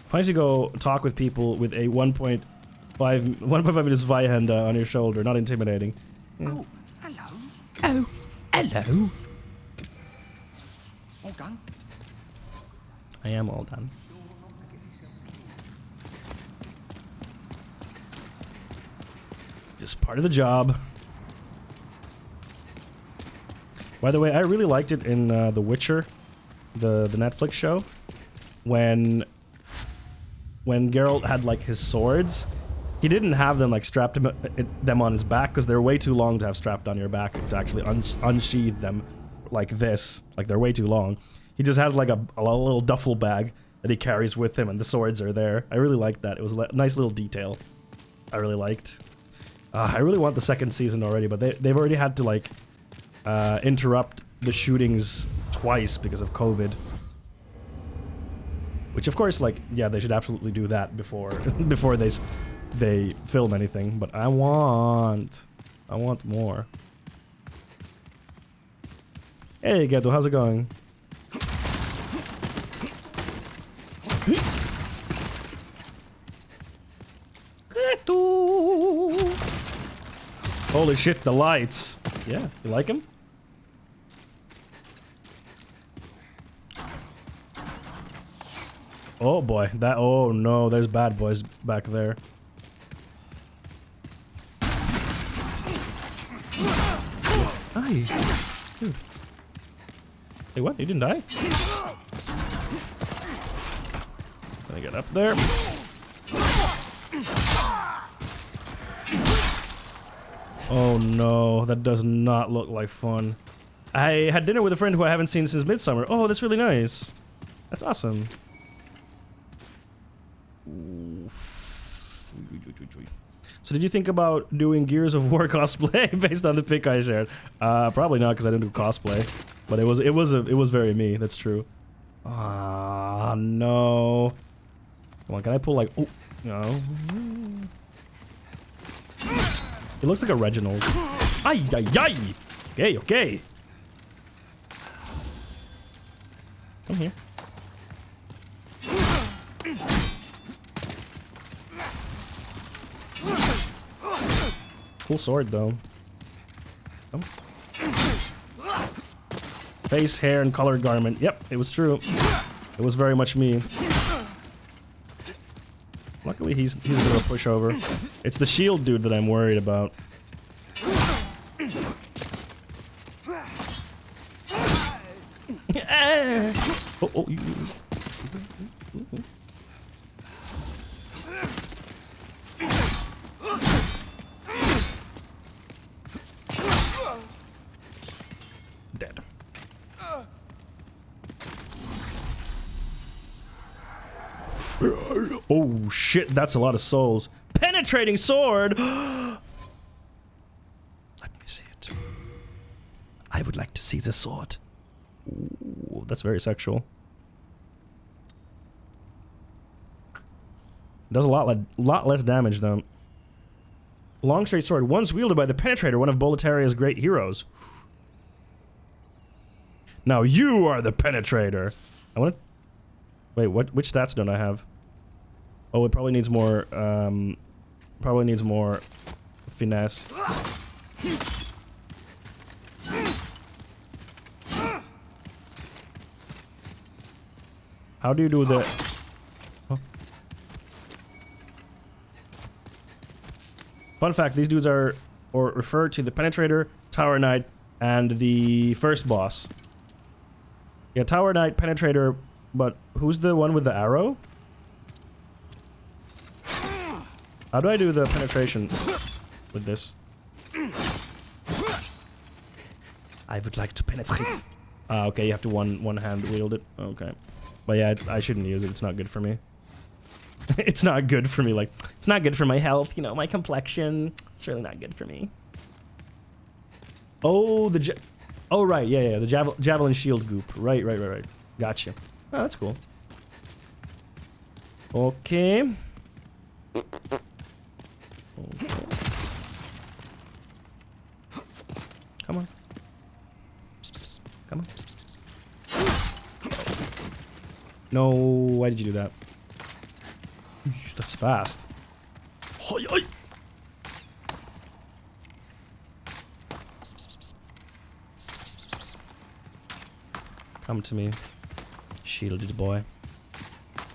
Speaker 1: Why don't you go talk with people with a 1.5 meters Zweihänder on your shoulder? Not intimidating. Yeah.
Speaker 7: Oh, hello.
Speaker 1: Oh, hello.
Speaker 7: All done.
Speaker 1: I am all done. Just part of the job. By the way, I really liked it in The Witcher, the Netflix show, when Geralt had like his swords, he didn't have them like strapped them on his back because they're way too long to have strapped on your back to actually unsheath them like this. Like they're way too long. He just has like a little duffel bag that he carries with him, and the swords are there. I really liked that. It was a nice little detail. I really liked. I really want the second season already, but they've already had to like interrupt the shootings twice because of COVID. Which of course, like, yeah, they should absolutely do that before before they film anything. But I want more. Hey, Geto, how's it going? Holy shit, the lights. Yeah, you like him? Oh boy, oh no, there's bad boys back there. Hi. Dude. Hey, what? You didn't die? Let me get up there. Oh no, that does not look like fun. I had dinner with a friend who I haven't seen since Midsummer. Oh, that's really nice. That's awesome. So did you think about doing Gears of War cosplay based on the pic I shared? Probably not, because I didn't do cosplay. But it was very me. That's true. Ah, no. Come on, can I pull like? Oh, no. He looks like a Reginald. Ay, ay, ay! Okay, okay. Come here. Cool sword, though. Come. Face, hair, and colored garment. Yep, it was true. It was very much me. Luckily, he's a bit of a pushover. It's the shield dude that I'm worried about. Oh, you. Dead. Oh shit, that's a lot of souls. Penetrating sword! Let me see it. I would like to see the sword. Ooh, that's very sexual. Does a lot less damage though. Long straight sword, once wielded by the Penetrator, one of Boletaria's great heroes. Now you are the Penetrator. I want to... Wait, which stats don't I have? Oh, it probably needs more, finesse. How do you do the... Huh? Fun fact, these dudes are refer to the Penetrator, Tower Knight, and the first boss. Yeah, Tower Knight, Penetrator, but who's the one with the arrow? How do I do the penetration with this? I would like to penetrate. Ah, okay, you have to one hand wield it. Okay. But yeah, I shouldn't use it. It's not good for me. It's not good for me. Like, it's not good for my health, you know, my complexion. It's really not good for me. Oh, oh, right. Yeah, the javelin shield goop. Right. Gotcha. Oh, that's cool. Okay. Come on. Come on. No, why did you do that? That's fast. Come to me, shielded boy.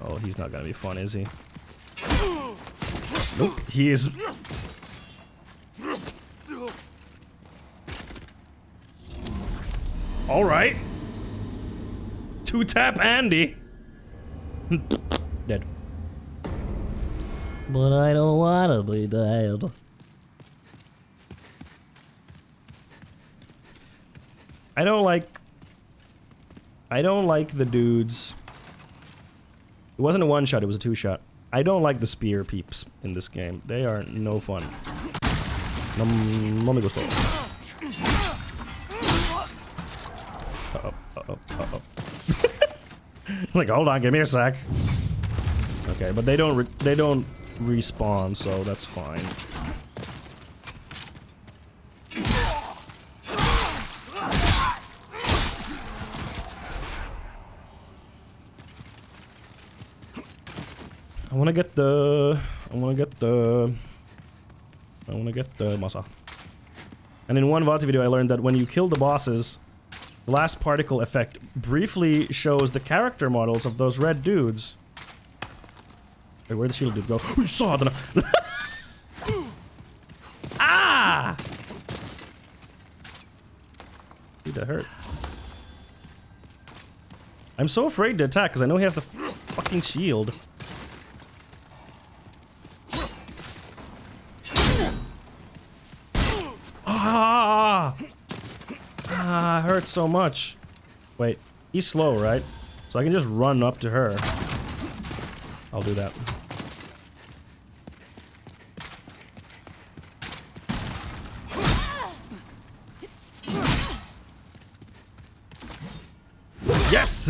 Speaker 1: Oh, he's not gonna be fun, is he? Nope, he is. All right. Two-tap Andy. Dead. But I don't wanna be dead. I don't like the dudes. It wasn't a one-shot, it was a two-shot. I don't like the spear peeps in this game. They are no fun. No me gustó. Uh-oh. Like, hold on, give me a sec. Okay, but they don't respawn, so that's fine. I wanna get the masa. And in one VOD video I learned that when you kill the bosses, the last particle effect briefly shows the character models of those red dudes. Wait, where'd the shield dude go? You saw the... Ah! Dude, that hurt. I'm so afraid to attack because I know he has the fucking shield. Hurts so much. Wait, he's slow, right? So I can just run up to her. I'll do that. Yes!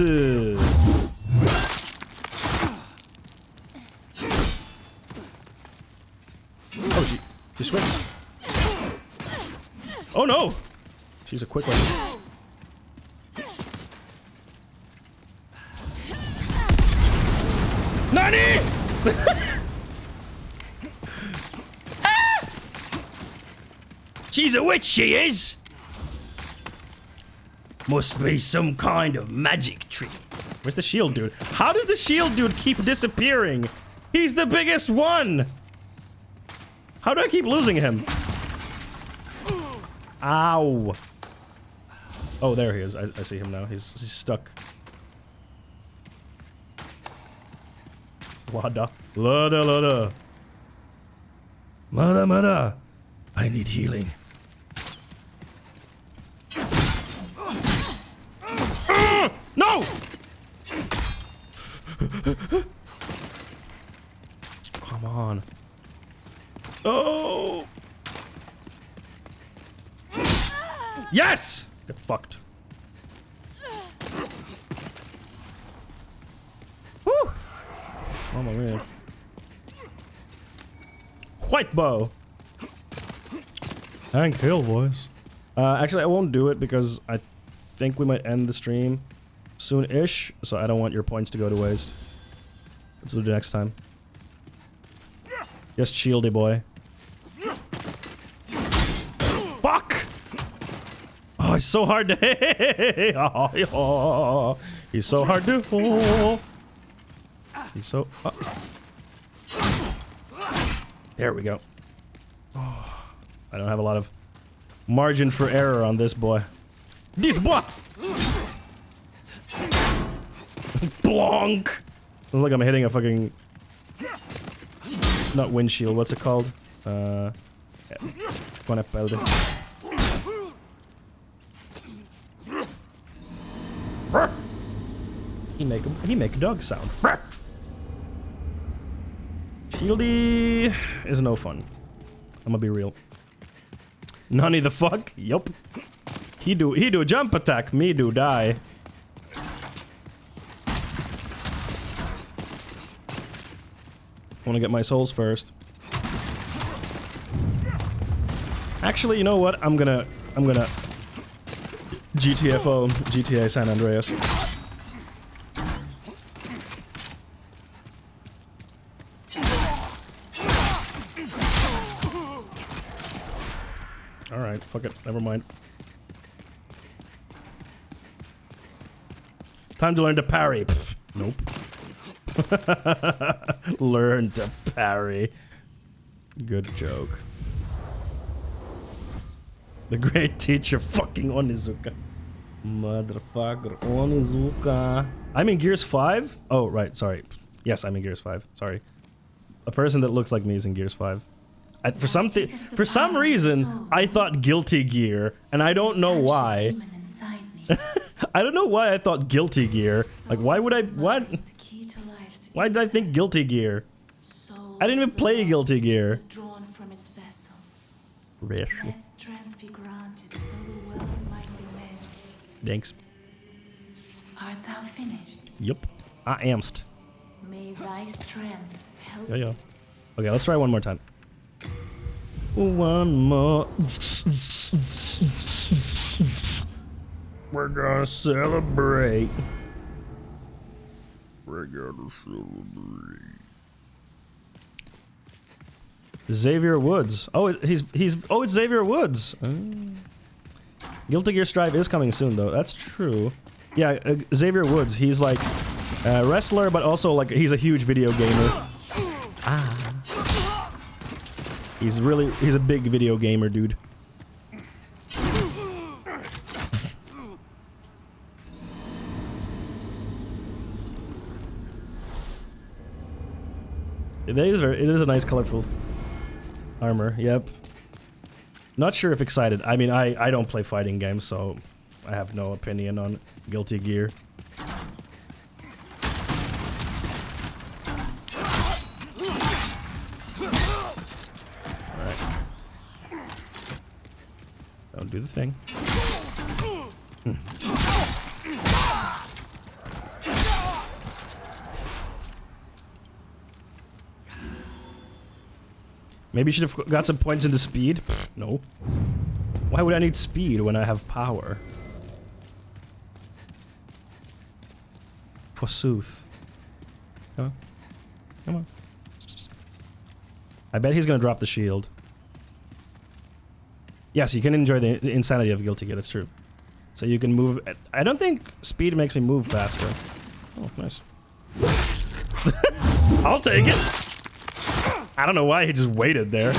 Speaker 1: Oh, she switched. Oh no! She's a quick one. Nani!
Speaker 5: She's a witch, she is! Must be some kind of magic trick.
Speaker 1: Where's the shield dude? How does the shield dude keep disappearing? He's the biggest one! How do I keep losing him? Ow! Oh, there he is. I see him now. He's stuck. Lada. Lada, lada.
Speaker 5: Mada, mada. I need healing.
Speaker 1: No! Come on. Oh! Yes! Get fucked. Woo! Oh my man. White bow. And kill, boys. Actually, I won't do it because I think we might end the stream soon-ish, so I don't want your points to go to waste. Let's do it next time. Yes, shieldy boy. Fuck! Oh, he's so hard to hit. Oh, he's so hard to hold. He's so... There we go. Oh, I don't have a lot of margin for error on this boy. This boy! Blonk! Looks like I'm hitting a fucking... Not windshield, what's it called? He make a dog sound. Shieldy is no fun. I'm gonna be real. Nani the fuck? Yup. He do jump attack, me do die. Wanna get my souls first. Actually, you know what? I'm gonna GTFO, GTA San Andreas. Alright, fuck it, never mind. Time to learn to parry. Pfft, nope. Learn to parry. Good joke. The great teacher fucking Onizuka. Motherfucker, Onizuka. I'm in Gears 5? Oh, right, sorry. Yes, I'm in Gears 5. Sorry. A person that looks like me is in Gears 5. For some reason, I thought Guilty Gear, and I don't know why. I don't know why I thought Guilty Gear. Like, why would I... What? Why did I think Guilty Gear? I didn't even play Guilty Gear. Thanks.
Speaker 21: Art thou finished?
Speaker 1: Yep. I amst.
Speaker 21: May thy strength help.
Speaker 1: Yeah. Okay, let's try one more time. One more. We're gonna celebrate. We're gonna celebrate. Xavier Woods. Oh, it's Xavier Woods. Guilty Gear Strive is coming soon, though. That's true. Yeah, Xavier Woods. He's like a wrestler, but also like he's a huge video gamer. He's a big video gamer, dude. It is a nice colorful armor, yep. Not sure if excited. I mean, I don't play fighting games, so I have no opinion on Guilty Gear. Alright. Don't do the thing. Maybe you should have got some points into speed. No. Why would I need speed when I have power? Forsooth. Come on. Come on. I bet he's gonna drop the shield. Yes, you can enjoy the insanity of Guilty Gear, that's true. So you can move... I don't think speed makes me move faster. Oh, nice. I'll take it! I don't know why he just waited there.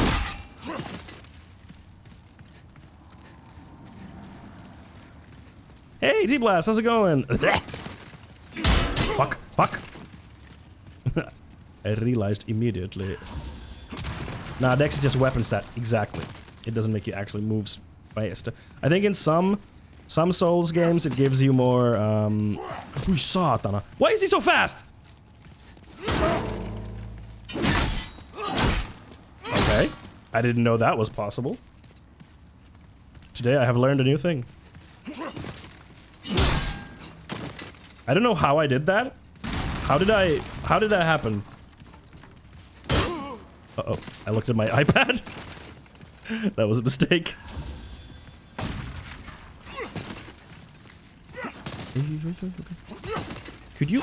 Speaker 1: Hey, D-Blast, how's it going? Fuck, fuck. I realized immediately. Nah, Dex is just weapon stat. Exactly. It doesn't make you actually move faster. I think in some Souls games it gives you more, Satana. Why is he so fast? Okay. I didn't know that was possible. Today I have learned a new thing. I don't know how I did that. How did that happen? Uh-oh. I looked at my iPad. That was a mistake. Could you?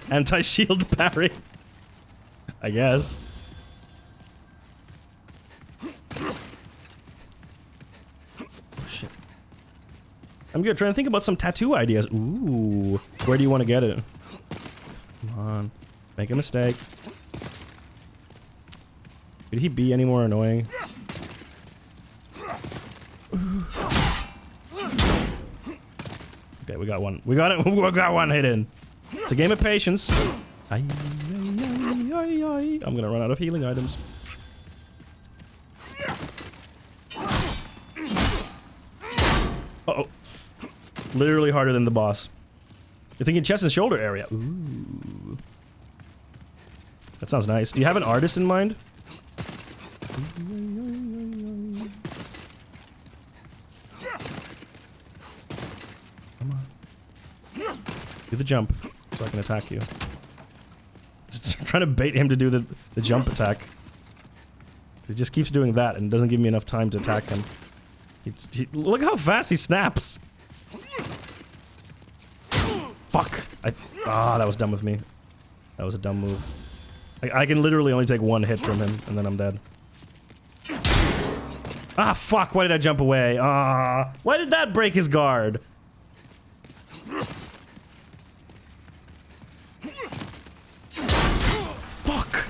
Speaker 1: Anti-shield parry. I guess. Oh, shit. I'm good. Trying to think about some tattoo ideas. Ooh. Where do you want to get it? Come on. Make a mistake. Could he be any more annoying? Okay, we got one. We got it. We got one hidden. It's a game of patience. I'm gonna run out of healing items. Uh-oh. Literally harder than the boss. You're thinking chest and shoulder area. Ooh. That sounds nice. Do you have an artist in mind? Come on. Do the jump so I can attack you. Just trying to bait him to do the jump attack. He just keeps doing that and doesn't give me enough time to attack him. Look how fast he snaps! Fuck! that was dumb of me. That was a dumb move. I can literally only take one hit from him, and then I'm dead. Ah, fuck! Why did I jump away? Ah! Why did that break his guard? Fuck!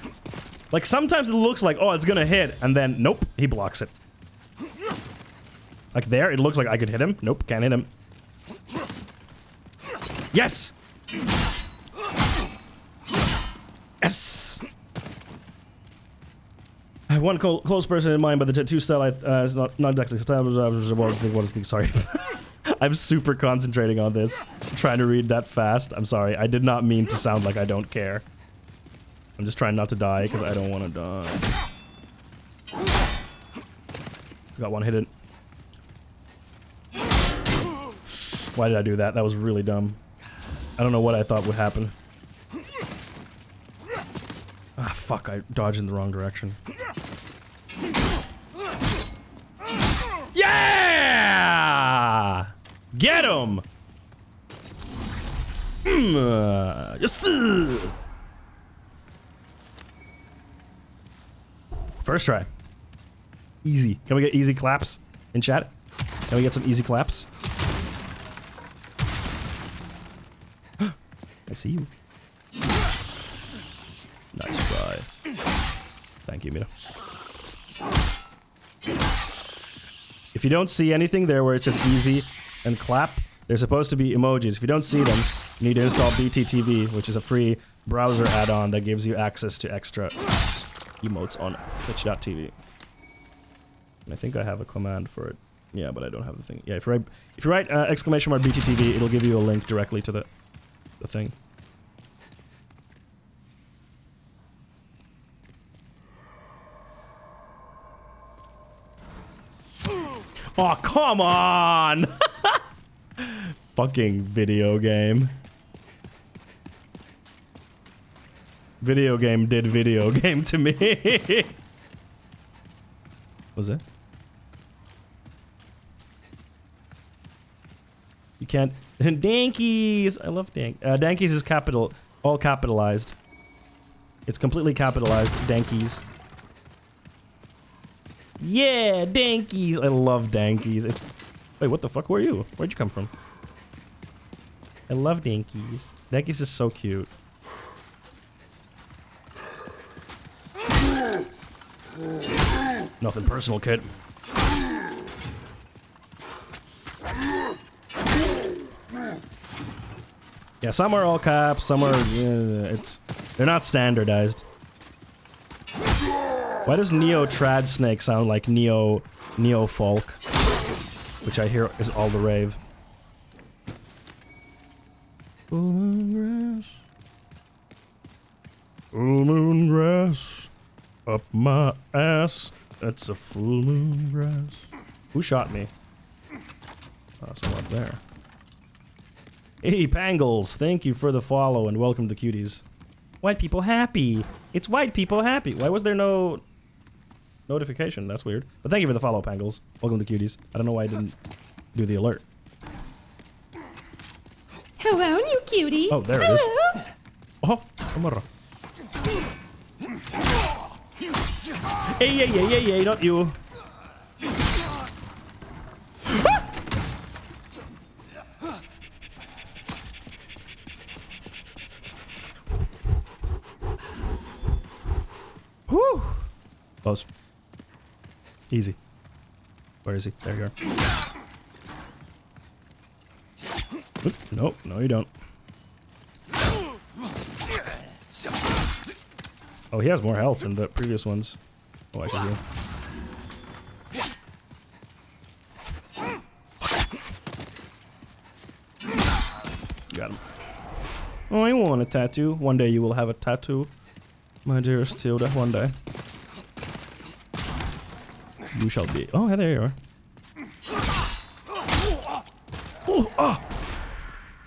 Speaker 1: Like, sometimes it looks like, oh, it's gonna hit, and then, nope, he blocks it. Like there, it looks like I could hit him. Nope, can't hit him. Yes! Yes! I have one close person in mind, but the tattoo style is not exactly sorry. I'm super concentrating on this. I'm trying to read that fast. I'm sorry. I did not mean to sound like I don't care. I'm just trying not to die because I don't want to die. Got one hidden. Why did I do that? That was really dumb. I don't know what I thought would happen. Ah, fuck, I dodged in the wrong direction. Yeah! Get him! Yes! First try. Easy. Can we get easy claps in chat? Can we get some easy claps? I see you. Nice try. Thank you, Mira. If you don't see anything there where it says easy and clap, they're supposed to be emojis. If you don't see them, you need to install BTTV, which is a free browser add-on that gives you access to extra emotes on twitch.tv. And I think I have a command for it. Yeah, but I don't have the thing. Yeah, if you write exclamation mark BTTV, it'll give you a link directly to the thing. Oh, come on! Fucking video game. Video game did video game to me. Was it? You can't. Dankies! I love Dankies is all capitalized. It's completely capitalized. Dankies. Yeah, Dankies! I love Dankies. Wait, what the fuck were you? Where'd you come from? I love Dankies. Dankies is so cute. Nothing personal, kid. Yeah, some are all caps, some are... they're not standardized. Why does Neo Trad Snake sound like Neo Folk? Which I hear is all the rave. Full moon grass. Full moon grass. Up my ass. That's a full moon grass. Who shot me? Oh, someone up there. Hey, Pangles, thank you for the follow and welcome to Cuties. White people happy. It's white people happy. Why was there no notification? That's weird. But thank you for the follow, Pangles. Welcome to Cuties. I don't know why I didn't do the alert.
Speaker 3: Hello, new cutie.
Speaker 1: Oh, there it is. Oh, come on. Hey, not you. Whew. Close. Easy. Where is he? There you are. Oop, nope, no you don't. Oh, he has more health than the previous ones. Oh, I can heal. Got him. Oh, you want a tattoo? One day you will have a tattoo. My dearest Tilda, one day. You shall be. Oh, yeah, there you are. Oh, ah!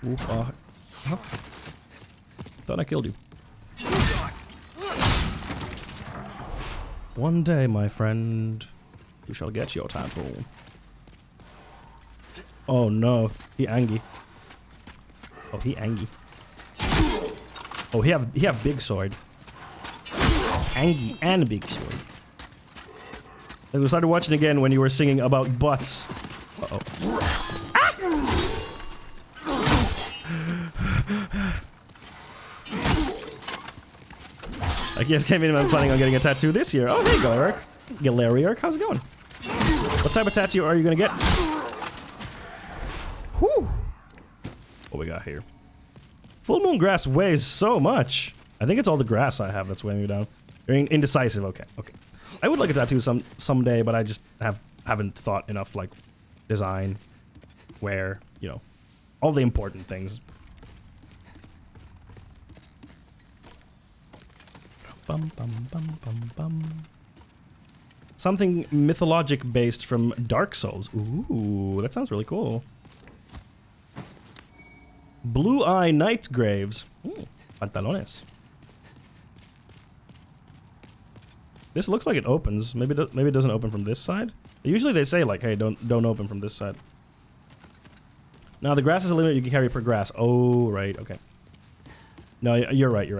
Speaker 1: Ooh, ah. Huh? Thought I killed you. One day, my friend, you shall get your tattoo. Oh no, he angry. Oh, he angry. Oh, he have big sword. Angie and a big sword. And we started watching again when you were singing about butts. Uh-oh. Ah! I guess came in and I'm planning on getting a tattoo this year. Oh, hey, Galeric. Galeric, how's it going? What type of tattoo are you gonna get? Whew. What we got here? Full moon grass weighs so much. I think it's all the grass I have that's weighing me down. You're indecisive. Okay. I would like a tattoo someday, but I just haven't thought enough, like design, wear, you know, all the important things. Bum, bum, bum, bum, bum. Something mythologic based from Dark Souls. Ooh, that sounds really cool. Blue Eye Night Graves. Ooh, pantalones. This looks like it opens. Maybe it doesn't open from this side. Usually they say like, hey, don't open from this side. Now the grass is a limit you can carry per grass. Oh, right, okay. No, you're right.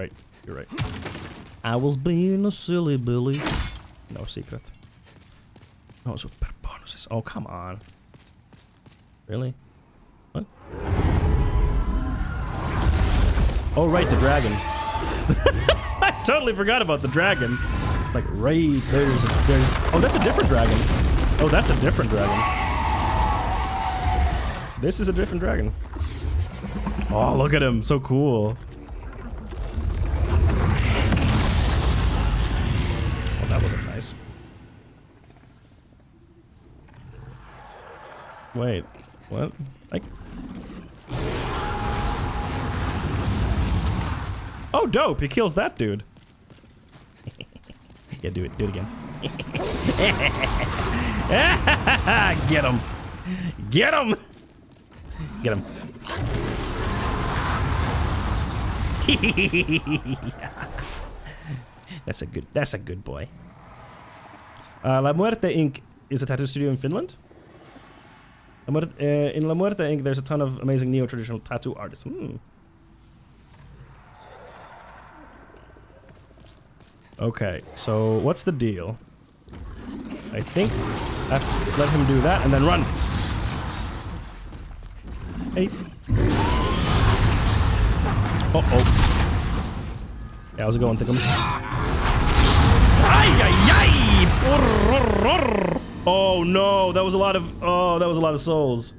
Speaker 1: I was being a silly Billy. No secret. No super bonuses. Oh, come on. Really? What? Oh, right, the dragon. I totally forgot about the dragon. Like, right, there's... Oh, that's a different dragon. Oh, that's a different dragon. This is a different dragon. Oh, look at him. So cool. Oh, that wasn't nice. Wait. What? Like... Oh, dope. He kills that dude. Yeah, do it again. Get him. Get him. Get him. That's a good boy. La Muerte Inc. is a tattoo studio in Finland. In La Muerte Inc., there's a ton of amazing neo-traditional tattoo artists. Okay, so what's the deal? I think I have to let him do that and then run. Hey. Yeah, how's it going, Thickums? Ay, ay, ay! Oh no, that was a lot of souls.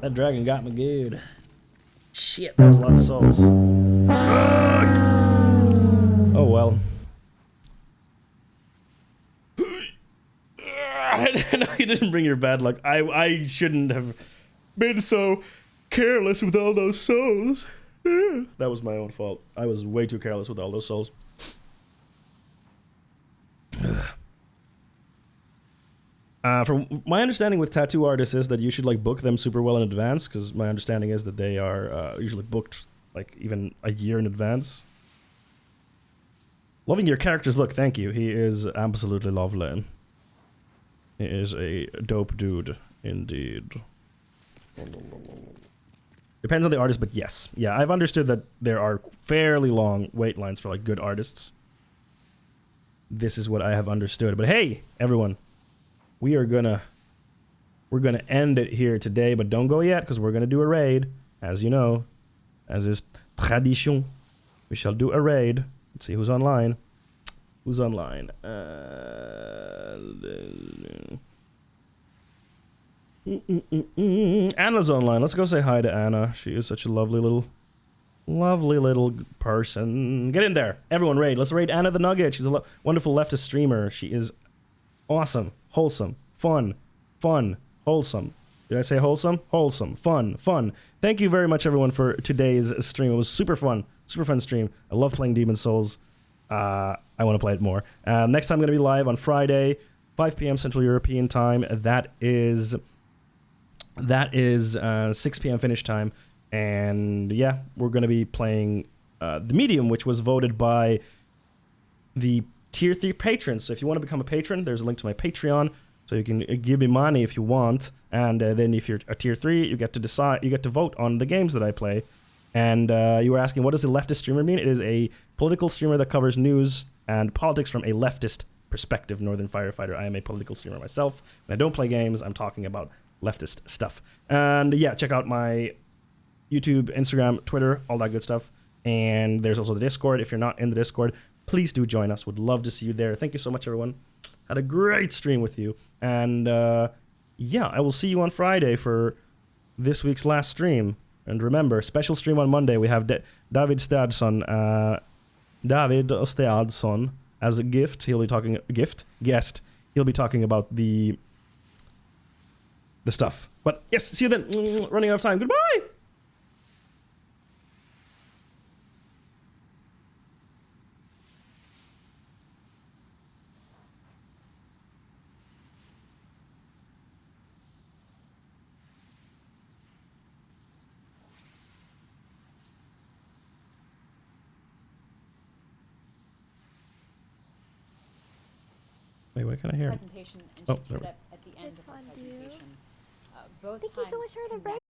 Speaker 1: That dragon got me good. Shit, that was a lot of souls. Oh well. No, you didn't bring your bad luck. I shouldn't have been so careless with all those souls. That was my own fault. I was way too careless with all those souls. From my understanding with tattoo artists is that you should like book them super well in advance, because my understanding is that they are usually booked like even a year in advance. Loving your character's look, thank you. He is absolutely lovely. He is a dope dude, indeed. Depends on the artist, but yes. Yeah, I've understood that there are fairly long wait lines for like good artists. This is what I have understood. But hey, everyone, we're gonna end it here today, but don't go yet, because we're gonna do a raid, as you know, as is tradition. We shall do a raid. Let's see who's online. Who's online? Anna's online. Let's go say hi to Anna. She is such a lovely little person. Get in there. Everyone raid. Let's raid Anna the Nugget. She's a wonderful leftist streamer. She is awesome, wholesome, fun, wholesome. Did I say wholesome? Wholesome, fun. Thank you very much, everyone, for today's stream. It was super fun stream. I love playing Demon's Souls. I want to play it more. Next time I'm going to be live on Friday, 5 p.m. Central European time. That is 6 p.m. Finnish time. And yeah, we're going to be playing the Medium, which was voted by the Tier 3 patrons. So if you want to become a patron, there's a link to my Patreon. So you can give me money if you want. And then if you're a Tier 3, you get to vote on the games that I play. And you were asking, what does a leftist streamer mean? It is a political streamer that covers news and politics from a leftist perspective. Northern Firefighter. I am a political streamer myself. When I don't play games, I'm talking about leftist stuff. And yeah, check out my YouTube, Instagram, Twitter, all that good stuff. And there's also the Discord. If you're not in the Discord, please do join us. Would love to see you there. Thank you so much, everyone. Had a great stream with you. And yeah, I will see you on Friday for this week's last stream. And remember, special stream on Monday. We have David Stadson as a gift. He'll be talking guest. He'll be talking about the stuff. But yes, see you then. Running out of time. Goodbye. Wait, what can I hear?
Speaker 8: Presentation and
Speaker 1: oh,
Speaker 8: she showed up at the end of the presentation. Both
Speaker 3: Thank you so much for the break.